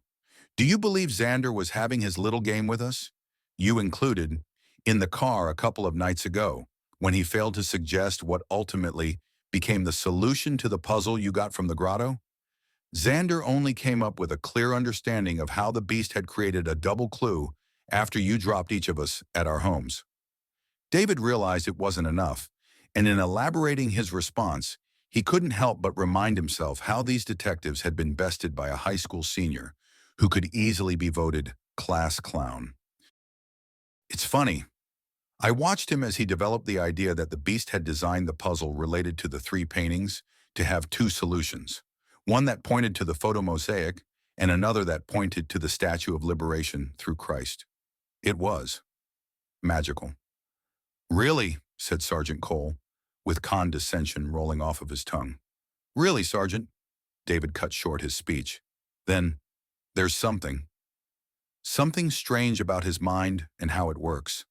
Do you believe Xander was having his little game with us, you included, in the car a couple of nights ago, when he failed to suggest what ultimately became the solution to the puzzle you got from the grotto? Xander only came up with a clear understanding of how the beast had created a double clue after you dropped each of us at our homes." David realized it wasn't enough, and in elaborating his response, he couldn't help but remind himself how these detectives had been bested by a high school senior who could easily be voted class clown. "It's funny. I watched him as he developed the idea that the beast had designed the puzzle related to the three paintings to have two solutions, one that pointed to the photo mosaic and another that pointed to the Statue of Liberation through Christ. It was magical." "Really?" said Sergeant Cole, with condescension rolling off of his tongue. "Really, Sergeant?" David cut short his speech. "Then, there's something strange about his mind and how it works."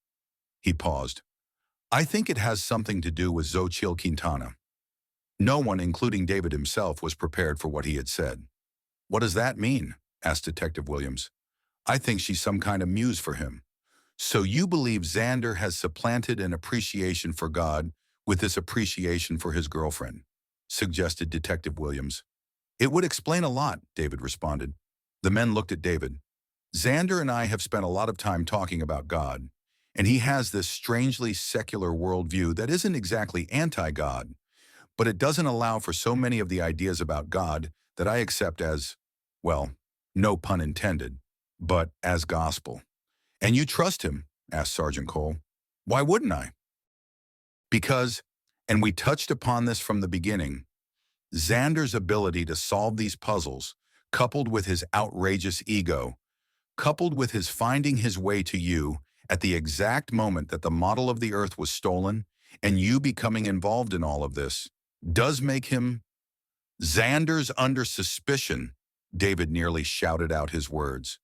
He paused. "I think it has something to do with Xochitl Quintana." No one, including David himself, was prepared for what he had said. "What does that mean?" asked Detective Williams. "I think she's some kind of muse for him." "So you believe Xander has supplanted an appreciation for God with this appreciation for his girlfriend?" suggested Detective Williams. "It would explain a lot," David responded. The men looked at David. "Xander and I have spent a lot of time talking about God, and he has this strangely secular worldview that isn't exactly anti-God, but it doesn't allow for so many of the ideas about God that I accept as, well, no pun intended, but as gospel." "And you trust him?" asked Sergeant Cole. "Why wouldn't I?" "Because, and we touched upon this from the beginning, Xander's ability to solve these puzzles, coupled with his outrageous ego, coupled with his finding his way to you at the exact moment that the model of the Earth was stolen, and you becoming involved in all of this, does make him Xander's under suspicion. David nearly shouted out his words.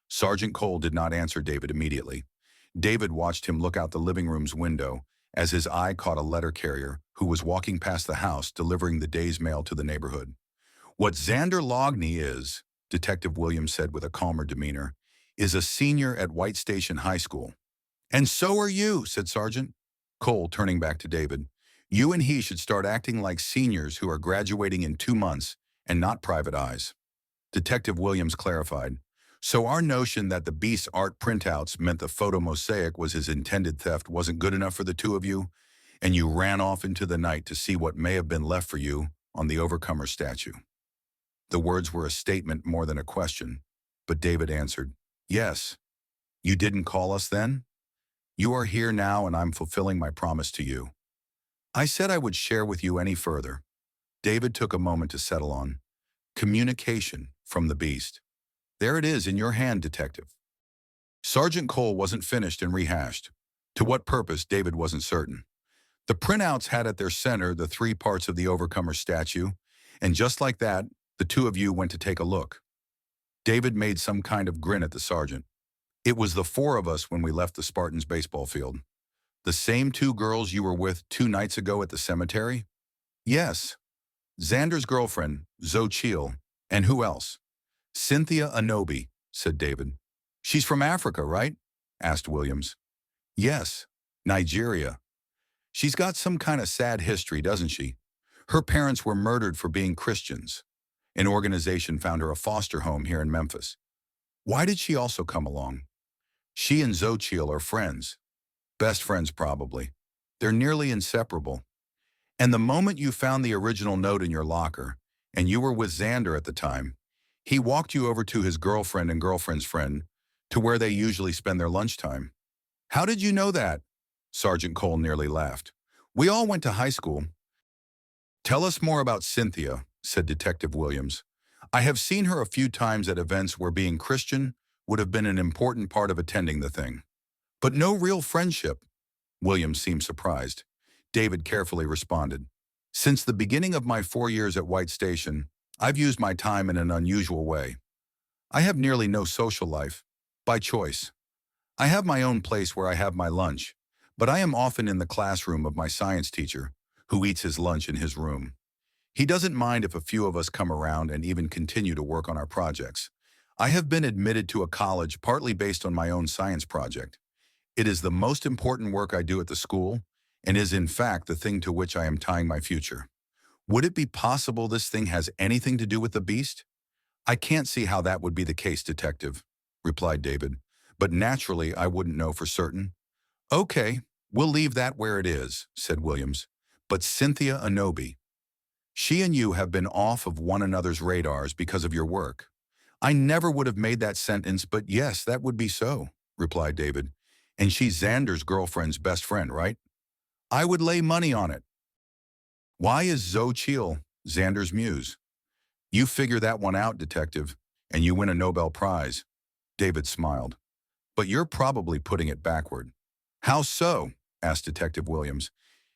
Sergeant Cole did not answer David immediately. David watched him look out the living room's window as his eye caught a letter carrier who was walking past the house delivering the day's mail to the neighborhood. What Xander Loughney is, Detective Williams said with a calmer demeanor, is a senior at White Station High School. And so are you, said Sergeant Cole, turning back to David. You and he should start acting like seniors who are graduating in 2 months and not private eyes. Detective Williams clarified. So our notion that the Beast's art printouts meant the photo mosaic was his intended theft wasn't good enough for the two of you, and you ran off into the night to see what may have been left for you on the Overcomer statue. The words were a statement more than a question, but David answered, Yes. You didn't call us then? You are here now and I'm fulfilling my promise to you. I said I would share with you any further. David took a moment to settle on. Communication from the Beast. There it is in your hand, Detective. Sergeant Cole wasn't finished and rehashed. To what purpose, David wasn't certain. The printouts had at their center the 3 parts of the Overcomer statue, and just like that, the two of you went to take a look. David made some kind of grin at the sergeant. It was the 4 of us when we left the Spartans baseball field. The same 2 girls you were with 2 nights ago at the cemetery? Yes. Xander's girlfriend, Xochitl, and who else? Cynthia Anobi, said David. She's from Africa, right? Asked Williams. Yes, Nigeria. She's got some kind of sad history, doesn't she? Her parents were murdered for being Christians. An organization found her a foster home here in Memphis. Why did she also come along? She and Xochitl are friends. Best friends, probably. They're nearly inseparable. And the moment you found the original note in your locker, and you were with Xander at the time, he walked you over to his girlfriend and girlfriend's friend, to where they usually spend their lunchtime. How did you know that? Sergeant Cole nearly laughed. We all went to high school. Tell us more about Cynthia, said Detective Williams. I have seen her a few times at events where being Christian would have been an important part of attending the thing. But no real friendship. Williams seemed surprised. David carefully responded. Since the beginning of my 4 years at White Station, I've used my time in an unusual way. I have nearly no social life, by choice. I have my own place where I have my lunch, but I am often in the classroom of my science teacher, who eats his lunch in his room. He doesn't mind if a few of us come around and even continue to work on our projects. I have been admitted to a college partly based on my own science project. It is the most important work I do at the school, and is in fact the thing to which I am tying my future. Would it be possible this thing has anything to do with the Beast? I can't see how that would be the case, Detective, replied David, but naturally I wouldn't know for certain. Okay, we'll leave that where it is, said Williams. But Cynthia Anobi, she and you have been off of one another's radars because of your work. I never would have made that sentence, but yes, that would be so, replied David. And she's Xander's girlfriend's best friend, right? I would lay money on it. Why is Xochitl Xander's muse? You figure that one out, Detective, and you win a Nobel Prize. David smiled. But you're probably putting it backward. How so? Asked Detective Williams.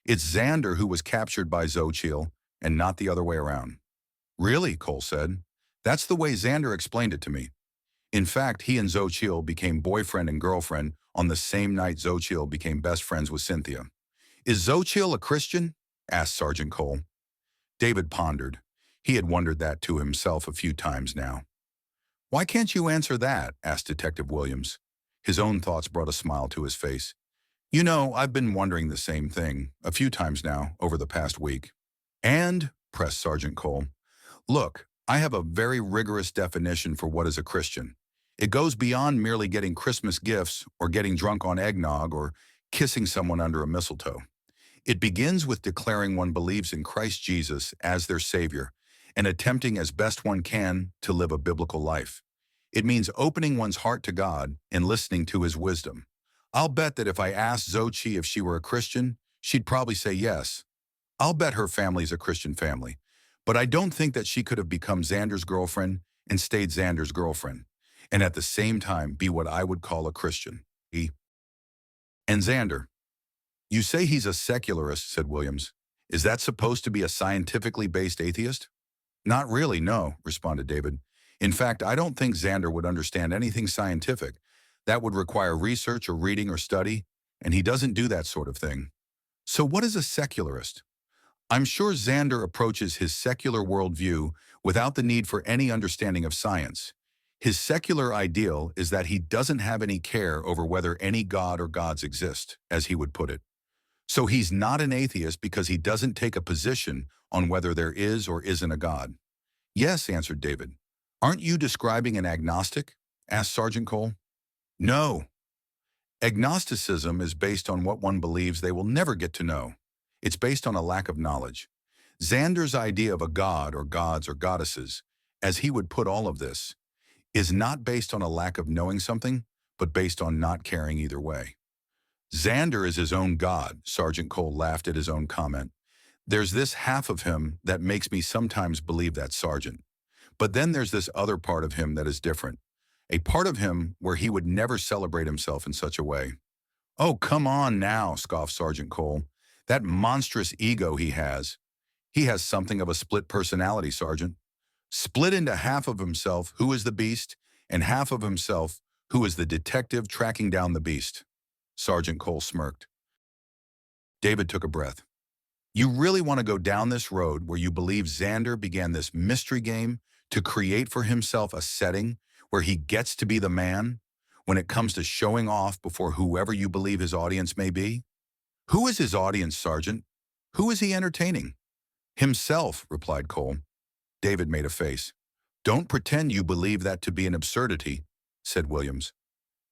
It's Xander who was captured by Xochitl and not the other way around. Really, Cole said. That's the way Xander explained it to me. In fact, he and Xochitl became boyfriend and girlfriend on the same night Xochitl became best friends with Cynthia. Is Xochitl a Christian? Asked Sergeant Cole. David pondered. He had wondered that to himself a few times now. Why can't you answer that? Asked Detective Williams. His own thoughts brought a smile to his face. You know, I've been wondering the same thing a few times now over the past week. And, pressed Sergeant Cole, look, I have a very rigorous definition for what is a Christian. It goes beyond merely getting Christmas gifts or getting drunk on eggnog or kissing someone under a mistletoe. It begins with declaring one believes in Christ Jesus as their Savior and attempting as best one can to live a biblical life. It means opening one's heart to God and listening to His wisdom. I'll bet that if I asked Xochitl if she were a Christian, she'd probably say yes. I'll bet her family's a Christian family. But I don't think that she could have become Xander's girlfriend and stayed Xander's girlfriend, and at the same time be what I would call a Christian. And Xander, you say he's a secularist, said Williams. Is that supposed to be a scientifically based atheist? Not really, no, responded David. In fact, I don't think Xander would understand anything scientific. That would require research or reading or study, and he doesn't do that sort of thing. So what is a secularist? I'm sure Xander approaches his secular worldview without the need for any understanding of science. His secular ideal is that he doesn't have any care over whether any god or gods exist, as he would put it. So he's not an atheist because he doesn't take a position on whether there is or isn't a god. Yes, answered David. Aren't you describing an agnostic? Asked Sergeant Cole. No. Agnosticism is based on what one believes they will never get to know. It's based on a lack of knowledge. Xander's idea of a god or gods or goddesses, as he would put all of this, is not based on a lack of knowing something, but based on not caring either way. Xander is his own god, Sergeant Cole laughed at his own comment. There's this half of him that makes me sometimes believe that, Sergeant. But then there's this other part of him that is different. A part of him where he would never celebrate himself in such a way. Oh, come on now, scoffed Sergeant Cole. That monstrous ego he has something of a split personality, Sergeant. Split into half of himself, who is the beast, and half of himself, who is the detective tracking down the beast. Sergeant Cole smirked. David took a breath. You really want to go down this road where you believe Xander began this mystery game to create for himself a setting where he gets to be the man when it comes to showing off before whoever you believe his audience may be? Who is his audience, Sergeant? Who is he entertaining? Himself, replied Cole. David made a face. Don't pretend you believe that to be an absurdity, said Williams.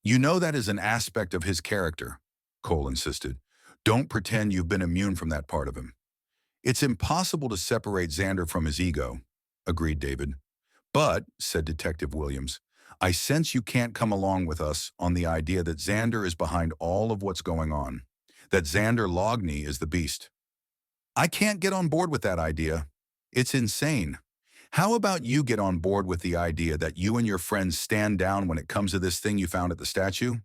You know that is an aspect of his character, Cole insisted. Don't pretend you've been immune from that part of him. It's impossible to separate Xander from his ego, agreed David. But, said Detective Williams, I sense you can't come along with us on the idea that Xander is behind all of what's going on, that Xander Loughney is the beast. I can't get on board with that idea. It's insane. How about you get on board with the idea that you and your friends stand down when it comes to this thing you found at the statue?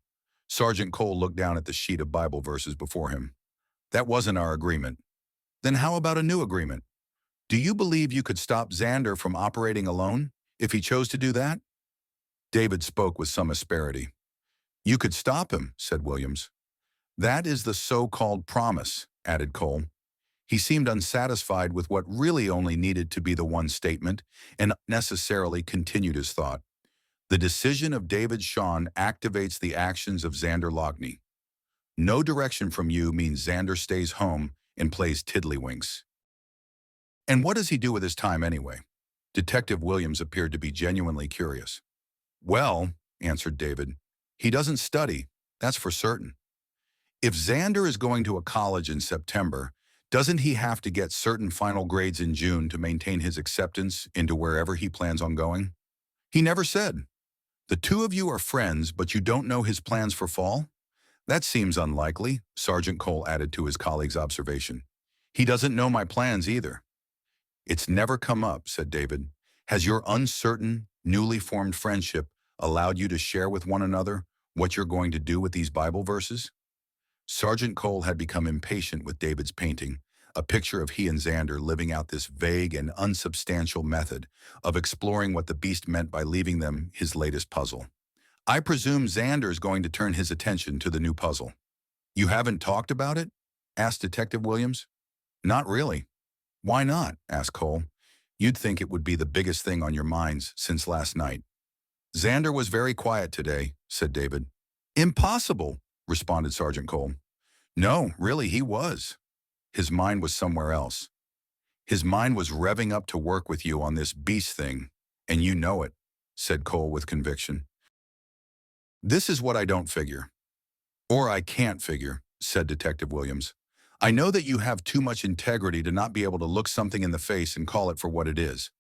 Sergeant Cole looked down at the sheet of Bible verses before him. That wasn't our agreement. Then how about a new agreement? Do you believe you could stop Xander from operating alone, if he chose to do that? David spoke with some asperity. You could stop him, said Williams. That is the so-called promise, added Cole. He seemed unsatisfied with what really only needed to be the one statement and unnecessarily continued his thought. The decision of David Shawn activates the actions of Xander Loughney. No direction from you means Xander stays home and plays tiddlywinks. And what does he do with his time anyway? Detective Williams appeared to be genuinely curious. Well, answered David, he doesn't study, that's for certain. If Xander is going to a college in September, doesn't he have to get certain final grades in June to maintain his acceptance into wherever he plans on going? He never said. The two of you are friends, but you don't know his plans for fall? That seems unlikely, Sergeant Cole added to his colleague's observation. He doesn't know my plans either. It's never come up, said David. Has your uncertain, newly formed friendship allowed you to share with one another what you're going to do with these Bible verses? Sergeant Cole had become impatient with David's painting, a picture of he and Xander living out this vague and unsubstantial method of exploring what the beast meant by leaving them his latest puzzle. I presume Xander's going to turn his attention to the new puzzle. You haven't talked about it? Asked Detective Williams. Not really. Why not? Asked Cole. You'd think it would be the biggest thing on your minds since last night. Xander was very quiet today, said David. Impossible, responded Sergeant Cole. No, really, he was. His mind was somewhere else. His mind was revving up to work with you on this beast thing, and you know it, said Cole with conviction. This is what I don't figure. Or I can't figure, said Detective Williams. I know that you have too much integrity to not be able to look something in the face and call it for what it is.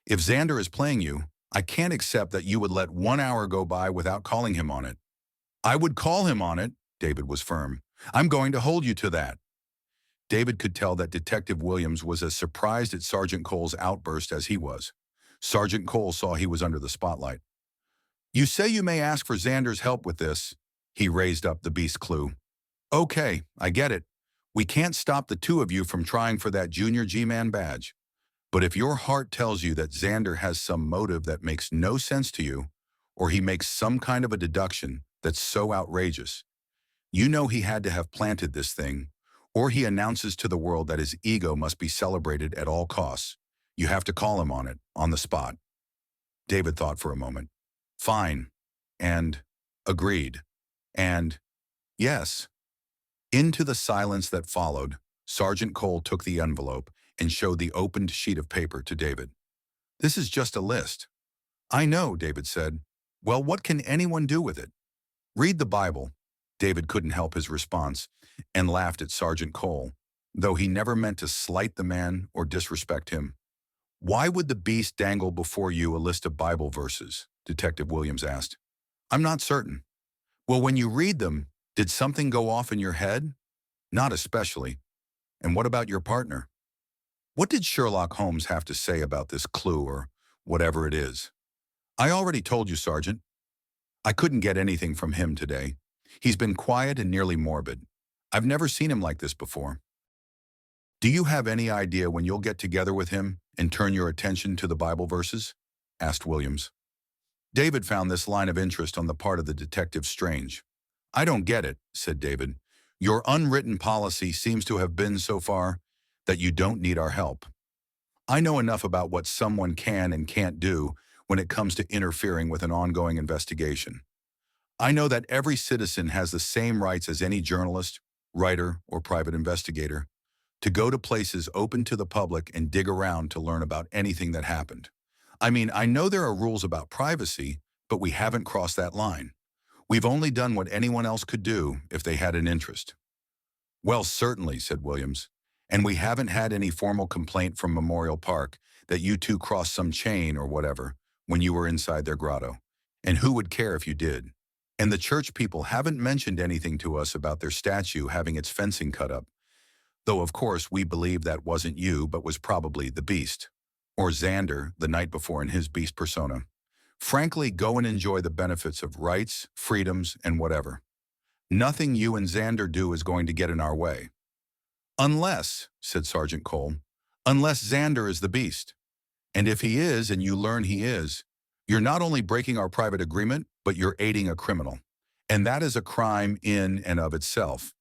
If Xander is playing you, I can't accept that you would let 1 hour go by without calling him on it. I would call him on it, David was firm. I'm going to hold you to that. David could tell that Detective Williams was as surprised at Sergeant Cole's outburst as he was. Sergeant Cole saw he was under the spotlight. "You say you may ask for Xander's help with this." He raised up the beast clue. "Okay, I get it. We can't stop the two of you from trying for that Junior G-Man badge. But if your heart tells you that Xander has some motive that makes no sense to you, or he makes some kind of a deduction that's so outrageous, you know he had to have planted this thing, or he announces to the world that his ego must be celebrated at all costs. You have to call him on it, on the spot." David thought for a moment. "Fine. And agreed. And yes." Into the silence that followed, Sergeant Cole took the envelope and showed the opened sheet of paper to David. "This is just a list." "I know," David said. "Well, what can anyone do with it?" "Read the Bible." David couldn't help his response and laughed at Sergeant Cole, though he never meant to slight the man or disrespect him. "Why would the beast dangle before you a list of Bible verses?" Detective Williams asked. "I'm not certain." "Well, when you read them, did something go off in your head?" "Not especially." "And what about your partner?" "What did Sherlock Holmes have to say about this clue or whatever it is?" "I already told you, Sergeant. I couldn't get anything from him today. He's been quiet and nearly morbid. I've never seen him like this before." "Do you have any idea when you'll get together with him and turn your attention to the Bible verses?" asked Williams. David found this line of interest on the part of the detective strange. "I don't get it," said David. "Your unwritten policy seems to have been so far that you don't need our help. I know enough about what someone can and can't do when it comes to interfering with an ongoing investigation. I know that every citizen has the same rights as any journalist, writer, or private investigator to go to places open to the public and dig around to learn about anything that happened. I mean, I know there are rules about privacy, but we haven't crossed that line. We've only done what anyone else could do if they had an interest." "Well, certainly," said Williams. "And we haven't had any formal complaint from Memorial Park that you two crossed some chain or whatever when you were inside their grotto. And who would care if you did? And the church people haven't mentioned anything to us about their statue having its fencing cut up. Though, of course, we believe that wasn't you, but was probably the beast. Or Xander, the night before in his beast persona. Frankly, go and enjoy the benefits of rights, freedoms, and whatever. Nothing you and Xander do is going to get in our way." "Unless," said Sergeant Cole, "unless Xander is the beast. And if he is, and you learn he is, you're not only breaking our private agreement, but you're aiding a criminal. And that is a crime in and of itself."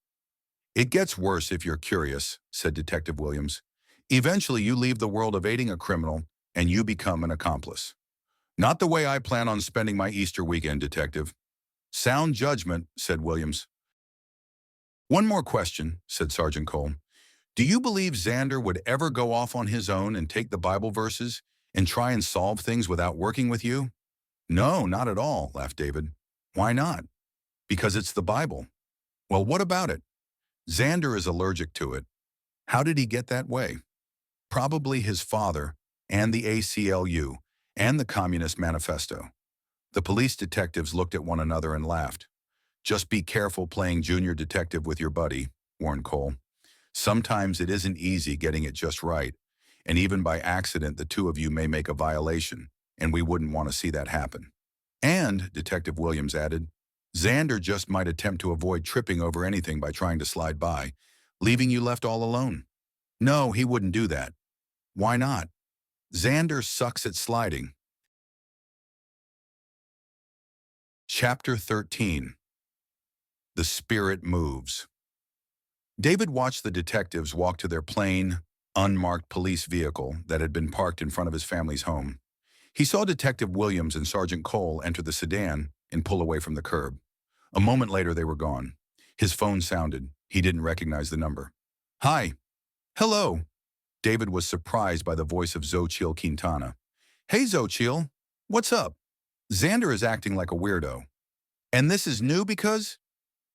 "It gets worse if you're curious," said Detective Williams. "Eventually you leave the world of aiding a criminal and you become an accomplice." "Not the way I plan on spending my Easter weekend, Detective." "Sound judgment," said Williams. "One more question," said Sergeant Cole. "Do you believe Xander would ever go off on his own and take the Bible verses and try and solve things without working with you?" "No, not at all," laughed David. "Why not?" "Because it's the Bible." "Well, what about it?" "Xander is allergic to it." "How did he get that way?" "Probably his father, and the ACLU, and the Communist Manifesto." The police detectives looked at one another and laughed. "Just be careful playing junior detective with your buddy," warned Cole. "Sometimes it isn't easy getting it just right, and even by accident the two of you may make a violation, and we wouldn't want to see that happen." "And," Detective Williams added, "Xander just might attempt to avoid tripping over anything by trying to slide by, leaving you left all alone." "No, he wouldn't do that." "Why not?" "Xander sucks at sliding." Chapter 13. The Spirit Moves. David watched the detectives walk to their plain, unmarked police vehicle that had been parked in front of his family's home. He saw Detective Williams and Sergeant Cole enter the sedan and pull away from the curb. A moment later, they were gone. His phone sounded. He didn't recognize the number. "Hi." "Hello." David was surprised by the voice of Xochitl Quintana. "Hey, Xochitl. What's up?" "Xander is acting like a weirdo." "And this is new because?"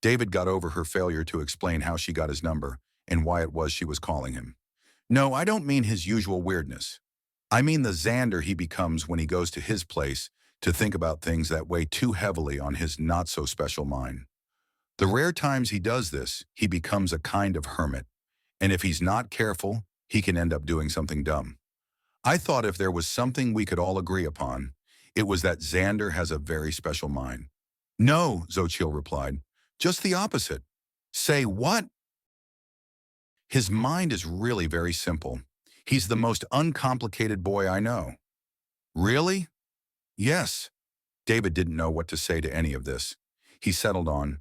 David got over her failure to explain how she got his number and why it was she was calling him. "No, I don't mean his usual weirdness. I mean the Xander he becomes when he goes to his place to think about things that weigh too heavily on his not-so-special mind. The rare times he does this, he becomes a kind of hermit, And if he's not careful, he can end up doing something dumb. I thought if there was something we could all agree upon, it was that Xander has a very special mind. No, Xochitl replied. Just the opposite. Say what? His mind is really very simple. He's the most uncomplicated boy I know. Really? Yes. David didn't know what to say to any of this. He settled on,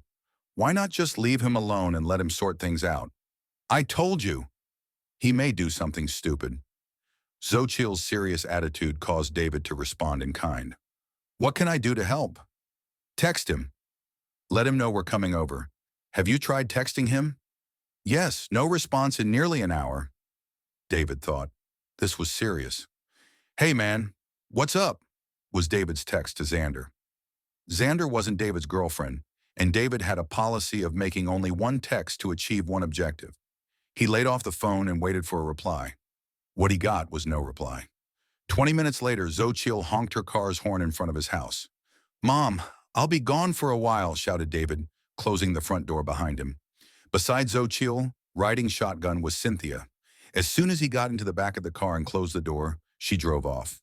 why not just leave him alone and let him sort things out? I told you. He may do something stupid. Xochitl's serious attitude caused David to respond in kind. What can I do to help? Text him. Let him know we're coming over. Have you tried texting him? Yes, no response in nearly an hour. David thought. This was serious. Hey man, what's up? Was David's text to Xander. Xander wasn't David's girlfriend, and David had a policy of making only one text to achieve one objective. He laid off the phone and waited for a reply. What he got was no reply. 20 minutes later, Xochitl honked her car's horn in front of his house. Mom, I'll be gone for a while, shouted David, closing the front door behind him. Beside Xochitl, riding shotgun was Cynthia. As soon as he got into the back of the car and closed the door, she drove off.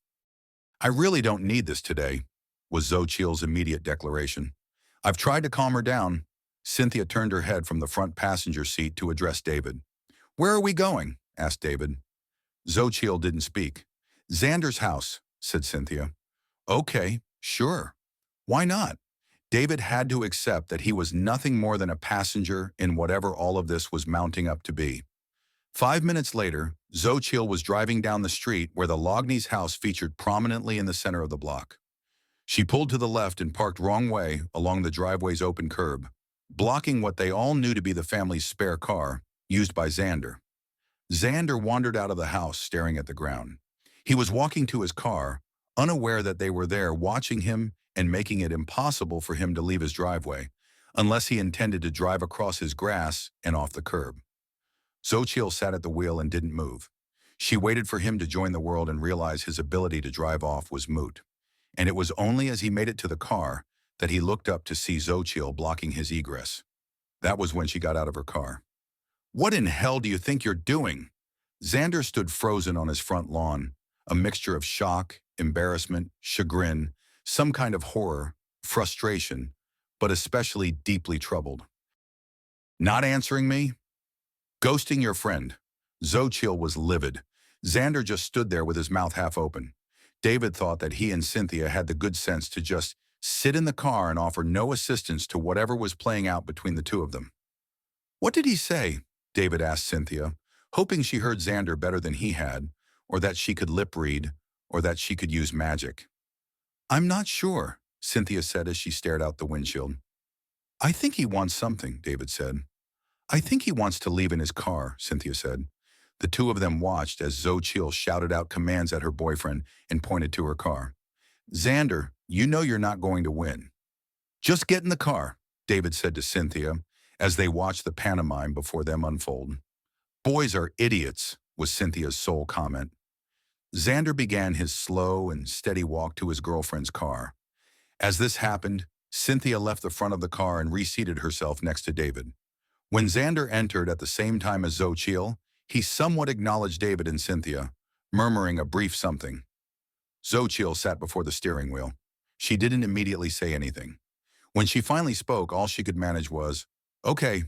I really don't need this today, was Xochitl's immediate declaration. I've tried to calm her down. Cynthia turned her head from the front passenger seat to address David. Where are we going? Asked David. Xochitl didn't speak. Xander's house, said Cynthia. Okay, sure. Why not? David had to accept that he was nothing more than a passenger in whatever all of this was mounting up to be. 5 minutes later, Xochitl was driving down the street where the Loughneys' house featured prominently in the center of the block. She pulled to the left and parked wrong way along the driveway's open curb, blocking what they all knew to be the family's spare car, used by Xander. Xander wandered out of the house, staring at the ground. He was walking to his car, unaware that they were there watching him and making it impossible for him to leave his driveway, unless he intended to drive across his grass and off the curb. Xochitl sat at the wheel and didn't move. She waited for him to join the world and realize his ability to drive off was moot. And it was only as he made it to the car that he looked up to see Xochitl blocking his egress. That was when she got out of her car. What in hell do you think you're doing? Xander stood frozen on his front lawn, a mixture of shock, embarrassment, chagrin, some kind of horror, frustration, but especially deeply troubled. Not answering me? Ghosting your friend. Xochitl was livid. Xander just stood there with his mouth half open. David thought that he and Cynthia had the good sense to just sit in the car and offer no assistance to whatever was playing out between the two of them. What did he say? David asked Cynthia, hoping she heard Xander better than he had, or that she could lip read, or that she could use magic. I'm not sure, Cynthia said as she stared out the windshield. I think he wants something, David said. I think he wants to leave in his car, Cynthia said. The two of them watched as Xochitl shouted out commands at her boyfriend and pointed to her car. Xander, you know you're not going to win. Just get in the car, David said to Cynthia as they watched the pantomime before them unfold. Boys are idiots, was Cynthia's sole comment. Xander began his slow and steady walk to his girlfriend's car. As this happened, Cynthia left the front of the car and reseated herself next to David. When Xander entered at the same time as Xochitl, he somewhat acknowledged David and Cynthia, murmuring a brief something. Xochitl sat before the steering wheel. She didn't immediately say anything. When she finally spoke, all she could manage was, okay.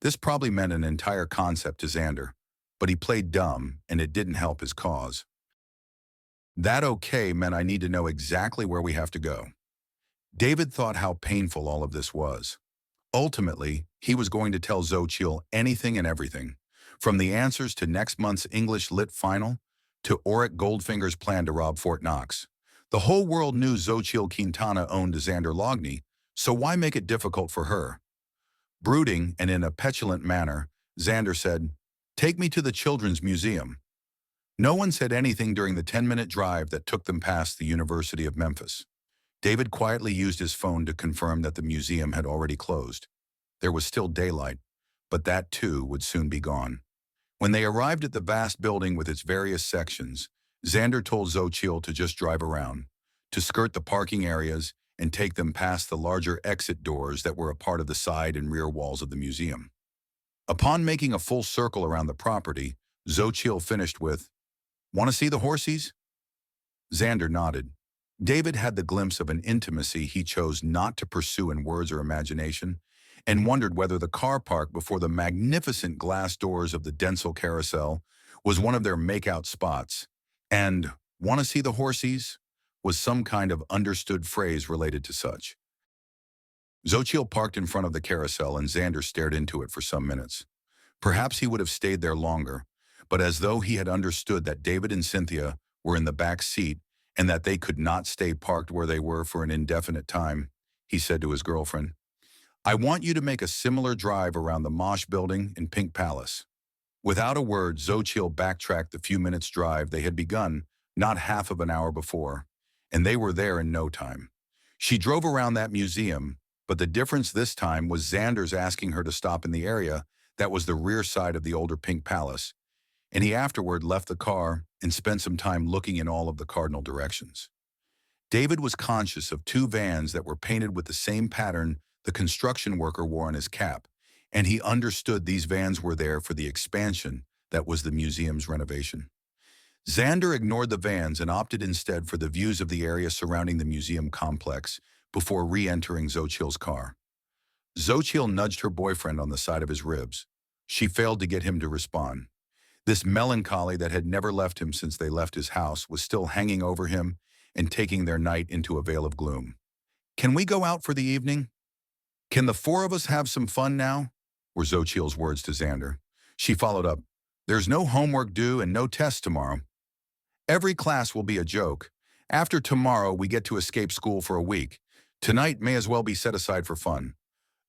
This probably meant an entire concept to Xander, but he played dumb and it didn't help his cause. That okay meant I need to know exactly where we have to go. David thought how painful all of this was. Ultimately, he was going to tell Xochitl anything and everything, from the answers to next month's English Lit Final to Auric Goldfinger's plan to rob Fort Knox. The whole world knew Xochitl Quintana owned Xander Loughney, so why make it difficult for her? Brooding and in a petulant manner, Xander said, "Take me to the Children's Museum." No one said anything during the 10-minute drive that took them past the University of Memphis. David quietly used his phone to confirm that the museum had already closed. There was still daylight, but that too would soon be gone. When they arrived at the vast building with its various sections, Xander told Xochitl to just drive around, to skirt the parking areas and take them past the larger exit doors that were a part of the side and rear walls of the museum. Upon making a full circle around the property, Xochitl finished with, "Want to see the horsies?" Xander nodded. David had the glimpse of an intimacy he chose not to pursue in words or imagination, and wondered whether the car park before the magnificent glass doors of the Denzel carousel was one of their make-out spots, and "want to see the horsies" was some kind of understood phrase related to such. Xochitl parked in front of the carousel and Xander stared into it for some minutes. Perhaps he would have stayed there longer, but as though he had understood that David and Cynthia were in the back seat and that they could not stay parked where they were for an indefinite time, he said to his girlfriend, "I want you to make a similar drive around the Mosh building in Pink Palace." Without a word, Xochitl backtracked the few minutes' drive they had begun not half of an hour before, and they were there in no time. She drove around that museum, but the difference this time was Xander's asking her to stop in the area that was the rear side of the older Pink Palace, and he afterward left the car and spent some time looking in all of the cardinal directions. David was conscious of two vans that were painted with the same pattern the construction worker wore on his cap, and he understood these vans were there for the expansion that was the museum's renovation. Xander ignored the vans and opted instead for the views of the area surrounding the museum complex before re-entering Xochitl's car. Xochitl nudged her boyfriend on the side of his ribs. She failed to get him to respond. This melancholy that had never left him since they left his house was still hanging over him and taking their night into a veil of gloom. "Can we go out for the evening? Can the four of us have some fun now?" were Xochitl's words to Xander. She followed up, "There's no homework due and no tests tomorrow. Every class will be a joke. After tomorrow, we get to escape school for a week. Tonight may as well be set aside for fun."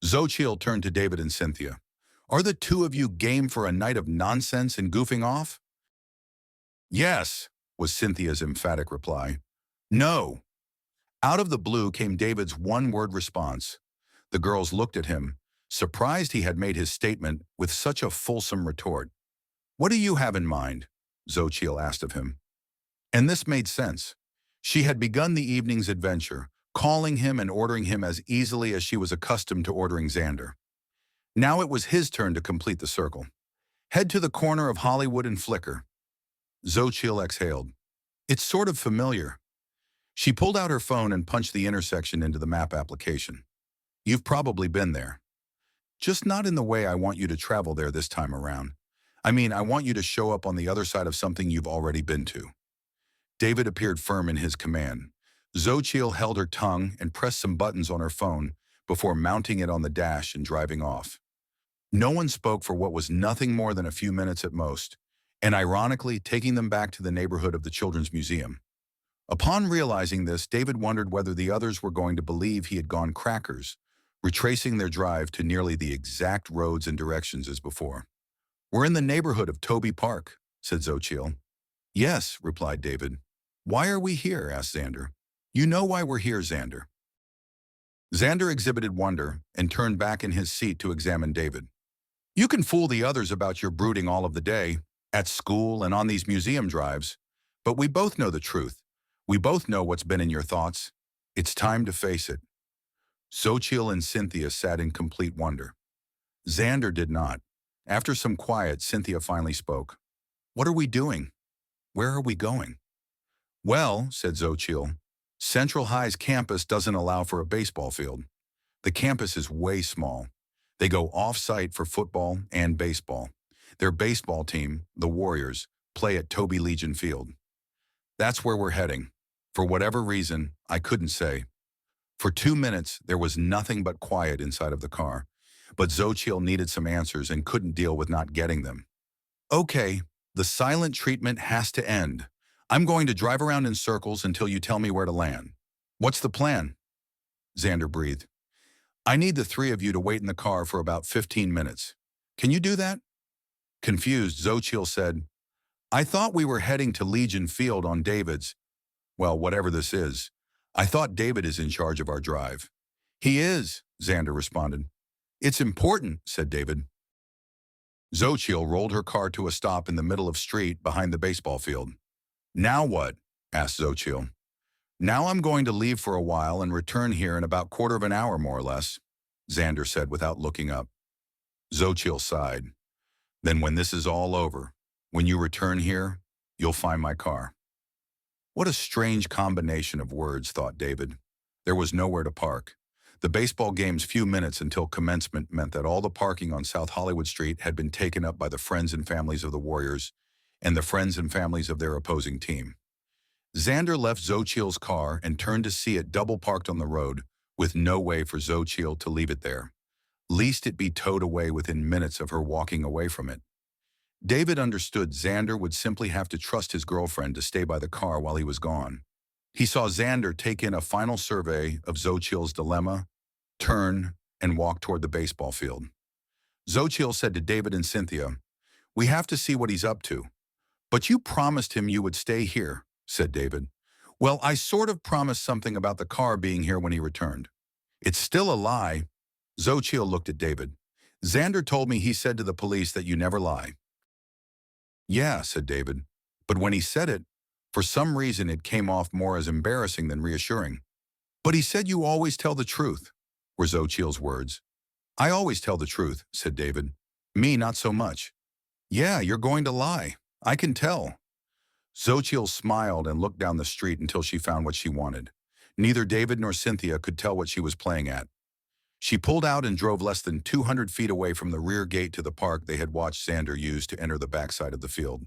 Xochitl turned to David and Cynthia. "Are the two of you game for a night of nonsense and goofing off?" "Yes," was Cynthia's emphatic reply. "No." Out of the blue came David's one-word response. The girls looked at him, surprised he had made his statement with such a fulsome retort. "What do you have in mind?" Xochitl asked of him. And this made sense. She had begun the evening's adventure, calling him and ordering him as easily as she was accustomed to ordering Xander. Now it was his turn to complete the circle. "Head to the corner of Hollywood and Flicker." Xochitl exhaled. "It's sort of familiar." She pulled out her phone and punched the intersection into the map application. "You've probably been there. Just not in the way I want you to travel there this time around. I mean, I want you to show up on the other side of something you've already been to." David appeared firm in his command. Xochitl held her tongue and pressed some buttons on her phone before mounting it on the dash and driving off. No one spoke for what was nothing more than a few minutes at most, and ironically taking them back to the neighborhood of the Children's Museum. Upon realizing this, David wondered whether the others were going to believe he had gone crackers, retracing their drive to nearly the exact roads and directions as before. "We're in the neighborhood of Toby Park," said Xochitl. "Yes," replied David. "Why are we here?" asked Xander. "You know why we're here, Xander." Xander exhibited wonder and turned back in his seat to examine David. "You can fool the others about your brooding all of the day, at school and on these museum drives, but we both know the truth. We both know what's been in your thoughts. It's time to face it." Xochitl and Cynthia sat in complete wonder. Xander did not. After some quiet, Cynthia finally spoke. "What are we doing? Where are we going?" "Well," said Xochitl, "Central High's campus doesn't allow for a baseball field. The campus is way small. They go off-site for football and baseball. Their baseball team, the Warriors, play at Toby Legion Field. That's where we're heading. For whatever reason, I couldn't say." For 2 minutes, there was nothing but quiet inside of the car, but Xochitl needed some answers and couldn't deal with not getting them. "Okay, the silent treatment has to end. I'm going to drive around in circles until you tell me where to land." "What's the plan?" Xander breathed. "I need the three of you to wait in the car for about 15 minutes. Can you do that?" Confused, Xochitl said, "I thought we were heading to Legion Field on David's. Well, whatever this is. I thought David is in charge of our drive." "He is," Xander responded. "It's important," said David. Xochitl rolled her car to a stop in the middle of street behind the baseball field. "Now what?" asked Xochitl. "Now I'm going to leave for a while and return here in about quarter of an hour, more or less," Xander said without looking up. Xochitl sighed. Then when this is all over, when you return here, you'll find my car. What a strange combination of words, thought David. There was nowhere to park. The baseball game's few minutes until commencement meant that all the parking on South Hollywood Street had been taken up by the friends and families of the Warriors and the friends and families of their opposing team. Xander left Xochitl's car and turned to see it double parked on the road, with no way for Xochitl to leave it there, lest it be towed away within minutes of her walking away from it. David understood Xander would simply have to trust his girlfriend to stay by the car while he was gone. He saw Xander take in a final survey of Xochitl's dilemma, turn, and walk toward the baseball field. Xochitl said to David and Cynthia, "We have to see what he's up to." "But you promised him you would stay here," said David. "Well, I sort of promised something about the car being here when he returned." "It's still a lie." Xochitl looked at David. "Xander told me he said to the police that you never lie." "Yeah," said David, "but when he said it, for some reason it came off more as embarrassing than reassuring." "But he said you always tell the truth," were Xochitl's words. "I always tell the truth," said David. "Me, not so much." "Yeah, you're going to lie. I can tell." Xochitl smiled and looked down the street until she found what she wanted. Neither David nor Cynthia could tell what she was playing at. She pulled out and drove less than 200 feet away from the rear gate to the park they had watched Xander use to enter the backside of the field.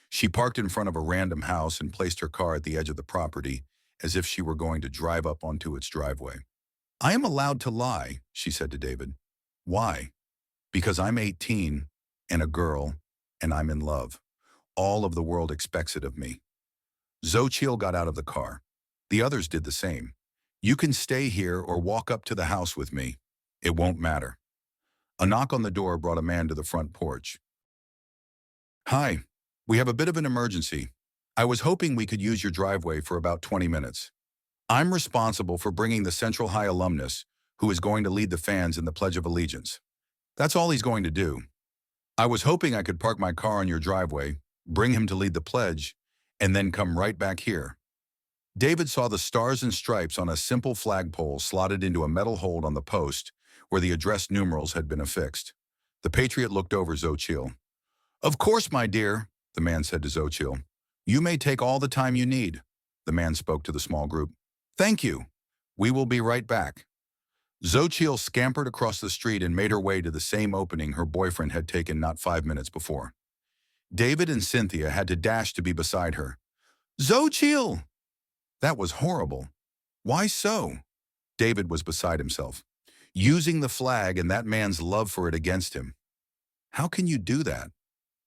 She parked in front of a random house and placed her car at the edge of the property, as if she were going to drive up onto its driveway. "I am allowed to lie," she said to David. "Why?" "Because I'm 18 and a girl and I'm in love. All of the world expects it of me." Xochitl got out of the car. The others did the same. "You can stay here or walk up to the house with me. It won't matter." A knock on the door brought a man to the front porch. "Hi, we have a bit of an emergency. I was hoping we could use your driveway for about 20 minutes. I'm responsible for bringing the Central High alumnus, who is going to lead the fans in the Pledge of Allegiance. That's all he's going to do. I was hoping I could park my car on your driveway, bring him to lead the pledge, and then come right back here." David saw the stars and stripes on a simple flagpole slotted into a metal hold on the post where the address numerals had been affixed. The patriot looked over Xochitl. "Of course, my dear," the man said to Xochitl. "You may take all the time you need." The man spoke to the small group. "Thank you. We will be right back." Xochitl scampered across the street and made her way to the same opening her boyfriend had taken not 5 minutes before. David and Cynthia had to dash to be beside her. "Xochitl!" That was horrible. "Why so?" David was beside himself. Using the flag and that man's love for it against him. "How can you do that?"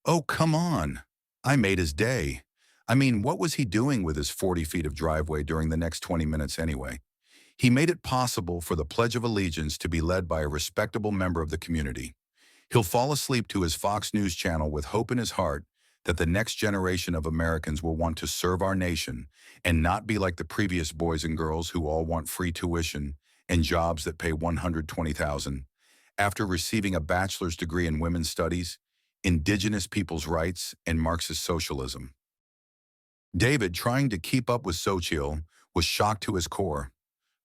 "Oh, come on. I made his day. I mean, what was he doing with his 40 feet of driveway during the next 20 minutes anyway? He made it possible for the Pledge of Allegiance to be led by a respectable member of the community. He'll fall asleep to his Fox News channel with hope in his heart that the next generation of Americans will want to serve our nation and not be like the previous boys and girls who all want free tuition and jobs that pay $120,000 after receiving a bachelor's degree in women's studies, indigenous people's rights, and Marxist socialism. David, trying to keep up with Xochitl, was shocked to his core.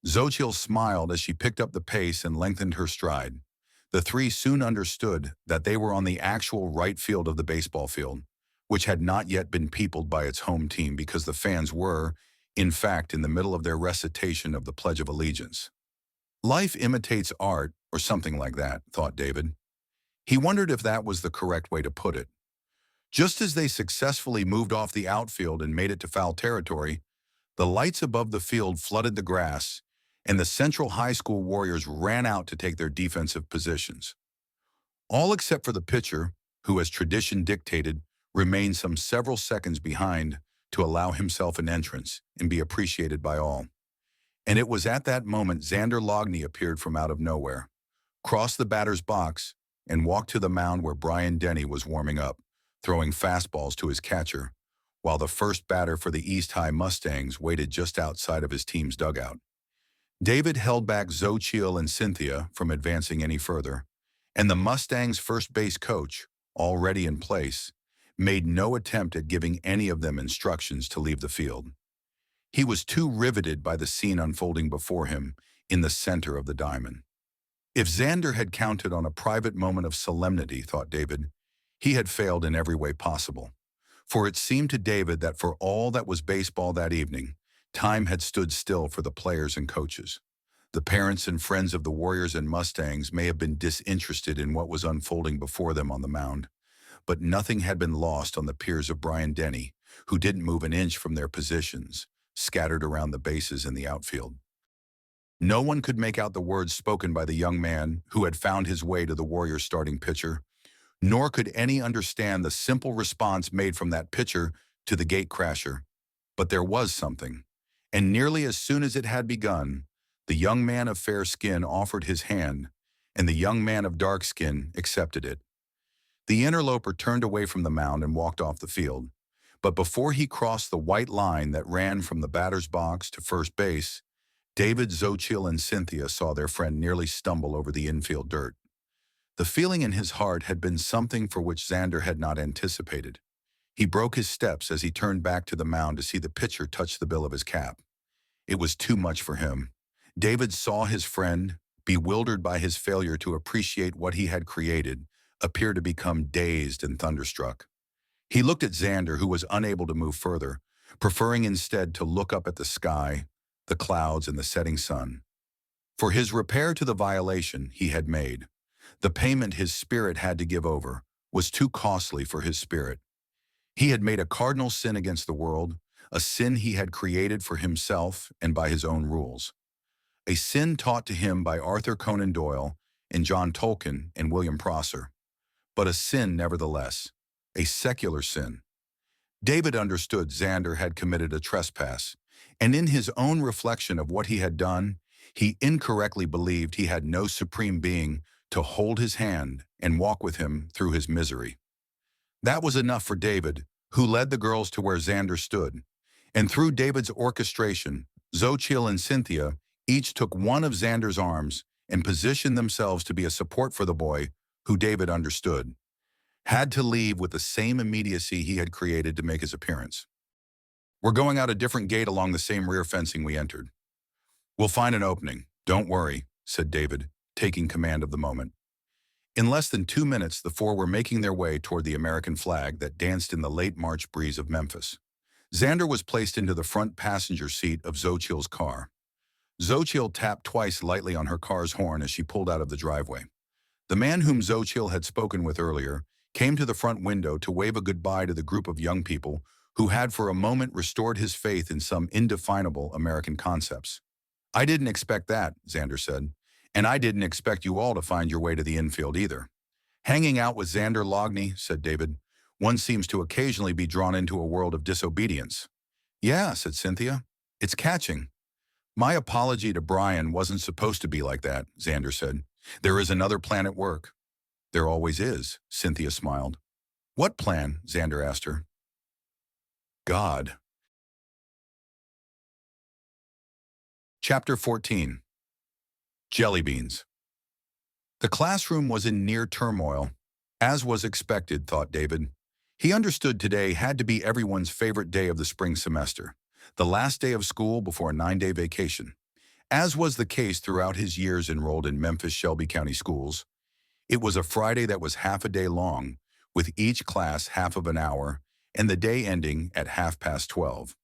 Xochitl smiled as she picked up the pace and lengthened her stride. The three soon understood that they were on the actual right field of the baseball field, which had not yet been peopled by its home team because the fans were, in fact, in the middle of their recitation of the Pledge of Allegiance. Life imitates art, or something like that, thought David. He wondered if that was the correct way to put it. Just as they successfully moved off the outfield and made it to foul territory, the lights above the field flooded the grass, and the Central High School Warriors ran out to take their defensive positions. All except for the pitcher, who, as tradition dictated, remained some several seconds behind to allow himself an entrance and be appreciated by all. And it was at that moment Xander Loughney appeared from out of nowhere, crossed the batter's box, and walked to the mound where Brian Denny was warming up, throwing fastballs to his catcher, while the first batter for the East High Mustangs waited just outside of his team's dugout. David held back Xochitl and Cynthia from advancing any further, and the Mustangs' first base coach, already in place, made no attempt at giving any of them instructions to leave the field. He was too riveted by the scene unfolding before him in the center of the diamond. If Xander had counted on a private moment of solemnity, thought David, he had failed in every way possible. For it seemed to David that for all that was baseball that evening, time had stood still for the players and coaches. The parents and friends of the Warriors and Mustangs may have been disinterested in what was unfolding before them on the mound, but nothing had been lost on the peers of Brian Denny, who didn't move an inch from their positions, scattered around the bases in the outfield. No one could make out the words spoken by the young man who had found his way to the Warriors' starting pitcher, nor could any understand the simple response made from that pitcher to the gate crasher. But there was something, and nearly as soon as it had begun, the young man of fair skin offered his hand, and the young man of dark skin accepted it. The interloper turned away from the mound and walked off the field, but before he crossed the white line that ran from the batter's box to first base, David, Xochitl, and Cynthia saw their friend nearly stumble over the infield dirt. The feeling in his heart had been something for which Xander had not anticipated. He broke his steps as he turned back to the mound to see the pitcher touch the bill of his cap. It was too much for him. David saw his friend, bewildered by his failure to appreciate what he had created, appear to become dazed and thunderstruck. He looked at Xander, who was unable to move further, preferring instead to look up at the sky, the clouds, and the setting sun. For his repair to the violation he had made, the payment his spirit had to give over, was too costly for his spirit. He had made a cardinal sin against the world, a sin he had created for himself and by his own rules. A sin taught to him by Arthur Conan Doyle and John Tolkien and William Prosser. But a sin nevertheless, a secular sin. David understood Xander had committed a trespass, and in his own reflection of what he had done, he incorrectly believed he had no supreme being to hold his hand and walk with him through his misery. That was enough for David, who led the girls to where Xander stood, and through David's orchestration, Xochitl and Cynthia each took one of Xander's arms and positioned themselves to be a support for the boy, who David understood had to leave with the same immediacy he had created to make his appearance. "We're going out a different gate along the same rear fencing we entered. We'll find an opening, don't worry," said David, taking command of the moment. In less than 2 minutes, the four were making their way toward the American flag that danced in the late March breeze of Memphis. Xander was placed into the front passenger seat of Xochitl's car. Xochitl tapped twice lightly on her car's horn as she pulled out of the driveway. The man whom Xochitl had spoken with earlier came to the front window to wave a goodbye to the group of young people who had for a moment restored his faith in some indefinable American concepts. "I didn't expect that," Xander said, "and I didn't expect you all to find your way to the infield either." "Hanging out with Xander Loughney," said David. "One seems to occasionally be drawn into a world of disobedience." "Yeah," said Cynthia. "It's catching." "My apology to Brian wasn't supposed to be like that," Xander said. "There is another plan at work." "There always is," Cynthia smiled. "What plan?" Xander asked her. "God." Chapter 14. Jellybeans. The classroom was in near turmoil, as was expected, thought David. He understood today had to be everyone's favorite day of the spring semester, the last day of school before a 9-day vacation. As was the case throughout his years enrolled in Memphis Shelby County schools, it was a Friday that was half a day long, with each class half of an hour, and the day ending at 12:30.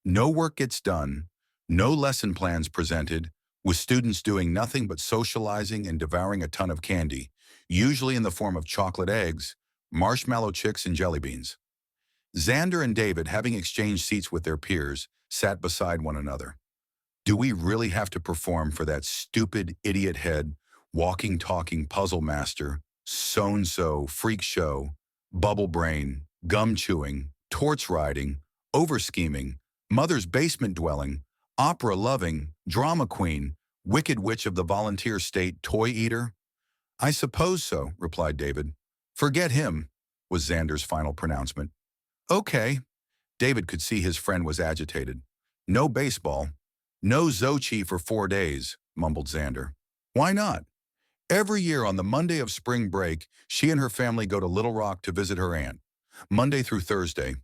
No work gets done, no lesson plans presented, with students doing nothing but socializing and devouring a ton of candy, usually in the form of chocolate eggs, marshmallow chicks, and jelly beans. Xander and David, having exchanged seats with their peers, sat beside one another. Do we really have to perform for that stupid idiot head, walking, talking puzzle master, so-and-so, freak show, bubble brain, gum chewing, torch riding, over-scheming, mother's basement dwelling, opera-loving, drama queen, wicked witch of the volunteer state, toy eater? "I suppose so," replied David. "Forget him," was Xander's final pronouncement. "Okay." David could see his friend was agitated. "No baseball. No Xochitl for 4 days," mumbled Xander. "Why not?" "Every year on the Monday of spring break, she and her family go to Little Rock to visit her aunt. Monday through Thursday.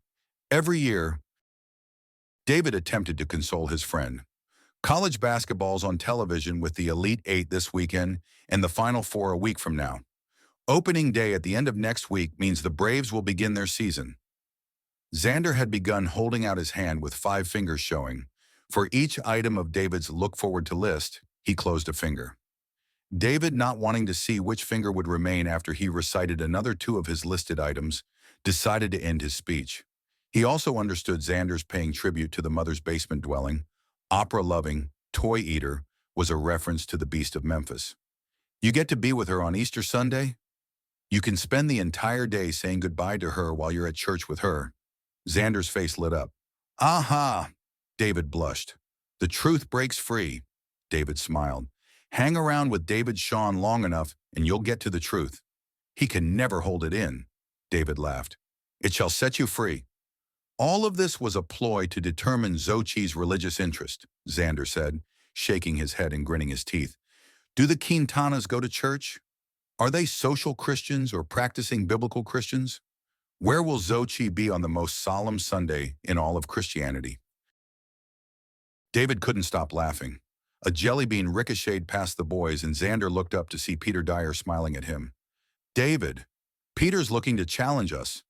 Every year." David attempted to console his friend. College basketball's on television with the Elite Eight this weekend and the Final Four a week from now. Opening day at the end of next week means the Braves will begin their season. Xander had begun holding out his hand with 5 fingers showing. For each item of David's look forward to list, he closed a finger. David, not wanting to see which finger would remain after he recited another 2 of his listed items, decided to end his speech. He also understood Xander's paying tribute to the mother's basement dwelling, opera-loving, toy-eater was a reference to the Beast of Memphis. You get to be with her on Easter Sunday? You can spend the entire day saying goodbye to her while you're at church with her. Xander's face lit up. Aha! David blushed. The truth breaks free. David smiled. Hang around with Shawn long enough and you'll get to the truth. He can never hold it in. David laughed. It shall set you free. All of this was a ploy to determine Xochitl's religious interest, Xander said, shaking his head and gritting his teeth. Do the Quintanas go to church? Are they social Christians or practicing biblical Christians? Where will Xochitl be on the most solemn Sunday in all of Christianity? David couldn't stop laughing. A jellybean ricocheted past the boys and Xander looked up to see Peter Dyer smiling at him. David, Peter's looking to challenge us.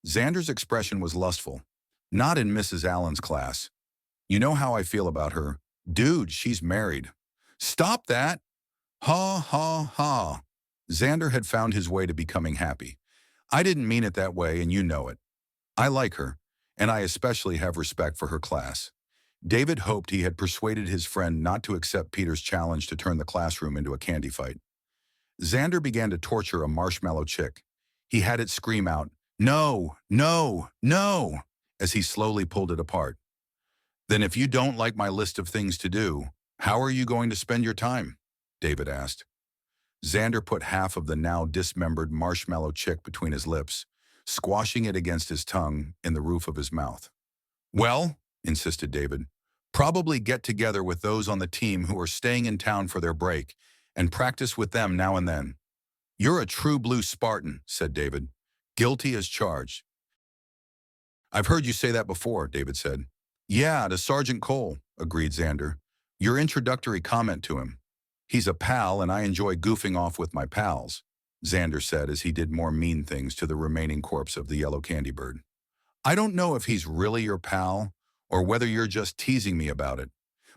Xander's expression was lustful. Not in Mrs. Allen's class. You know how I feel about her. Dude, she's married. Stop that! Ha ha ha. Xander had found his way to becoming happy. I didn't mean it that way and you know it. I like her, and I especially have respect for her class. David hoped he had persuaded his friend not to accept Peter's challenge to turn the classroom into a candy fight. Xander began to torture a marshmallow chick. He had it scream out, "No, no, no," as he slowly pulled it apart. Then if you don't like my list of things to do, how are you going to spend your time? David asked. Xander put half of the now dismembered marshmallow chick between his lips, squashing it against his tongue in the roof of his mouth. Well, insisted David, probably get together with those on the team who are staying in town for their break and practice with them now and then. You're a true blue Spartan, said David. Guilty as charged. I've heard you say that before, David said. Yeah, to Sergeant Cole, agreed Xander. Your introductory comment to him. He's a pal and I enjoy goofing off with my pals, Xander said as he did more mean things to the remaining corpse of the yellow candy bird. I don't know if he's really your pal or whether you're just teasing me about it,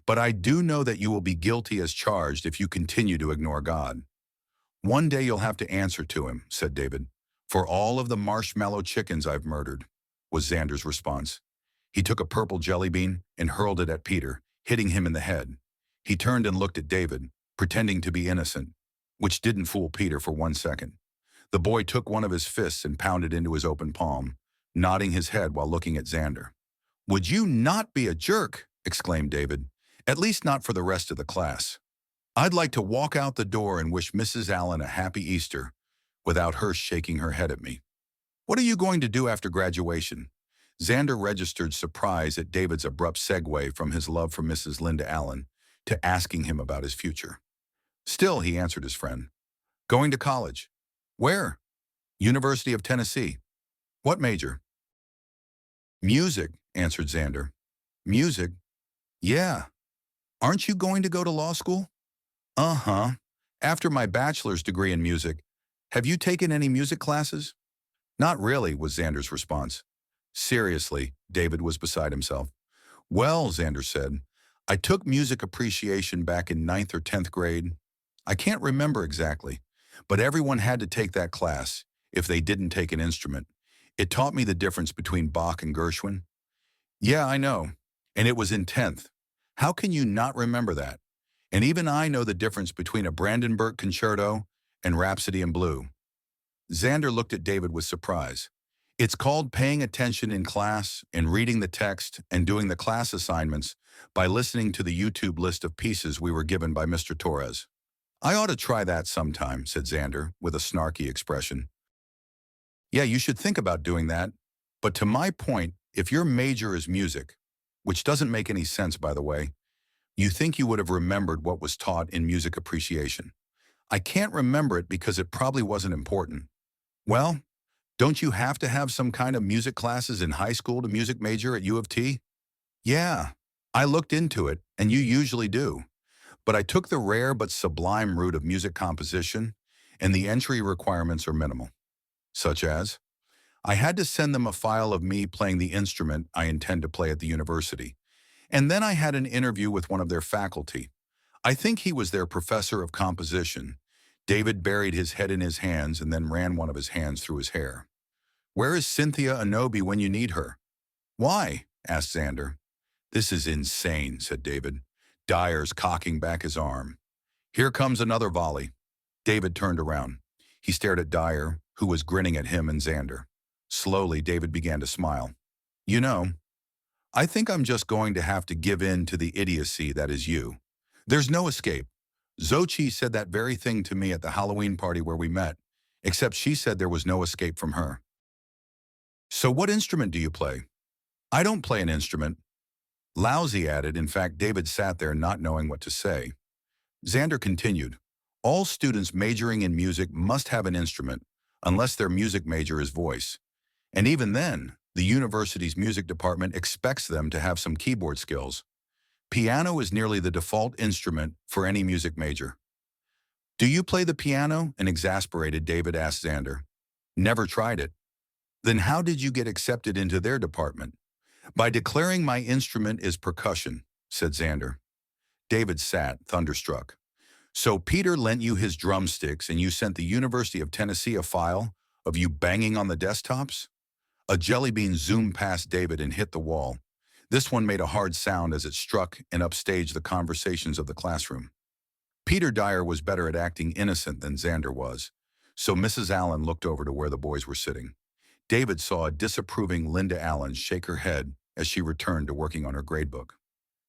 but I do know that you will be guilty as charged if you continue to ignore God. One day you'll have to answer to him, said David, for all of the marshmallow chickens I've murdered, was Xander's response. He took a purple jelly bean and hurled it at Peter, hitting him in the head. He turned and looked at David, pretending to be innocent, which didn't fool Peter for 1 second. The boy took one of his fists and pounded into his open palm, nodding his head while looking at Xander. Would you not be a jerk? Exclaimed David. At least not for the rest of the class. I'd like to walk out the door and wish Mrs. Allen a happy Easter without her shaking her head at me. What are you going to do after graduation? Xander registered surprise at David's abrupt segue from his love for Mrs. Linda Allen to asking him about his future. Still, he answered his friend. Going to college. Where? University of Tennessee. What major? Music, answered Xander. Music? Yeah. Aren't you going to go to law school? Uh-huh. After my bachelor's degree in music. Have you taken any music classes? Not really, was Xander's response. Seriously, David was beside himself. Well, Xander said, I took music appreciation back in 9th or 10th grade. I can't remember exactly, but everyone had to take that class if they didn't take an instrument. It taught me the difference between Bach and Gershwin. Yeah, I know. And it was in 10th. How can you not remember that? And even I know the difference between a Brandenburg concerto and Rhapsody in Blue. Xander looked at David with surprise. It's called paying attention in class and reading the text and doing the class assignments by listening to the YouTube list of pieces we were given by Mr. Torres. I ought to try that sometime, said Xander with a snarky expression. Yeah, you should think about doing that. But to my point, if your major is music, which doesn't make any sense, by the way, you think you would have remembered what was taught in music appreciation. I can't remember it because it probably wasn't important. Well, don't you have to have some kind of music classes in high school to music major at U of T? Yeah, I looked into it, and you usually do. But I took the rare but sublime route of music composition, and the entry requirements are minimal. Such as, I had to send them a file of me playing the instrument I intend to play at the university. And then I had an interview with one of their faculty. I think he was their professor of composition. David buried his head in his hands and then ran one of his hands through his hair. Where is Cynthia Anobi when you need her? Why? Asked Xander. This is insane, said David. Dyer's cocking back his arm. Here comes another volley. David turned around. He stared at Dyer, who was grinning at him and Xander. Slowly, David began to smile. You know, I think I'm just going to have to give in to the idiocy that is you. There's no escape. Xochitl said that very thing to me at the Halloween party where we met, except she said there was no escape from her. So what instrument do you play? I don't play an instrument. Lousy added. In fact, David sat there not knowing what to say. Xander continued. All students majoring in music must have an instrument, unless their music major is voice. And even then, the university's music department expects them to have some keyboard skills. Piano is nearly the default instrument for any music major. Do you play the piano? An exasperated David asked Xander. Never tried it. Then how did you get accepted into their department? By declaring my instrument is percussion, said Xander. David sat, thunderstruck. So Peter lent you his drumsticks and you sent the University of Tennessee a file of you banging on the desktops? A jellybean zoomed past David and hit the wall. This one made a hard sound as it struck and upstaged the conversations of the classroom. Peter Dyer was better at acting innocent than Xander was, so Mrs. Allen looked over to where the boys were sitting. David saw a disapproving Linda Allen shake her head as she returned to working on her gradebook.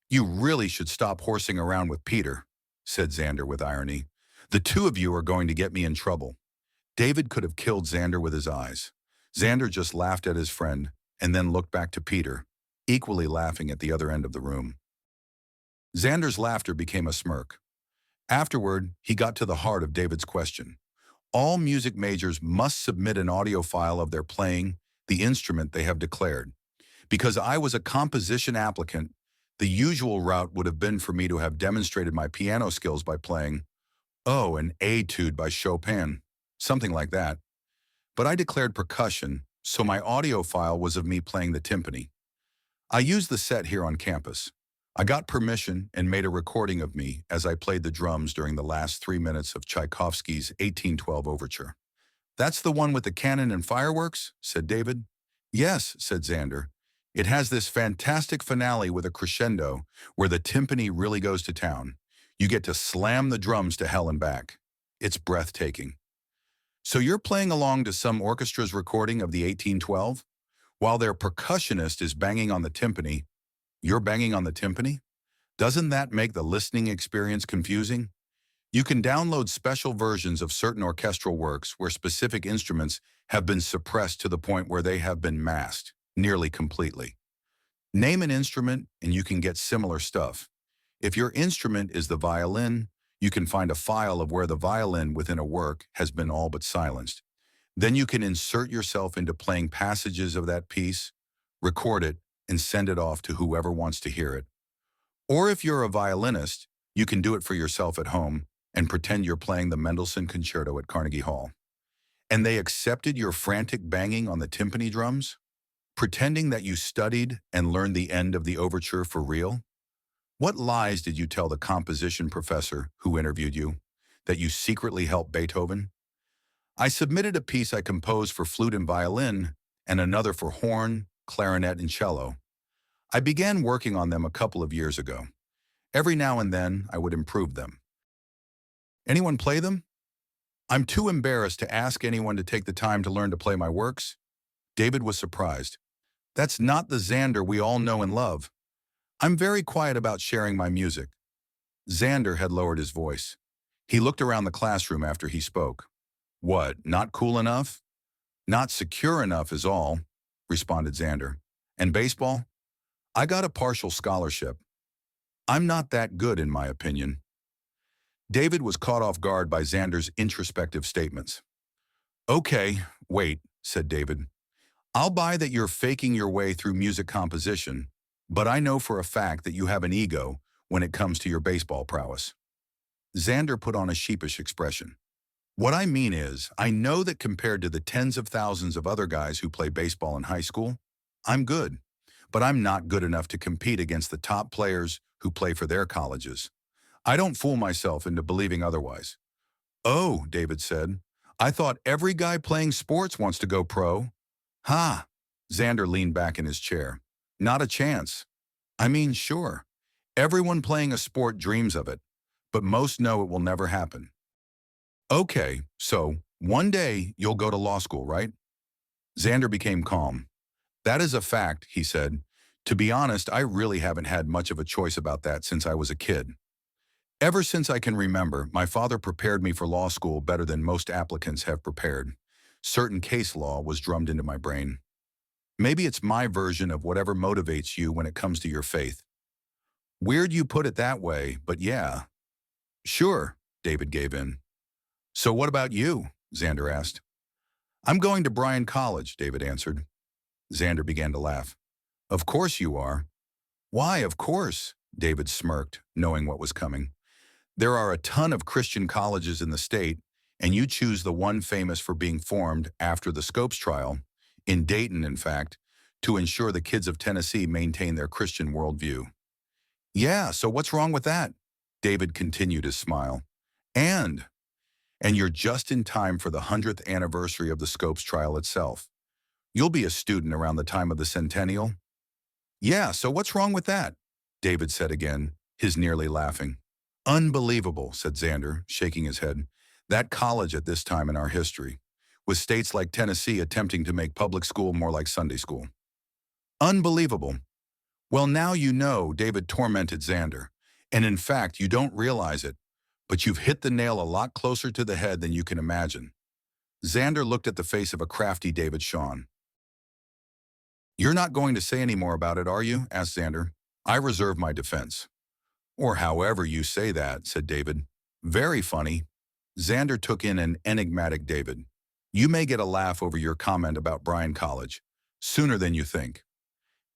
You really should stop horsing around with Peter, said Xander with irony. The two of you are going to get me in trouble. David could have killed Xander with his eyes. Xander just laughed at his friend and then looked back to Peter, equally laughing at the other end of the room. Xander's laughter became a smirk. Afterward, he got to the heart of David's question. All music majors must submit an audio file of their playing the instrument they have declared. Because I was a composition applicant, the usual route would have been for me to have demonstrated my piano skills by playing, an etude by Chopin, something like that. But I declared percussion, so my audio file was of me playing the timpani. I used the set here on campus. I got permission and made a recording of me as I played the drums during the last 3 minutes of Tchaikovsky's 1812 overture. That's the one with the cannon and fireworks? Said David. Yes, said Xander. It has this fantastic finale with a crescendo where the timpani really goes to town. You get to slam the drums to hell and back. It's breathtaking. So you're playing along to some orchestra's recording of the 1812? While their percussionist is banging on the timpani, you're banging on the timpani? Doesn't that make the listening experience confusing? You can download special versions of certain orchestral works where specific instruments have been suppressed to the point where they have been masked, nearly completely. Name an instrument and you can get similar stuff. If your instrument is the violin, you can find a file of where the violin within a work has been all but silenced. Then you can insert yourself into playing passages of that piece, record it, and send it off to whoever wants to hear it. Or if you're a violinist, you can do it for yourself at home and pretend you're playing the Mendelssohn Concerto at Carnegie Hall. And they accepted your frantic banging on the timpani drums? Pretending that you studied and learned the end of the overture for real? What lies did you tell the composition professor who interviewed you? That you secretly helped Beethoven? I submitted a piece I composed for flute and violin and another for horn, clarinet, and cello. I began working on them a couple of years ago. Every now and then, I would improve them. Anyone play them? I'm too embarrassed to ask anyone to take the time to learn to play my works. David was surprised. That's not the Xander we all know and love. I'm very quiet about sharing my music. Xander had lowered his voice. He looked around the classroom after he spoke. What, not cool enough? Not secure enough is all, responded Xander. And baseball? I got a partial scholarship. I'm not that good in my opinion. David was caught off guard by Xander's introspective statements. Okay, wait, said David. I'll buy that you're faking your way through music composition, but I know for a fact that you have an ego when it comes to your baseball prowess. Xander put on a sheepish expression. What I mean is, I know that compared to the tens of thousands of other guys who play baseball in high school, I'm good. But I'm not good enough to compete against the top players who play for their colleges. I don't fool myself into believing otherwise. Oh, David said. I thought every guy playing sports wants to go pro. Ha! Xander leaned back in his chair. Not a chance. I mean, sure. Everyone playing a sport dreams of it, but most know it will never happen. Okay, so one day you'll go to law school, right? Xander became calm. That is a fact, he said. To be honest, I really haven't had much of a choice about that since I was a kid. Ever since I can remember, my father prepared me for law school better than most applicants have prepared. Certain case law was drummed into my brain. Maybe it's my version of whatever motivates you when it comes to your faith. Weird you put it that way, but yeah. Sure, David gave in. So what about you? Xander asked. I'm going to Bryan College, David answered. Xander began to laugh. Of course you are. Why, of course? David smirked, knowing what was coming. There are a ton of Christian colleges in the state, and you choose the one famous for being formed after the Scopes trial, in Dayton, in fact, to ensure the kids of Tennessee maintain their Christian worldview. Yeah, so what's wrong with that? David continued his smile. And you're just in time for the 100th anniversary of the Scopes trial itself. You'll be a student around the time of the centennial. Yeah, so what's wrong with that? David said again, his nearly laughing. Unbelievable, said Xander, shaking his head. That college at this time in our history, with states like Tennessee attempting to make public school more like Sunday school. Unbelievable. Well, now you know, David tormented Xander, and in fact, you don't realize it, but you've hit the nail a lot closer to the head than you can imagine. Xander looked at the face of a crafty David Shawn. You're not going to say any more about it, are you? Asked Xander. I reserve my defense. Or however you say that, said David. Very funny. Xander took in an enigmatic David. You may get a laugh over your comment about Bryan College, sooner than you think.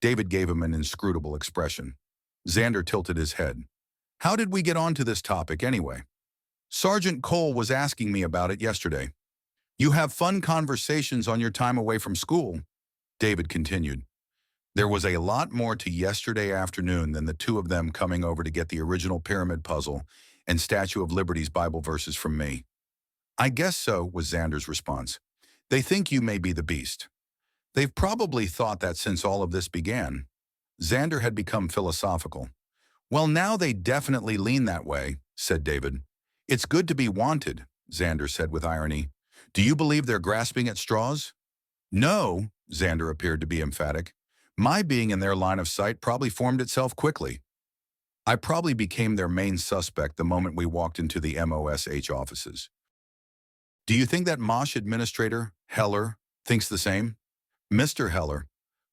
David gave him an inscrutable expression. Xander tilted his head. How did we get onto this topic anyway? Sergeant Cole was asking me about it yesterday. You have fun conversations on your time away from school, David continued. There was a lot more to yesterday afternoon than the two of them coming over to get the original pyramid puzzle and Statue of Liberty's Bible verses from me. I guess so, was Xander's response. They think you may be the beast. They've probably thought that since all of this began. Xander had become philosophical. Well, now they definitely lean that way, said David. It's good to be wanted, Xander said with irony. Do you believe they're grasping at straws? No, Xander appeared to be emphatic. My being in their line of sight probably formed itself quickly. I probably became their main suspect the moment we walked into the MOSH offices. Do you think that MOSH administrator, Heller, thinks the same? Mr. Heller.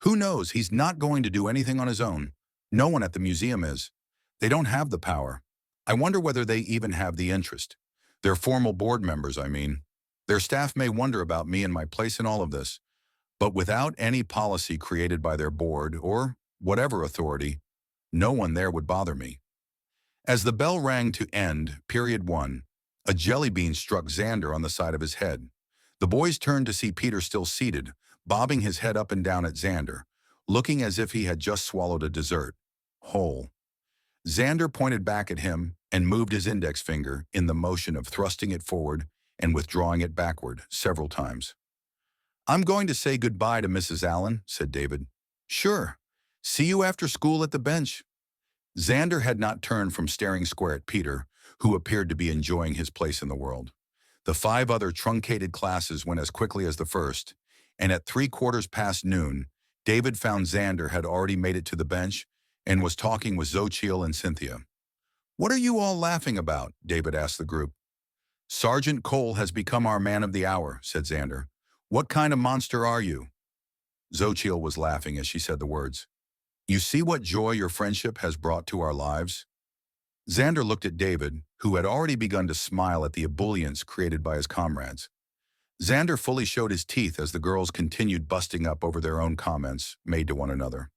Who knows? He's not going to do anything on his own. No one at the museum is. They don't have the power. I wonder whether they even have the interest. Their formal board members, I mean. Their staff may wonder about me and my place in all of this. But without any policy created by their board or whatever authority, no one there would bother me. As the bell rang to end period 1, a jellybean struck Xander on the side of his head. The boys turned to see Peter still seated, bobbing his head up and down at Xander, looking as if he had just swallowed a dessert, whole. Xander pointed back at him and moved his index finger in the motion of thrusting it forward and withdrawing it backward several times. I'm going to say goodbye to Mrs. Allen, said David. Sure. See you after school at the bench. Xander had not turned from staring square at Peter, who appeared to be enjoying his place in the world. The 5 other truncated classes went as quickly as the first, and at 3/4 noon, David found Xander had already made it to the bench and was talking with Xochitl and Cynthia. What are you all laughing about? David asked the group. Sergeant Cole has become our man of the hour, said Xander. What kind of monster are you? Xochitl was laughing as she said the words. You see what joy your friendship has brought to our lives? Xander looked at David, who had already begun to smile at the ebullience created by his comrades. Xander fully showed his teeth as the girls continued busting up over their own comments made to one another.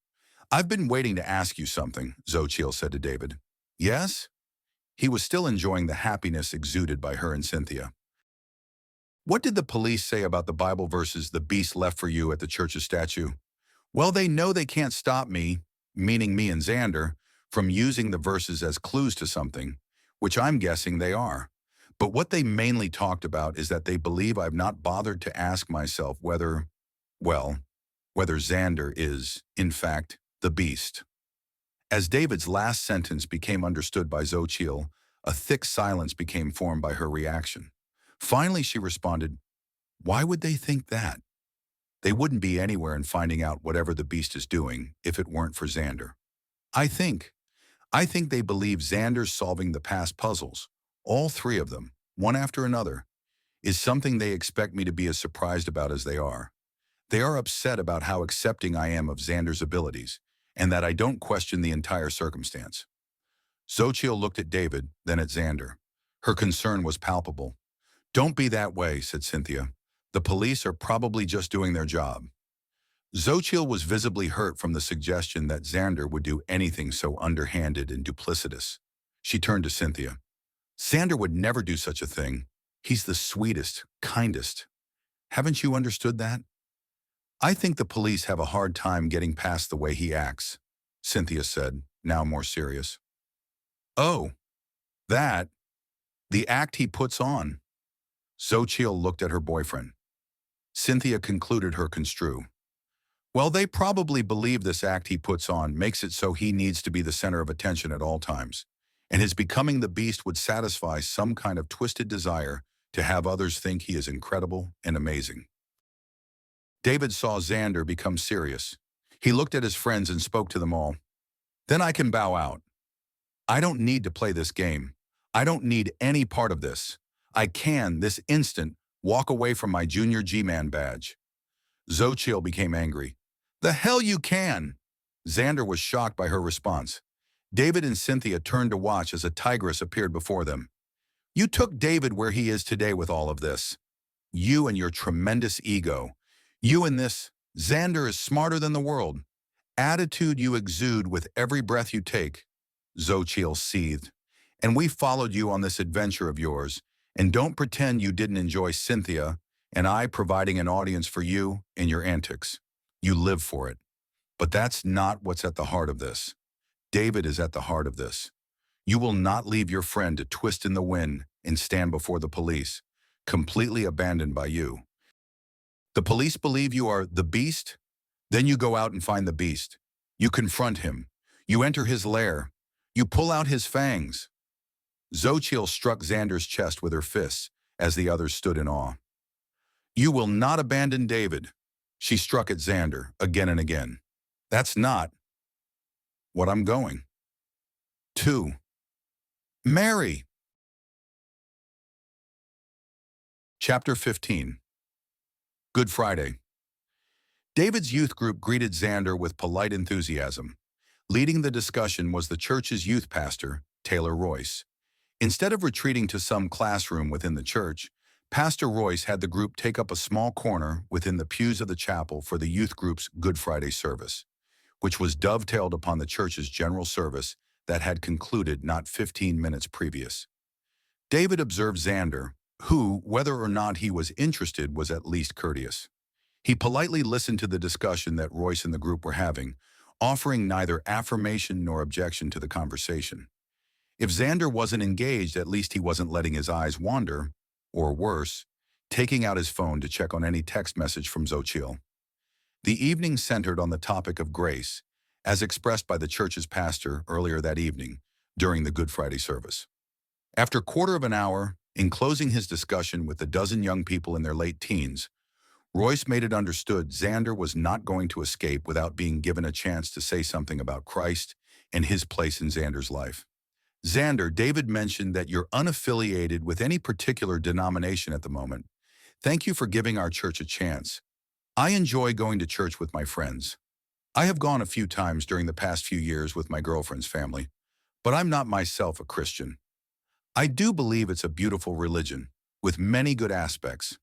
"I've been waiting to ask you something," Xochitl said to David. "Yes?" He was still enjoying the happiness exuded by her and Cynthia. "What did the police say about the Bible verses the beast left for you at the church's statue?" "Well, they know they can't stop me," meaning me and Xander, "from using the verses as clues to something, which I'm guessing they are. But what they mainly talked about is that they believe I've not bothered to ask myself well, whether Xander is, in fact, the beast." As David's last sentence became understood by Xochitl, a thick silence became formed by her reaction. Finally, she responded, "Why would they think that? They wouldn't be anywhere in finding out whatever the beast is doing if it weren't for Xander. I think they believe Xander's solving the past puzzles, all three of them, one after another, is something they expect me to be as surprised about as they are. They are upset about how accepting I am of Xander's abilities, and that I don't question the entire circumstance." Xochitl looked at David, then at Xander. Her concern was palpable. "Don't be that way," said Cynthia. "The police are probably just doing their job." Xochitl was visibly hurt from the suggestion that Xander would do anything so underhanded and duplicitous. She turned to Cynthia. "Xander would never do such a thing. He's the sweetest, kindest. Haven't you understood that? I think the police have a hard time getting past the way he acts," Cynthia said, now more serious. "Oh, that, the act he puts on." Xochitl looked at her boyfriend. Cynthia concluded her construe. "Well, they probably believe this act he puts on makes it so he needs to be the center of attention at all times, and his becoming the beast would satisfy some kind of twisted desire to have others think he is incredible and amazing." David saw Xander become serious. He looked at his friends and spoke to them all. "Then I can bow out. I don't need to play this game. I don't need any part of this. I can, this instant, walk away from my Junior G-Man badge." Xochitl became angry. "The hell you can!" Xander was shocked by her response. David and Cynthia turned to watch as a tigress appeared before them. "You took David where he is today with all of this. You and your tremendous ego. You and this, Xander is smarter than the world. Attitude you exude with every breath you take." Xochitl seethed. "And we followed you on this adventure of yours, and don't pretend you didn't enjoy Cynthia and I providing an audience for you and your antics. You live for it. But that's not what's at the heart of this. David is at the heart of this. You will not leave your friend to twist in the wind and stand before the police, completely abandoned by you. The police believe you are the beast? Then you go out and find the beast. You confront him. You enter his lair. You pull out his fangs." Xochitl struck Xander's chest with her fists as the others stood in awe. "You will not abandon David." She struck at Xander again and again. "That's not what I'm going to marry." Chapter 15. Good Friday. David's youth group greeted Xander with polite enthusiasm. Leading the discussion was the church's youth pastor, Taylor Royce. Instead of retreating to some classroom within the church, Pastor Royce had the group take up a small corner within the pews of the chapel for the youth group's Good Friday service, which was dovetailed upon the church's general service that had concluded not 15 minutes previous. David observed Xander, who, whether or not he was interested, was at least courteous. He politely listened to the discussion that Royce and the group were having, offering neither affirmation nor objection to the conversation. If Xander wasn't engaged, at least he wasn't letting his eyes wander, or worse, taking out his phone to check on any text message from Xochitl. The evening centered on the topic of grace, as expressed by the church's pastor earlier that evening during the Good Friday service. After a quarter of an hour, in closing his discussion with the dozen young people in their late teens, Royce made it understood Xander was not going to escape without being given a chance to say something about Christ and his place in Xander's life. "Xander, David mentioned that you're unaffiliated with any particular denomination at the moment. Thank you for giving our church a chance. I enjoy going to church with my friends. I have gone a few times during the past few years with my girlfriend's family, but I'm not myself a Christian. I do believe it's a beautiful religion, with many good aspects.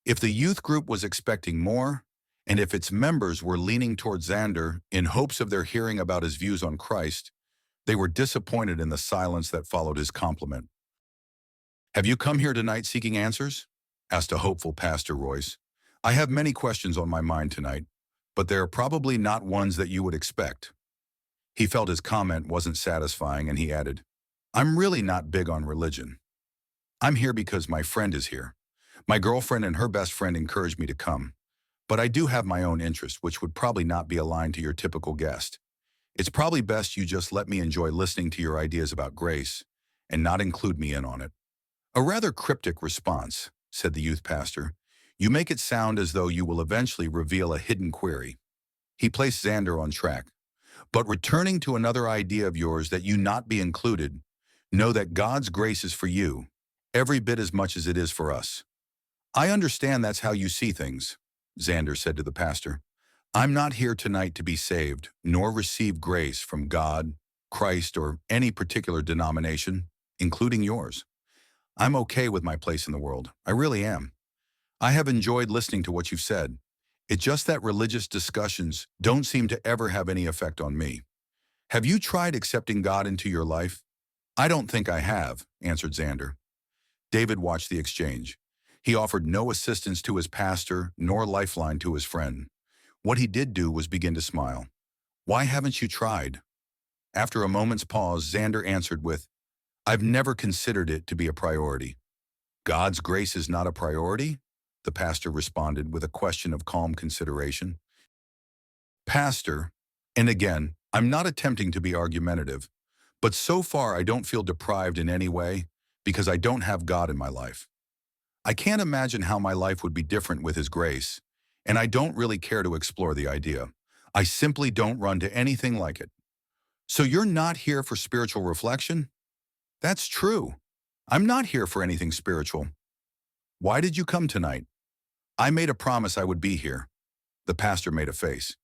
If the youth group was expecting more, and if its members were leaning toward Xander in hopes of their hearing about his views on Christ, they were disappointed in the silence that followed his compliment. "Have you come here tonight seeking answers?" asked a hopeful Pastor Royce. "I have many questions on my mind tonight, but they are probably not ones that you would expect." He felt his comment wasn't satisfying, and he added, "I'm really not big on religion. I'm here because my friend is here. My girlfriend and her best friend encouraged me to come. But I do have my own interest, which would probably not be aligned to your typical guest. It's probably best you just let me enjoy listening to your ideas about grace and not include me in on it." "A rather cryptic response," said the youth pastor. "You make it sound as though you will eventually reveal a hidden query." He placed Xander on track. "But returning to another idea of yours that you not be included, know that God's grace is for you, every bit as much as it is for us." "I understand that's how you see things," Xander said to the pastor. "I'm not here tonight to be saved, nor receive grace from God, Christ, or any particular denomination, including yours. I'm okay with my place in the world. I really am. I have enjoyed listening to what you've said. It's just that religious discussions don't seem to ever have any effect on me. Have you tried accepting God into your life?" "I don't think I have," answered Xander. David watched the exchange. He offered no assistance to his pastor, nor lifeline to his friend. What he did do was begin to smile. "Why haven't you tried?" After a moment's pause, Xander answered with, "I've never considered it to be a priority." "God's grace is not a priority?" the pastor responded with a question of calm consideration. "Pastor, and again, I'm not attempting to be argumentative, but so far I don't feel deprived in any way because I don't have God in my life. I can't imagine how my life would be different with His grace, and I don't really care to explore the idea. I simply don't run to anything like it." "So you're not here for spiritual reflection?" "That's true. I'm not here for anything spiritual." "Why did you come tonight?" "I made a promise I would be here." The pastor made a face.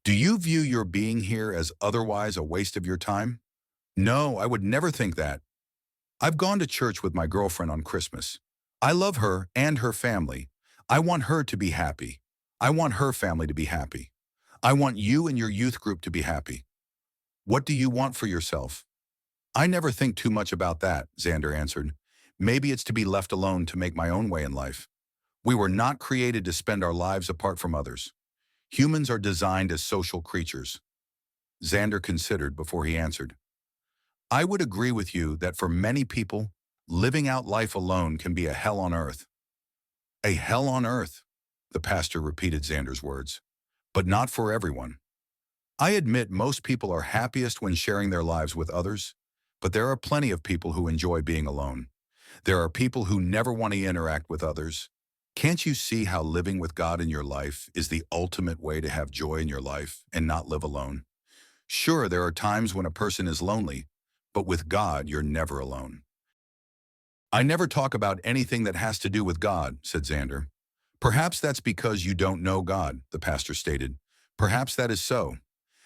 "Do you view your being here as otherwise a waste of your time?" "No, I would never think that. I've gone to church with my girlfriend on Christmas. I love her and her family. I want her to be happy. I want her family to be happy. I want you and your youth group to be happy. What do you want for yourself?" "I never think too much about that," Xander answered. "Maybe it's to be left alone to make my own way in life. We were not created to spend our lives apart from others. Humans are designed as social creatures." Xander considered before he answered. "I would agree with you that for many people, living out life alone can be a hell on earth." "A hell on earth," the pastor repeated Xander's words. "But not for everyone. I admit most people are happiest when sharing their lives with others, but there are plenty of people who enjoy being alone. There are people who never want to interact with others. Can't you see how living with God in your life is the ultimate way to have joy in your life and not live alone? Sure, there are times when a person is lonely, but with God, you're never alone." "I never talk about anything that has to do with God," said Xander. "Perhaps that's because you don't know God," the pastor stated. "Perhaps that is so.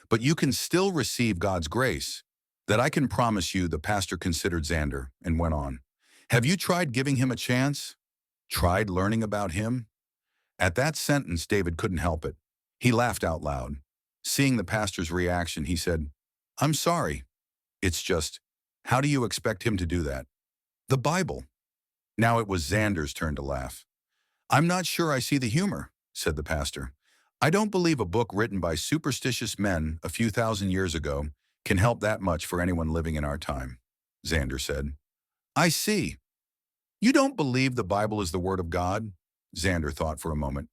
But you can still receive God's grace. That I can promise you," the pastor considered Xander and went on. "Have you tried giving Him a chance? Tried learning about Him?" At that sentence, David couldn't help it. He laughed out loud. Seeing the pastor's reaction, he said, "I'm sorry. It's just, how do you expect him to do that?" "The Bible." Now it was Xander's turn to laugh. "I'm not sure I see the humor," said the pastor. "I don't believe a book written by superstitious men a few thousand years ago can help that much for anyone living in our time," Xander said. "I see. You don't believe the Bible is the Word of God?" Xander thought for a moment.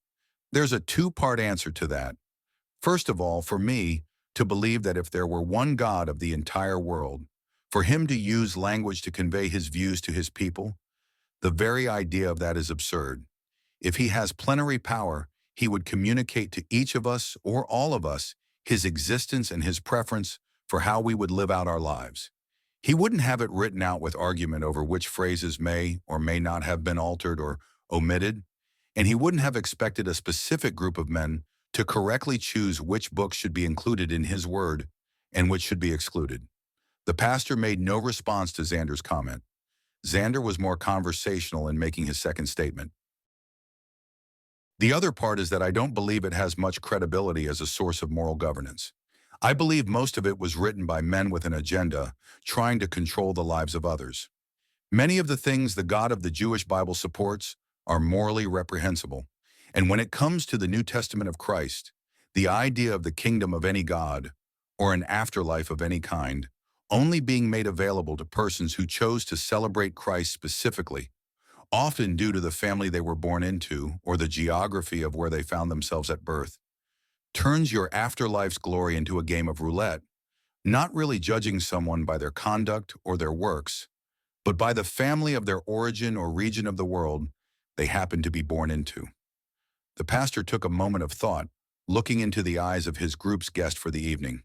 "There's a two-part answer to that. First of all, for me, to believe that if there were one God of the entire world, for Him to use language to convey His views to His people, the very idea of that is absurd. If He has plenary power, He would communicate to each of us or all of us His existence and His preference for how we would live out our lives. He wouldn't have it written out with argument over which phrases may or may not have been altered or omitted, and He wouldn't have expected a specific group of men to correctly choose which books should be included in His Word and which should be excluded." The pastor made no response to Xander's comment. Xander was more conversational in making his second statement. The other part is that I don't believe it has much credibility as a source of moral governance. I believe most of it was written by men with an agenda, trying to control the lives of others. Many of the things the God of the Jewish Bible supports are morally reprehensible. And when it comes to the New Testament of Christ, the idea of the kingdom of any God, or an afterlife of any kind, only being made available to persons who chose to celebrate Christ specifically, often due to the family they were born into or the geography of where they found themselves at birth, turns your afterlife's glory into a game of roulette, not really judging someone by their conduct or their works, but by the family of their origin or region of the world they happen to be born into. The pastor took a moment of thought, looking into the eyes of his group's guest for the evening.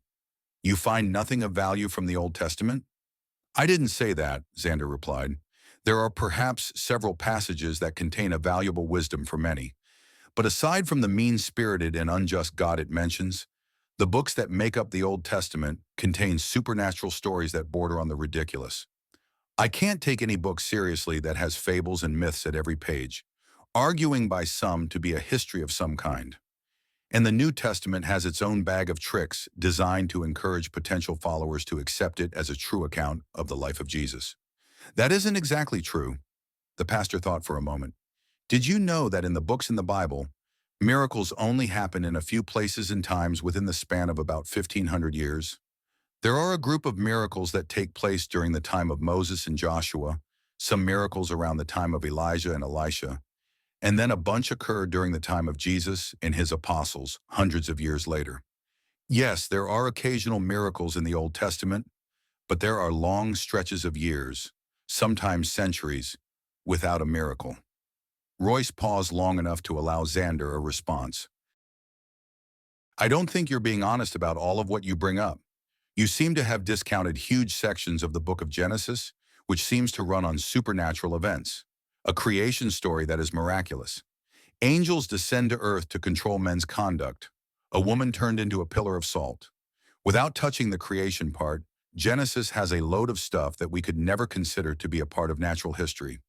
You find nothing of value from the Old Testament? I didn't say that, Xander replied. There are perhaps several passages that contain a valuable wisdom for many. But aside from the mean-spirited and unjust God it mentions, the books that make up the Old Testament contain supernatural stories that border on the ridiculous. I can't take any book seriously that has fables and myths at every page, arguing by some to be a history of some kind. And the New Testament has its own bag of tricks designed to encourage potential followers to accept it as a true account of the life of Jesus. That isn't exactly true. The pastor thought for a moment. Did you know that in the books in the Bible, miracles only happen in a few places and times within the span of about 1,500 years? There are a group of miracles that take place during the time of Moses and Joshua, some miracles around the time of Elijah and Elisha, and then a bunch occurred during the time of Jesus and his apostles, hundreds of years later. Yes, there are occasional miracles in the Old Testament, but there are long stretches of years, sometimes centuries, without a miracle. Royce paused long enough to allow Xander a response. I don't think you're being honest about all of what you bring up. You seem to have discounted huge sections of the book of Genesis, which seems to run on supernatural events, a creation story that is miraculous. Angels descend to earth to control men's conduct. A woman turned into a pillar of salt. Without touching the creation part, Genesis has a load of stuff that we could never consider to be a part of natural history.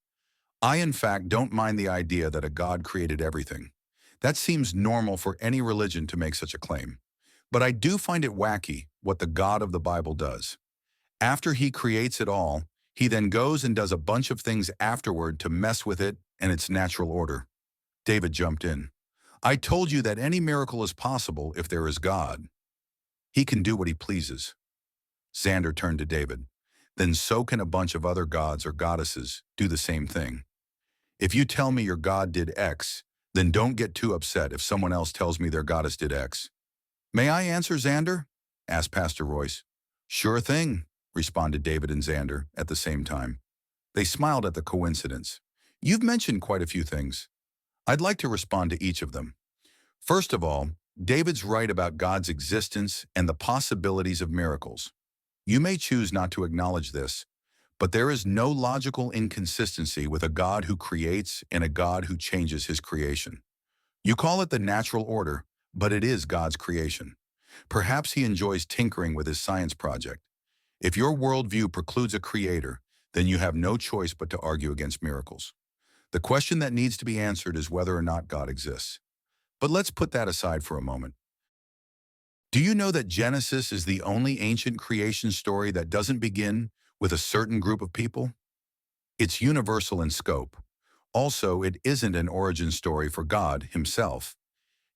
I, in fact, don't mind the idea that a God created everything. That seems normal for any religion to make such a claim. But I do find it wacky what the God of the Bible does. After he creates it all, he then goes and does a bunch of things afterward to mess with it and its natural order. David jumped in. I told you that any miracle is possible if there is God. He can do what he pleases. Xander turned to David. Then so can a bunch of other gods or goddesses do the same thing. If you tell me your God did X, then don't get too upset if someone else tells me their goddess did X. May I answer, Xander? Asked Pastor Royce. Sure thing, responded David and Xander at the same time. They smiled at the coincidence. You've mentioned quite a few things. I'd like to respond to each of them. First of all, David's right about God's existence and the possibilities of miracles. You may choose not to acknowledge this, but there is no logical inconsistency with a God who creates and a God who changes his creation. You call it the natural order, but it is God's creation. Perhaps he enjoys tinkering with his science project. If your worldview precludes a creator, then you have no choice but to argue against miracles. The question that needs to be answered is whether or not God exists. But let's put that aside for a moment. Do you know that Genesis is the only ancient creation story that doesn't begin with a certain group of people? It's universal in scope. Also, it isn't an origin story for God himself.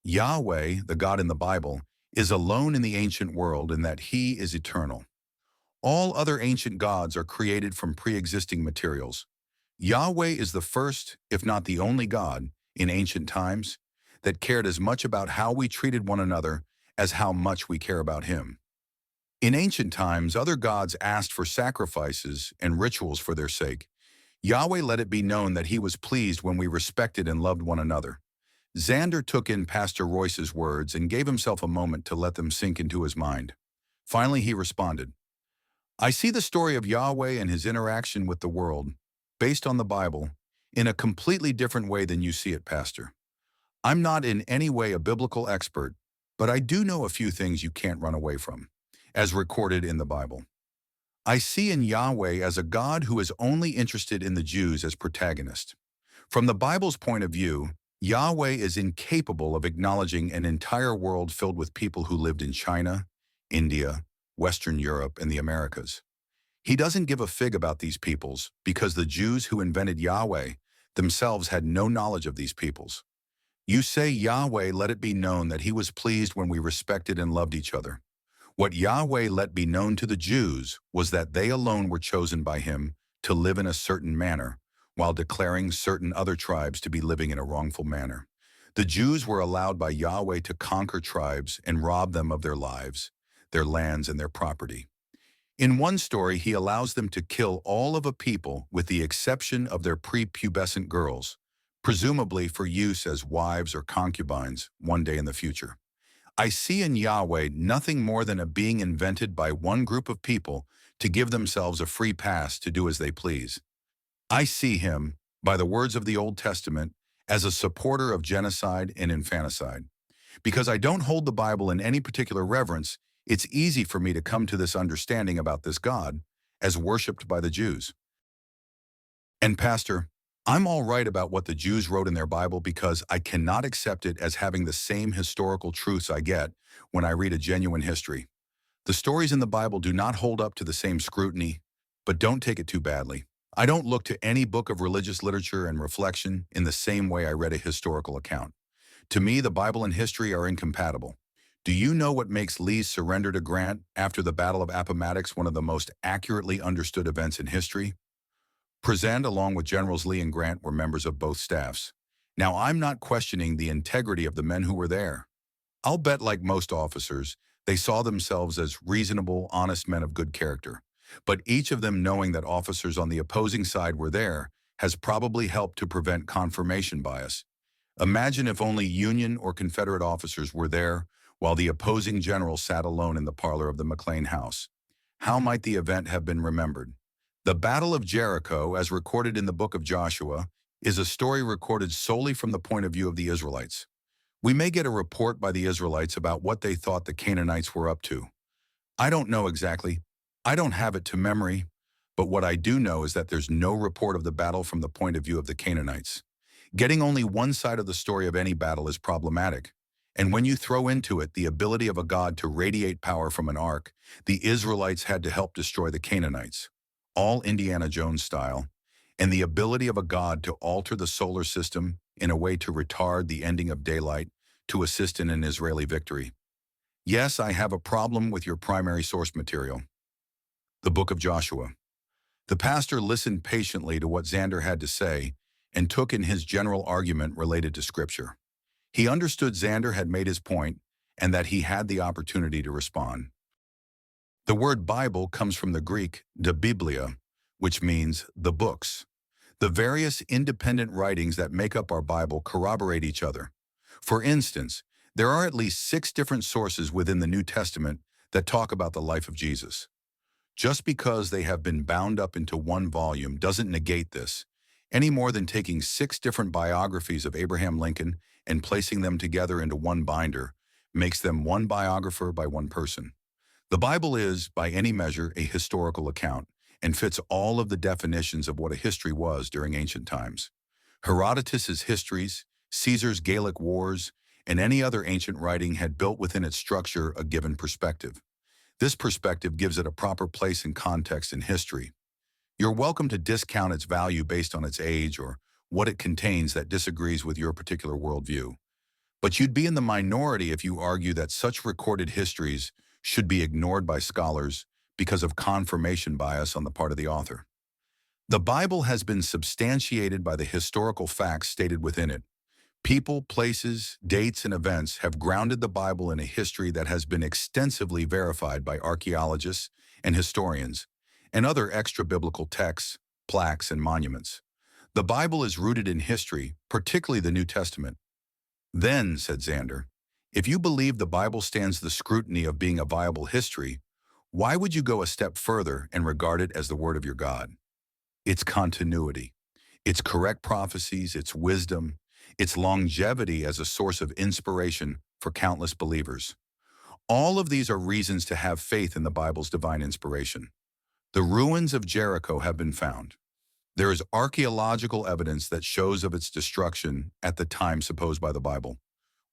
Yahweh, the God in the Bible, is alone in the ancient world in that he is eternal. All other ancient gods are created from pre-existing materials. Yahweh is the first, if not the only God, in ancient times, that cared as much about how we treated one another as how much we care about him. In ancient times, other gods asked for sacrifices and rituals for their sake. Yahweh let it be known that he was pleased when we respected and loved one another. Xander took in Pastor Royce's words and gave himself a moment to let them sink into his mind. Finally, he responded, I see the story of Yahweh and his interaction with the world, based on the Bible, in a completely different way than you see it, Pastor. I'm not in any way a biblical expert, but I do know a few things you can't run away from, as recorded in the Bible. I see in Yahweh as a God who is only interested in the Jews as protagonist. From the Bible's point of view, Yahweh is incapable of acknowledging an entire world filled with people who lived in China, India, Western Europe, and the Americas. He doesn't give a fig about these peoples because the Jews who invented Yahweh themselves had no knowledge of these peoples. You say, Yahweh, let it be known that he was pleased when we respected and loved each other. What Yahweh let be known to the Jews was that they alone were chosen by him to live in a certain manner, while declaring certain other tribes to be living in a wrongful manner. The Jews were allowed by Yahweh to conquer tribes and rob them of their lives, their lands, and their property. In one story, he allows them to kill all of a people with the exception of their prepubescent girls, presumably for use as wives or concubines one day in the future. I see in Yahweh nothing more than a being invented by one group of people to give themselves a free pass to do as they please. I see him, by the words of the Old Testament, as a supporter of genocide and infanticide. Because I don't hold the Bible in any particular reverence, it's easy for me to come to this understanding about this God as worshipped by the Jews. And Pastor, I'm all right about what the Jews wrote in their Bible because I cannot accept it as having the same historical truths I get when I read a genuine history. The stories in the Bible do not hold up to the same scrutiny, but don't take it too badly. I don't look to any book of religious literature and reflection in the same way I read a historical account. To me, the Bible and history are incompatible. Do you know what makes Lee's surrender to Grant after the Battle of Appomattox one of the most accurately understood events in history? Present, along with Generals Lee and Grant, were members of both staffs. Now, I'm not questioning the integrity of the men who were there. I'll bet, like most officers, they saw themselves as reasonable, honest men of good character. But each of them knowing that officers on the opposing side were there has probably helped to prevent confirmation bias. Imagine if only Union or Confederate officers were there while the opposing general sat alone in the parlor of the McLean house. How might the event have been remembered? The Battle of Jericho, as recorded in the book of Joshua, is a story recorded solely from the point of view of the Israelites. We may get a report by the Israelites about what they thought the Canaanites were up to. I don't know exactly. I don't have it to memory, but what I do know is that there's no report of the battle from the point of view of the Canaanites. Getting only one side of the story of any battle is problematic. And when you throw into it the ability of a god to radiate power from an ark, the Israelites had to help destroy the Canaanites, all Indiana Jones style, and the ability of a god to alter the solar system in a way to retard the ending of daylight to assist in an Israeli victory. Yes, I have a problem with your primary source material, the book of Joshua. The pastor listened patiently to what Xander had to say and took in his general argument related to Scripture. He understood Xander had made his point and that he had the opportunity to respond. The word Bible comes from the Greek de biblia, which means the books. The various independent writings that make up our Bible corroborate each other. For instance, there are at least 6 different sources within the New Testament that talk about the life of Jesus. Just because they have been bound up into one volume doesn't negate this, any more than taking 6 different biographies of Abraham Lincoln and placing them together into one binder makes them one biographer by one person. The Bible is, by any measure, a historical account and fits all of the definitions of what a history was during ancient times. Herodotus's histories, Caesar's Gallic Wars, and any other ancient writing had built within its structure a given perspective. This perspective gives it a proper place and context in history. You're welcome to discount its value based on its age or what it contains that disagrees with your particular worldview. But you'd be in the minority if you argue that such recorded histories should be ignored by scholars because of confirmation bias on the part of the author. The Bible has been substantiated by the historical facts stated within it. People, places, dates, and events have grounded the Bible in a history that has been extensively verified by archaeologists and historians, and other extra-biblical texts, plaques, and monuments. The Bible is rooted in history, particularly the New Testament. Then, said Xander, if you believe the Bible stands the scrutiny of being a viable history, why would you go a step further and regard it as the Word of your God? Its continuity, its correct prophecies, its wisdom, its longevity as a source of inspiration for countless believers. All of these are reasons to have faith in the Bible's divine inspiration. The ruins of Jericho have been found. There is archaeological evidence that shows of its destruction at the time supposed by the Bible.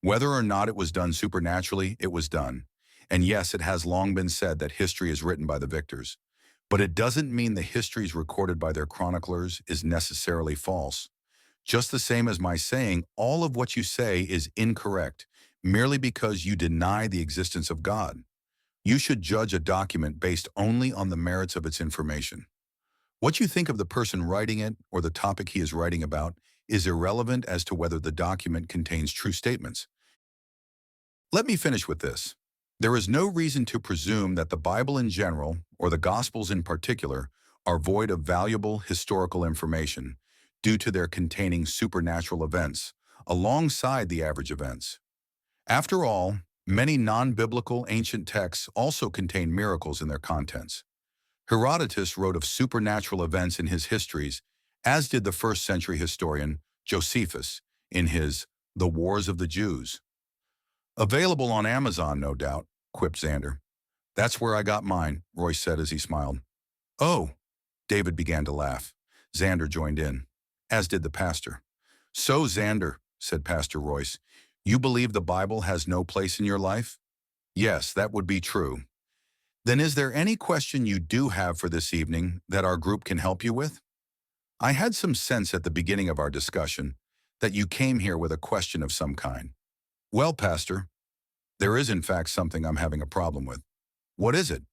Whether or not it was done supernaturally, it was done. And yes, it has long been said that history is written by the victors. But it doesn't mean the histories recorded by their chroniclers is necessarily false. Just the same as my saying, all of what you say is incorrect, merely because you deny the existence of God. You should judge a document based only on the merits of its information. What you think of the person writing it or the topic he is writing about is irrelevant as to whether the document contains true statements. Let me finish with this. There is no reason to presume that the Bible in general, or the Gospels in particular, are void of valuable historical information due to their containing supernatural events, alongside the average events. After all, many non-biblical ancient texts also contain miracles in their contents. Herodotus wrote of supernatural events in his histories, as did the first-century historian Josephus in his The Wars of the Jews. Available on Amazon, no doubt, quipped Xander. That's where I got mine, Royce said as he smiled. Oh, David began to laugh. Xander joined in, as did the pastor. So, Xander, said Pastor Royce, you believe the Bible has no place in your life? Yes, that would be true. Then is there any question you do have for this evening that our group can help you with? I had some sense at the beginning of our discussion that you came here with a question of some kind. Well, Pastor, there is in fact something I'm having a problem with. What is it?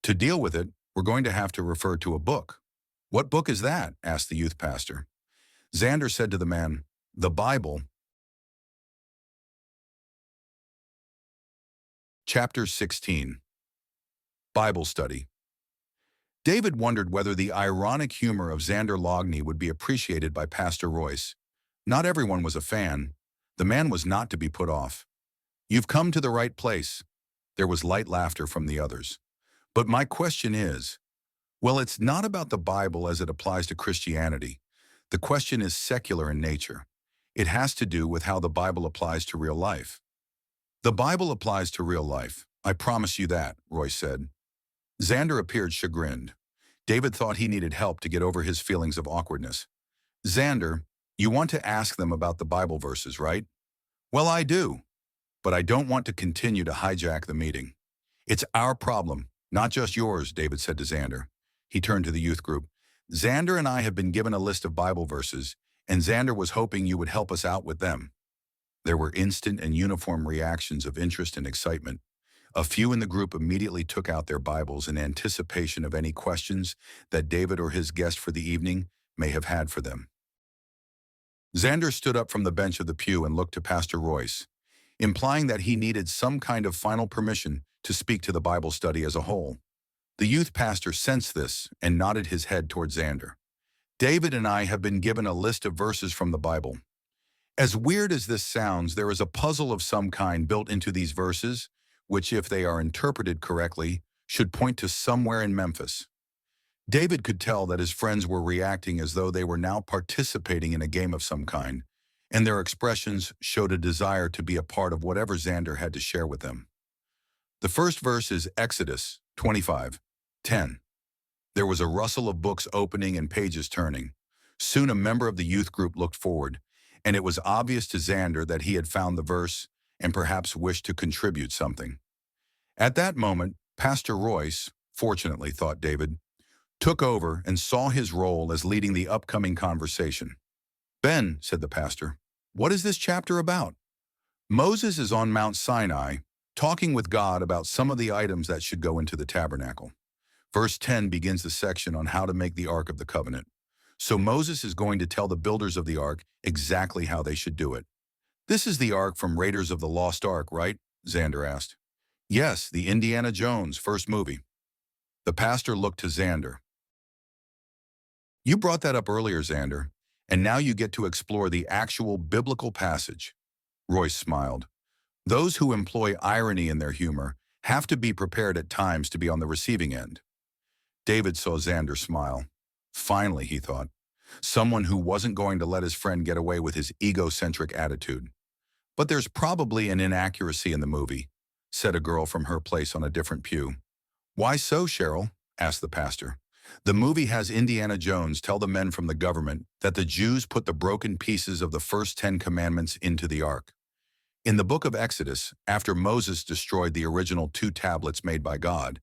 To deal with it, we're going to have to refer to a book. What book is that? Asked the youth pastor. Xander said to the man, The Bible. Chapter 16. Bible Study. David wondered whether the ironic humor of Xander Loughney would be appreciated by Pastor Royce. Not everyone was a fan. The man was not to be put off. You've come to the right place. There was light laughter from the others. But my question is, well, it's not about the Bible as it applies to Christianity. The question is secular in nature. It has to do with how the Bible applies to real life. The Bible applies to real life. I promise you that, Royce said. Xander appeared chagrined. David thought he needed help to get over his feelings of awkwardness. Xander, you want to ask them about the Bible verses, right? Well, I do. But I don't want to continue to hijack the meeting. It's our problem, not just yours, David said to Xander. He turned to the youth group. Xander and I have been given a list of Bible verses, and Xander was hoping you would help us out with them. There were instant and uniform reactions of interest and excitement. A few in the group immediately took out their Bibles in anticipation of any questions that David or his guest for the evening may have had for them. Xander stood up from the bench of the pew and looked to Pastor Royce, implying that he needed some kind of final permission to speak to the Bible study as a whole. The youth pastor sensed this and nodded his head toward Xander. David and I have been given a list of verses from the Bible. As weird as this sounds, there is a puzzle of some kind built into these verses, which, if they are interpreted correctly, should point to somewhere in Memphis. David could tell that his friends were reacting as though they were now participating in a game of some kind, and their expressions showed a desire to be a part of whatever Xander had to share with them. The first verse is Exodus 25:10. There was a rustle of books opening and pages turning. Soon a member of the youth group looked forward, and it was obvious to Xander that he had found the verse and perhaps wished to contribute something. At that moment, Pastor Royce, fortunately, thought David, took over and saw his role as leading the upcoming conversation. Ben, said the pastor, what is this chapter about? Moses is on Mount Sinai, talking with God about some of the items that should go into the tabernacle. Verse 10 begins the section on how to make the Ark of the Covenant. So Moses is going to tell the builders of the Ark exactly how they should do it. This is the Ark from Raiders of the Lost Ark, right? Xander asked. Yes, the Indiana Jones first movie. The pastor looked to Xander. You brought that up earlier, Xander, and now you get to explore the actual biblical passage. Royce smiled. Those who employ irony in their humor have to be prepared at times to be on the receiving end. David saw Xander smile. Finally, he thought, someone who wasn't going to let his friend get away with his egocentric attitude. But there's probably an inaccuracy in the movie, said a girl from her place on a different pew. Why so, Cheryl? Asked the pastor. The movie has Indiana Jones tell the men from the government that the Jews put the broken pieces of the first 10 commandments into the ark. In the book of Exodus, after Moses destroyed the original 2 tablets made by God,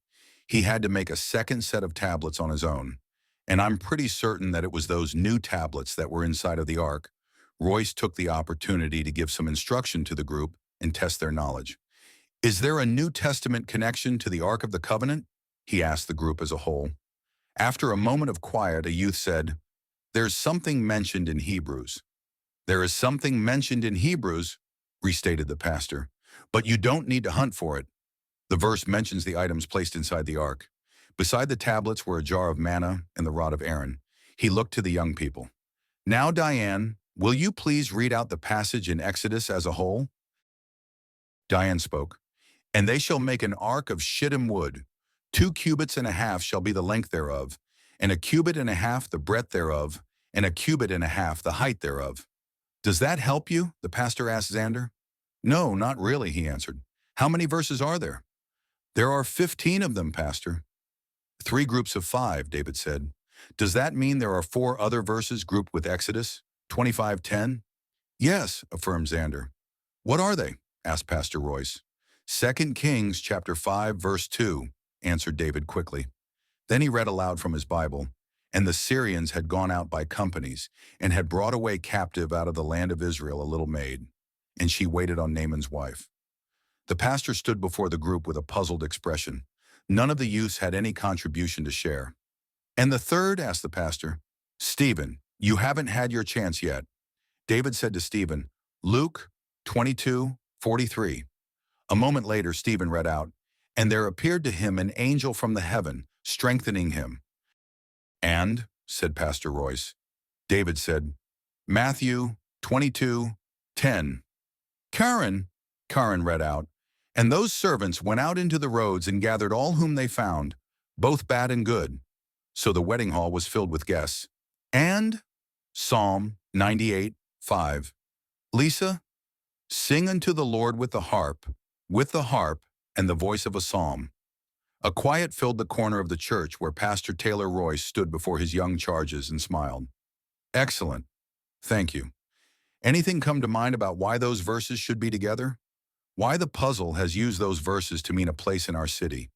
he had to make a second set of tablets on his own. And I'm pretty certain that it was those new tablets that were inside of the ark. Royce took the opportunity to give some instruction to the group and test their knowledge. Is there a New Testament connection to the Ark of the Covenant? He asked the group as a whole. After a moment of quiet, a youth said, "There's something mentioned in Hebrews." "There is something mentioned in Hebrews," restated the pastor, "but you don't need to hunt for it." The verse mentions the items placed inside the ark. Beside the tablets were a jar of manna and the rod of Aaron. He looked to the young people. "Now, Diane, will you please read out the passage in Exodus as a whole?" Diane spoke. "And they shall make an ark of shittim wood. 2 cubits and a half shall be the length thereof, and a cubit and a half the breadth thereof, and a cubit and a half the height thereof." "Does that help you?" the pastor asked Xander. "No, not really," he answered. "How many verses are there?" "There are 15 of them, Pastor." 3 groups of 5, David said. "Does that mean there are 4 other verses grouped with Exodus 25:10? "Yes," affirmed Xander. "What are they?" asked Pastor Royce. 2 Kings chapter 5, verse 2, answered David quickly. Then he read aloud from his Bible, "And the Syrians had gone out by companies, and had brought away captive out of the land of Israel a little maid, and she waited on Naaman's wife." The pastor stood before the group with a puzzled expression. None of the youths had any contribution to share. "And the third?" asked the pastor. "Stephen, you haven't had your chance yet." David said to Stephen, "Luke 22:43. A moment later, Stephen read out, "And there appeared to him an angel from the heaven, strengthening him." "And," said Pastor Royce. David said, "Matthew 22:10. Karen read out, "And those servants went out into the roads and gathered all whom they found, both bad and good." So the wedding hall was filled with guests. And Psalm 98:5. Lisa, sing unto the Lord with the harp and the voice of a psalm. A quiet filled the corner of the church where Pastor Taylor Royce stood before his young charges and smiled. "Excellent. Thank you. Anything come to mind about why those verses should be together? Why the puzzle has used those verses to mean a place in our city?"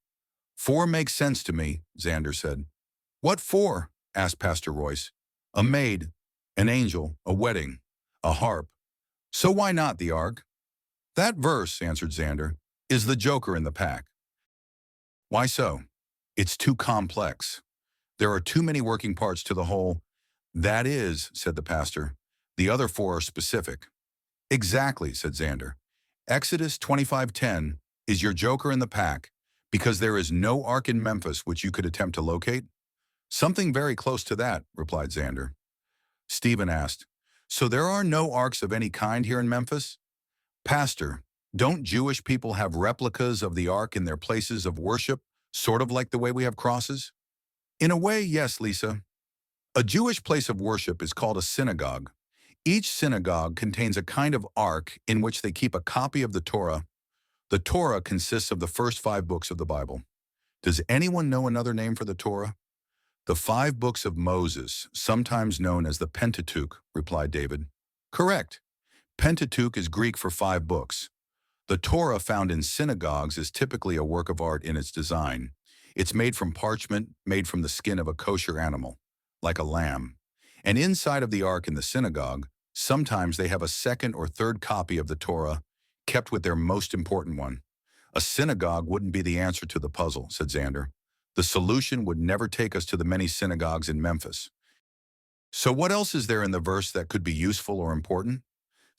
"4 makes sense to me," Xander said. "What 4?" asked Pastor Royce. "A maid, an angel, a wedding, a harp. So why not the ark?" "That verse," answered Xander, "is the joker in the pack." "Why so?" "It's too complex. There are too many working parts to the whole." "That is," said the pastor, "the other 4 are specific." "Exactly," said Xander. "Exodus 25:10 is your joker in the pack because there is no ark in Memphis which you could attempt to locate." "Something very close to that," replied Xander. Stephen asked, "So there are no arks of any kind here in Memphis?" "Pastor, don't Jewish people have replicas of the ark in their places of worship, sort of like the way we have crosses?" "In a way, yes, Lisa. A Jewish place of worship is called a synagogue. Each synagogue contains a kind of ark in which they keep a copy of the Torah. The Torah consists of the first 5 books of the Bible. Does anyone know another name for the Torah?" "The 5 books of Moses, sometimes known as the Pentateuch," replied David. "Correct. Pentateuch is Greek for 5 books. The Torah found in synagogues is typically a work of art in its design. It's made from parchment, made from the skin of a kosher animal, like a lamb. And inside of the ark in the synagogue, sometimes they have a second or third copy of the Torah, kept with their most important one." "A synagogue wouldn't be the answer to the puzzle," said Xander. "The solution would never take us to the many synagogues in Memphis." "So what else is there in the verse that could be useful or important?"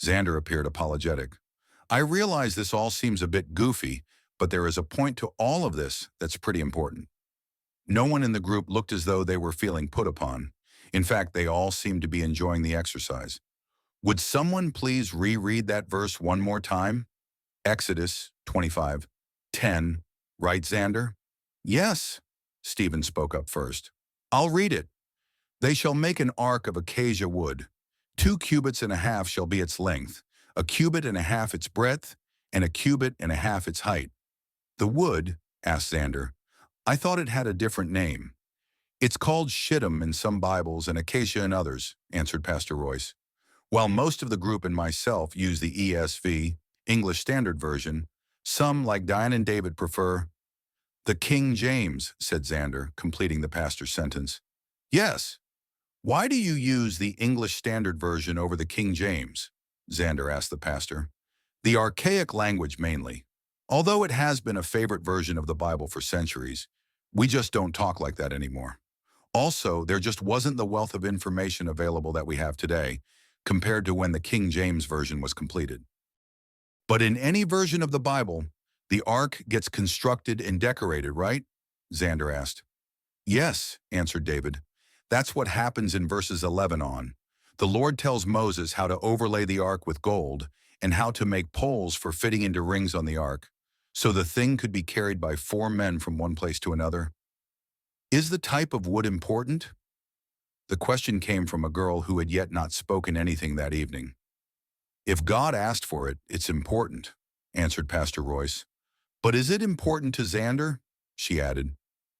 Xander appeared apologetic. "I realize this all seems a bit goofy, but there is a point to all of this that's pretty important." No one in the group looked as though they were feeling put upon. In fact, they all seemed to be enjoying the exercise. "Would someone please reread that verse one more time?" "Exodus 25:10, right, Xander?" "Yes," Stephen spoke up first. "I'll read it. They shall make an ark of acacia wood. 2 cubits and a half shall be its length, a cubit and a half its breadth, and a cubit and a half its height." "The wood?" asked Xander. "I thought it had a different name." It's called Shittim in some Bibles and Acacia in others, answered Pastor Royce. While most of the group and myself use the ESV, English Standard Version, some, like Diane and David, prefer the King James, said Xander, completing the pastor's sentence. Yes. Why do you use the English Standard Version over the King James? Xander asked the pastor. The archaic language mainly. Although it has been a favorite version of the Bible for centuries, we just don't talk like that anymore. Also, there just wasn't the wealth of information available that we have today, compared to when the King James Version was completed. But in any version of the Bible, the ark gets constructed and decorated, right? Xander asked. Yes, answered David. That's what happens in verses 11 on. The Lord tells Moses how to overlay the ark with gold and how to make poles for fitting into rings on the ark, so the thing could be carried by 4 men from one place to another. Is the type of wood important? The question came from a girl who had yet not spoken anything that evening. If God asked for it, it's important, answered Pastor Royce. But is it important to Xander? She added.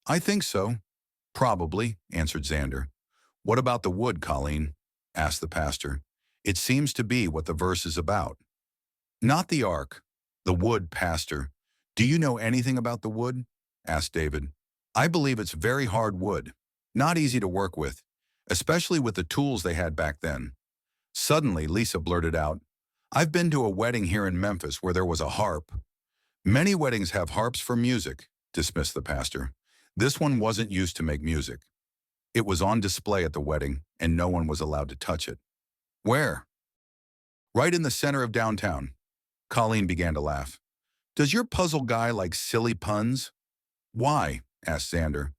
I think so. Probably, answered Xander. What about the wood, Colleen? Asked the pastor. It seems to be what the verse is about. Not the ark. The wood, Pastor. Do you know anything about the wood? Asked David. I believe it's very hard wood, not easy to work with, especially with the tools they had back then. Suddenly, Lisa blurted out, I've been to a wedding here in Memphis where there was a harp. Many weddings have harps for music, dismissed the pastor. This one wasn't used to make music. It was on display at the wedding, and no one was allowed to touch it. Where? Right in the center of downtown. Colleen began to laugh. Does your puzzle guy like silly puns? Why? Asked Xander.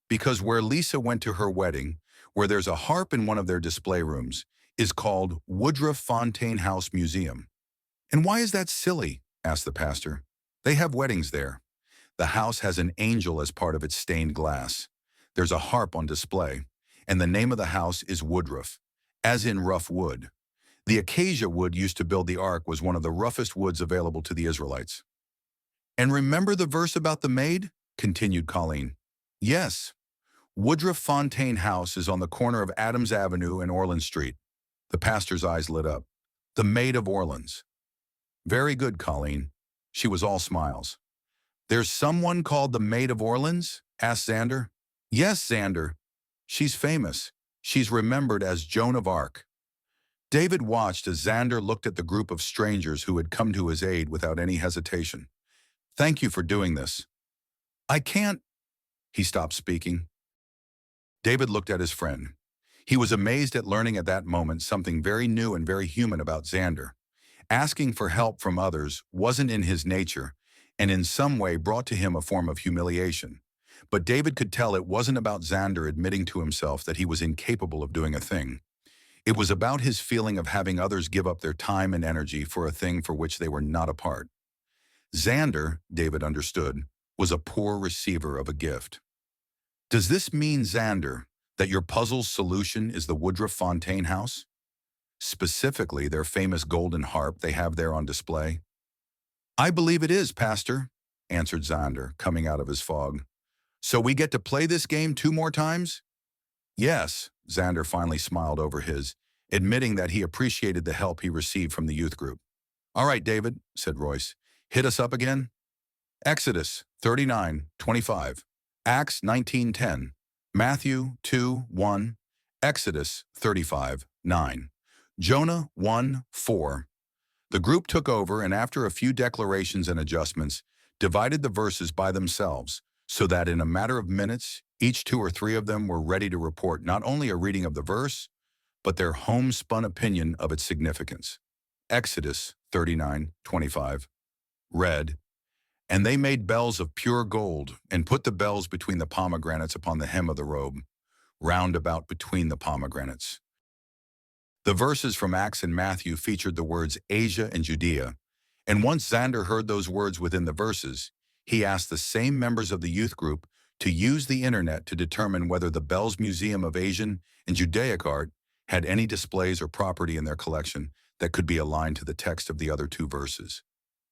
Because where Lisa went to her wedding, where there's a harp in one of their display rooms, is called Woodruff Fontaine House Museum. And why is that silly? Asked the pastor. They have weddings there. The house has an angel as part of its stained glass. There's a harp on display, and the name of the house is Woodruff, as in rough wood. The acacia wood used to build the ark was one of the roughest woods available to the Israelites. And remember the verse about the maid? Continued Colleen. Yes. Woodruff Fontaine House is on the corner of Adams Avenue and Orleans Street. The pastor's eyes lit up. The Maid of Orleans. Very good, Colleen. She was all smiles. There's someone called the Maid of Orleans? Asked Xander. Yes, Xander. She's famous. She's remembered as Joan of Arc. David watched as Xander looked at the group of strangers who had come to his aid without any hesitation. Thank you for doing this. I can't. He stopped speaking. David looked at his friend. He was amazed at learning at that moment something very new and very human about Xander. Asking for help from others wasn't in his nature, and in some way brought to him a form of humiliation. But David could tell it wasn't about Xander admitting to himself that he was incapable of doing a thing. It was about his feeling of having others give up their time and energy for a thing for which they were not a part. Xander, David understood, was a poor receiver of a gift. Does this mean, Xander, that your puzzle's solution is the Woodruff Fontaine House? Specifically, their famous golden harp they have there on display? I believe it is, Pastor, answered Xander, coming out of his fog. So we get to play this game 2 more times? Yes, Xander finally smiled over his, admitting that he appreciated the help he received from the youth group. All right, David, said Royce, hit us up again. Exodus 39:25, Acts 19:10, Matthew 2:1, Exodus 35:9, Jonah 1:4. The group took over and after a few declarations and adjustments, divided the verses by themselves so that in a matter of minutes, each 2 or 3 of them were ready to report not only a reading of the verse, but their homespun opinion of its significance. Exodus 39:25 read, And they made bells of pure gold, and put the bells between the pomegranates upon the hem of the robe, round about between the pomegranates. The verses from Acts and Matthew featured the words Asia and Judea, and once Xander heard those words within the verses, he asked the same members of the youth group to use the internet to determine whether the Bells Museum of Asian and Judaic art had any displays or property in their collection that could be aligned to the text of the other 2 verses.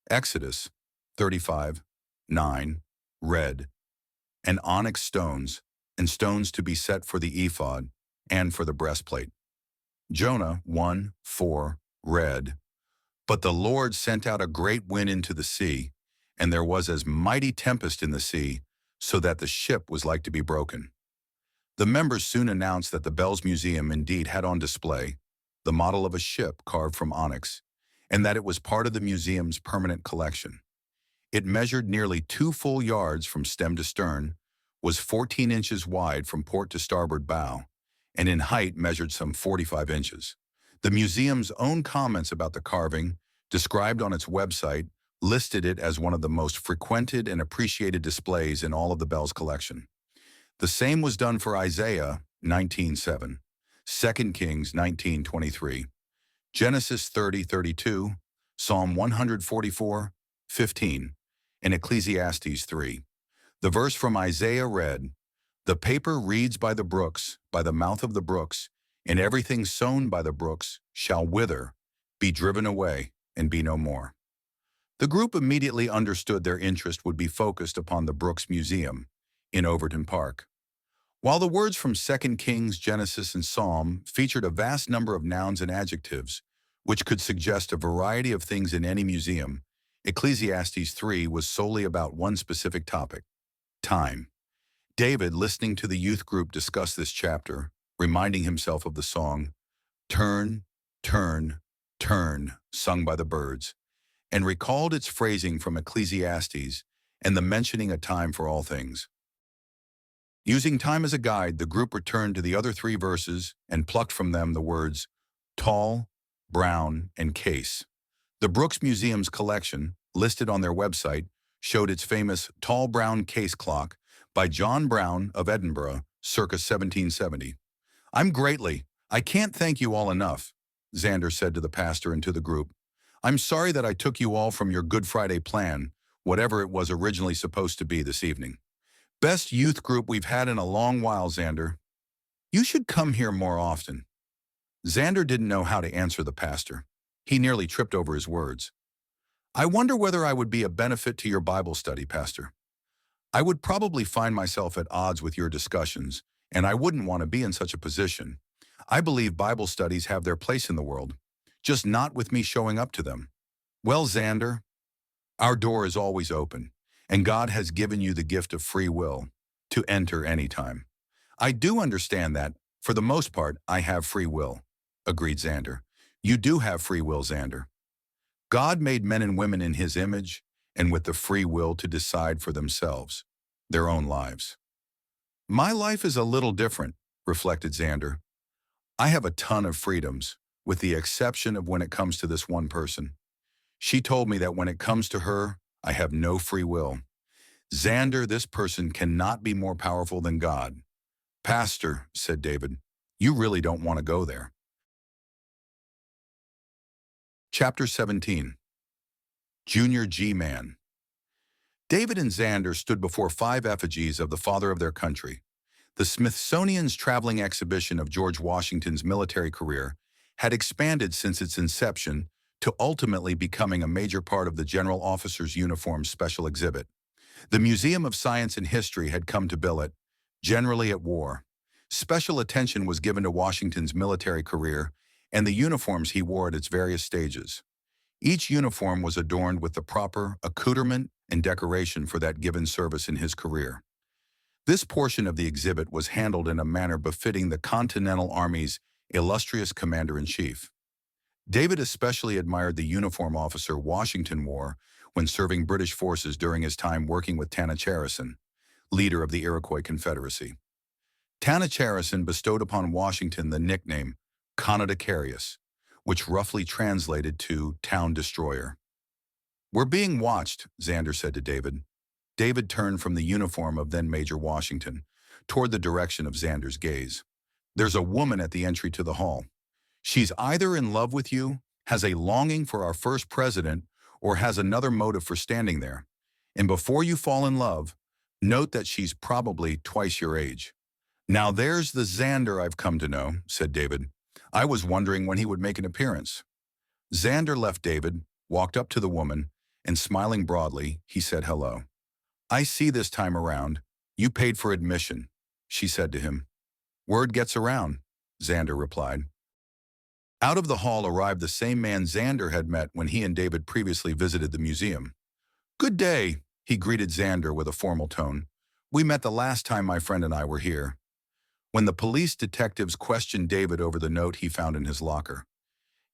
Exodus 35:9 read, And onyx stones, and stones to be set for the ephod and for the breastplate. Jonah 1:4 read, "But the Lord sent out a great wind into the sea, and there was as mighty tempest in the sea, so that the ship was like to be broken." The members soon announced that the Bells Museum indeed had on display the model of a ship carved from onyx, and that it was part of the museum's permanent collection. It measured nearly 2 full yards from stem to stern, was 14 inches wide from port to starboard bow, and in height measured some 45 inches. The museum's own comments about the carving, described on its website, listed it as one of the most frequented and appreciated displays in all of the Bells collection. The same was done for Isaiah 19:7, 2 Kings 19:23, Genesis 30:32, Psalm 144:15, and Ecclesiastes 3. The verse from Isaiah read, "The paper reeds by the brooks, by the mouth of the brooks, and everything sown by the brooks shall wither, be driven away, and be no more." The group immediately understood their interest would be focused upon the Brooks Museum in Overton Park. While the words from 2 Kings, Genesis, and Psalm featured a vast number of nouns and adjectives, which could suggest a variety of things in any museum, Ecclesiastes 3 was solely about one specific topic: time. David, listening to the youth group discuss this chapter, reminding himself of the song, "Turn, Turn, Turn," sung by the birds, and recalled its phrasing from Ecclesiastes and the mentioning a time for all things. Using time as a guide, the group returned to the other 3 verses and plucked from them the words tall, brown, and case. The Brooks Museum's collection, listed on their website, showed its famous tall brown case clock by John Brown of Edinburgh, circa 1770. I can't thank you all enough," Xander said to the pastor and to the group. "I'm sorry that I took you all from your Good Friday plan, whatever it was originally supposed to be this evening. Best youth group we've had in a long while, Xander. You should come here more often." Xander didn't know how to answer the pastor. He nearly tripped over his words. "I wonder whether I would be a benefit to your Bible study, Pastor. I would probably find myself at odds with your discussions, and I wouldn't want to be in such a position. I believe Bible studies have their place in the world, just not with me showing up to them." "Well, Xander, our door is always open, and God has given you the gift of free will to enter anytime." "I do understand that. For the most part, I have free will," agreed Xander. "You do have free will, Xander. God made men and women in his image and with the free will to decide for themselves, their own lives." "My life is a little different," reflected Xander. "I have a ton of freedoms, with the exception of when it comes to this one person. She told me that when it comes to her, I have no free will. Xander, this person cannot be more powerful than God." "Pastor," said David, "you really don't want to go there." Chapter 17. Junior G-Man. David and Xander stood before 5 effigies of the father of their country. The Smithsonian's traveling exhibition of George Washington's military career had expanded since its inception to ultimately becoming a major part of the General Officer's Uniform Special Exhibit. The Museum of Science and History had come to bill it, generally at war. Special attention was given to Washington's military career and the uniforms he wore at its various stages. Each uniform was adorned with the proper accoutrement and decoration for that given service in his career. This portion of the exhibit was handled in a manner befitting the Continental Army's illustrious commander-in-chief. David especially admired the uniform officer Washington wore when serving British forces during his time working with Tanacharison, leader of the Iroquois Confederacy. Tanacharison bestowed upon Washington the nickname Conodicarius, which roughly translated to town destroyer. "We're being watched," Xander said to David. David turned from the uniform of then Major Washington toward the direction of Xander's gaze. "There's a woman at the entry to the hall. She's either in love with you, has a longing for our first president, or has another motive for standing there. And before you fall in love, note that she's probably twice your age." "Now there's the Xander I've come to know," said David. "I was wondering when he would make an appearance." Xander left David, walked up to the woman, and smiling broadly, he said hello. "I see this time around, you paid for admission. she said to him. Word gets around, Xander replied. Out of the hall arrived the same man Xander had met when he and David previously visited the museum. Good day, he greeted Xander with a formal tone. We met the last time my friend and I were here. When the police detectives questioned David over the note he found in his locker.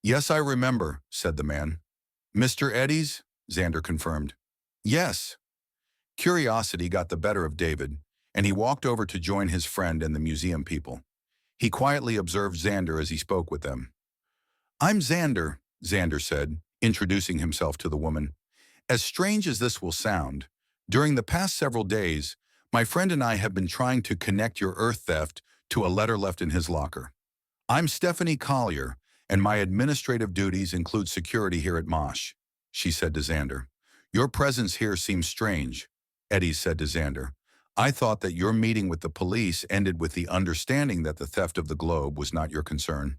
Yes, I remember, said the man. Mr. Eddy's? Xander confirmed. Yes. Curiosity got the better of David, and he walked over to join his friend and the museum people. He quietly observed Xander as he spoke with them. I'm Xander, Xander said, introducing himself to the woman. As strange as this will sound, during the past several days, my friend and I have been trying to connect your Earth theft to a letter left in his locker. I'm Stephanie Collier, and my administrative duties include security here at Mosh, she said to Xander. Your presence here seems strange, Eddie said to Xander. I thought that your meeting with the police ended with the understanding that the theft of the globe was not your concern.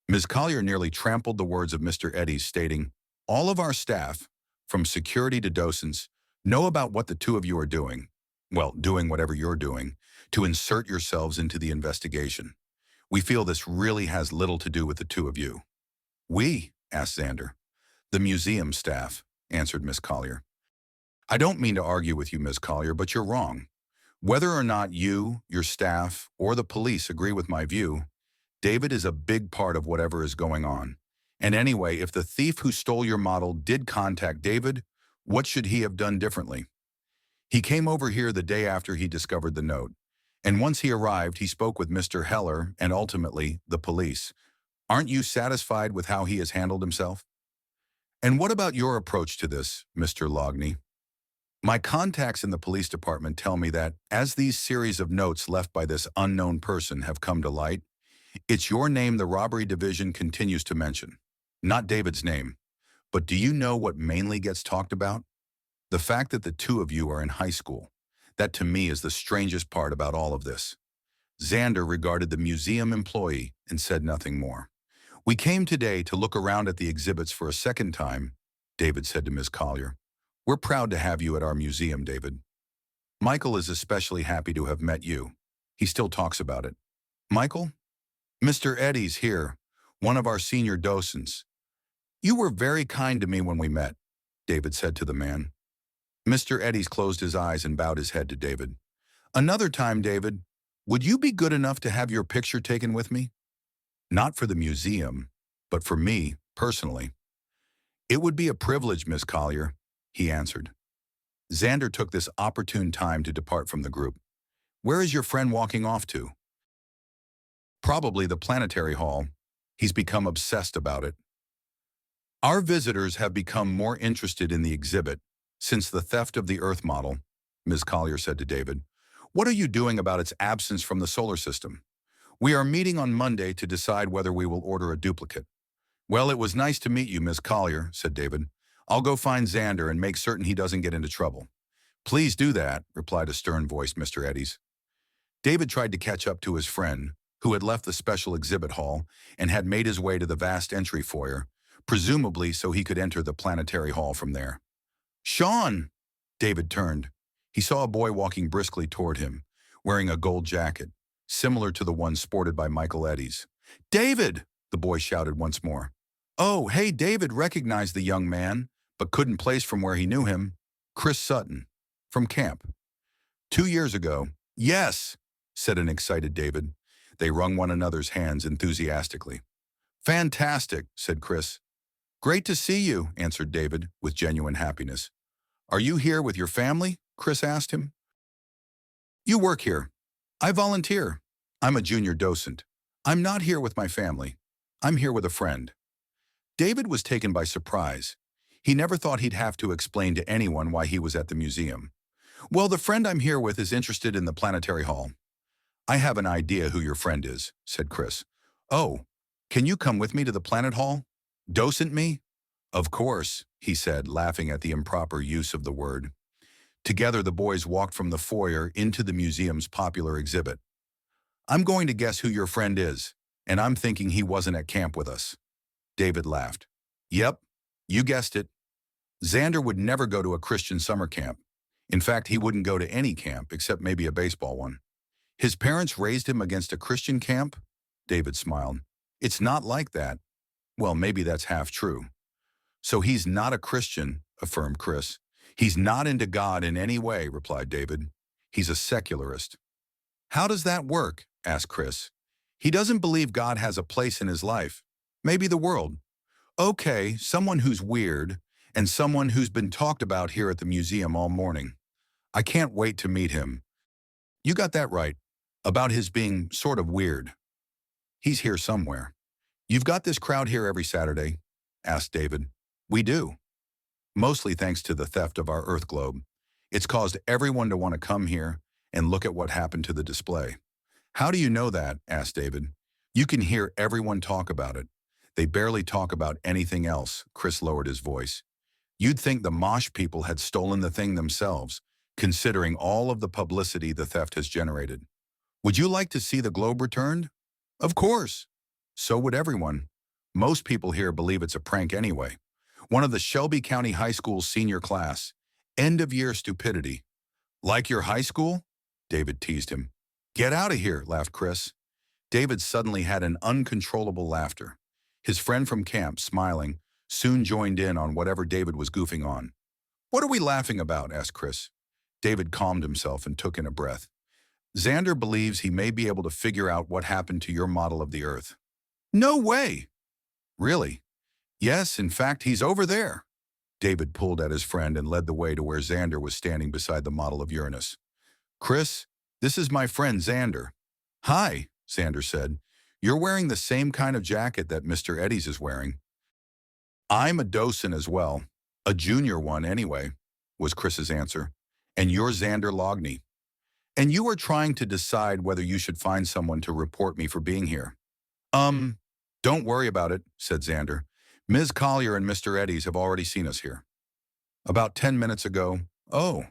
Ms. Collier nearly trampled the words of Mr. Eddy's, stating, all of our staff, from security to docents, know about what the two of you are doing. Well, doing whatever you're doing, to insert yourselves into the investigation. We feel this really has little to do with the two of you. We? Asked Xander. The museum staff, answered Miss Collier. I don't mean to argue with you, Miss Collier, but you're wrong. Whether or not you, your staff, or the police agree with my view, David is a big part of whatever is going on. And anyway, if the thief who stole your model did contact David, what should he have done differently? He came over here the day after he discovered the note, and once he arrived, he spoke with Mr. Heller and ultimately the police. Aren't you satisfied with how he has handled himself? And what about your approach to this, Mr. Loughney? My contacts in the police department tell me that, as these series of notes left by this unknown person have come to light, it's your name the robbery division continues to mention. Not David's name. But do you know what mainly gets talked about? The fact that the two of you are in high school. That to me is the strangest part about all of this. Xander regarded the museum employee and said nothing more. We came today to look around at the exhibits for a second time, David said to Ms. Collier. We're proud to have you at our museum, David. Michael is especially happy to have met you. He still talks about it. Michael? Mr. Eddy's here, one of our senior docents. You were very kind to me when we met, David said to the man. Mr. Eddy's closed his eyes and bowed his head to David. Another time, David, would you be good enough to have your picture taken with me? Not for the museum, but for me, personally. It would be a privilege, Miss Collier, he answered. Xander took this opportune time to depart from the group. Where is your friend walking off to? Probably the planetary hall. He's become obsessed about it. Our visitors have become more interested in the exhibit since the theft of the Earth model, Ms. Collier said to David. What are you doing about its absence from the solar system? We are meeting on Monday to decide whether we will order a duplicate. Well, it was nice to meet you, Ms. Collier, said David. I'll go find Xander and make certain he doesn't get into trouble. Please do that, replied a stern-voiced Mr. Eddy's. David tried to catch up to his friend, who had left the special exhibit hall and had made his way to the vast entry foyer, presumably so he could enter the planetary hall from there. Shawn! David turned. He saw a boy walking briskly toward him, wearing a gold jacket, similar to the one sported by Michael Eddy's. David! The boy shouted once more. Oh, hey, David recognized the young man, but couldn't place from where he knew him. Chris Sutton, from camp. 2 years ago. Yes, said an excited David. They wrung one another's hands enthusiastically. Fantastic, said Chris. Great to see you, answered David with genuine happiness. Are you here with your family? Chris asked him. You work here. I volunteer. I'm a junior docent. I'm not here with my family. I'm here with a friend. David was taken by surprise. He never thought he'd have to explain to anyone why he was at the museum. Well, the friend I'm here with is interested in the planetary hall. I have an idea who your friend is, said Chris. Oh, can you come with me to the planet hall? Docent me? Of course, he said, laughing at the improper use of the word. Together, the boys walked from the foyer into the museum's popular exhibit. I'm going to guess who your friend is, and I'm thinking he wasn't at camp with us. David laughed. Yep, you guessed it. Xander would never go to a Christian summer camp. In fact, he wouldn't go to any camp except maybe a baseball one. His parents raised him against a Christian camp? David smiled. It's not like that. Well, maybe that's half true. So he's not a Christian, affirmed Chris. He's not into God in any way, replied David. He's a secularist. How does that work? Asked Chris. He doesn't believe God has a place in his life. Maybe the world. Okay, someone who's weird, and someone who's been talked about here at the museum all morning. I can't wait to meet him. You got that right, about his being sort of weird. He's here somewhere. You've got this crowd here every Saturday? Asked David. We do. Mostly thanks to the theft of our Earth globe. It's caused everyone to want to come here and look at what happened to the display. How do you know that? Asked David. You can hear everyone talk about it. They barely talk about anything else. Chris lowered his voice. You'd think the Mosh people had stolen the thing themselves, considering all of the publicity the theft has generated. Would you like to see the globe returned? Of course. So would everyone. Most people here believe it's a prank anyway. One of the Shelby County High School's senior class. End-of-year stupidity. Like your high school? David teased him. Get out of here, laughed Chris. David suddenly had an uncontrollable laughter. His friend from camp, smiling, soon joined in on whatever David was goofing on. What are we laughing about? Asked Chris. David calmed himself and took in a breath. Xander believes he may be able to figure out what happened to your model of the Earth. No way! Really? Yes, in fact, he's over there. David pulled at his friend and led the way to where Xander was standing beside the model of Uranus. Chris, this is my friend Xander. Hi, Xander said. You're wearing the same kind of jacket that Mr. Eddie's is wearing. I'm a docent as well. A junior one anyway, was Chris's answer. And you're Xander Loughney. And you are trying to decide whether you should find someone to report me for being here. Don't worry about it, said Xander. Ms. Collier and Mr. Eddie's have already seen us here. About 10 minutes ago. Oh.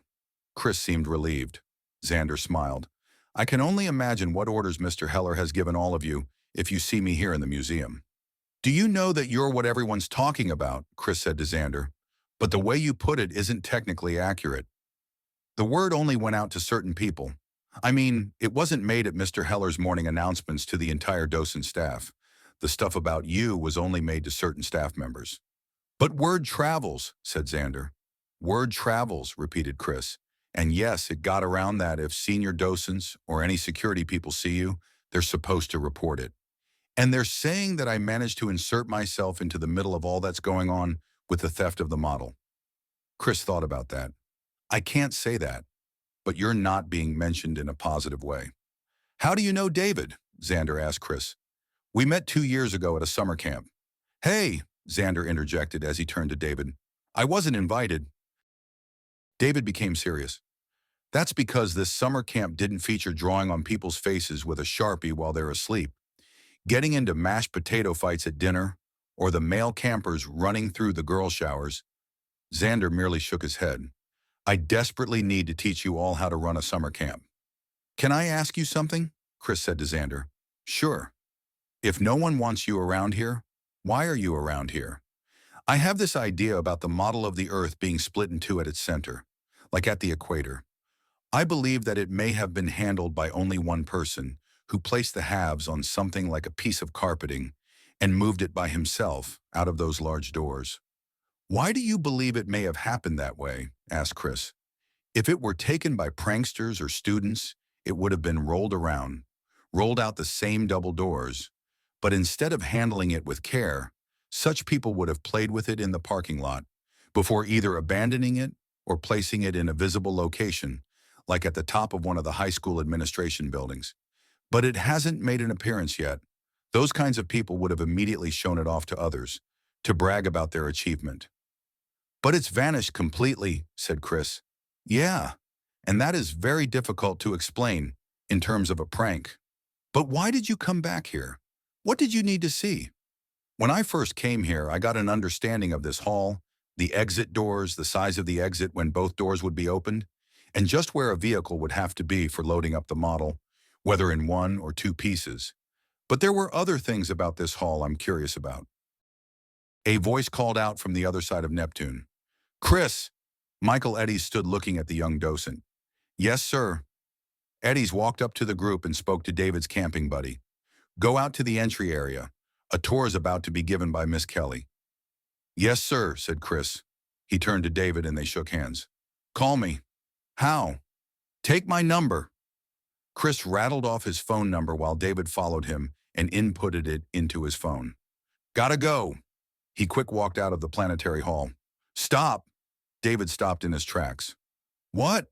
Chris seemed relieved. Xander smiled. I can only imagine what orders Mr. Heller has given all of you if you see me here in the museum. Do you know that you're what everyone's talking about? Chris said to Xander. But the way you put it isn't technically accurate. The word only went out to certain people. I mean, it wasn't made at Mr. Heller's morning announcements to the entire docent staff. The stuff about you was only made to certain staff members. But word travels, said Xander. Word travels, repeated Chris. And yes, it got around that if senior docents or any security people see you, they're supposed to report it. And they're saying that I managed to insert myself into the middle of all that's going on with the theft of the model. Chris thought about that. I can't say that, but you're not being mentioned in a positive way. How do you know David? Xander asked Chris. We met 2 years ago at a summer camp. Hey, Xander interjected as he turned to David. I wasn't invited. David became serious. That's because this summer camp didn't feature drawing on people's faces with a Sharpie while they're asleep, getting into mashed potato fights at dinner, or the male campers running through the girl showers. Xander merely shook his head. I desperately need to teach you all how to run a summer camp. Can I ask you something? Chris said to Xander. Sure. If no one wants you around here, why are you around here? I have this idea about the model of the Earth being split in two at its center, like at the equator. I believe that it may have been handled by only one person who placed the halves on something like a piece of carpeting and moved it by himself out of those large doors. Why do you believe it may have happened that way? Asked Chris. If it were taken by pranksters or students, it would have been rolled out the same double doors. But instead of handling it with care, such people would have played with it in the parking lot before either abandoning it or placing it in a visible location, like at the top of one of the high school administration buildings. But it hasn't made an appearance yet. Those kinds of people would have immediately shown it off to others, to brag about their achievement. But it's vanished completely, said Chris. Yeah, and that is very difficult to explain in terms of a prank. But why did you come back here? What did you need to see? When I first came here, I got an understanding of this hall, the exit doors, the size of the exit when both doors would be opened, and just where a vehicle would have to be for loading up the model, whether in 1 or 2 pieces. But there were other things about this hall I'm curious about. A voice called out from the other side of Neptune. Chris! Michael Eddy stood looking at the young docent. Yes, sir. Eddie's walked up to the group and spoke to David's camping buddy. Go out to the entry area. A tour is about to be given by Miss Kelly. Yes, sir, said Chris. He turned to David and they shook hands. Call me. How? Take my number. Chris rattled off his phone number while David followed him and inputted it into his phone. Gotta go. He quick walked out of the planetary hall. Stop. David stopped in his tracks. What?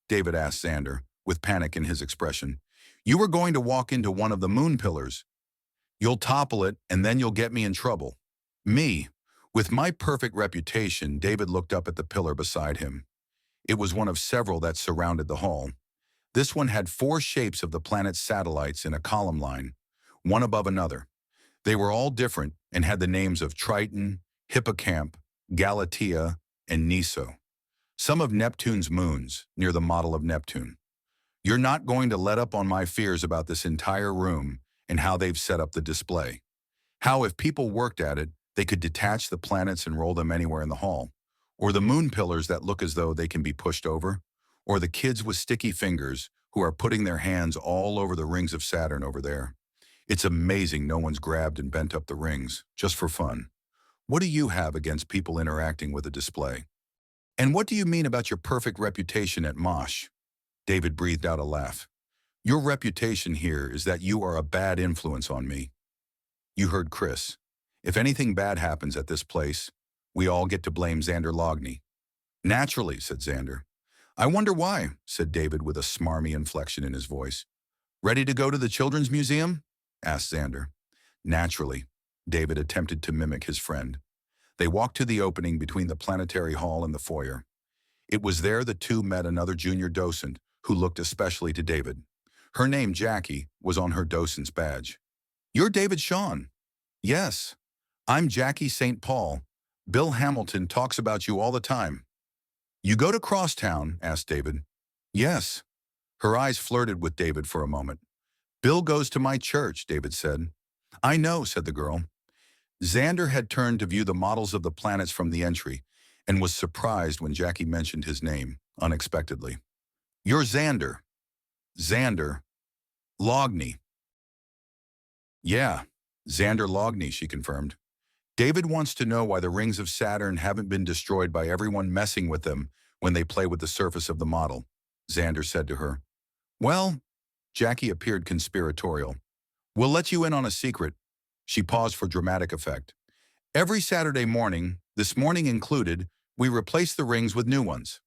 David asked Xander, with panic in his expression. You were going to walk into one of the moon pillars. You'll topple it, and then you'll get me in trouble. Me? With my perfect reputation, David looked up at the pillar beside him. It was one of several that surrounded the hall. This one had 4 shapes of the planet's satellites in a column line, one above another. They were all different and had the names of Triton, Hippocamp, Galatea, and Niso. Some of Neptune's moons, near the model of Neptune. You're not going to let up on my fears about this entire room and how they've set up the display. How, if people worked at it, they could detach the planets and roll them anywhere in the hall. Or the moon pillars that look as though they can be pushed over. Or the kids with sticky fingers who are putting their hands all over the rings of Saturn over there. It's amazing no one's grabbed and bent up the rings, just for fun. What do you have against people interacting with a display? And what do you mean about your perfect reputation at Mosh? David breathed out a laugh. Your reputation here is that you are a bad influence on me. You heard Chris. If anything bad happens at this place, we all get to blame Xander Loughney. Naturally, said Xander. I wonder why, said David with a smarmy inflection in his voice. Ready to go to the Children's Museum? Asked Xander. Naturally, David attempted to mimic his friend. They walked to the opening between the planetary hall and the foyer. It was there the two met another junior docent who looked especially to David. Her name, Jackie, was on her docent's badge. You're David Shawn. Yes, I'm Jackie St. Paul. Bill Hamilton talks about you all the time. You go to Crosstown? Asked David. Yes. Her eyes flirted with David for a moment. Bill goes to my church, David said. I know, said the girl. Xander had turned to view the models of the planets from the entry and was surprised when Jackie mentioned his name, unexpectedly. You're Xander. Xander Loughney. Yeah, Xander Loughney, she confirmed. David wants to know why the rings of Saturn haven't been destroyed by everyone messing with them when they play with the surface of the model, Xander said to her. Well, Jackie appeared conspiratorial. We'll let you in on a secret. She paused for dramatic effect. Every Saturday morning, this morning included, we replace the rings with new ones.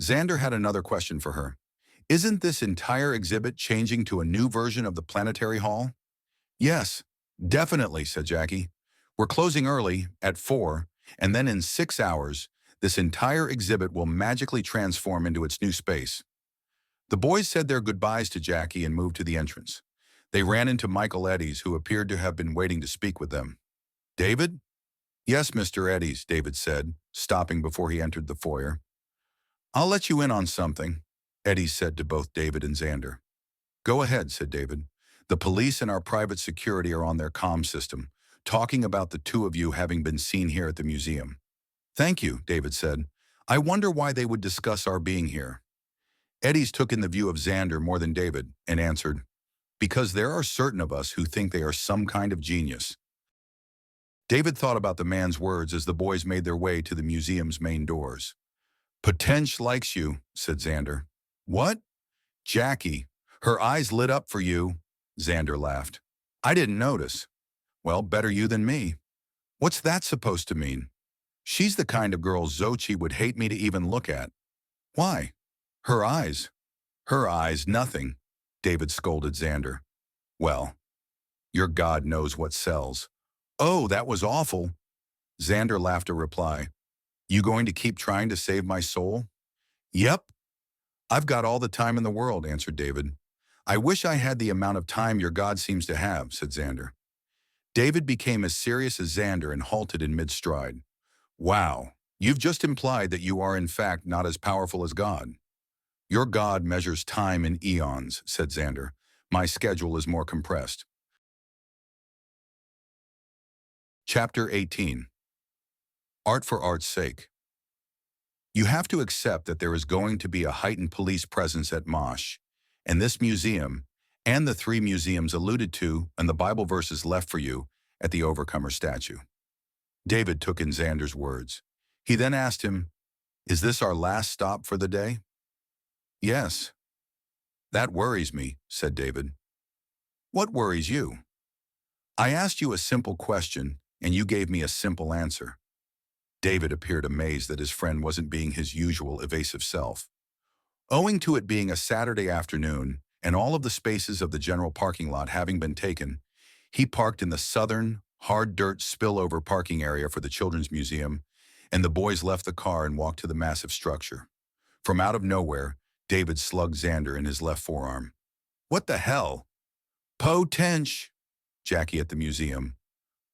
Xander had another question for her. Isn't this entire exhibit changing to a new version of the planetary hall? Yes, definitely, said Jackie. We're closing early, at 4, and then in 6 hours, this entire exhibit will magically transform into its new space. The boys said their goodbyes to Jackie and moved to the entrance. They ran into Michael Eddies, who appeared to have been waiting to speak with them. David? Yes, Mr. Eddies, David said, stopping before he entered the foyer. I'll let you in on something, Eddies said to both David and Xander. Go ahead, said David. The police and our private security are on their comm system, talking about the two of you having been seen here at the museum. Thank you, David said. I wonder why they would discuss our being here. Eddies took in the view of Xander more than David and answered, because there are certain of us who think they are some kind of genius. David thought about the man's words as the boys made their way to the museum's main doors. Potench likes you, said Xander. What? Jackie. Her eyes lit up for you, Xander laughed. I didn't notice. Well, better you than me. What's that supposed to mean? She's the kind of girl Xochitl would hate me to even look at. Why? Her eyes. Her eyes, nothing, David scolded Xander. Well, your God knows what sells. Oh, that was awful. Xander laughed a reply. You going to keep trying to save my soul? Yep. I've got all the time in the world, answered David. I wish I had the amount of time your God seems to have, said Xander. David became as serious as Xander and halted in mid-stride. Wow, you've just implied that you are in fact not as powerful as God. Your God measures time in eons, said Xander. My schedule is more compressed. Chapter 18. Art for art's sake. You have to accept that there is going to be a heightened police presence at Mosh, And this museum, and the 3 museums alluded to and the Bible verses left for you at the Overcomer statue." David took in Xander's words. He then asked him, "Is this our last stop for the day?" "Yes." "That worries me," said David. "What worries you?" "I asked you a simple question, and you gave me a simple answer." David appeared amazed that his friend wasn't being his usual evasive self. Owing to it being a Saturday afternoon and all of the spaces of the general parking lot having been taken, he parked in the southern, hard dirt spillover parking area for the Children's Museum, and the boys left the car and walked to the massive structure. From out of nowhere, David slugged Xander in his left forearm. "What the hell?" "Potench," Jackie at the museum.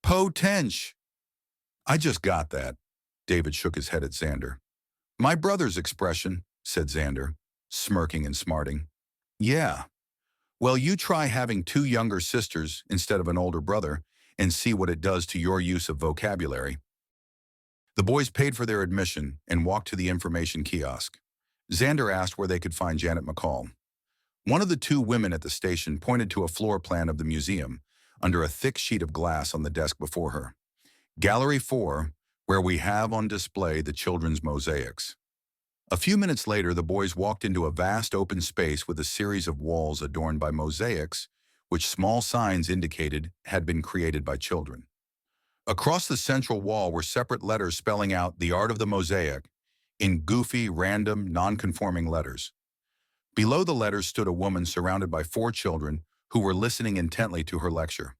"Potench." "I just got that." David shook his head at Xander. "My brother's expression," said Xander, smirking and smarting. "Yeah. Well, you try having 2 younger sisters instead of an older brother and see what it does to your use of vocabulary." The boys paid for their admission and walked to the information kiosk. Xander asked where they could find Janet McCall. One of the 2 women at the station pointed to a floor plan of the museum under a thick sheet of glass on the desk before her. "Gallery 4, where we have on display the children's mosaics." A few minutes later, the boys walked into a vast open space with a series of walls adorned by mosaics, which small signs indicated had been created by children. Across the central wall were separate letters spelling out the art of the mosaic in goofy, random, non-conforming letters. Below the letters stood a woman surrounded by 4 children who were listening intently to her lecture.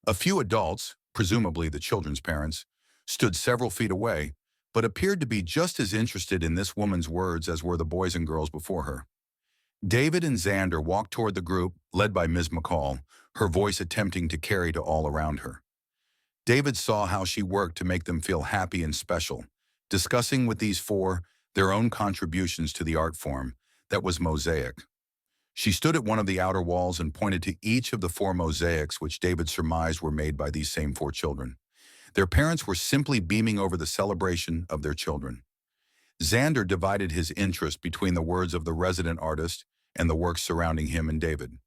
A few adults, presumably the children's parents, stood several feet away, but appeared to be just as interested in this woman's words as were the boys and girls before her. David and Xander walked toward the group, led by Ms. McCall, her voice attempting to carry to all around her. David saw how she worked to make them feel happy and special, discussing with these 4 their own contributions to the art form that was mosaic. She stood at one of the outer walls and pointed to each of the 4 mosaics which David surmised were made by these same 4 children. Their parents were simply beaming over the celebration of their children. Xander divided his interest between the words of the resident artist and the works surrounding him and David.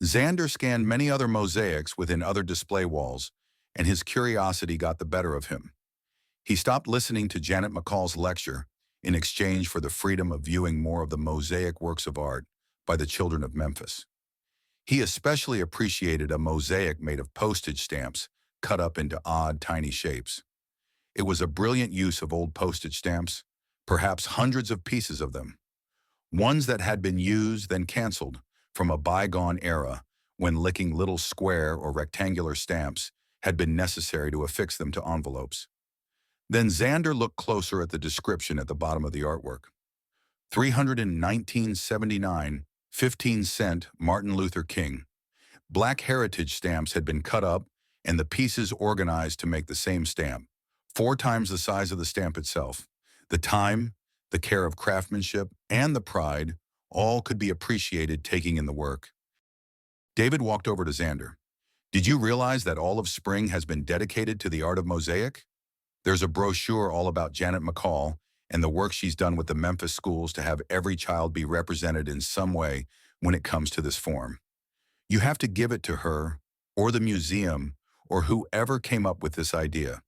Xander scanned many other mosaics within other display walls, and his curiosity got the better of him. He stopped listening to Janet McCall's lecture in exchange for the freedom of viewing more of the mosaic works of art by the children of Memphis. He especially appreciated a mosaic made of postage stamps cut up into odd, tiny shapes. It was a brilliant use of old postage stamps, perhaps hundreds of pieces of them. Ones that had been used, then canceled, from a bygone era when licking little square or rectangular stamps had been necessary to affix them to envelopes. Then Xander looked closer at the description at the bottom of the artwork. 319.79, 15 cent Martin Luther King. Black heritage stamps had been cut up and the pieces organized to make the same stamp, 4 times the size of the stamp itself. The time, the care of craftsmanship, and the pride all could be appreciated taking in the work. David walked over to Xander. "Did you realize that all of spring has been dedicated to the art of mosaic? There's a brochure all about Janet McCall and the work she's done with the Memphis schools to have every child be represented in some way when it comes to this form. You have to give it to her, or the museum, or whoever came up with this idea.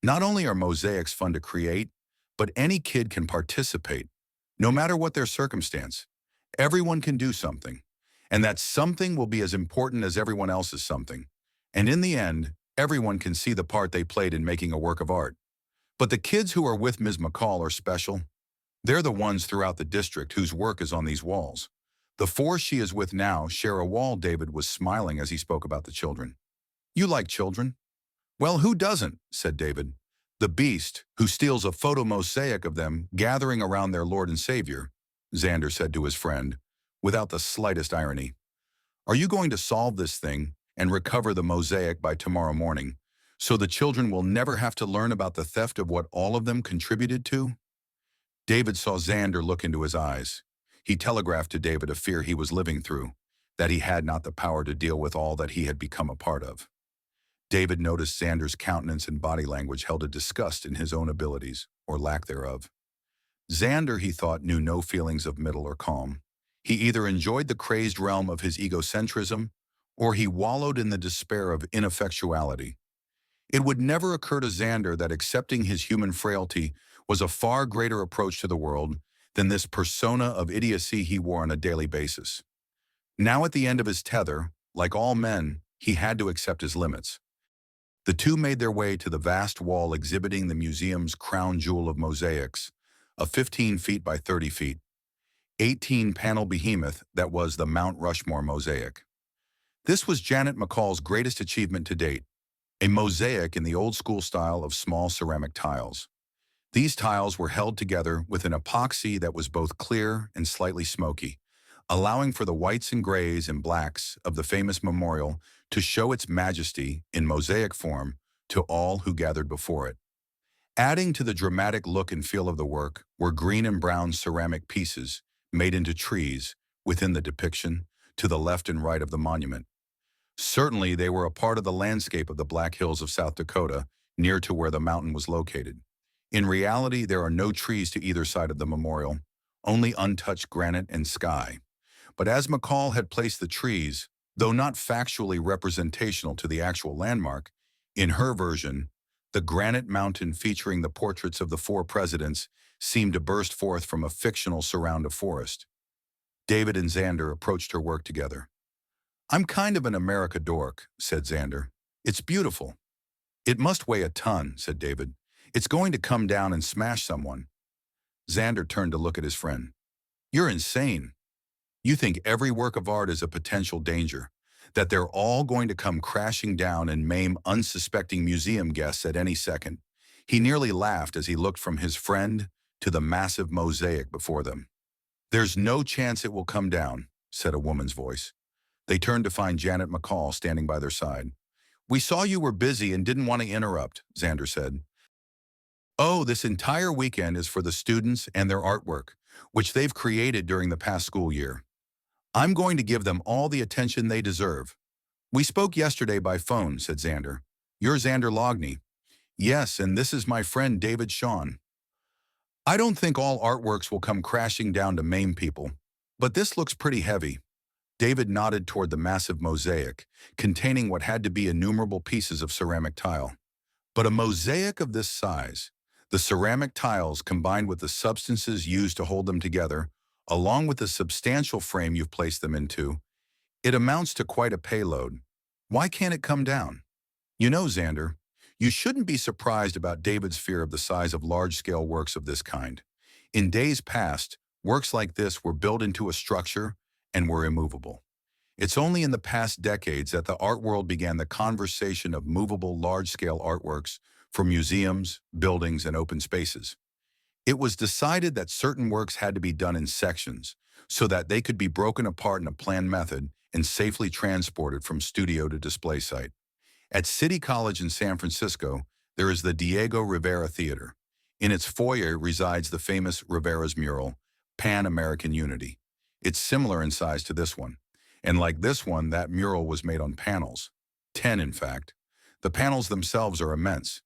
Not only are mosaics fun to create, but any kid can participate, no matter what their circumstance. Everyone can do something, and that something will be as important as everyone else's something. And in the end, everyone can see the part they played in making a work of art. But the kids who are with Ms. McCall are special. They're the ones throughout the district whose work is on these walls. The 4 she is with now share a wall." David was smiling as he spoke about the children. "You like children?" "Well, who doesn't?" said David. "The beast who steals a photo mosaic of them gathering around their Lord and Savior," Xander said to his friend, without the slightest irony. "Are you going to solve this thing and recover the mosaic by tomorrow morning, so the children will never have to learn about the theft of what all of them contributed to?" David saw Xander look into his eyes. He telegraphed to David a fear he was living through, that he had not the power to deal with all that he had become a part of. David noticed Xander's countenance and body language held a disgust in his own abilities, or lack thereof. Xander, he thought, knew no feelings of middle or calm. He either enjoyed the crazed realm of his egocentrism, or he wallowed in the despair of ineffectuality. It would never occur to Xander that accepting his human frailty was a far greater approach to the world than this persona of idiocy he wore on a daily basis. Now at the end of his tether, like all men, he had to accept his limits. The two made their way to the vast wall exhibiting the museum's crown jewel of mosaics, a 15 feet by 30 feet, 18-panel behemoth that was the Mount Rushmore mosaic. This was Janet McCall's greatest achievement to date, a mosaic in the old-school style of small ceramic tiles. These tiles were held together with an epoxy that was both clear and slightly smoky, allowing for the whites and grays and blacks of the famous memorial to show its majesty in mosaic form to all who gathered before it. Adding to the dramatic look and feel of the work were green and brown ceramic pieces made into trees within the depiction to the left and right of the monument. Certainly, they were a part of the landscape of the Black Hills of South Dakota, near to where the mountain was located. In reality, there are no trees to either side of the memorial, only untouched granite and sky. But as McCall had placed the trees, though not factually representational to the actual landmark, in her version, the granite mountain featuring the portraits of the four presidents seemed to burst forth from a fictional surround of forest. David and Xander approached her work together. "I'm kind of an America dork," said Xander. "It's beautiful." "It must weigh a ton," said David. "It's going to come down and smash someone." Xander turned to look at his friend. "You're insane. You think every work of art is a potential danger, that they're all going to come crashing down and maim unsuspecting museum guests at any second." He nearly laughed as he looked from his friend to the massive mosaic before them. "There's no chance it will come down," said a woman's voice. They turned to find Janet McCall standing by their side. "We saw you were busy and didn't want to interrupt," Xander said. "Oh, this entire weekend is for the students and their artwork, which they've created during the past school year. I'm going to give them all the attention they deserve." "We spoke yesterday by phone," said Xander. "You're Xander Loughney." "Yes, and this is my friend David Shawn." "I don't think all artworks will come crashing down to maim people, but this looks pretty heavy." David nodded toward the massive mosaic, containing what had to be innumerable pieces of ceramic tile. But a mosaic of this size, the ceramic tiles combined with the substances used to hold them together, along with the substantial frame you've placed them into, it amounts to quite a payload. Why can't it come down? You know, Xander, you shouldn't be surprised about David's fear of the size of large-scale works of this kind. In days past, works like this were built into a structure and were immovable. It's only in the past decades that the art world began the conversation of movable large-scale artworks for museums, buildings, and open spaces. It was decided that certain works had to be done in sections so that they could be broken apart in a planned method and safely transported from studio to display site. At City College in San Francisco, there is the Diego Rivera Theater. In its foyer resides the famous Rivera's mural, Pan-American Unity. It's similar in size to this one. And like this one, that mural was made on panels. 10, in fact. The panels themselves are immense.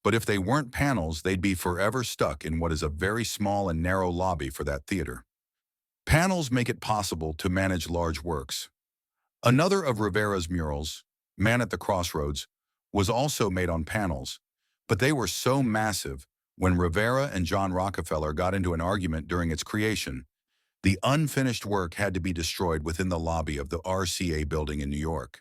But if they weren't panels, they'd be forever stuck in what is a very small and narrow lobby for that theater. Panels make it possible to manage large works. Another of Rivera's murals, Man at the Crossroads, was also made on panels, but they were so massive, when Rivera and John Rockefeller got into an argument during its creation, the unfinished work had to be destroyed within the lobby of the RCA building in New York.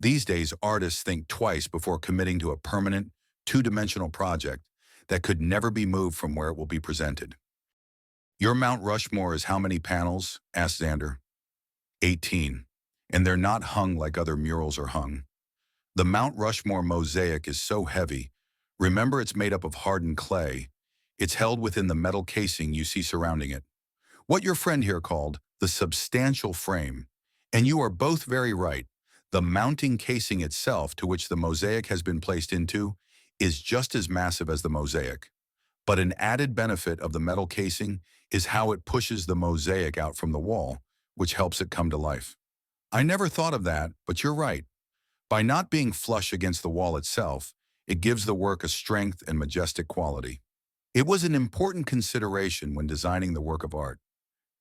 These days, artists think twice before committing to a permanent, two-dimensional project that could never be moved from where it will be presented. "Your Mount Rushmore is how many panels?" asked Xander. 18. And they're not hung like other murals are hung. The Mount Rushmore mosaic is so heavy. Remember, it's made up of hardened clay. It's held within the metal casing you see surrounding it. What your friend here called the substantial frame. And you are both very right. The mounting casing itself, to which the mosaic has been placed into, is just as massive as the mosaic. But an added benefit of the metal casing is how it pushes the mosaic out from the wall, which helps it come to life. I never thought of that, but you're right. By not being flush against the wall itself, it gives the work a strength and majestic quality. It was an important consideration when designing the work of art.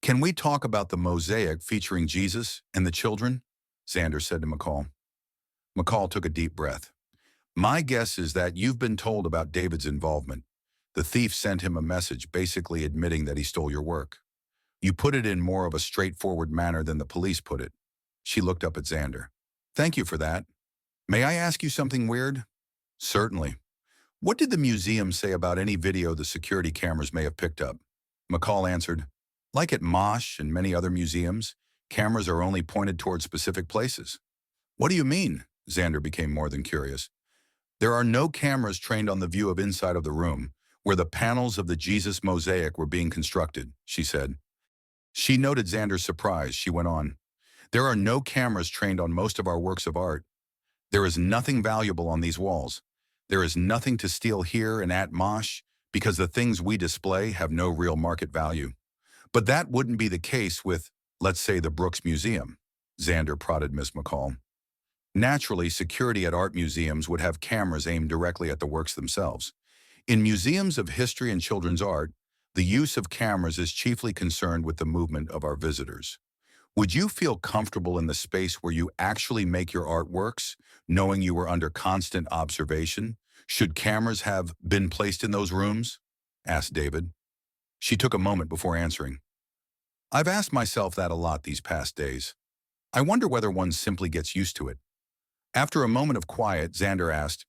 Can we talk about the mosaic featuring Jesus and the children? Xander said to McCall. McCall took a deep breath. My guess is that you've been told about David's involvement. The thief sent him a message basically admitting that he stole your work. You put it in more of a straightforward manner than the police put it. She looked up at Xander. Thank you for that. May I ask you something weird? Certainly. What did the museum say about any video the security cameras may have picked up? McCall answered, like at Mosh and many other museums, cameras are only pointed toward specific places. What do you mean? Xander became more than curious. There are no cameras trained on the view of inside of the room, where the panels of the Jesus mosaic were being constructed, she said. She noted Xander's surprise. She went on. There are no cameras trained on most of our works of art. There is nothing valuable on these walls. There is nothing to steal here and at Mosh because the things we display have no real market value. But that wouldn't be the case with, let's say, the Brooks Museum, Xander prodded Miss McCall. Naturally, security at art museums would have cameras aimed directly at the works themselves. In museums of history and children's art, the use of cameras is chiefly concerned with the movement of our visitors. Would you feel comfortable in the space where you actually make your artworks, knowing you were under constant observation? Should cameras have been placed in those rooms? Asked David. She took a moment before answering. I've asked myself that a lot these past days. I wonder whether one simply gets used to it. After a moment of quiet, Xander asked,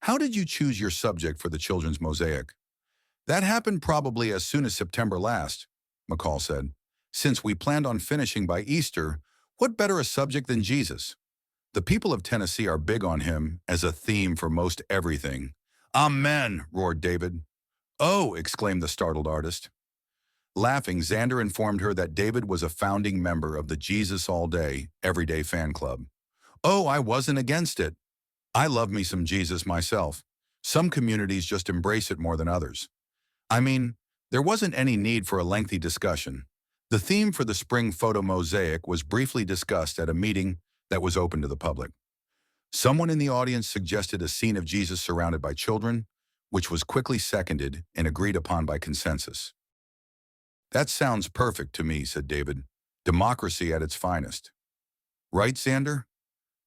how did you choose your subject for the children's mosaic? That happened probably as soon as September last, McCall said. Since we planned on finishing by Easter, what better a subject than Jesus? The people of Tennessee are big on him as a theme for most everything. Amen, roared David. Oh, exclaimed the startled artist. Laughing, Xander informed her that David was a founding member of the Jesus All Day, Everyday fan club. Oh, I wasn't against it. I love me some Jesus myself. Some communities just embrace it more than others. I mean, there wasn't any need for a lengthy discussion. The theme for the spring photo mosaic was briefly discussed at a meeting that was open to the public. Someone in the audience suggested a scene of Jesus surrounded by children, which was quickly seconded and agreed upon by consensus. That sounds perfect to me, said David. Democracy at its finest. Right, Xander?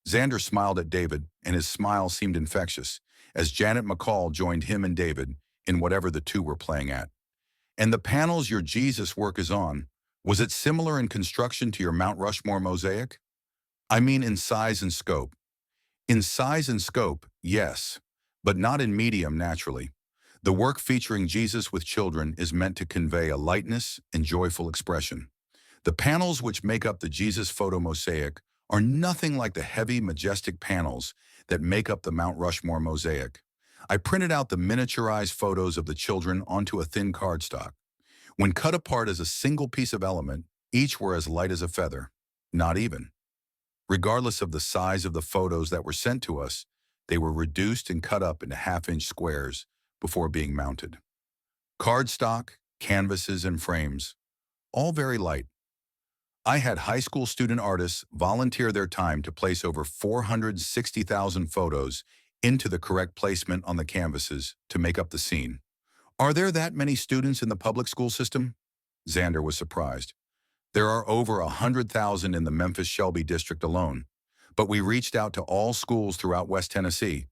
Xander smiled at David, and his smile seemed infectious, as Janet McCall joined him and David in whatever the two were playing at. And the panels your Jesus work is on, was it similar in construction to your Mount Rushmore mosaic? I mean in size and scope. In size and scope, yes, but not in medium naturally. The work featuring Jesus with children is meant to convey a lightness and joyful expression. The panels which make up the Jesus photo mosaic are nothing like the heavy, majestic panels that make up the Mount Rushmore mosaic. I printed out the miniaturized photos of the children onto a thin cardstock. When cut apart as a single piece of element, each were as light as a feather, not even. Regardless of the size of the photos that were sent to us, they were reduced and cut up into half-inch squares before being mounted. Cardstock, canvases, and frames, all very light. I had high school student artists volunteer their time to place over 460,000 photos into the correct placement on the canvases to make up the scene. Are there that many students in the public school system? Xander was surprised. There are over 100,000 in the Memphis-Shelby district alone, but we reached out to all schools throughout West Tennessee.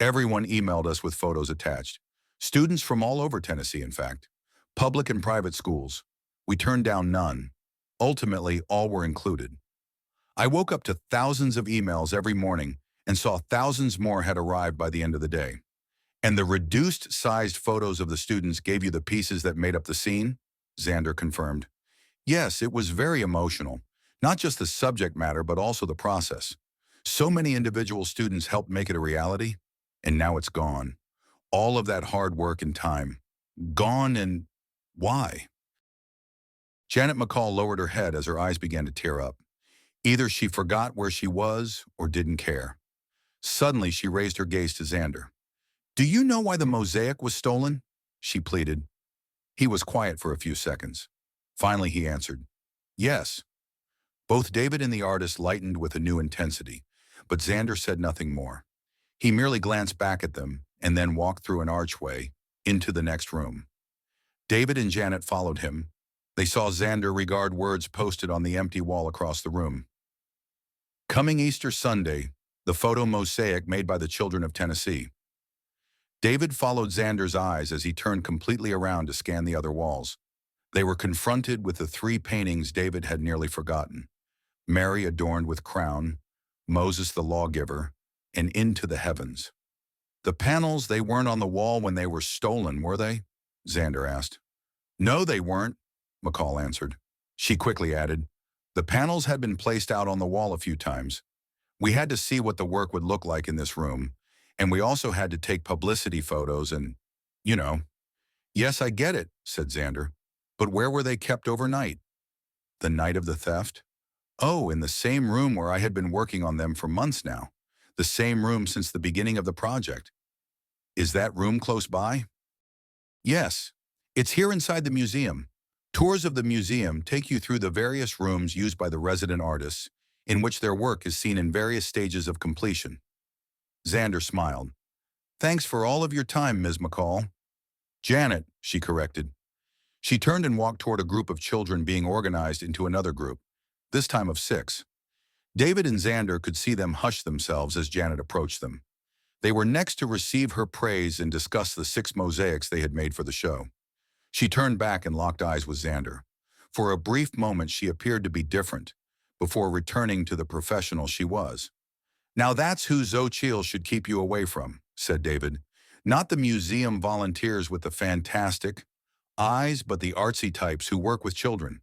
Everyone emailed us with photos attached. Students from all over Tennessee, in fact. Public and private schools. We turned down none. Ultimately, all were included. I woke up to thousands of emails every morning and saw thousands more had arrived by the end of the day. And the reduced-sized photos of the students gave you the pieces that made up the scene? Xander confirmed. Yes, it was very emotional. Not just the subject matter, but also the process. So many individual students helped make it a reality, and now it's gone. All of that hard work and time. Gone, and why? Janet McCall lowered her head as her eyes began to tear up. Either she forgot where she was or didn't care. Suddenly, she raised her gaze to Xander. Do you know why the mosaic was stolen? She pleaded. He was quiet for a few seconds. Finally, he answered, yes. Both David and the artist lightened with a new intensity, but Xander said nothing more. He merely glanced back at them and then walked through an archway into the next room. David and Janet followed him. They saw Xander regard words posted on the empty wall across the room. Coming Easter Sunday, the photo mosaic made by the children of Tennessee. David followed Xander's eyes as he turned completely around to scan the other walls. They were confronted with the three paintings David had nearly forgotten: Mary adorned with crown, Moses the lawgiver, and Into the Heavens. The panels, they weren't on the wall when they were stolen, were they? Xander asked. No, they weren't, McCall answered. She quickly added, the panels had been placed out on the wall a few times. We had to see what the work would look like in this room, and we also had to take publicity photos and, you know. Yes, I get it, said Xander. But where were they kept overnight? The night of the theft? Oh, in the same room where I had been working on them for months now. The same room since the beginning of the project. Is that room close by? Yes. It's here inside the museum. Tours of the museum take you through the various rooms used by the resident artists, in which their work is seen in various stages of completion. Xander smiled. Thanks for all of your time, Ms. McCall. Janet, she corrected. She turned and walked toward a group of children being organized into another group, this time of 6. David and Xander could see them hush themselves as Janet approached them. They were next to receive her praise and discuss the 6 mosaics they had made for the show. She turned back and locked eyes with Xander. For a brief moment she appeared to be different, before returning to the professional she was. Now that's who Xochitl should keep you away from, said David. Not the museum volunteers with the fantastic eyes, but the artsy types who work with children.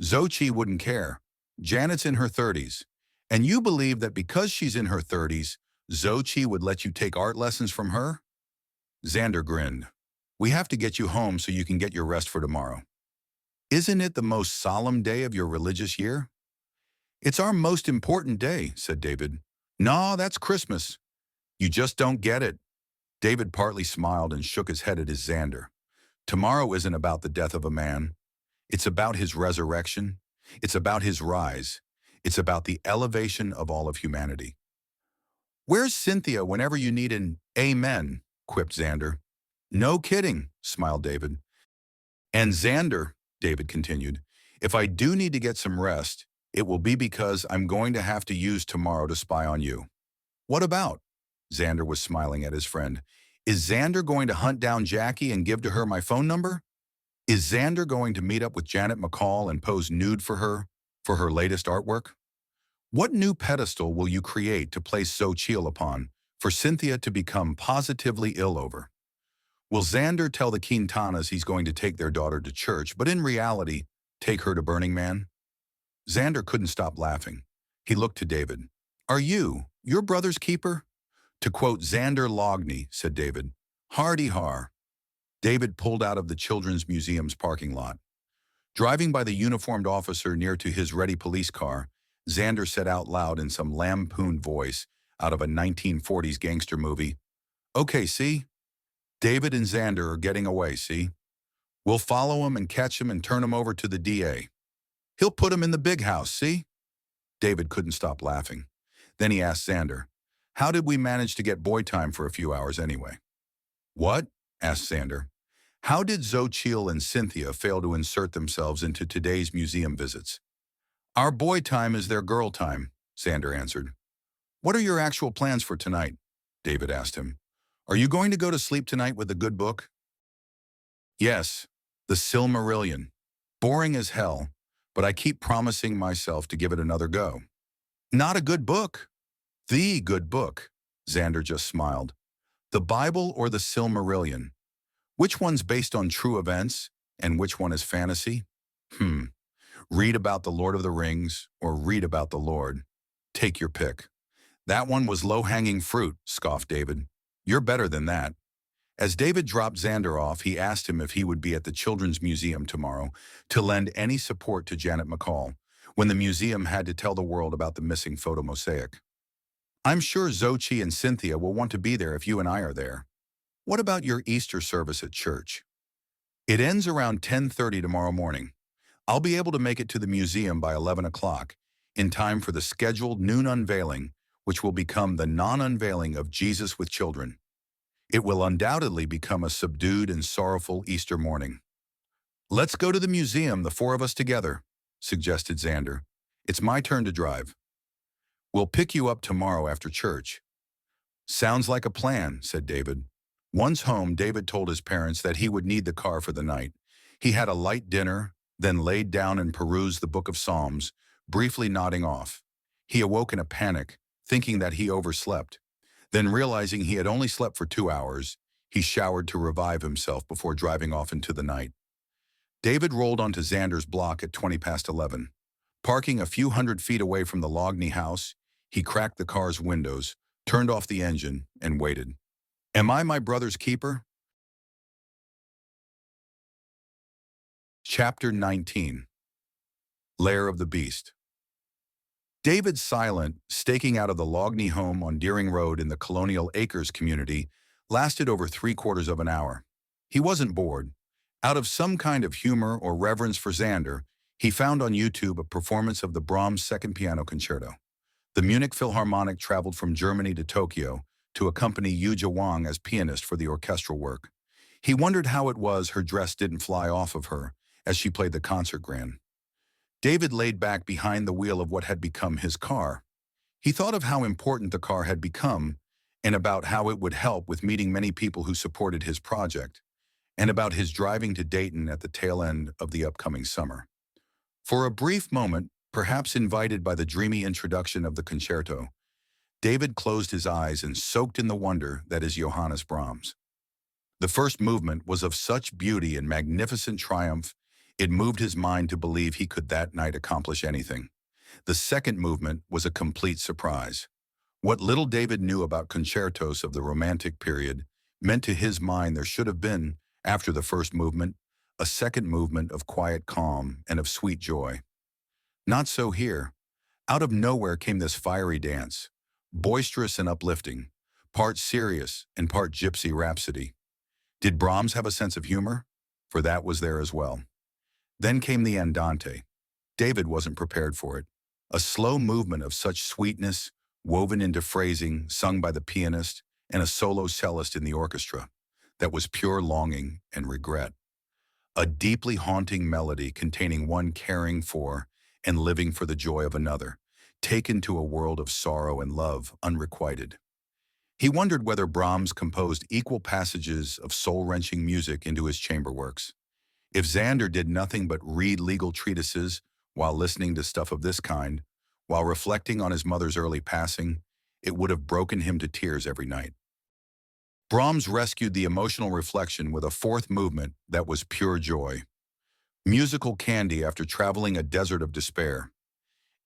Xochitl wouldn't care. Janet's in her 30s. And you believe that because she's in her 30s, Xochitl would let you take art lessons from her? Xander grinned. We have to get you home so you can get your rest for tomorrow. Isn't it the most solemn day of your religious year? It's our most important day, said David. No, that's Christmas. You just don't get it. David partly smiled and shook his head at his Xander. Tomorrow isn't about the death of a man. It's about his resurrection. It's about his rise. It's about the elevation of all of humanity. Where's Cynthia whenever you need an amen, quipped Xander. No kidding, smiled David. And Xander, David continued, if I do need to get some rest, it will be because I'm going to have to use tomorrow to spy on you. What about? Xander was smiling at his friend. Is Xander going to hunt down Jackie and give to her my phone number? Is Xander going to meet up with Janet McCall and pose nude for her latest artwork? What new pedestal will you create to place Xochitl upon for Cynthia to become positively ill over? Will Xander tell the Quintanas he's going to take their daughter to church, but in reality, take her to Burning Man? Xander couldn't stop laughing. He looked to David. Are you, your brother's keeper? To quote Xander Loughney, said David. Hardy har. David pulled out of the Children's Museum's parking lot. Driving by the uniformed officer near to his ready police car, Xander said out loud in some lampooned voice out of a 1940s gangster movie, Okay, see? David and Xander are getting away, see? We'll follow him and catch him and turn him over to the DA. He'll put him in the big house, see? David couldn't stop laughing. Then he asked Xander, how did we manage to get boy time for a few hours anyway? What? Asked Xander. How did Xochitl and Cynthia fail to insert themselves into today's museum visits? Our boy time is their girl time, Xander answered. What are your actual plans for tonight? David asked him. Are you going to go to sleep tonight with a good book? Yes, the Silmarillion. Boring as hell, but I keep promising myself to give it another go. Not a good book. The good book, Xander just smiled. The Bible or the Silmarillion? Which one's based on true events and which one is fantasy? Read about the Lord of the Rings or read about the Lord. Take your pick. That one was low-hanging fruit, scoffed David. You're better than that. As David dropped Xander off, he asked him if he would be at the Children's Museum tomorrow to lend any support to Janet McCall when the museum had to tell the world about the missing photo mosaic. I'm sure Xochitl and Cynthia will want to be there if you and I are there. What about your Easter service at church? It ends around 10:30 tomorrow morning. I'll be able to make it to the museum by 11 o'clock, in time for the scheduled noon unveiling, which will become the non-unveiling of Jesus with children. It will undoubtedly become a subdued and sorrowful Easter morning. "Let's go to the museum, the four of us together," suggested Xander. "It's my turn to drive. We'll pick you up tomorrow after church." "Sounds like a plan," said David. Once home, David told his parents that he would need the car for the night. He had a light dinner, then laid down and perused the book of Psalms, briefly nodding off. He awoke in a panic, thinking that he overslept. Then realizing he had only slept for 2 hours, he showered to revive himself before driving off into the night. David rolled onto Xander's block at 20 past 11. Parking a few hundred feet away from the Loughney house, he cracked the car's windows, turned off the engine, and waited. "Am I my brother's keeper?" Chapter 19. Lair of the Beast. David's silent, staking out of the Loughney home on Deering Road in the Colonial Acres community lasted over 3/4 of an hour. He wasn't bored. Out of some kind of humor or reverence for Xander, he found on YouTube a performance of the Brahms Second Piano Concerto. The Munich Philharmonic traveled from Germany to Tokyo to accompany Yuja Wang as pianist for the orchestral work. He wondered how it was her dress didn't fly off of her as she played the concert grand. David laid back behind the wheel of what had become his car. He thought of how important the car had become and about how it would help with meeting many people who supported his project, and about his driving to Dayton at the tail end of the upcoming summer. For a brief moment, perhaps invited by the dreamy introduction of the concerto, David closed his eyes and soaked in the wonder that is Johannes Brahms. The first movement was of such beauty and magnificent triumph, it moved his mind to believe he could that night accomplish anything. The second movement was a complete surprise. What little David knew about concertos of the Romantic period meant to his mind there should have been, after the first movement, a second movement of quiet calm and of sweet joy. Not so here. Out of nowhere came this fiery dance, boisterous and uplifting, part serious and part gypsy rhapsody. Did Brahms have a sense of humor? For that was there as well. Then came the andante. David wasn't prepared for it. A slow movement of such sweetness, woven into phrasing, sung by the pianist and a solo cellist in the orchestra, that was pure longing and regret. A deeply haunting melody containing one caring for and living for the joy of another, taken to a world of sorrow and love unrequited. He wondered whether Brahms composed equal passages of soul-wrenching music into his chamber works. If Xander did nothing but read legal treatises while listening to stuff of this kind, while reflecting on his mother's early passing, it would have broken him to tears every night. Brahms rescued the emotional reflection with a fourth movement that was pure joy. Musical candy after traveling a desert of despair.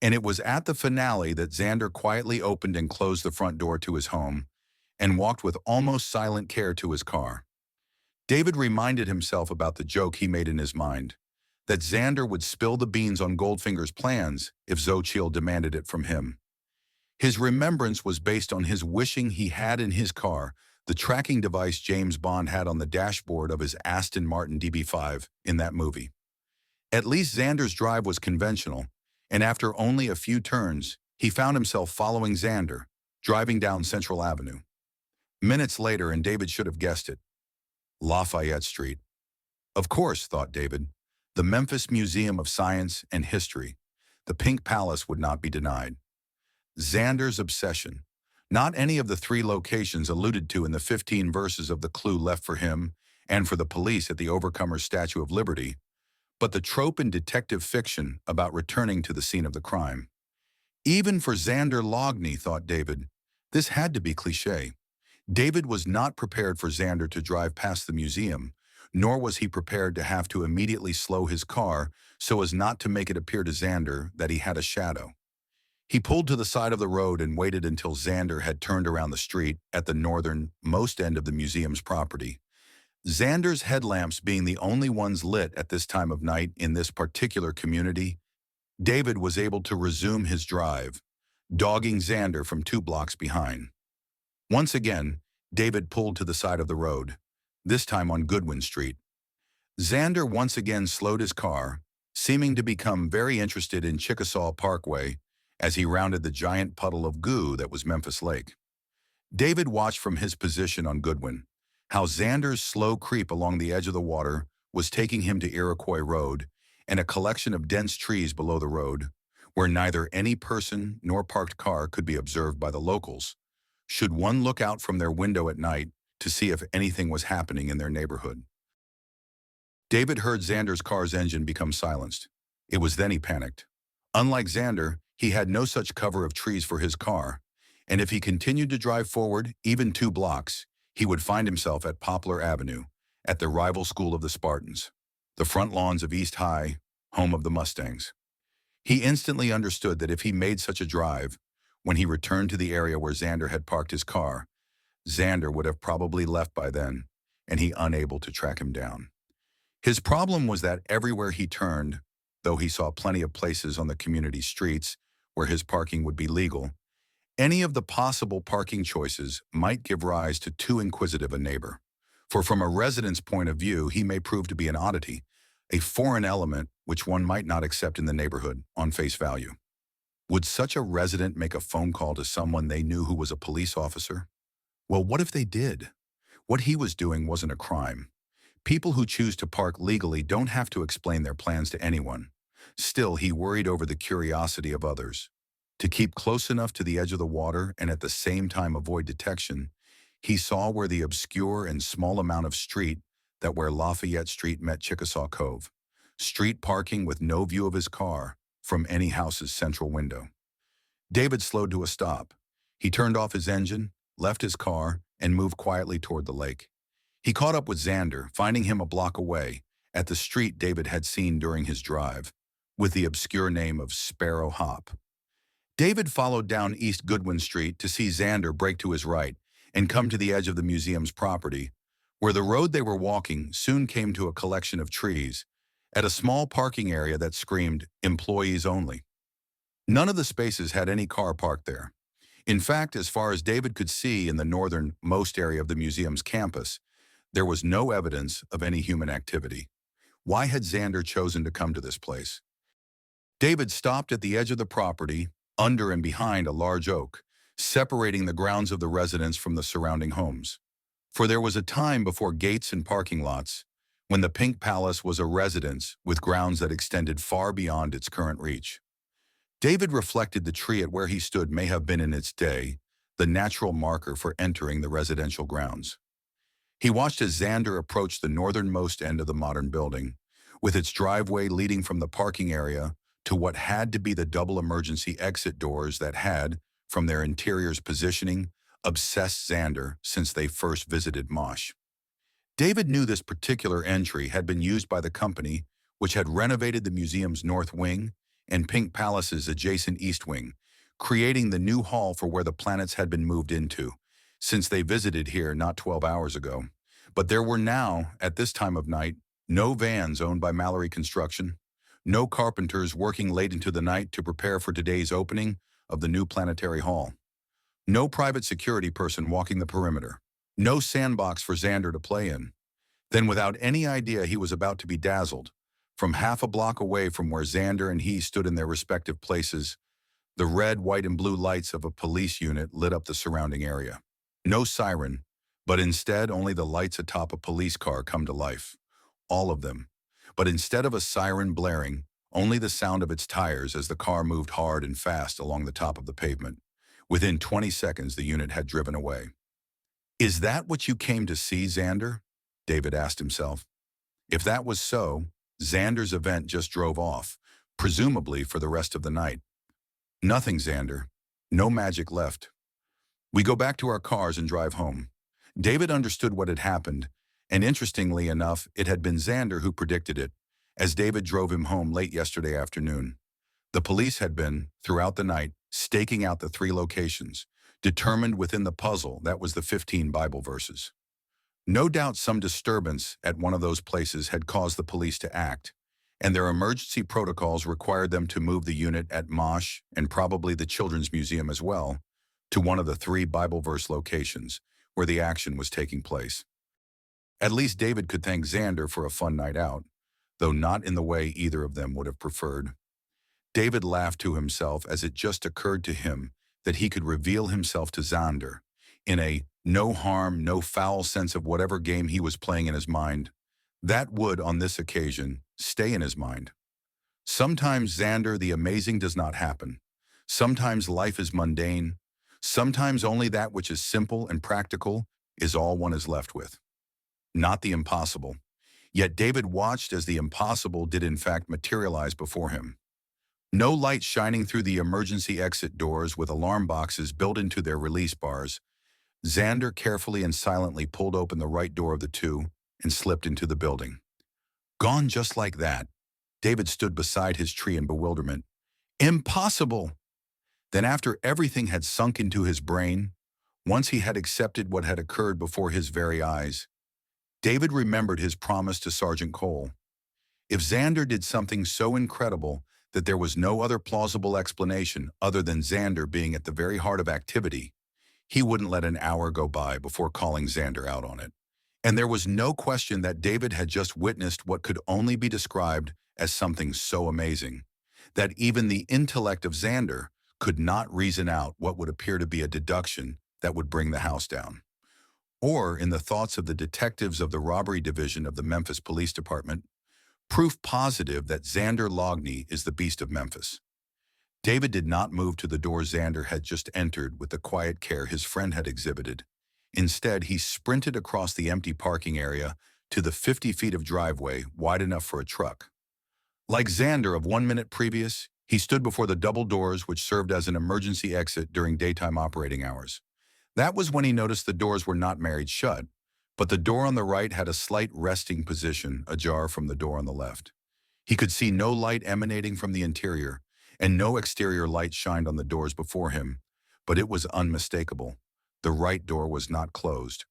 And it was at the finale that Xander quietly opened and closed the front door to his home and walked with almost silent care to his car. David reminded himself about the joke he made in his mind, that Xander would spill the beans on Goldfinger's plans if Xochitl demanded it from him. His remembrance was based on his wishing he had in his car the tracking device James Bond had on the dashboard of his Aston Martin DB5 in that movie. At least Xander's drive was conventional, and after only a few turns, he found himself following Xander, driving down Central Avenue. Minutes later, and David should have guessed it, Lafayette Street. Of course, thought David, the Memphis Museum of Science and History. The Pink Palace would not be denied. Xander's obsession. Not any of the 3 locations alluded to in the 15 verses of the clue left for him and for the police at the Overcomer's Statue of Liberty, but the trope in detective fiction about returning to the scene of the crime. Even for Xander Loughney, thought David, this had to be cliché. David was not prepared for Xander to drive past the museum, nor was he prepared to have to immediately slow his car so as not to make it appear to Xander that he had a shadow. He pulled to the side of the road and waited until Xander had turned around the street at the northernmost end of the museum's property. Xander's headlamps being the only ones lit at this time of night in this particular community, David was able to resume his drive, dogging Xander from 2 blocks behind. Once again, David pulled to the side of the road, this time on Goodwin Street. Xander once again slowed his car, seeming to become very interested in Chickasaw Parkway as he rounded the giant puddle of goo that was Memphis Lake. David watched from his position on Goodwin how Xander's slow creep along the edge of the water was taking him to Iroquois Road and a collection of dense trees below the road, where neither any person nor parked car could be observed by the locals, should one look out from their window at night to see if anything was happening in their neighborhood. David heard Xander's car's engine become silenced. It was then he panicked. Unlike Xander, he had no such cover of trees for his car, and if he continued to drive forward, even 2 blocks, he would find himself at Poplar Avenue, at the rival school of the Spartans, the front lawns of East High, home of the Mustangs. He instantly understood that if he made such a drive, when he returned to the area where Xander had parked his car, Xander would have probably left by then, and he unable to track him down. His problem was that everywhere he turned, though he saw plenty of places on the community streets where his parking would be legal, any of the possible parking choices might give rise to too inquisitive a neighbor. For from a resident's point of view, he may prove to be an oddity, a foreign element which one might not accept in the neighborhood on face value. Would such a resident make a phone call to someone they knew who was a police officer? Well, what if they did? What he was doing wasn't a crime. People who choose to park legally don't have to explain their plans to anyone. Still, he worried over the curiosity of others. To keep close enough to the edge of the water and at the same time avoid detection, he saw where the obscure and small amount of street that where Lafayette Street met Chickasaw Cove. Street parking with no view of his car from any house's central window. David slowed to a stop. He turned off his engine, left his car, and moved quietly toward the lake. He caught up with Xander, finding him a block away, at the street David had seen during his drive, with the obscure name of Sparrow Hop. David followed down East Goodwin Street to see Xander break to his right and come to the edge of the museum's property, where the road they were walking soon came to a collection of trees, at a small parking area that screamed, "Employees only." None of the spaces had any car parked there. In fact, as far as David could see in the northernmost area of the museum's campus, there was no evidence of any human activity. Why had Xander chosen to come to this place? David stopped at the edge of the property, under and behind a large oak, separating the grounds of the residents from the surrounding homes. For there was a time before gates and parking lots, when the Pink Palace was a residence with grounds that extended far beyond its current reach. David reflected the tree at where he stood may have been in its day the natural marker for entering the residential grounds. He watched as Xander approached the northernmost end of the modern building, with its driveway leading from the parking area to what had to be the double emergency exit doors that had, from their interior's positioning, obsessed Xander since they first visited Mosh. David knew this particular entry had been used by the company which had renovated the museum's north wing and Pink Palace's adjacent east wing, creating the new hall for where the planets had been moved into, since they visited here not 12 hours ago. But there were now, at this time of night, no vans owned by Mallory Construction, no carpenters working late into the night to prepare for today's opening of the new planetary hall, no private security person walking the perimeter, no sandbox for Xander to play in. Then, without any idea he was about to be dazzled, from half a block away from where Xander and he stood in their respective places, the red, white, and blue lights of a police unit lit up the surrounding area. No siren, but instead only the lights atop a police car come to life. All of them. But instead of a siren blaring, only the sound of its tires as the car moved hard and fast along the top of the pavement. Within 20 seconds, the unit had driven away. "Is that what you came to see, Xander?" David asked himself. If that was so, Xander's event just drove off, presumably for the rest of the night. "Nothing, Xander. No magic left. We go back to our cars and drive home." David understood what had happened, and interestingly enough, it had been Xander who predicted it, as David drove him home late yesterday afternoon. The police had been, throughout the night, staking out the 3 locations, determined within the puzzle that was the 15 Bible verses. No doubt some disturbance at one of those places had caused the police to act, and their emergency protocols required them to move the unit at Mosh, and probably the Children's Museum as well, to one of the 3 Bible verse locations where the action was taking place. At least David could thank Xander for a fun night out, though not in the way either of them would have preferred. David laughed to himself as it just occurred to him that he could reveal himself to Xander in a no harm, no foul sense of whatever game he was playing in his mind. That would, on this occasion, stay in his mind. Sometimes, Xander, the amazing does not happen. Sometimes life is mundane. Sometimes only that which is simple and practical is all one is left with. Not the impossible. Yet David watched as the impossible did in fact materialize before him. No light shining through the emergency exit doors with alarm boxes built into their release bars, Xander carefully and silently pulled open the right door of the two and slipped into the building. Gone just like that. David stood beside his tree in bewilderment. Impossible! Then after everything had sunk into his brain, once he had accepted what had occurred before his very eyes, David remembered his promise to Sergeant Cole. If Xander did something so incredible that there was no other plausible explanation other than Xander being at the very heart of activity, he wouldn't let an hour go by before calling Xander out on it. And there was no question that David had just witnessed what could only be described as something so amazing, that even the intellect of Xander could not reason out what would appear to be a deduction that would bring the house down. Or, in the thoughts of the detectives of the robbery division of the Memphis Police Department, proof positive that Xander Loughney is the Beast of Memphis. David did not move to the door Xander had just entered with the quiet care his friend had exhibited. Instead, he sprinted across the empty parking area to the 50 feet of driveway wide enough for a truck. Like Xander of 1 minute previous, he stood before the double doors which served as an emergency exit during daytime operating hours. That was when he noticed the doors were not married shut, but the door on the right had a slight resting position ajar from the door on the left. He could see no light emanating from the interior, and no exterior light shined on the doors before him, but it was unmistakable. The right door was not closed.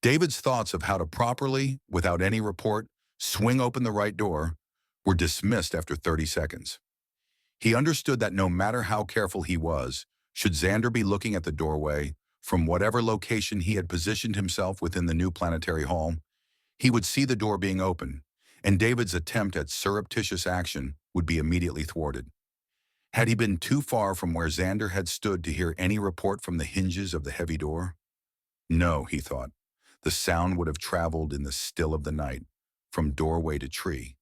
David's thoughts of how to properly, without any report, swing open the right door were dismissed after 30 seconds. He understood that no matter how careful he was, should Xander be looking at the doorway, from whatever location he had positioned himself within the new planetary hall, he would see the door being open, and David's attempt at surreptitious action would be immediately thwarted. Had he been too far from where Xander had stood to hear any report from the hinges of the heavy door? No, he thought. The sound would have traveled in the still of the night, from doorway to tree.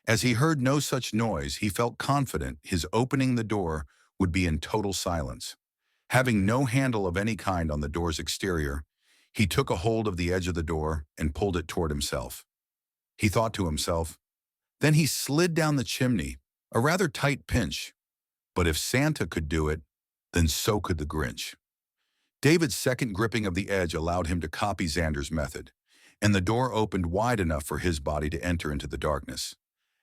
As he heard no such noise, he felt confident his opening the door would be in total silence. Having no handle of any kind on the door's exterior, he took a hold of the edge of the door and pulled it toward himself. He thought to himself. Then he slid down the chimney, a rather tight pinch. But if Santa could do it, then so could the Grinch. David's second gripping of the edge allowed him to copy Xander's method, and the door opened wide enough for his body to enter into the darkness,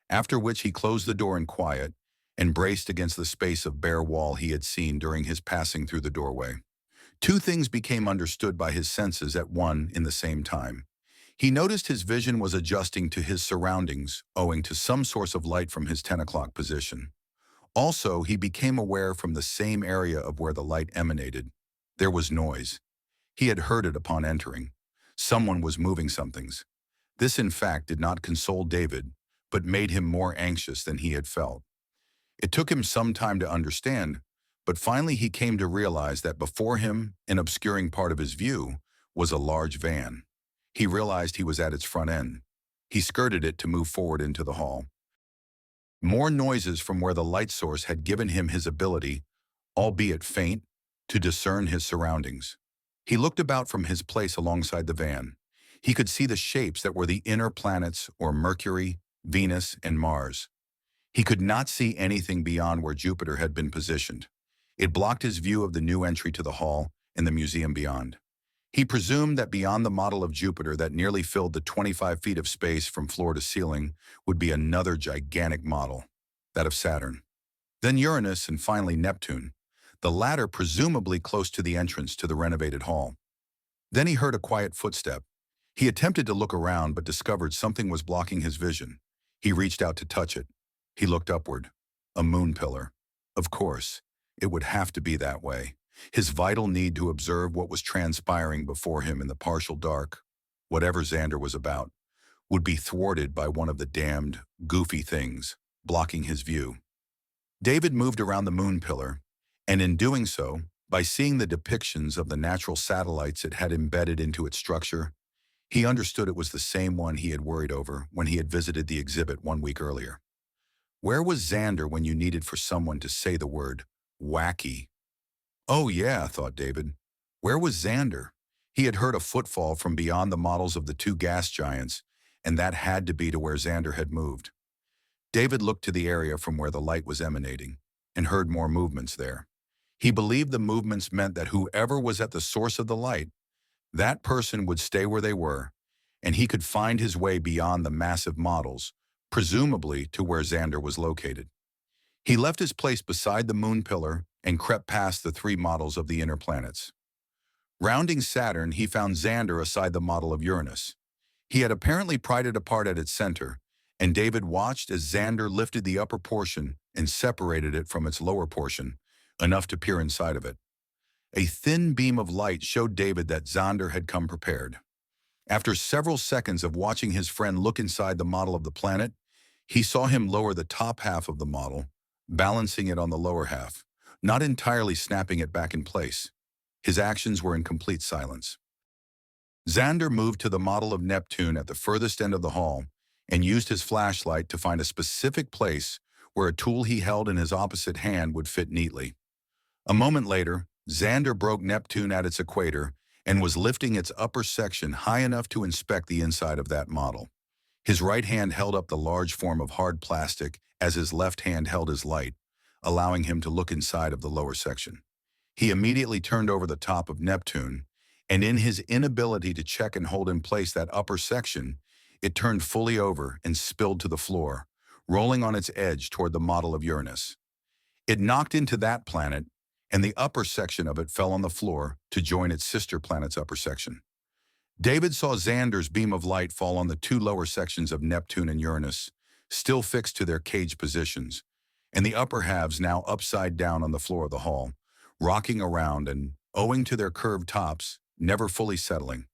after which he closed the door in quiet and braced against the space of bare wall he had seen during his passing through the doorway. Two things became understood by his senses at one in the same time. He noticed his vision was adjusting to his surroundings owing to some source of light from his 10 o'clock position. Also, he became aware from the same area of where the light emanated. There was noise. He had heard it upon entering. Someone was moving somethings. This, in fact, did not console David, but made him more anxious than he had felt. It took him some time to understand, but finally he came to realize that before him, an obscuring part of his view, was a large van. He realized he was at its front end. He skirted it to move forward into the hall. More noises from where the light source had given him his ability, albeit faint, to discern his surroundings. He looked about from his place alongside the van. He could see the shapes that were the inner planets or Mercury, Venus, and Mars. He could not see anything beyond where Jupiter had been positioned. It blocked his view of the new entry to the hall and the museum beyond. He presumed that beyond the model of Jupiter that nearly filled the 25 feet of space from floor to ceiling would be another gigantic model, that of Saturn. Then Uranus and finally Neptune, the latter presumably close to the entrance to the renovated hall. Then he heard a quiet footstep. He attempted to look around but discovered something was blocking his vision. He reached out to touch it. He looked upward. A moon pillar. Of course, it would have to be that way. His vital need to observe what was transpiring before him in the partial dark, whatever Xander was about, would be thwarted by one of the damned, goofy things blocking his view. David moved around the moon pillar, and in doing so, by seeing the depictions of the natural satellites it had embedded into its structure, He understood it was the same one he had worried over when he had visited the exhibit 1 week earlier. Where was Xander when you needed for someone to say the word wacky? Oh yeah, thought David. Where was Xander? He had heard a footfall from beyond the models of the two gas giants, and that had to be to where Xander had moved. David looked to the area from where the light was emanating and heard more movements there. He believed the movements meant that whoever was at the source of the light, that person would stay where they were, and he could find his way beyond the massive models, presumably to where Xander was located. He left his place beside the moon pillar and crept past the three models of the inner planets. Rounding Saturn, he found Xander aside the model of Uranus. He had apparently pried it apart at its center, and David watched as Xander lifted the upper portion and separated it from its lower portion, enough to peer inside of it. A thin beam of light showed David that Xander had come prepared. After several seconds of watching his friend look inside the model of the planet, he saw him lower the top half of the model, balancing it on the lower half, not entirely snapping it back in place. His actions were in complete silence. Xander moved to the model of Neptune at the furthest end of the hall and used his flashlight to find a specific place where a tool he held in his opposite hand would fit neatly. A moment later, Xander broke Neptune at its equator and was lifting its upper section high enough to inspect the inside of that model. His right hand held up the large form of hard plastic as his left hand held his light, allowing him to look inside of the lower section. He immediately turned over the top of Neptune, and in his inability to check and hold in place that upper section, it turned fully over and spilled to the floor, rolling on its edge toward the model of Uranus. It knocked into that planet, and the upper section of it fell on the floor to join its sister planet's upper section. David saw Xander's beam of light fall on the two lower sections of Neptune and Uranus, still fixed to their cage positions, and the upper halves now upside down on the floor of the hall, rocking around and, owing to their curved tops, never fully settling.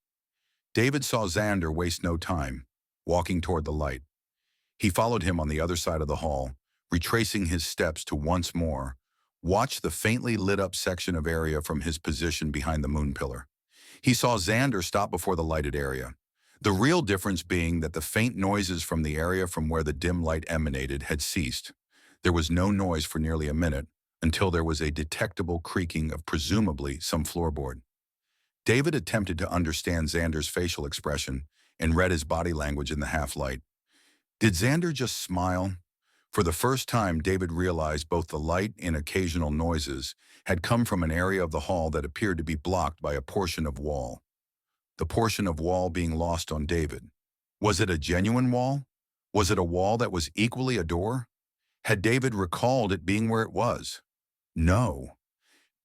David saw Xander waste no time, walking toward the light. He followed him on the other side of the hall, retracing his steps to once more watch the faintly lit-up section of area from his position behind the moon pillar. He saw Xander stop before the lighted area, the real difference being that the faint noises from the area from where the dim light emanated had ceased. There was no noise for nearly a minute, until there was a detectable creaking of presumably some floorboard. David attempted to understand Xander's facial expression and read his body language in the half-light. Did Xander just smile? For the first time, David realized both the light and occasional noises had come from an area of the hall that appeared to be blocked by a portion of wall. The portion of wall being lost on David. Was it a genuine wall? Was it a wall that was equally a door? Had David recalled it being where it was? No.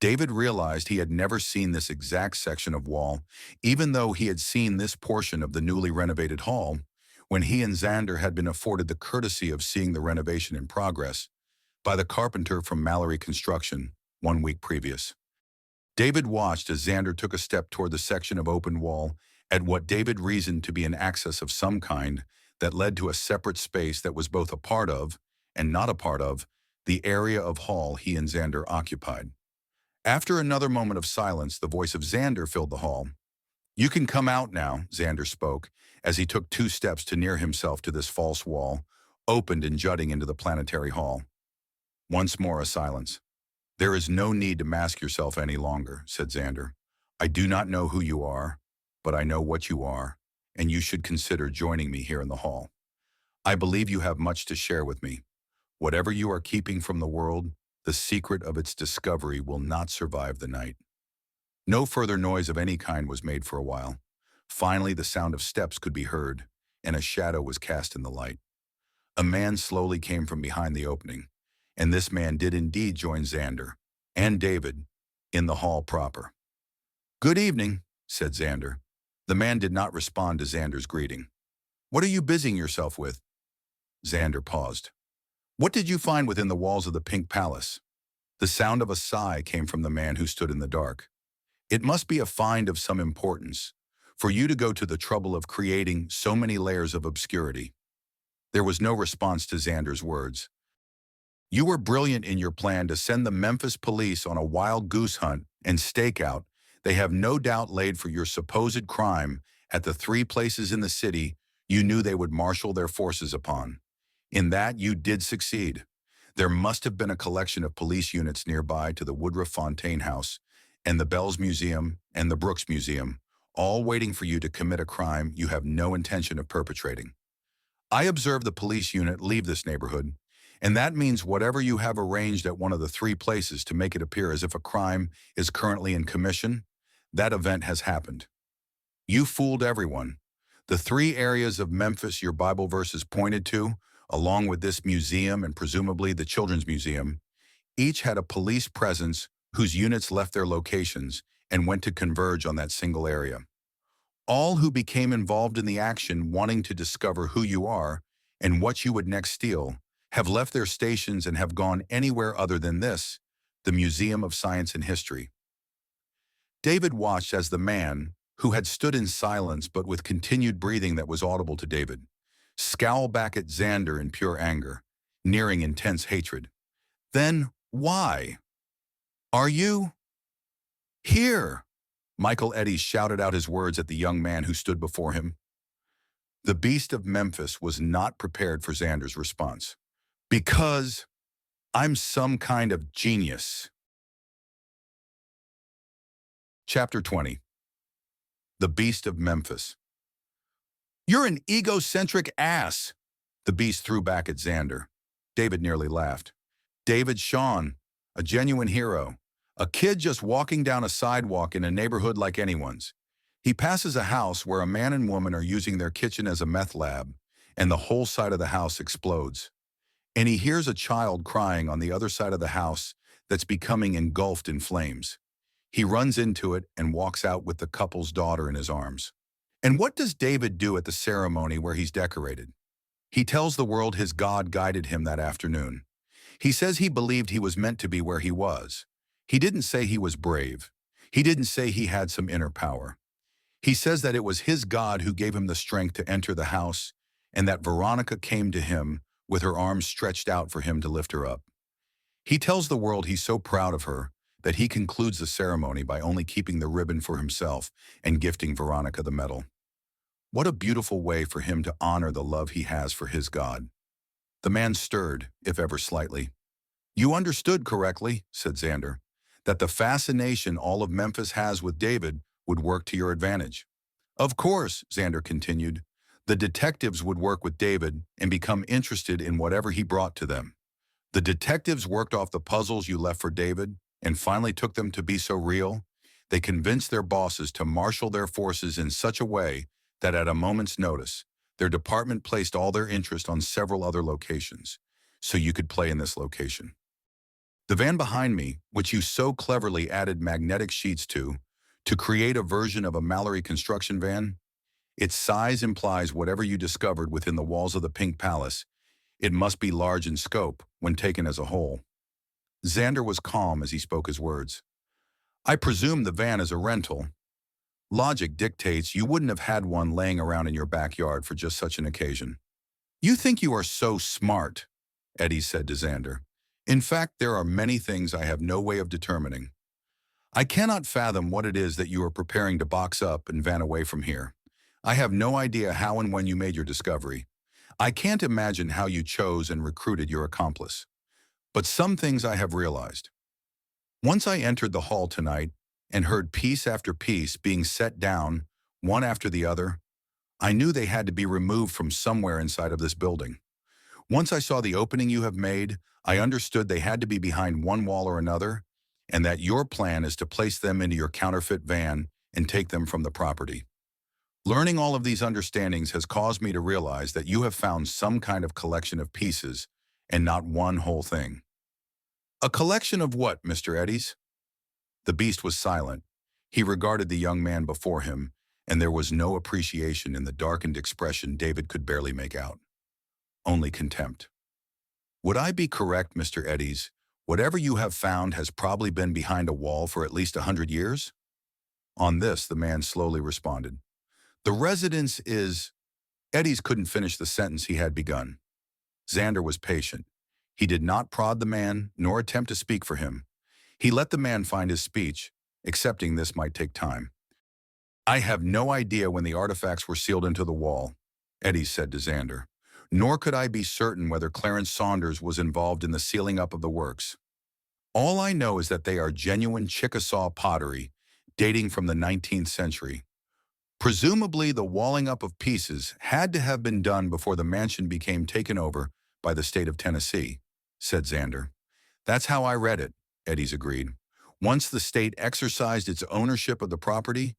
David realized he had never seen this exact section of wall, even though he had seen this portion of the newly renovated hall when he and Xander had been afforded the courtesy of seeing the renovation in progress by the carpenter from Mallory Construction 1 week previous. David watched as Xander took a step toward the section of open wall at what David reasoned to be an access of some kind that led to a separate space that was both a part of, and not a part of, the area of hall he and Xander occupied. After another moment of silence, the voice of Xander filled the hall. "You can come out now," Xander spoke, as he took 2 steps to near himself to this false wall, opened and jutting into the planetary hall. Once more a silence. "There is no need to mask yourself any longer," said Xander. "I do not know who you are, but I know what you are, and you should consider joining me here in the hall. I believe you have much to share with me. Whatever you are keeping from the world, the secret of its discovery will not survive the night." No further noise of any kind was made for a while. Finally, the sound of steps could be heard, and a shadow was cast in the light. A man slowly came from behind the opening, and this man did indeed join Xander and David in the hall proper. "Good evening," said Xander. The man did not respond to Xander's greeting. "What are you busying yourself with?" Xander paused. "What did you find within the walls of the Pink Palace?" The sound of a sigh came from the man who stood in the dark. "It must be a find of some importance, for you to go to the trouble of creating so many layers of obscurity." There was no response to Xander's words. "You were brilliant in your plan to send the Memphis police on a wild goose hunt and stakeout they have no doubt laid for your supposed crime at the 3 places in the city you knew they would marshal their forces upon. In that, you did succeed. There must have been a collection of police units nearby to the Woodruff Fontaine House and the Bells Museum and the Brooks Museum, all waiting for you to commit a crime you have no intention of perpetrating. I observed the police unit leave this neighborhood, and that means whatever you have arranged at one of the 3 places to make it appear as if a crime is currently in commission, that event has happened. You fooled everyone. The 3 areas of Memphis your Bible verses pointed to, along with this museum and presumably the Children's Museum, each had a police presence whose units left their locations and went to converge on that single area. All who became involved in the action wanting to discover who you are and what you would next steal have left their stations and have gone anywhere other than this, the Museum of Science and History. David watched as the man, who had stood in silence but with continued breathing that was audible to David, scowl back at Xander in pure anger, nearing intense hatred. Then why? Are you here? Michael Eddies shouted out his words at the young man who stood before him. The Beast of Memphis was not prepared for Xander's response. Because I'm some kind of genius. Chapter 20. The Beast of Memphis. You're an egocentric ass, the Beast threw back at Xander. David nearly laughed. David Shawn, a genuine hero. A kid just walking down a sidewalk in a neighborhood like anyone's. He passes a house where a man and woman are using their kitchen as a meth lab, and the whole side of the house explodes. And he hears a child crying on the other side of the house that's becoming engulfed in flames. He runs into it and walks out with the couple's daughter in his arms. And what does David do at the ceremony where he's decorated? He tells the world his God guided him that afternoon. He says he believed he was meant to be where he was. He didn't say he was brave. He didn't say he had some inner power. He says that it was his God who gave him the strength to enter the house and that Veronica came to him with her arms stretched out for him to lift her up. He tells the world he's so proud of her that he concludes the ceremony by only keeping the ribbon for himself and gifting Veronica the medal. What a beautiful way for him to honor the love he has for his God. The man stirred, if ever slightly. You understood correctly, said Xander, that the fascination all of Memphis has with David would work to your advantage. Of course, Xander continued, the detectives would work with David and become interested in whatever he brought to them. The detectives worked off the puzzles you left for David and finally took them to be so real, they convinced their bosses to marshal their forces in such a way that at a moment's notice, their department placed all their interest on several other locations, so you could play in this location. The van behind me, which you so cleverly added magnetic sheets to create a version of a Mallory construction van, its size implies whatever you discovered within the walls of the Pink Palace, it must be large in scope when taken as a whole. Xander was calm as he spoke his words. I presume the van is a rental. Logic dictates you wouldn't have had one laying around in your backyard for just such an occasion. You think you are so smart, Eddie said to Xander. In fact, there are many things I have no way of determining. I cannot fathom what it is that you are preparing to box up and van away from here. I have no idea how and when you made your discovery. I can't imagine how you chose and recruited your accomplice. But some things I have realized. Once I entered the hall tonight and heard piece after piece being set down, one after the other, I knew they had to be removed from somewhere inside of this building. Once I saw the opening you have made, I understood they had to be behind one wall or another, and that your plan is to place them into your counterfeit van and take them from the property. Learning all of these understandings has caused me to realize that you have found some kind of collection of pieces and not one whole thing. A collection of what, Mr. Eddies? The Beast was silent. He regarded the young man before him, and there was no appreciation in the darkened expression David could barely make out. Only contempt. Would I be correct, Mr. Eddies? Whatever you have found has probably been behind a wall for at least 100 years? On this, the man slowly responded. The residence is... Eddies couldn't finish the sentence he had begun. Xander was patient. He did not prod the man, nor attempt to speak for him. He let the man find his speech, accepting this might take time. I have no idea when the artifacts were sealed into the wall, Eddie said to Xander. Nor could I be certain whether Clarence Saunders was involved in the sealing up of the works. All I know is that they are genuine Chickasaw pottery, dating from the 19th century. Presumably, the walling up of pieces had to have been done before the mansion became taken over by the state of Tennessee, said Xander. That's how I read it, Eddie's agreed. Once the state exercised its ownership of the property,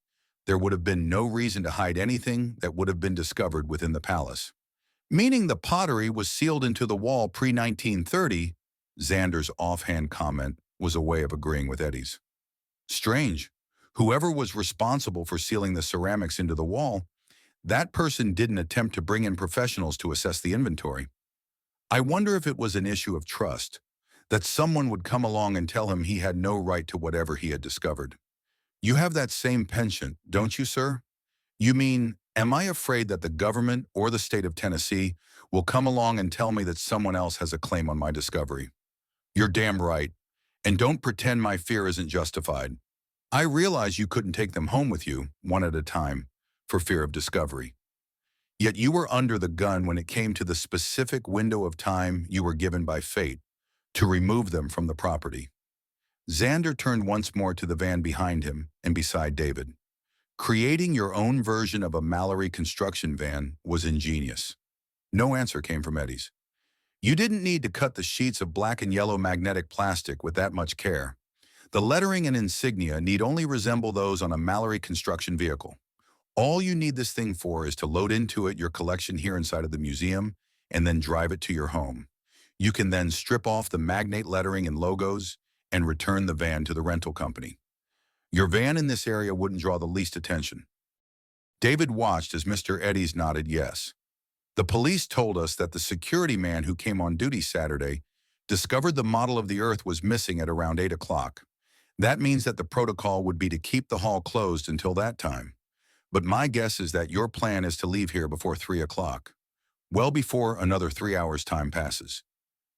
there would have been no reason to hide anything that would have been discovered within the palace. Meaning the pottery was sealed into the wall pre-1930, Xander's offhand comment was a way of agreeing with Eddie's. Strange. Whoever was responsible for sealing the ceramics into the wall, that person didn't attempt to bring in professionals to assess the inventory. I wonder if it was an issue of trust, that someone would come along and tell him he had no right to whatever he had discovered. You have that same penchant, don't you, sir? You mean, am I afraid that the government or the state of Tennessee will come along and tell me that someone else has a claim on my discovery? You're damn right. And don't pretend my fear isn't justified. I realize you couldn't take them home with you, one at a time, for fear of discovery. Yet you were under the gun when it came to the specific window of time you were given by fate to remove them from the property. Xander turned once more to the van behind him and beside David. Creating your own version of a Mallory construction van was ingenious. No answer came from Eddie's. You didn't need to cut the sheets of black and yellow magnetic plastic with that much care. The lettering and insignia need only resemble those on a Mallory construction vehicle. All you need this thing for is to load into it your collection here inside of the museum and then drive it to your home. You can then strip off the magnate lettering and logos and return the van to the rental company. Your van in this area wouldn't draw the least attention. David watched as Mr. Eddie's nodded yes. The police told us that the security man who came on duty Saturday discovered the model of the Earth was missing at around 8 o'clock. That means that the protocol would be to keep the hall closed until that time. But my guess is that your plan is to leave here before 3 o'clock, well before another 3 hours' time passes.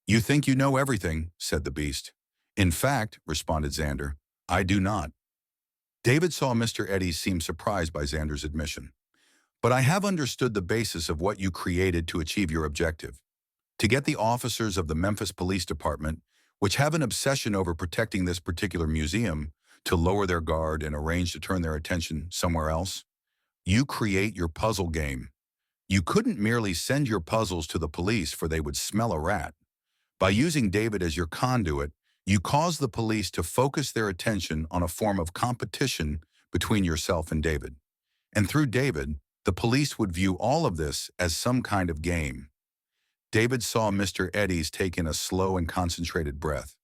You think you know everything, said the Beast. In fact, responded Xander, I do not. David saw Mr. Eddie seem surprised by Xander's admission. But I have understood the basis of what you created to achieve your objective. To get the officers of the Memphis Police Department, which have an obsession over protecting this particular museum, to lower their guard and arrange to turn their attention somewhere else. You create your puzzle game. You couldn't merely send your puzzles to the police for they would smell a rat. By using David as your conduit, you cause the police to focus their attention on a form of competition between yourself and David. And through David, the police would view all of this as some kind of game. David saw Mr. Eddie's take in a slow and concentrated breath.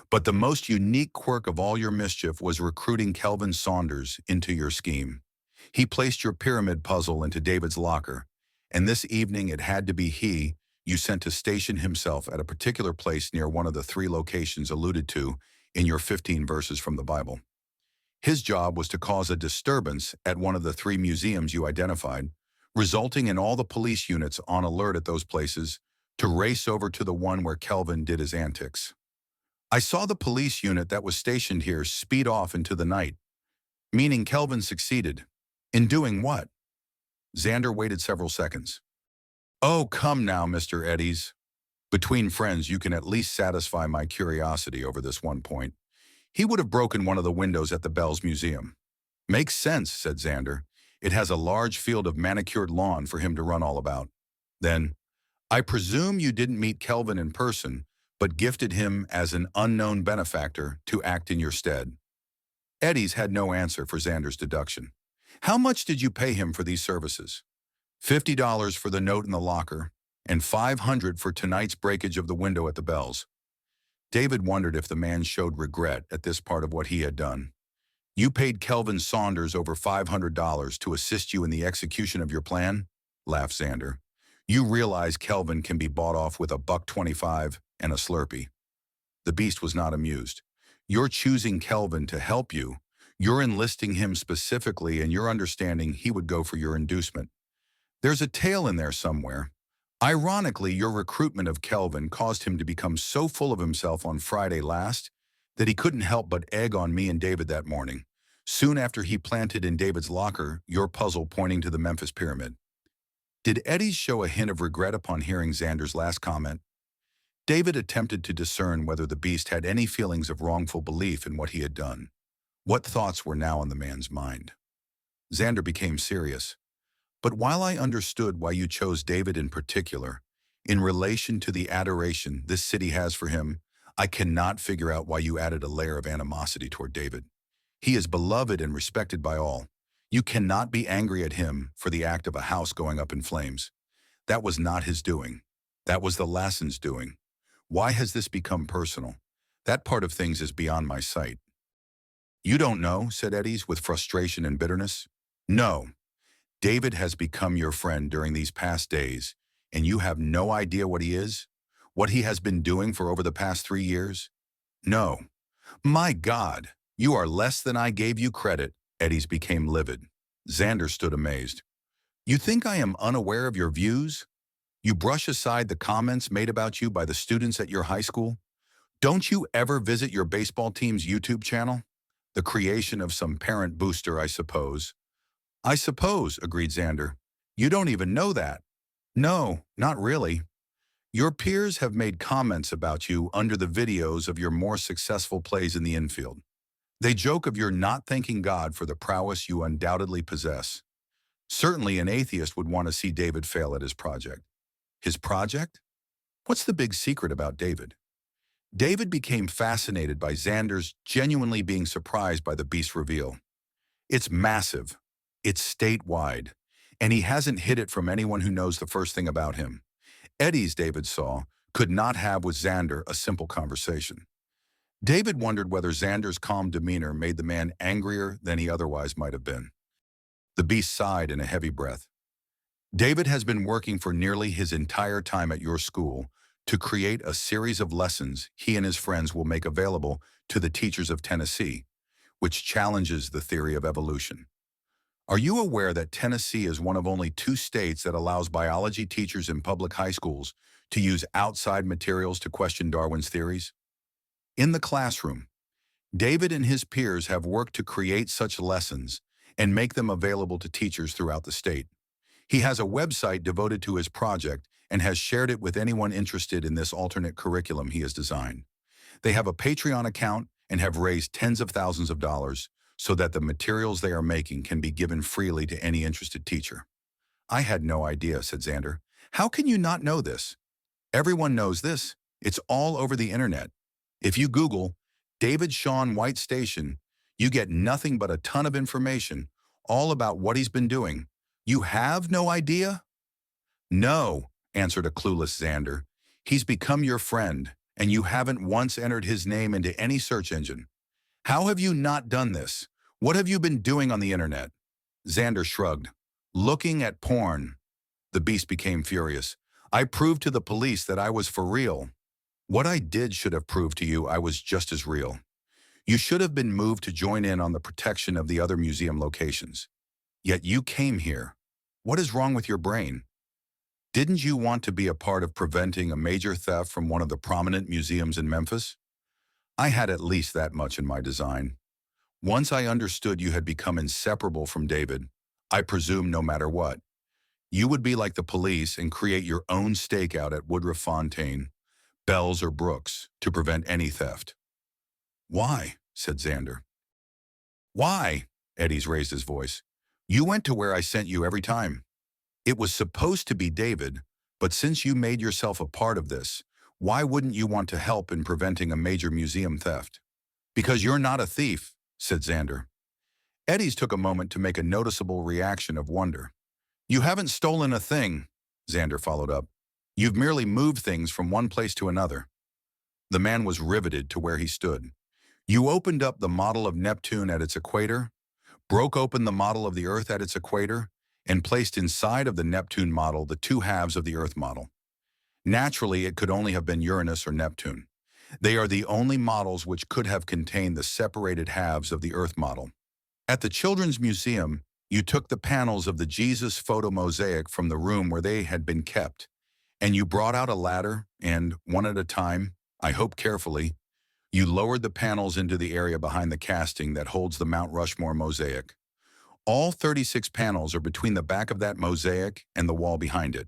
But the most unique quirk of all your mischief was recruiting Kelvin Saunders into your scheme. He placed your pyramid puzzle into David's locker, and this evening it had to be he you sent to station himself at a particular place near one of the 3 locations alluded to in your 15 verses from the Bible. His job was to cause a disturbance at one of the 3 museums you identified, resulting in all the police units on alert at those places to race over to the one where Kelvin did his antics. I saw the police unit that was stationed here speed off into the night, meaning Kelvin succeeded. In doing what? Xander waited several seconds. Oh, come now, Mr. Eddies. Between friends, you can at least satisfy my curiosity over this one point. He would have broken one of the windows at the Bells Museum. Makes sense, said Xander. It has a large field of manicured lawn for him to run all about. Then, I presume you didn't meet Kelvin in person, but gifted him as an unknown benefactor to act in your stead. Eddies had no answer for Xander's deduction. How much did you pay him for these services? $50 for the note in the locker, and $500 for tonight's breakage of the window at the Bells. David wondered if the man showed regret at this part of what he had done. You paid Kelvin Saunders over $500 to assist you in the execution of your plan? Laughed Xander. You realize Kelvin can be bought off with $1.25 and a Slurpee. The Beast was not amused. You're choosing Kelvin to help you. You're enlisting him specifically, and you're understanding he would go for your inducement. There's a tale in there somewhere. Ironically, your recruitment of Kelvin caused him to become so full of himself on Friday last that he couldn't help but egg on me and David that morning. soon after he planted in David's locker your puzzle pointing to the Memphis pyramid. Did Eddie's show a hint of regret upon hearing Xander's last comment? David attempted to discern whether the beast had any feelings of wrongful belief in what he had done. What thoughts were now on the man's mind? Xander became serious. But while I understood why you chose David in particular, in relation to the adoration this city has for him, I cannot figure out why you added a layer of animosity toward David. He is beloved and respected by all. You cannot be angry at him for the act of a house going up in flames. That was not his doing. That was the Lassen's doing. Why has this become personal? That part of things is beyond my sight. You don't know, said Eddie's with frustration and bitterness. No. David has become your friend during these past days, and you have no idea what he is? What he has been doing for over the past 3 years? No. My God, you are less than I gave you credit. Eddie's became livid. Xander stood amazed. You think I am unaware of your views? You brush aside the comments made about you by the students at your high school? Don't you ever visit your baseball team's YouTube channel? The creation of some parent booster, I suppose. I suppose, agreed Xander. You don't even know that. No, not really. Your peers have made comments about you under the videos of your more successful plays in the infield. They joke of your not thanking God for the prowess you undoubtedly possess. Certainly an atheist would want to see David fail at his project. His project? What's the big secret about David? David became fascinated by Xander's genuinely being surprised by the beast's reveal. It's massive. It's statewide. And he hasn't hid it from anyone who knows the first thing about him. Eddie's, David saw, could not have with Xander a simple conversation. David wondered whether Xander's calm demeanor made the man angrier than he otherwise might have been. The beast sighed in a heavy breath. David has been working for nearly his entire time at your school to create a series of lessons he and his friends will make available to the teachers of Tennessee, which challenges the theory of evolution. Are you aware that Tennessee is one of only 2 states that allows biology teachers in public high schools to use outside materials to question Darwin's theories? In the classroom, David and his peers have worked to create such lessons and make them available to teachers throughout the state. He has a website devoted to his project and has shared it with anyone interested in this alternate curriculum he has designed. They have a Patreon account and have raised tens of thousands of dollars so that the materials they are making can be given freely to any interested teacher. I had no idea, said Xander. How can you not know this? Everyone knows this. It's all over the internet. If you Google David Shawn White Station, you get nothing but a ton of information, all about what he's been doing. You have no idea? No, answered a clueless Xander. He's become your friend, and you haven't once entered his name into any search engine. How have you not done this? What have you been doing on the internet? Xander shrugged. Looking at porn. The beast became furious. I proved to the police that I was for real. What I did should have proved to you I was just as real. You should have been moved to join in on the protection of the other museum locations. Yet you came here. What is wrong with your brain? Didn't you want to be a part of preventing a major theft from one of the prominent museums in Memphis? I had at least that much in my design. Once I understood you had become inseparable from David, I presumed no matter what, you would be like the police and create your own stakeout at Woodruff Fontaine, Bells or Brooks to prevent any theft. Why? Said Xander. Why? Eddie's raised his voice. You went to where I sent you every time. It was supposed to be David, but since you made yourself a part of this, why wouldn't you want to help in preventing a major museum theft? Because you're not a thief, said Xander. Eddie's took a moment to make a noticeable reaction of wonder. You haven't stolen a thing, Xander followed up. You've merely moved things from one place to another. The man was riveted to where he stood. You opened up the model of Neptune at its equator, broke open the model of the Earth at its equator, and placed inside of the Neptune model the 2 halves of the Earth model. Naturally, it could only have been Uranus or Neptune. They are the only models which could have contained the separated halves of the Earth model. At the Children's Museum, you took the panels of the Jesus photo mosaic from the room where they had been kept, and you brought out a ladder and, one at a time, I hope carefully, You lowered the panels into the area behind the casting that holds the Mount Rushmore mosaic. All 36 panels are between the back of that mosaic and the wall behind it.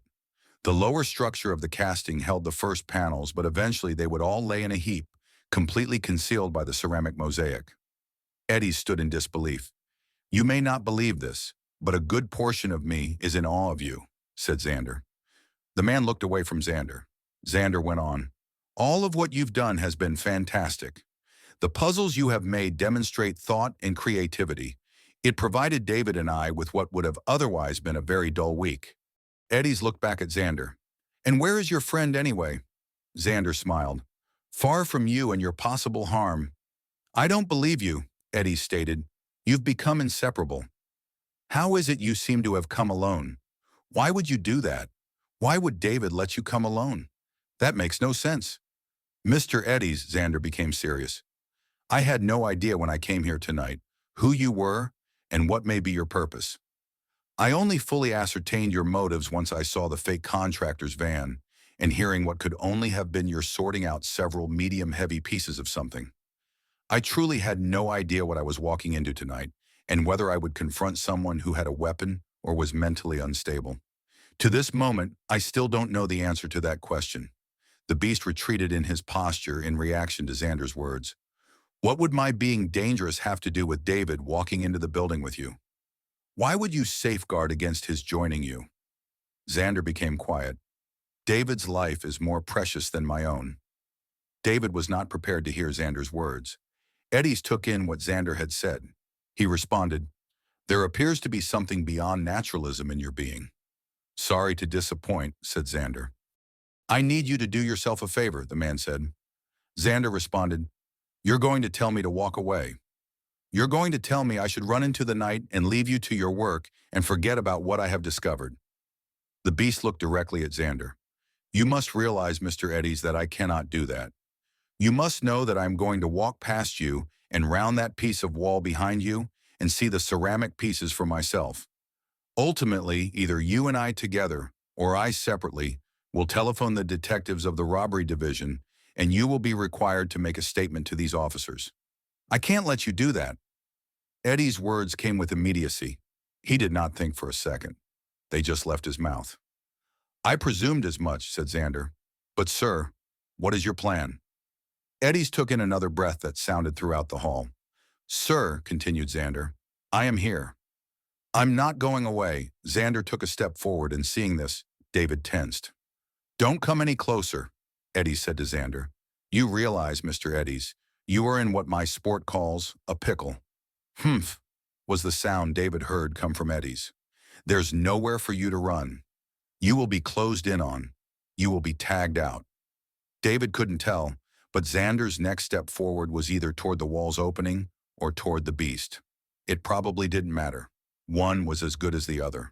The lower structure of the casting held the first panels, but eventually they would all lay in a heap, completely concealed by the ceramic mosaic. Eddie stood in disbelief. You may not believe this, but a good portion of me is in awe of you, said Xander. The man looked away from Xander. Xander went on. All of what you've done has been fantastic. The puzzles you have made demonstrate thought and creativity. It provided David and I with what would have otherwise been a very dull week. Eddie's looked back at Xander. And where is your friend anyway? Xander smiled. Far from you and your possible harm. I don't believe you, Eddie stated. You've become inseparable. How is it you seem to have come alone? Why would you do that? Why would David let you come alone? That makes no sense. Mr. Eddie's, Xander became serious. I had no idea when I came here tonight who you were and what may be your purpose. I only fully ascertained your motives once I saw the fake contractor's van and hearing what could only have been your sorting out several medium-heavy pieces of something. I truly had no idea what I was walking into tonight and whether I would confront someone who had a weapon or was mentally unstable. To this moment, I still don't know the answer to that question. The beast retreated in his posture in reaction to Xander's words. What would my being dangerous have to do with David walking into the building with you? Why would you safeguard against his joining you? Xander became quiet. David's life is more precious than my own. David was not prepared to hear Xander's words. Eddie's took in what Xander had said. He responded, There appears to be something beyond naturalism in your being. Sorry to disappoint, said Xander. I need you to do yourself a favor, the man said. Xander responded, You're going to tell me to walk away. You're going to tell me I should run into the night and leave you to your work and forget about what I have discovered. The beast looked directly at Xander. You must realize, Mr. Eddies, that I cannot do that. You must know that I'm going to walk past you and round that piece of wall behind you and see the ceramic pieces for myself. Ultimately, either you and I together, or I separately, will telephone the detectives of the robbery division, and you will be required to make a statement to these officers. I can't let you do that. Eddie's words came with immediacy. He did not think for a second. They just left his mouth. I presumed as much, said Xander. But sir, what is your plan? Eddie's took in another breath that sounded throughout the hall. Sir, continued Xander, I am here. I'm not going away. Xander took a step forward, and seeing this, David tensed. Don't come any closer, Eddie said to Xander. You realize, Mr. Eddies, you are in what my sport calls a pickle. Humph, was the sound David heard come from Eddies. There's nowhere for you to run. You will be closed in on. You will be tagged out. David couldn't tell, but Xander's next step forward was either toward the wall's opening or toward the beast. It probably didn't matter. One was as good as the other.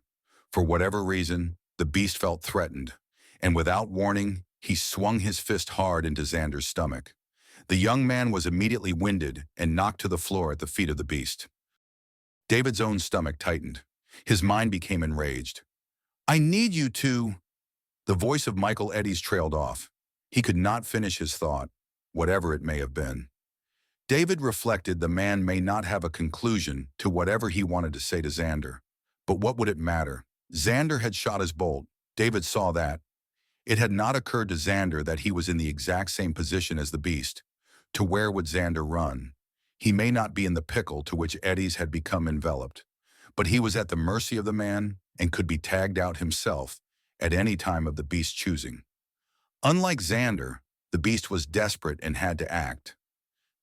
For whatever reason, the beast felt threatened, and without warning, he swung his fist hard into Xander's stomach. The young man was immediately winded and knocked to the floor at the feet of the beast. David's own stomach tightened. His mind became enraged. I need you to... The voice of Michael Eddies trailed off. He could not finish his thought, whatever it may have been. David reflected the man may not have a conclusion to whatever he wanted to say to Xander. But what would it matter? Xander had shot his bolt. David saw that. It had not occurred to Xander that he was in the exact same position as the beast. To where would Xander run? He may not be in the pickle to which Eddies had become enveloped, but he was at the mercy of the man and could be tagged out himself at any time of the beast's choosing. Unlike Xander, the beast was desperate and had to act.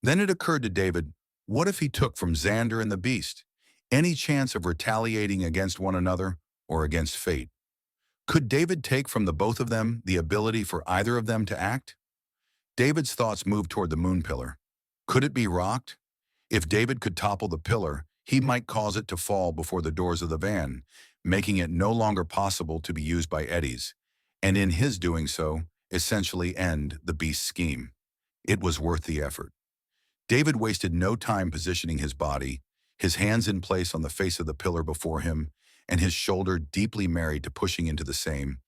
Then it occurred to David, what if he took from Xander and the beast any chance of retaliating against one another or against fate? Could David take from the both of them the ability for either of them to act? David's thoughts moved toward the moon pillar. Could it be rocked? If David could topple the pillar, he might cause it to fall before the doors of the van, making it no longer possible to be used by Eddies, and in his doing so, essentially end the beast's scheme. It was worth the effort. David wasted no time positioning his body, his hands in place on the face of the pillar before him, and his shoulder deeply married to pushing into the same,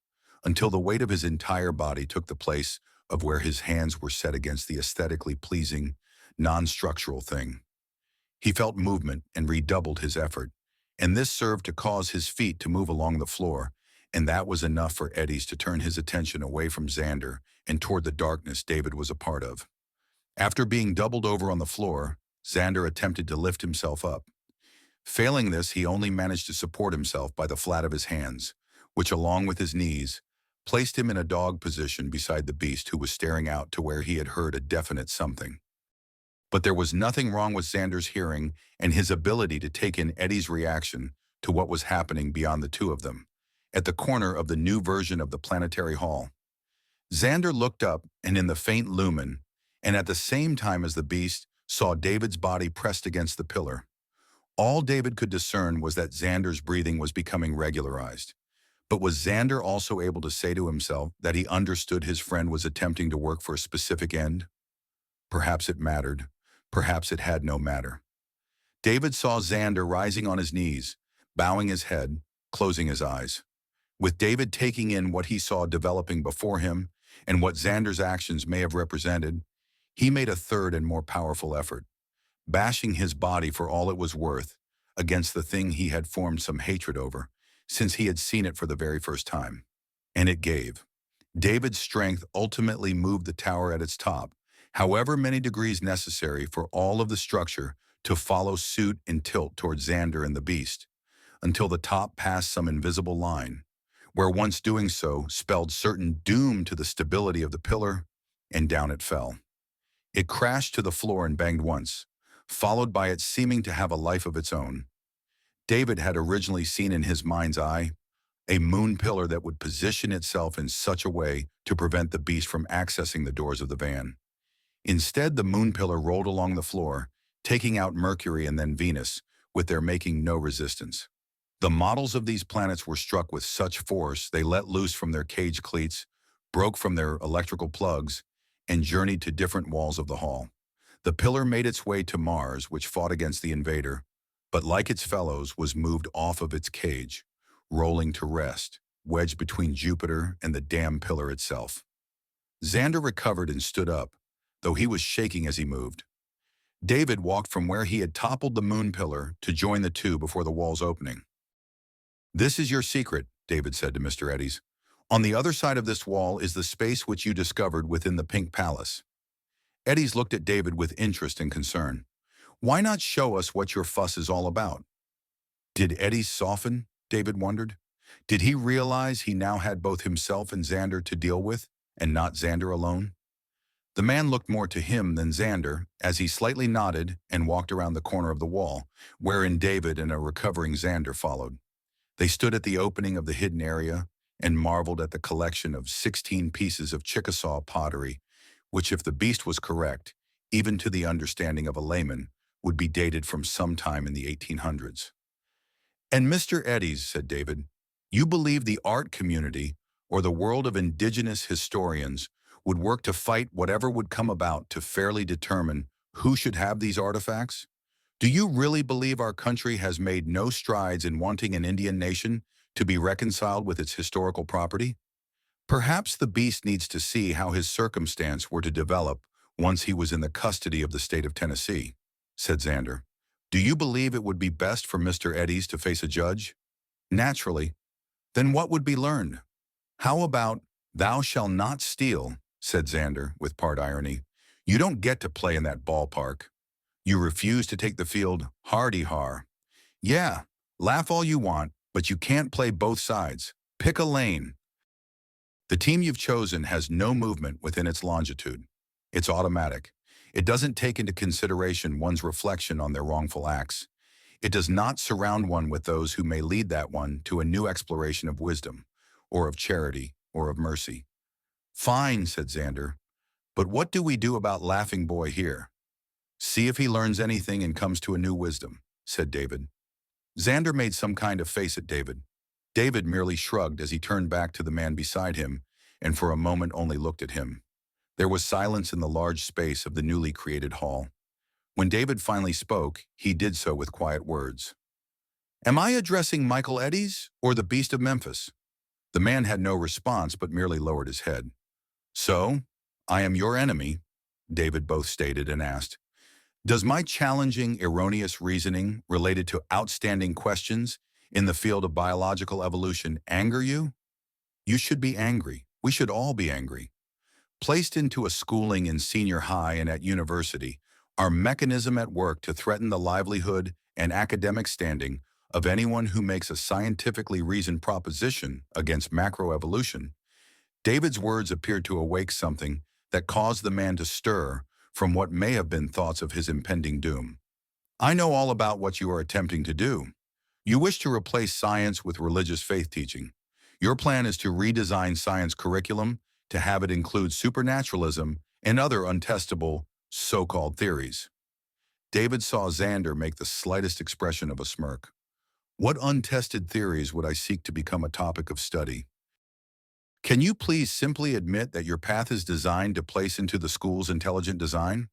until the weight of his entire body took the place of where his hands were set against the aesthetically pleasing, non-structural thing. He felt movement and redoubled his effort, and this served to cause his feet to move along the floor, and that was enough for Eddie's to turn his attention away from Xander and toward the darkness David was a part of. After being doubled over on the floor, Xander attempted to lift himself up. Failing this, he only managed to support himself by the flat of his hands, which, along with his knees, placed him in a dog position beside the beast, who was staring out to where he had heard a definite something. But there was nothing wrong with Xander's hearing and his ability to take in Eddie's reaction to what was happening beyond the two of them, at the corner of the new version of the planetary hall. Xander looked up, and in the faint lumen, and at the same time as the beast, saw David's body pressed against the pillar. All David could discern was that Xander's breathing was becoming regularized. But was Xander also able to say to himself that he understood his friend was attempting to work for a specific end? Perhaps it mattered. Perhaps it had no matter. David saw Xander rising on his knees, bowing his head, closing his eyes. With David taking in what he saw developing before him and what Xander's actions may have represented, he made a third and more powerful effort, bashing his body for all it was worth against the thing he had formed some hatred over, since he had seen it for the very first time. And it gave. David's strength ultimately moved the tower at its top, however many degrees necessary for all of the structure to follow suit and tilt toward Xander and the beast, until the top passed some invisible line, where once doing so spelled certain doom to the stability of the pillar, and down it fell. It crashed to the floor and banged once, followed by it seeming to have a life of its own. David had originally seen in his mind's eye a moon pillar that would position itself in such a way to prevent the beast from accessing the doors of the van. Instead, the moon pillar rolled along the floor, taking out Mercury and then Venus, with their making no resistance. The models of these planets were struck with such force they let loose from their cage cleats, broke from their electrical plugs, and journeyed to different walls of the hall. The pillar made its way to Mars, which fought against the invader, but like its fellows was moved off of its cage, rolling to rest, wedged between Jupiter and the damn pillar itself. Xander recovered and stood up, though he was shaking as he moved. David walked from where he had toppled the moon pillar to join the two before the wall's opening. "This is your secret," David said to Mr. Eddies. "On the other side of this wall is the space which you discovered within the Pink Palace." Eddies looked at David with interest and concern. "Why not show us what your fuss is all about?" Did Eddies soften? David wondered. Did he realize he now had both himself and Xander to deal with, and not Xander alone? The man looked more to him than Xander as he slightly nodded and walked around the corner of the wall, wherein David and a recovering Xander followed. They stood at the opening of the hidden area and marveled at the collection of 16 pieces of Chickasaw pottery, which, if the beast was correct, even to the understanding of a layman, would be dated from some time in the 1800s. "And Mr. Eddies," said David, "you believe the art community, or the world of indigenous historians, would work to fight whatever would come about to fairly determine who should have these artifacts? Do you really believe our country has made no strides in wanting an Indian nation to be reconciled with its historical property? Perhaps the beast needs to see how his circumstance were to develop once he was in the custody of the state of Tennessee," said Xander. "Do you believe it would be best for Mr. Eddies to face a judge?" "Naturally. Then what would be learned?" "How about 'thou shalt not steal'?" said Xander with part irony. "You don't get to play in that ballpark. You refuse to take the field, hardy har. Yeah, laugh all you want, but you can't play both sides. Pick a lane. The team you've chosen has no movement within its longitude. It's automatic. It doesn't take into consideration one's reflection on their wrongful acts. It does not surround one with those who may lead that one to a new exploration of wisdom, or of charity, or of mercy." "Fine," said Xander. "But what do we do about Laughing Boy here?" "See if he learns anything and comes to a new wisdom," said David. Xander made some kind of face at David. David merely shrugged as he turned back to the man beside him and for a moment only looked at him. There was silence in the large space of the newly created hall. When David finally spoke, he did so with quiet words. "Am I addressing Michael Eddies or the Beast of Memphis?" The man had no response but merely lowered his head. "So, I am your enemy, David both stated and asked. Does my challenging erroneous reasoning related to outstanding questions in the field of biological evolution anger you? You should be angry. We should all be angry. Placed into a schooling in senior high and at university, our mechanism at work to threaten the livelihood and academic standing of anyone who makes a scientifically reasoned proposition against macroevolution. David's words appeared to awake something that caused the man to stir from what may have been thoughts of his impending doom. I know all about what you are attempting to do. You wish to replace science with religious faith teaching. Your plan is to redesign science curriculum to have it include supernaturalism and other untestable, so-called theories. David saw Xander make the slightest expression of a smirk. What untested theories would I seek to become a topic of study? Can you please simply admit that your path is designed to place into the school's intelligent design?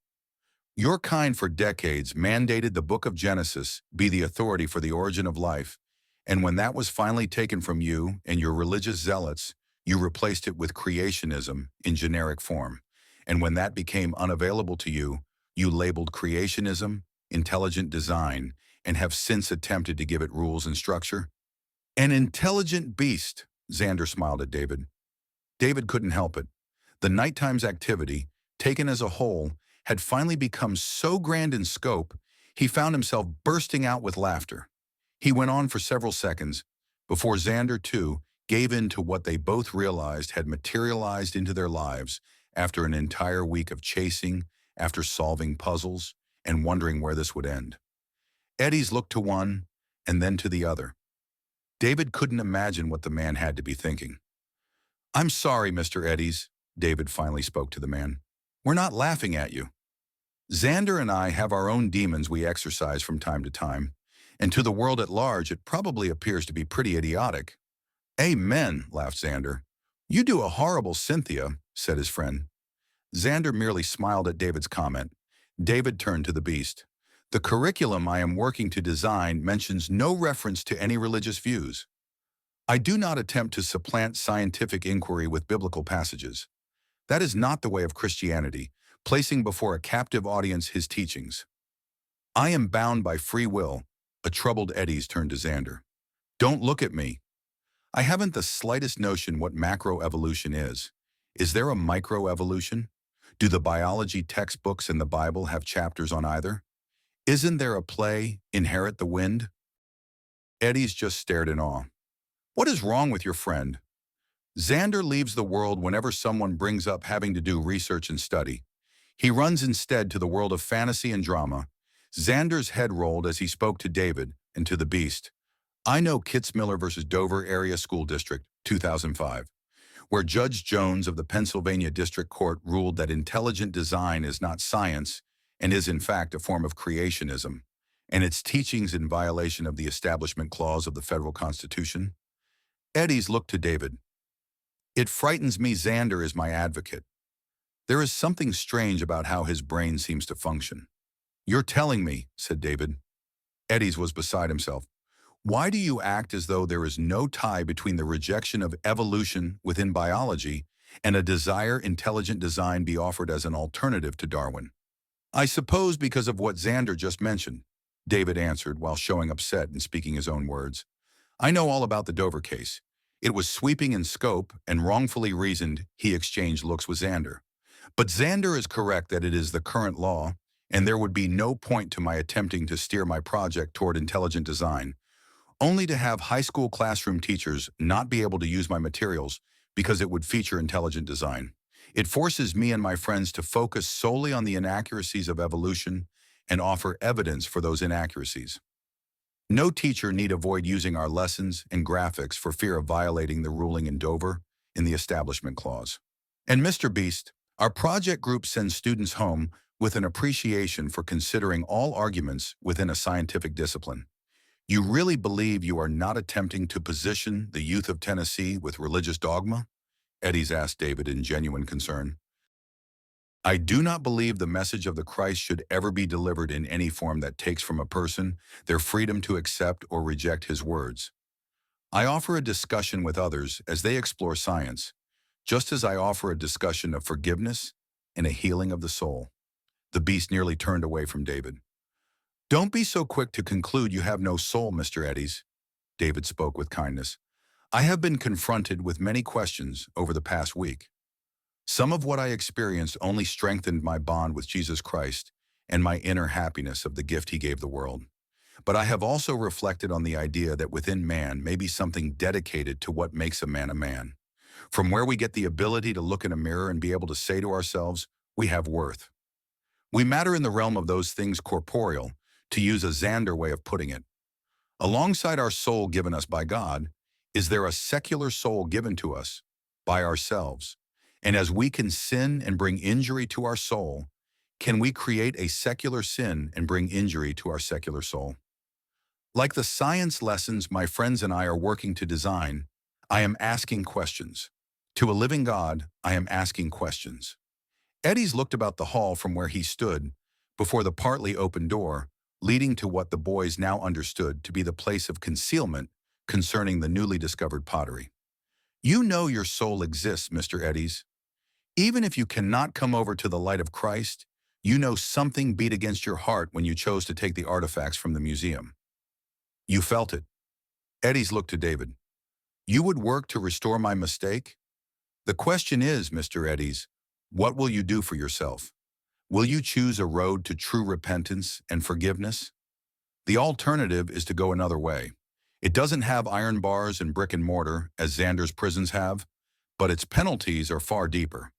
Your kind for decades mandated the book of Genesis be the authority for the origin of life, and when that was finally taken from you and your religious zealots, you replaced it with creationism in generic form. And when that became unavailable to you, you labeled creationism intelligent design and have since attempted to give it rules and structure. An intelligent beast, Xander smiled at David. David couldn't help it. The nighttime's activity, taken as a whole, had finally become so grand in scope, he found himself bursting out with laughter. He went on for several seconds, before Xander, too, gave in to what they both realized had materialized into their lives after an entire week of chasing, after solving puzzles, and wondering where this would end. Eddies looked to one, and then to the other. David couldn't imagine what the man had to be thinking. I'm sorry, Mr. Eddies, David finally spoke to the man. We're not laughing at you. Xander and I have our own demons we exercise from time to time, and to the world at large it probably appears to be pretty idiotic. Amen, laughed Xander. You do a horrible Cynthia, said his friend. Xander merely smiled at David's comment. David turned to the beast. The curriculum I am working to design mentions no reference to any religious views. I do not attempt to supplant scientific inquiry with biblical passages. That is not the way of Christianity, placing before a captive audience his teachings. I am bound by free will, a troubled Eddies turned to Xander. Don't look at me. I haven't the slightest notion what macroevolution is. Is there a microevolution? Do the biology textbooks in the Bible have chapters on either? Isn't there a play, Inherit the Wind? Eddies just stared in awe. What is wrong with your friend? Xander leaves the world whenever someone brings up having to do research and study. He runs instead to the world of fantasy and drama. Xander's head rolled as he spoke to David and to the beast. I know Kitzmiller versus Dover Area School District, 2005, where Judge Jones of the Pennsylvania District Court ruled that intelligent design is not science and is in fact a form of creationism, and its teachings in violation of the Establishment Clause of the Federal Constitution. Eddies looked to David. It frightens me Xander is my advocate. There is something strange about how his brain seems to function. You're telling me, said David. Eddies was beside himself. Why do you act as though there is no tie between the rejection of evolution within biology and a desire intelligent design be offered as an alternative to Darwin? I suppose because of what Xander just mentioned, David answered while showing upset and speaking his own words. I know all about the Dover case. It was sweeping in scope and wrongfully reasoned he exchanged looks with Xander. But Xander is correct that it is the current law, and there would be no point to my attempting to steer my project toward intelligent design, only to have high school classroom teachers not be able to use my materials because it would feature intelligent design. It forces me and my friends to focus solely on the inaccuracies of evolution and offer evidence for those inaccuracies. No teacher need avoid using our lessons and graphics for fear of violating the ruling in Dover in the Establishment Clause. And Mr. Beast, our project group sends students home with an appreciation for considering all arguments within a scientific discipline. You really believe you are not attempting to position the youth of Tennessee with religious dogma? Eddies asked David in genuine concern. I do not believe the message of the Christ should ever be delivered in any form that takes from a person their freedom to accept or reject his words. I offer a discussion with others as they explore science, just as I offer a discussion of forgiveness and a healing of the soul. The beast nearly turned away from David. "Don't be so quick to conclude you have no soul, Mr. Eddies," David spoke with kindness. "I have been confronted with many questions over the past week. Some of what I experienced only strengthened my bond with Jesus Christ and my inner happiness of the gift he gave the world. But I have also reflected on the idea that within man may be something dedicated to what makes a man, from where we get the ability to look in a mirror and be able to say to ourselves, we have worth. We matter in the realm of those things corporeal, to use a Xander way of putting it. Alongside our soul given us by God, is there a secular soul given to us by ourselves? And as we can sin and bring injury to our soul, can we create a secular sin and bring injury to our secular soul? Like the science lessons my friends and I are working to design, I am asking questions. To a living God, I am asking questions. Eddies looked about the hall from where he stood, before the partly open door, leading to what the boys now understood to be the place of concealment concerning the newly discovered pottery. "You know your soul exists, Mr. Eddies. Even if you cannot come over to the light of Christ, you know something beat against your heart when you chose to take the artifacts from the museum. You felt it." Eddies looked to David. "You would work to restore my mistake? The question is, Mr. Eddies, what will you do for yourself? Will you choose a road to true repentance and forgiveness? The alternative is to go another way. It doesn't have iron bars and brick and mortar, as Xander's prisons have, but its penalties are far deeper."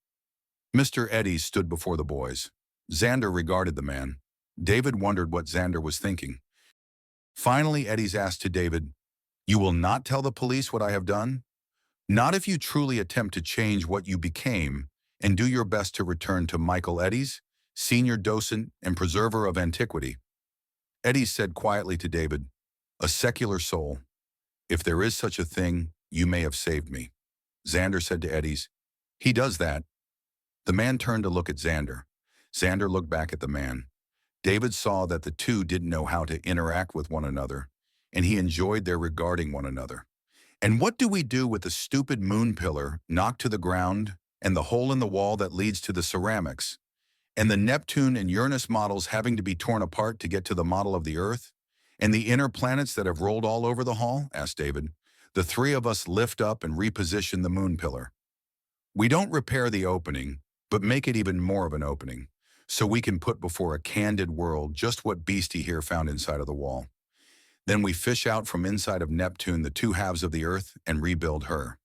Mr. Eddies stood before the boys. Xander regarded the man. David wondered what Xander was thinking. Finally, Eddies asked to David, "You will not tell the police what I have done? Not if you truly attempt to change what you became and do your best to return to Michael Eddies, senior docent and preserver of antiquity." Eddies said quietly to David, "A secular soul. If there is such a thing, you may have saved me." Xander said to Eddies, "He does that." The man turned to look at Xander. Xander looked back at the man. David saw that the two didn't know how to interact with one another, and he enjoyed their regarding one another. "And what do we do with the stupid moon pillar knocked to the ground, and the hole in the wall that leads to the ceramics, and the Neptune and Uranus models having to be torn apart to get to the model of the Earth, and the inner planets that have rolled all over the hall?" asked David. "The three of us lift up and reposition the moon pillar. We don't repair the opening, but make it even more of an opening, so we can put before a candid world just what Beastie here found inside of the wall. Then we fish out from inside of Neptune the two halves of the Earth and rebuild her.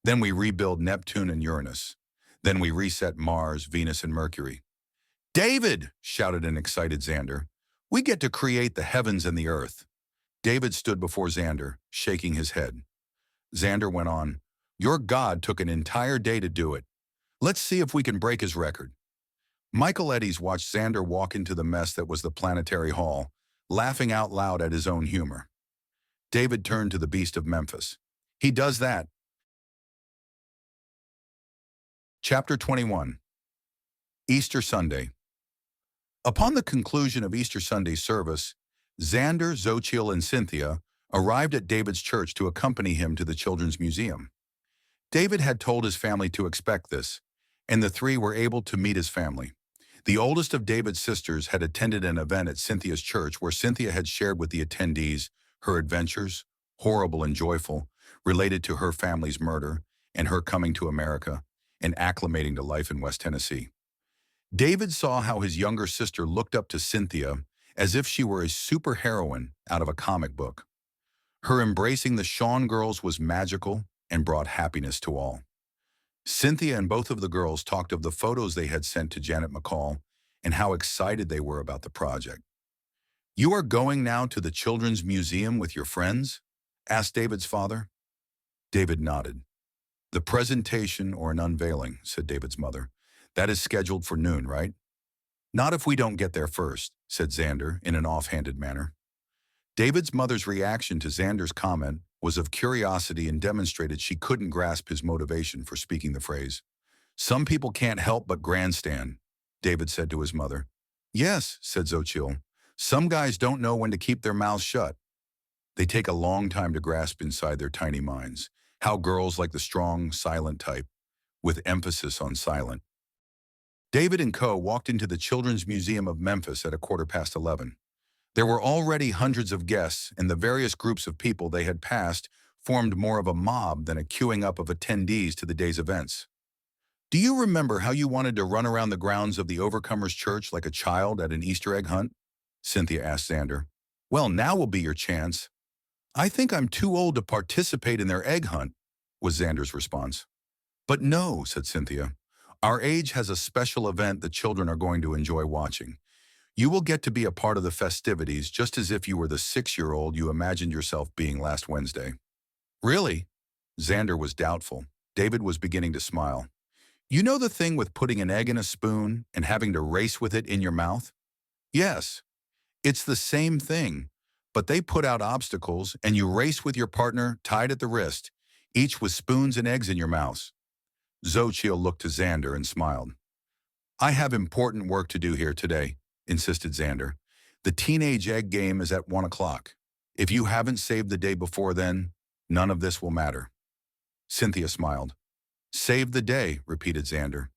Then we rebuild Neptune and Uranus. Then we reset Mars, Venus, and Mercury." "David!" shouted an excited Xander. "We get to create the heavens and the earth." David stood before Xander, shaking his head. Xander went on, "Your God took an entire day to do it. Let's see if we can break his record." Michael Eddies watched Xander walk into the mess that was the planetary hall, laughing out loud at his own humor. David turned to the Beast of Memphis. "He does that." Chapter 21. Easter Sunday. Upon the conclusion of Easter Sunday service, Xander, Xochitl, and Cynthia arrived at David's church to accompany him to the Children's Museum. David had told his family to expect this, and the three were able to meet his family. The oldest of David's sisters had attended an event at Cynthia's church where Cynthia had shared with the attendees her adventures, horrible and joyful, related to her family's murder and her coming to America and acclimating to life in West Tennessee. David saw how his younger sister looked up to Cynthia as if she were a superheroine out of a comic book. Her embracing the Shawn girls was magical and brought happiness to all. Cynthia and both of the girls talked of the photos they had sent to Janet McCall and how excited they were about the project. "You are going now to the Children's Museum with your friends?" asked David's father. David nodded. "The presentation or an unveiling," said David's mother. "That is scheduled for noon, right?" "Not if we don't get there first," said Xander in an offhanded manner. David's mother's reaction to Xander's comment was of curiosity and demonstrated she couldn't grasp his motivation for speaking the phrase. "Some people can't help but grandstand," David said to his mother. "Yes," said Xochitl. "Some guys don't know when to keep their mouths shut. They take a long time to grasp inside their tiny minds how girls like the strong, silent type, with emphasis on silent." David and Co. walked into the Children's Museum of Memphis at 11:15. There were already hundreds of guests, and the various groups of people they had passed formed more of a mob than a queuing up of attendees to the day's events. Do you remember how you wanted to run around the grounds of the Overcomers Church like a child at an Easter egg hunt? Cynthia asked Xander. Well, now will be your chance. I think I'm too old to participate in their egg hunt, was Xander's response. But no, said Cynthia. Our age has a special event the children are going to enjoy watching. You will get to be a part of the festivities just as if you were the 6-year-old you imagined yourself being last Wednesday. Really? Xander was doubtful. David was beginning to smile. You know the thing with putting an egg in a spoon and having to race with it in your mouth? Yes. It's the same thing, but they put out obstacles and you race with your partner tied at the wrist, each with spoons and eggs in your mouths. Xochitl looked to Xander and smiled. I have important work to do here today, insisted Xander. The teenage egg game is at 1 o'clock. If you haven't saved the day before then, none of this will matter. Cynthia smiled. Save the day, repeated Xander.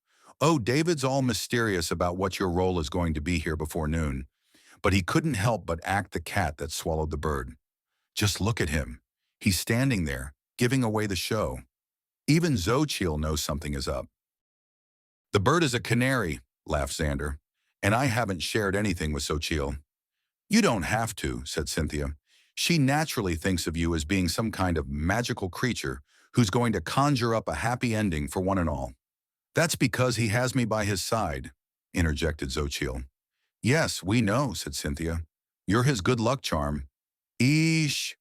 Oh, David's all mysterious about what your role is going to be here before noon, but he couldn't help but act the cat that swallowed the bird. Just look at him. He's standing there, giving away the show. Even Xochitl knows something is up. The bird is a canary, laughed Xander, and I haven't shared anything with Xochitl. You don't have to, said Cynthia. She naturally thinks of you as being some kind of magical creature who's going to conjure up a happy ending for one and all. That's because he has me by his side, interjected Xochitl. Yes, we know, said Cynthia. You're his good luck charm. Eesh.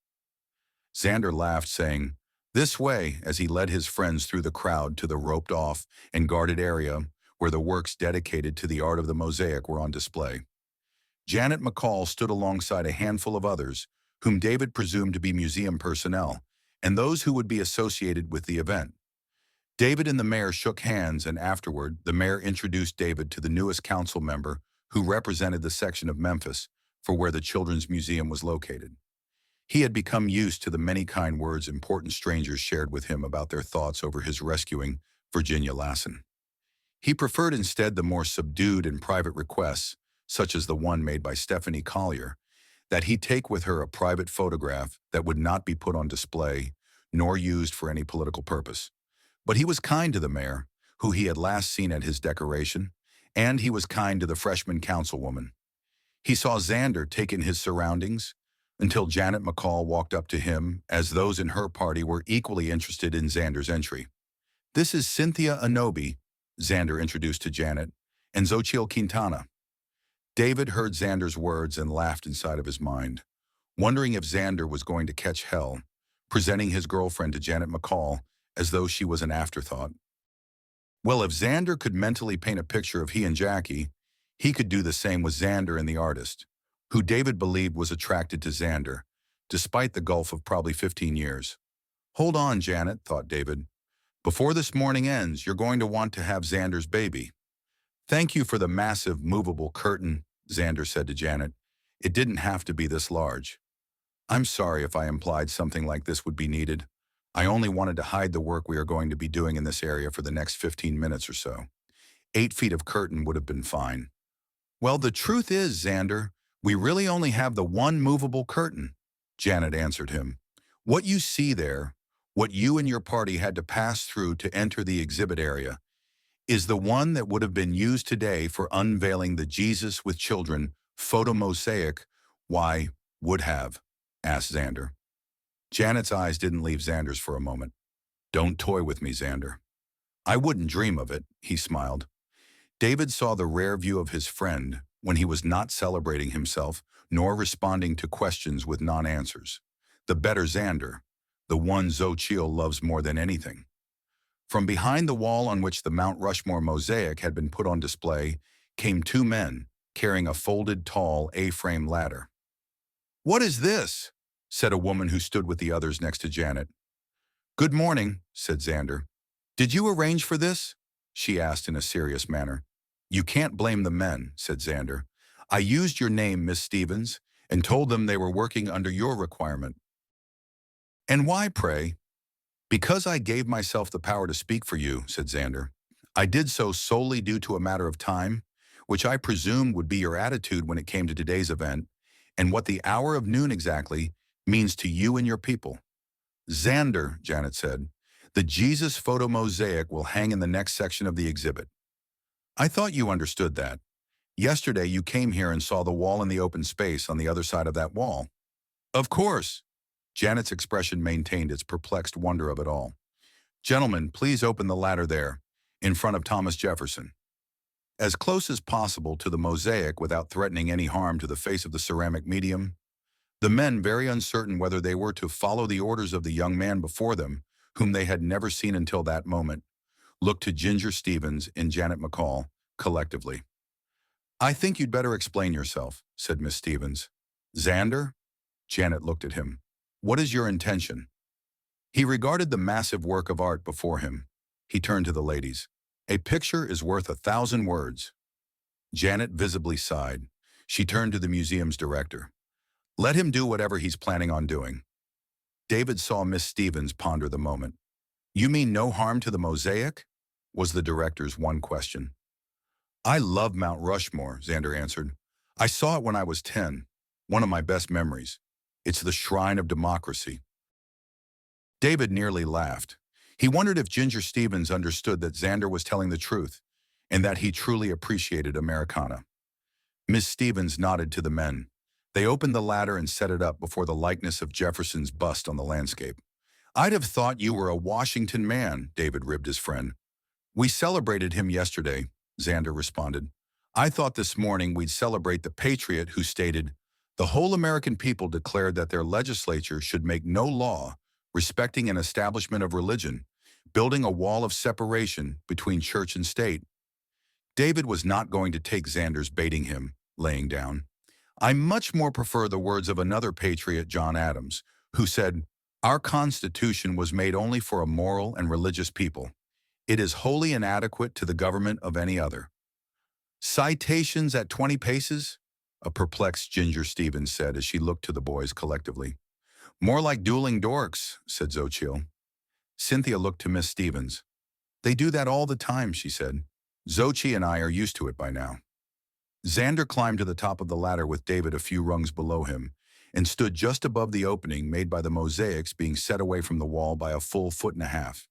Xander laughed, saying, this way, as he led his friends through the crowd to the roped-off and guarded area where the works dedicated to the art of the mosaic were on display. Janet McCall stood alongside a handful of others, whom David presumed to be museum personnel, and those who would be associated with the event. David and the mayor shook hands, and afterward, the mayor introduced David to the newest council member who represented the section of Memphis for where the Children's Museum was located. He had become used to the many kind words important strangers shared with him about their thoughts over his rescuing Virginia Lassen. He preferred instead the more subdued and private requests, such as the one made by Stephanie Collier, that he take with her a private photograph that would not be put on display nor used for any political purpose. But he was kind to the mayor, who he had last seen at his decoration, and he was kind to the freshman councilwoman. He saw Xander take in his surroundings, until Janet McCall walked up to him, as those in her party were equally interested in Xander's entry. This is Cynthia Anobi, Xander introduced to Janet, and Xochitl Quintana. David heard Xander's words and laughed inside of his mind, wondering if Xander was going to catch hell, presenting his girlfriend to Janet McCall as though she was an afterthought. Well, if Xander could mentally paint a picture of he and Jackie, he could do the same with Xander and the artist, who David believed was attracted to Xander, despite the gulf of probably 15 years. Hold on, Janet, thought David. Before this morning ends, you're going to want to have Xander's baby. Thank you for the massive movable curtain, Xander said to Janet. It didn't have to be this large. I'm sorry if I implied something like this would be needed. I only wanted to hide the work we are going to be doing in this area for the next 15 minutes or so. 8 feet of curtain would have been fine. Well, the truth is, Xander, we really only have the one movable curtain, Janet answered him. What you see there, what you and your party had to pass through to enter the exhibit area, is the one that would have been used today for unveiling the Jesus with Children photo mosaic. Why would have? Asked Xander. Janet's eyes didn't leave Xander's for a moment. Don't toy with me, Xander. I wouldn't dream of it, he smiled. David saw the rare view of his friend when he was not celebrating himself nor responding to questions with non-answers. The better Xander, the one Xochitl loves more than anything. From behind the wall on which the Mount Rushmore mosaic had been put on display came 2 men carrying a folded, tall A-frame ladder. What is this? Said a woman who stood with the others next to Janet. Good morning, said Xander. Did you arrange for this? She asked in a serious manner. You can't blame the men, said Xander. I used your name, Miss Stevens, and told them they were working under your requirement. And why, pray? Because I gave myself the power to speak for you, said Xander. I did so solely due to a matter of time, which I presumed would be your attitude when it came to today's event, and what the hour of noon exactly means to you and your people. Xander, Janet said, the Jesus photo mosaic will hang in the next section of the exhibit. I thought you understood that. Yesterday you came here and saw the wall in the open space on the other side of that wall. Of course. Janet's expression maintained its perplexed wonder of it all. Gentlemen, please open the ladder there, in front of Thomas Jefferson. As close as possible to the mosaic without threatening any harm to the face of the ceramic medium. The men, very uncertain whether they were to follow the orders of the young man before them, whom they had never seen until that moment, looked to Ginger Stevens and Janet McCall, collectively. I think you'd better explain yourself, said Miss Stevens. Xander? Janet looked at him. What is your intention? He regarded the massive work of art before him. He turned to the ladies. A picture is worth 1,000 words. Janet visibly sighed. She turned to the museum's director. Let him do whatever he's planning on doing. David saw Miss Stevens ponder the moment. You mean no harm to the mosaic? Was the director's one question. I love Mount Rushmore, Xander answered. I saw it when I was 10, one of my best memories. It's the shrine of democracy. David nearly laughed. He wondered if Ginger Stevens understood that Xander was telling the truth, and that he truly appreciated Americana. Miss Stevens nodded to the men. They opened the ladder and set it up before the likeness of Jefferson's bust on the landscape. I'd have thought you were a Washington man, David ribbed his friend. We celebrated him yesterday, Xander responded. I thought this morning we'd celebrate the patriot who stated, the whole American people declared that their legislature should make no law respecting an establishment of religion, building a wall of separation between church and state. David was not going to take Xander's baiting him, laying down. I much more prefer the words of another patriot, John Adams, who said, our Constitution was made only for a moral and religious people. It is wholly inadequate to the government of any other. Citations at 20 paces? A perplexed Ginger Stevens said as she looked to the boys collectively. More like dueling dorks, said Xochitl. Cynthia looked to Miss Stevens. They do that all the time, she said. Xochitl and I are used to it by now. Xander climbed to the top of the ladder with David a few rungs below him and stood just above the opening made by the mosaics being set away from the wall by a full 1.5 feet.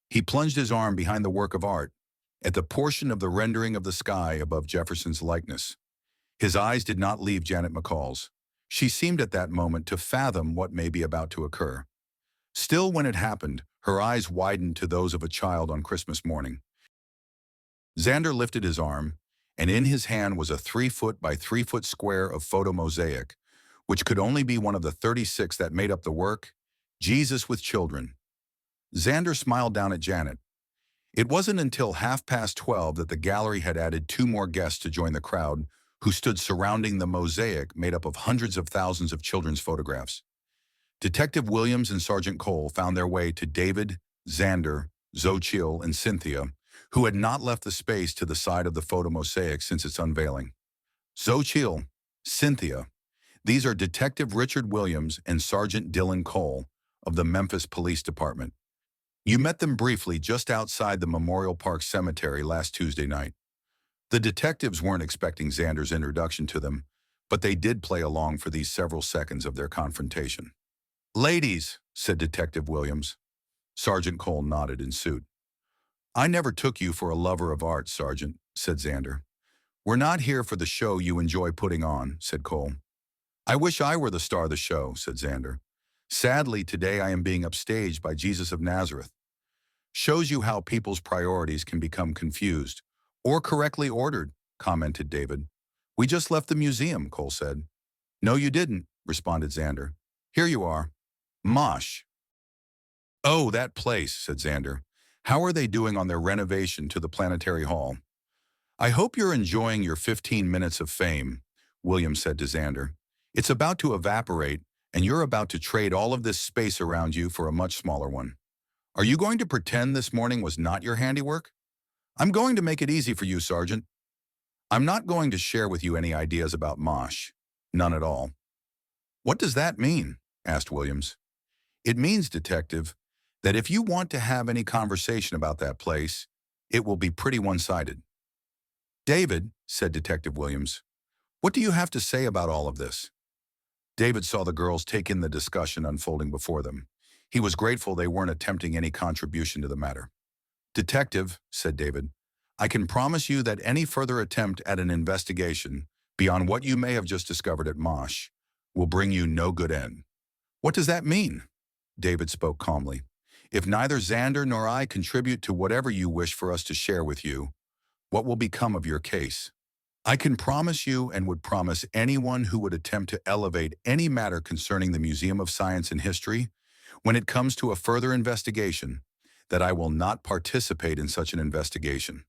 He plunged his arm behind the work of art, at the portion of the rendering of the sky above Jefferson's likeness. His eyes did not leave Janet McCall's. She seemed at that moment to fathom what may be about to occur. Still, when it happened, her eyes widened to those of a child on Christmas morning. Xander lifted his arm, and in his hand was a 3-foot by 3-foot square of photo mosaic, which could only be one of the 36 that made up the work, Jesus with Children. Xander smiled down at Janet. It wasn't until 12:30 that the gallery had added 2 more guests to join the crowd who stood surrounding the mosaic made up of hundreds of thousands of children's photographs. Detective Williams and Sergeant Cole found their way to David, Xander, Xochitl, and Cynthia, who had not left the space to the side of the photo mosaic since its unveiling. Xochitl, Cynthia, these are Detective Richard Williams and Sergeant Dylan Cole of the Memphis Police Department. You met them briefly just outside the Memorial Park Cemetery last Tuesday night. The detectives weren't expecting Xander's introduction to them, but they did play along for these several seconds of their confrontation. Ladies, said Detective Williams. Sergeant Cole nodded in suit. I never took you for a lover of art, Sergeant, said Xander. We're not here for the show you enjoy putting on, said Cole. I wish I were the star of the show, said Xander. Sadly, today I am being upstaged by Jesus of Nazareth. Shows you how people's priorities can become confused, or correctly ordered, commented David. We just left the museum, Cole said. No, you didn't, responded Xander. Here you are. Mosh. Oh, that place, said Xander. How are they doing on their renovation to the planetary hall? I hope you're enjoying your 15 minutes of fame, William said to Xander. It's about to evaporate, and you're about to trade all of this space around you for a much smaller one. Are you going to pretend this morning was not your handiwork? I'm going to make it easy for you, Sergeant. I'm not going to share with you any ideas about Mosh. None at all. What does that mean? Asked Williams. It means, Detective, that if you want to have any conversation about that place, It will be pretty one-sided. David, said Detective Williams, what do you have to say about all of this? David saw the girls take in the discussion unfolding before them. He was grateful they weren't attempting any contribution to the matter. Detective, said David, I can promise you that any further attempt at an investigation, beyond what you may have just discovered at Mosh, will bring you no good end. What does that mean? David spoke calmly. If neither Xander nor I contribute to whatever you wish for us to share with you, what will become of your case? I can promise you and would promise anyone who would attempt to elevate any matter concerning the Museum of Science and History, when it comes to a further investigation, that I will not participate in such an investigation,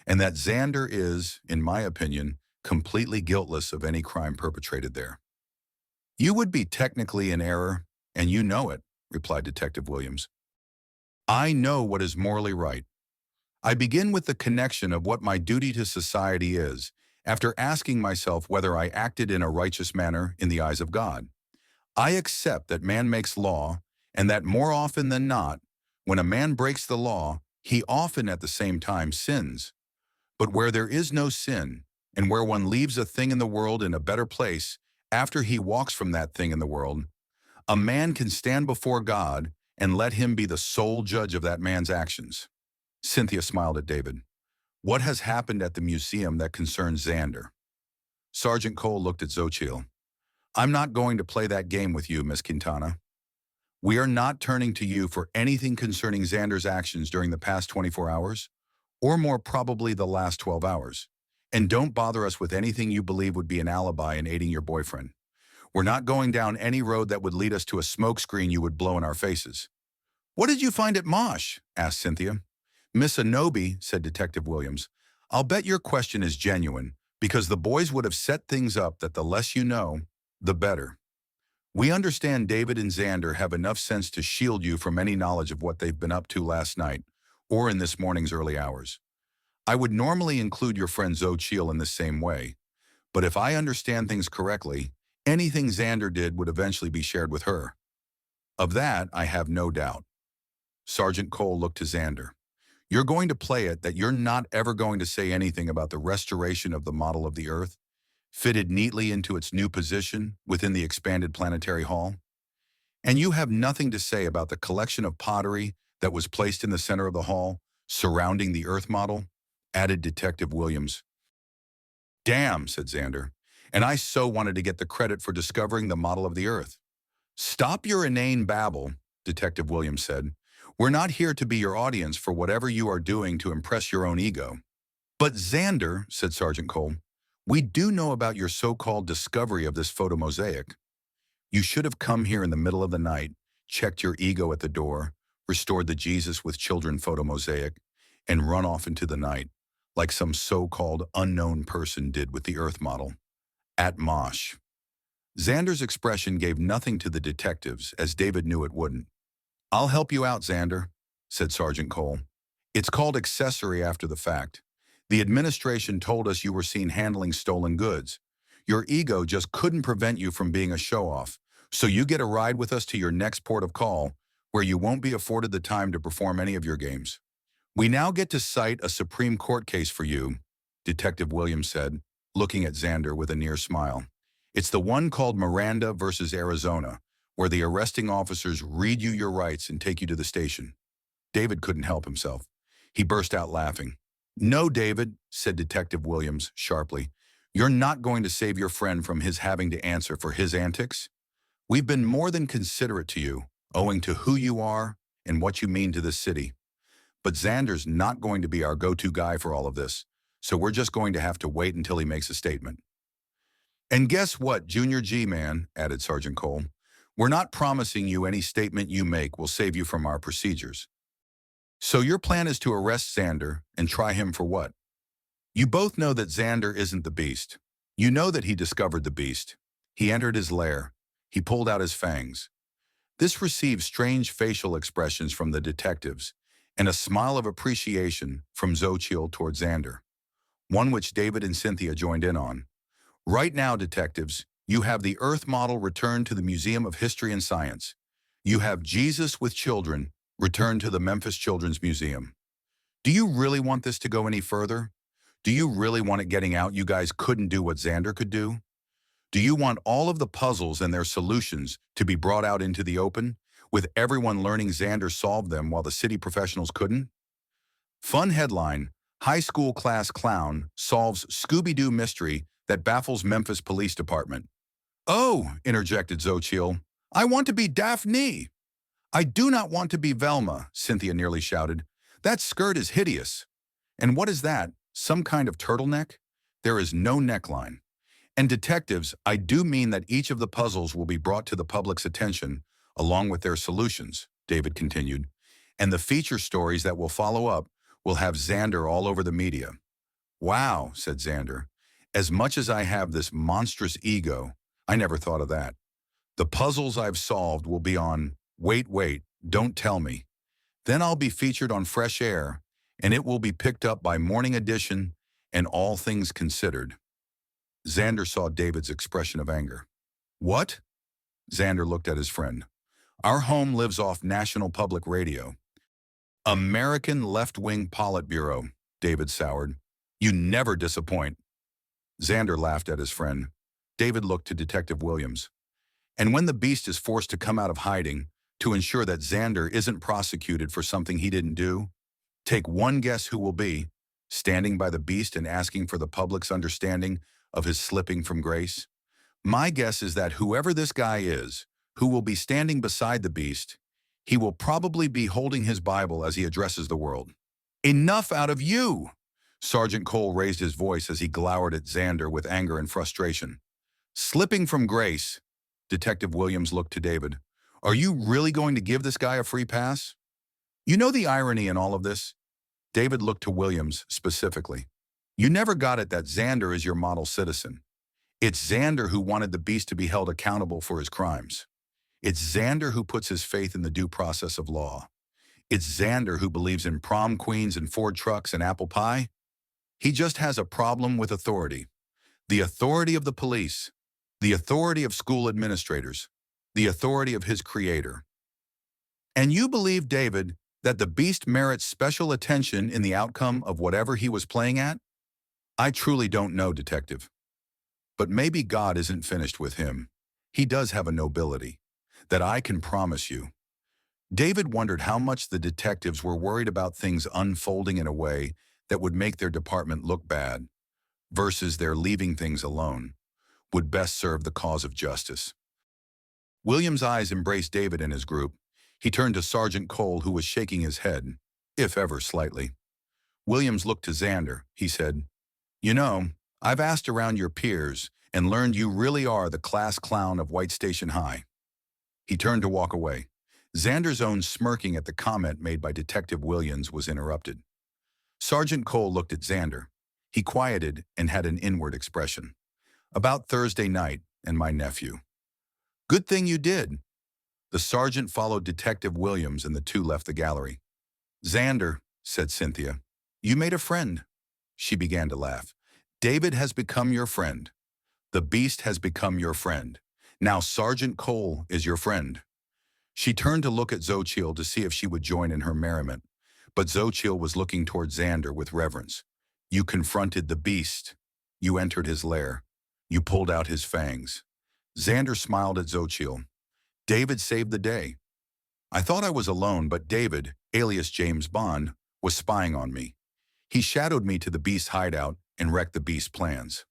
and that Xander is, in my opinion, completely guiltless of any crime perpetrated there. You would be technically in error, and you know it, replied Detective Williams. I know what is morally right. I begin with the connection of what my duty to society is, after asking myself whether I acted in a righteous manner in the eyes of God. I accept that man makes law, and that more often than not, when a man breaks the law, he often at the same time sins. But where there is no sin, and where one leaves a thing in the world in a better place after he walks from that thing in the world, a man can stand before God and let him be the sole judge of that man's actions. Cynthia smiled at David. What has happened at the museum that concerns Xander? Sergeant Cole looked at Xochitl. I'm not going to play that game with you, Miss Quintana. We are not turning to you for anything concerning Xander's actions during the past 24 hours, or more probably the last 12 hours. And don't bother us with anything you believe would be an alibi in aiding your boyfriend. We're not going down any road that would lead us to a smokescreen you would blow in our faces. What did you find at Mosh? Asked Cynthia. Miss Anobi, said Detective Williams, I'll bet your question is genuine, because the boys would have set things up that the less you know, the better. We understand David and Xander have enough sense to shield you from any knowledge of what they've been up to last night, or in this morning's early hours. I would normally include your friend Xochitl in the same way, but if I understand things correctly, anything Xander did would eventually be shared with her. Of that, I have no doubt. Sergeant Cole looked to Xander. You're going to play it that you're not ever going to say anything about the restoration of the model of the Earth, fitted neatly into its new position within the expanded planetary hall? And you have nothing to say about the collection of pottery that was placed in the center of the hall, surrounding the Earth model? Added Detective Williams. Damn, said Xander, and I so wanted to get the credit for discovering the model of the Earth. Stop your inane babble, Detective Williams said. We're not here to be your audience for whatever you are doing to impress your own ego. But Xander, said Sergeant Cole, we do know about your so-called discovery of this photo mosaic. You should have come here in the middle of the night, checked your ego at the door, restored the Jesus with children photo mosaic, and run off into the night, like some so-called unknown person did with the Earth model. At Mosh. Xander's expression gave nothing to the detectives, as David knew it wouldn't. I'll help you out, Xander, said Sergeant Cole. It's called accessory after the fact. The administration told us you were seen handling stolen goods. Your ego just couldn't prevent you from being a show-off, so you get a ride with us to your next port of call, where you won't be afforded the time to perform any of your games. We now get to cite a Supreme Court case for you, Detective Williams said, looking at Xander with a near smile. It's the one called Miranda versus Arizona, where the arresting officers read you your rights and take you to the station. David couldn't help himself. He burst out laughing. No, David, said Detective Williams sharply. You're not going to save your friend from his having to answer for his antics. We've been more than considerate to you, owing to who you are and what you mean to this city. But Xander's not going to be our go-to guy for all of this, so we're just going to have to wait until he makes a statement. And guess what, Junior G, man, added Sergeant Cole. We're not promising you any statement you make will save you from our procedures. So your plan is to arrest Xander and try him for what? You both know that Xander isn't the Beast. You know that he discovered the Beast. He entered his lair. He pulled out his fangs. This received strange facial expressions from the detectives and a smile of appreciation from Xochitl toward Xander, one which David and Cynthia joined in on. Right now, detectives, you have the Earth model returned to the Museum of History and Science. You have Jesus with children returned to the Memphis Children's Museum. Do you really want this to go any further? Do you really want it getting out you guys couldn't do what Xander could do? Do you want all of the puzzles and their solutions to be brought out into the open, with everyone learning Xander solved them while the city professionals couldn't? Fun headline: High school class clown solves Scooby-Doo mystery that baffles Memphis Police Department. Oh, interjected Xochitl, I want to be Daphne. I do not want to be Velma, Cynthia nearly shouted. That skirt is hideous. And what is that? Some kind of turtleneck? There is no neckline. And detectives, I do mean that each of the puzzles will be brought to the public's attention, along with their solutions, David continued. And the feature stories that will follow up will have Xander all over the media. Wow, said Xander. As much as I have this monstrous ego, I never thought of that. The puzzles I've solved will be on Wait, Don't Tell Me. Then I'll be featured on Fresh Air, and it will be picked up by Morning Edition and All Things Considered. Xander saw David's expression of anger. What? Xander looked at his friend. Our home lives off National Public Radio. American left-wing Politburo, David soured. You never disappoint. Xander laughed at his friend. David looked to Detective Williams. And when the Beast is forced to come out of hiding to ensure that Xander isn't prosecuted for something he didn't do, take one guess who will be standing by the Beast and asking for the public's understanding of his slipping from grace? My guess is that whoever this guy is, who will be standing beside the Beast, he will probably be holding his Bible as he addresses the world. Enough out of you! Sergeant Cole raised his voice as he glowered at Xander with anger and frustration. Slipping from grace, Detective Williams looked to David. Are you really going to give this guy a free pass? You know the irony in all of this? David looked to Williams specifically. You never got it that Xander is your model citizen. It's Xander who wanted the Beast to be held accountable for his crimes. It's Xander who puts his faith in the due process of law. It's Xander who believes in prom queens and Ford trucks and apple pie. He just has a problem with authority. The authority of the police, the authority of school administrators, the authority of his creator. And you believe, David, that the Beast merits special attention in the outcome of whatever he was playing at? I truly don't know, Detective. But maybe God isn't finished with him. He does have a nobility that I can promise you. David wondered how much the detectives were worried about things unfolding in a way that would make their department look bad, versus their leaving things alone, would best serve the cause of justice. William's eyes embraced David and his group. He turned to Sergeant Cole, who was shaking his head, if ever slightly. Williams looked to Xander. He said, You know, I've asked around your peers and learned you really are the class clown of White Station High. He turned to walk away. Xander's own smirking at the comment made by Detective Williams was interrupted. Sergeant Cole looked at Xander. He quieted and had an inward expression. About Thursday night and my nephew. Good thing you did. The sergeant followed Detective Williams and the two left the gallery. Xander, said Cynthia, you made a friend. She began to laugh. David has become your friend. The Beast has become your friend. Now Sergeant Cole is your friend. She turned to look at Xochitl to see if she would join in her merriment, but Xochitl was looking toward Xander with reverence. You confronted the Beast. You entered his lair. You pulled out his fangs. Xander smiled at Xochitl. David saved the day. I thought I was alone, but David, alias James Bond, was spying on me. He shadowed me to the Beast's hideout and wrecked the Beast's plans.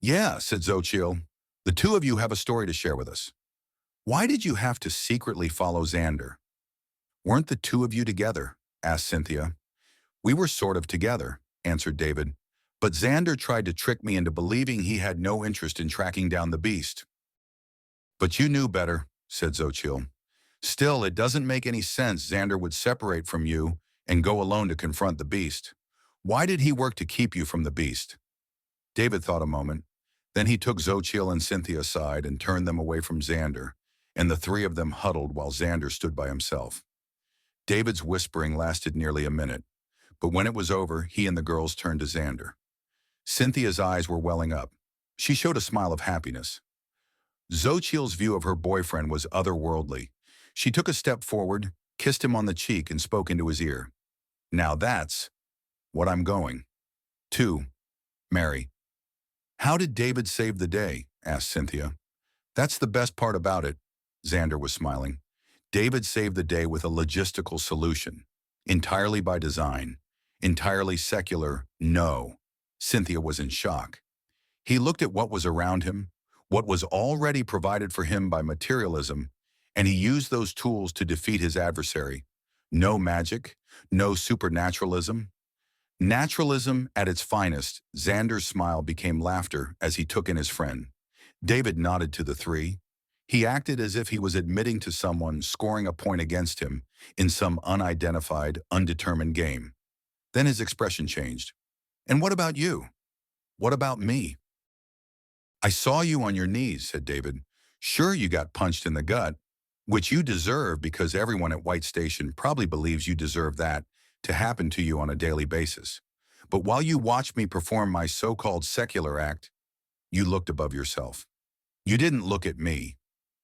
Yeah, said Xochitl. The two of you have a story to share with us. Why did you have to secretly follow Xander? Weren't the two of you together? Asked Cynthia. We were sort of together, answered David. But Xander tried to trick me into believing he had no interest in tracking down the Beast. But you knew better, said Xochitl. Still, it doesn't make any sense Xander would separate from you and go alone to confront the Beast. Why did he work to keep you from the Beast? David thought a moment. Then he took Xochitl and Cynthia aside and turned them away from Xander, and the three of them huddled while Xander stood by himself. David's whispering lasted nearly a minute, but when it was over, he and the girls turned to Xander. Cynthia's eyes were welling up. She showed a smile of happiness. Xochitl's view of her boyfriend was otherworldly. She took a step forward, kissed him on the cheek, and spoke into his ear. Now that's what I'm going. 2. Mary. How did David save the day? Asked Cynthia. That's the best part about it. Xander was smiling. David saved the day with a logistical solution. Entirely by design. Entirely secular, no. Cynthia was in shock. He looked at what was around him, what was already provided for him by materialism, and he used those tools to defeat his adversary. No magic, no supernaturalism. Naturalism at its finest. Xander's smile became laughter as he took in his friend. David nodded to the three. He acted as if he was admitting to someone scoring a point against him in some unidentified, undetermined game. Then his expression changed. And what about you? What about me? I saw you on your knees, said David. Sure, you got punched in the gut, which you deserve because everyone at White Station probably believes you deserve that to happen to you on a daily basis. But while you watched me perform my so-called secular act, you looked above yourself. You didn't look at me.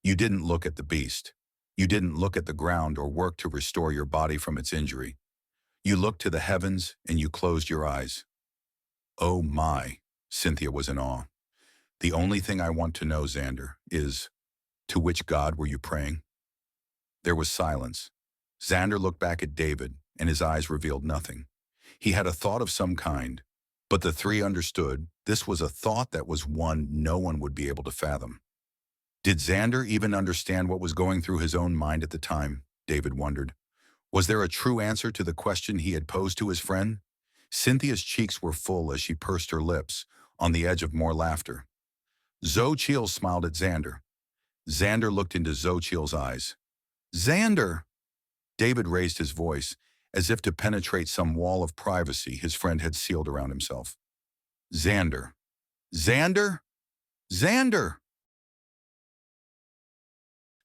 You didn't look at the beast. You didn't look at the ground or work to restore your body from its injury. You looked to the heavens and you closed your eyes. Oh my, Cynthia was in awe. The only thing I want to know, Xander, is, to which God were you praying? There was silence. Xander looked back at David, and his eyes revealed nothing. He had a thought of some kind, but the three understood this was a thought that was one no one would be able to fathom. Did Xander even understand what was going through his own mind at the time? David wondered. Was there a true answer to the question he had posed to his friend? Cynthia's cheeks were full as she pursed her lips, on the edge of more laughter. Xochitl smiled at Xander. Xander looked into Xochitl's eyes. Xander! David raised his voice, as if to penetrate some wall of privacy his friend had sealed around himself. Xander! Xander! Xander!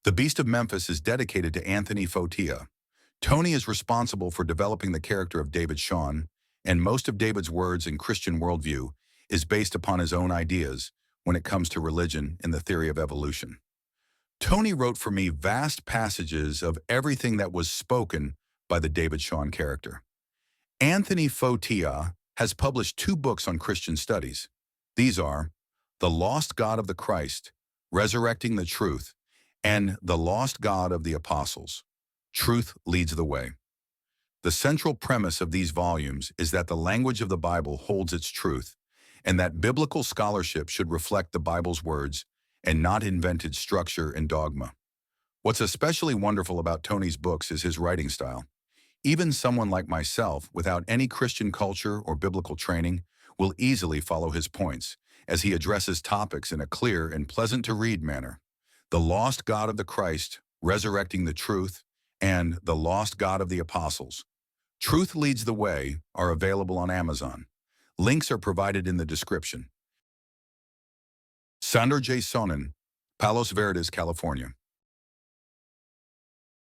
The Beast of Memphis is dedicated to Anthony Fotia. Tony is responsible for developing the character of David Shawn, and most of David's words in Christian worldview is based upon his own ideas when it comes to religion and the theory of evolution. Tony wrote for me vast passages of everything that was spoken by the David Shawn character. Anthony Fotia has published 2 books on Christian studies. These are The Lost God of the Christ, Resurrecting the Truth, and The Lost God of the Apostles, Truth Leads the Way. The central premise of these volumes is that the language of the Bible holds its truth, and that biblical scholarship should reflect the Bible's words and not invented structure and dogma. What's especially wonderful about Tony's books is his writing style. Even someone like myself, without any Christian culture or biblical training, will easily follow his points, as he addresses topics in a clear and pleasant-to-read manner. The Lost God of the Christ, Resurrecting the Truth, and The Lost God of the Apostles, Truth Leads the Way are available on Amazon. Links are provided in the description. Sandor Jay Sonnen, Palos Verdes, California.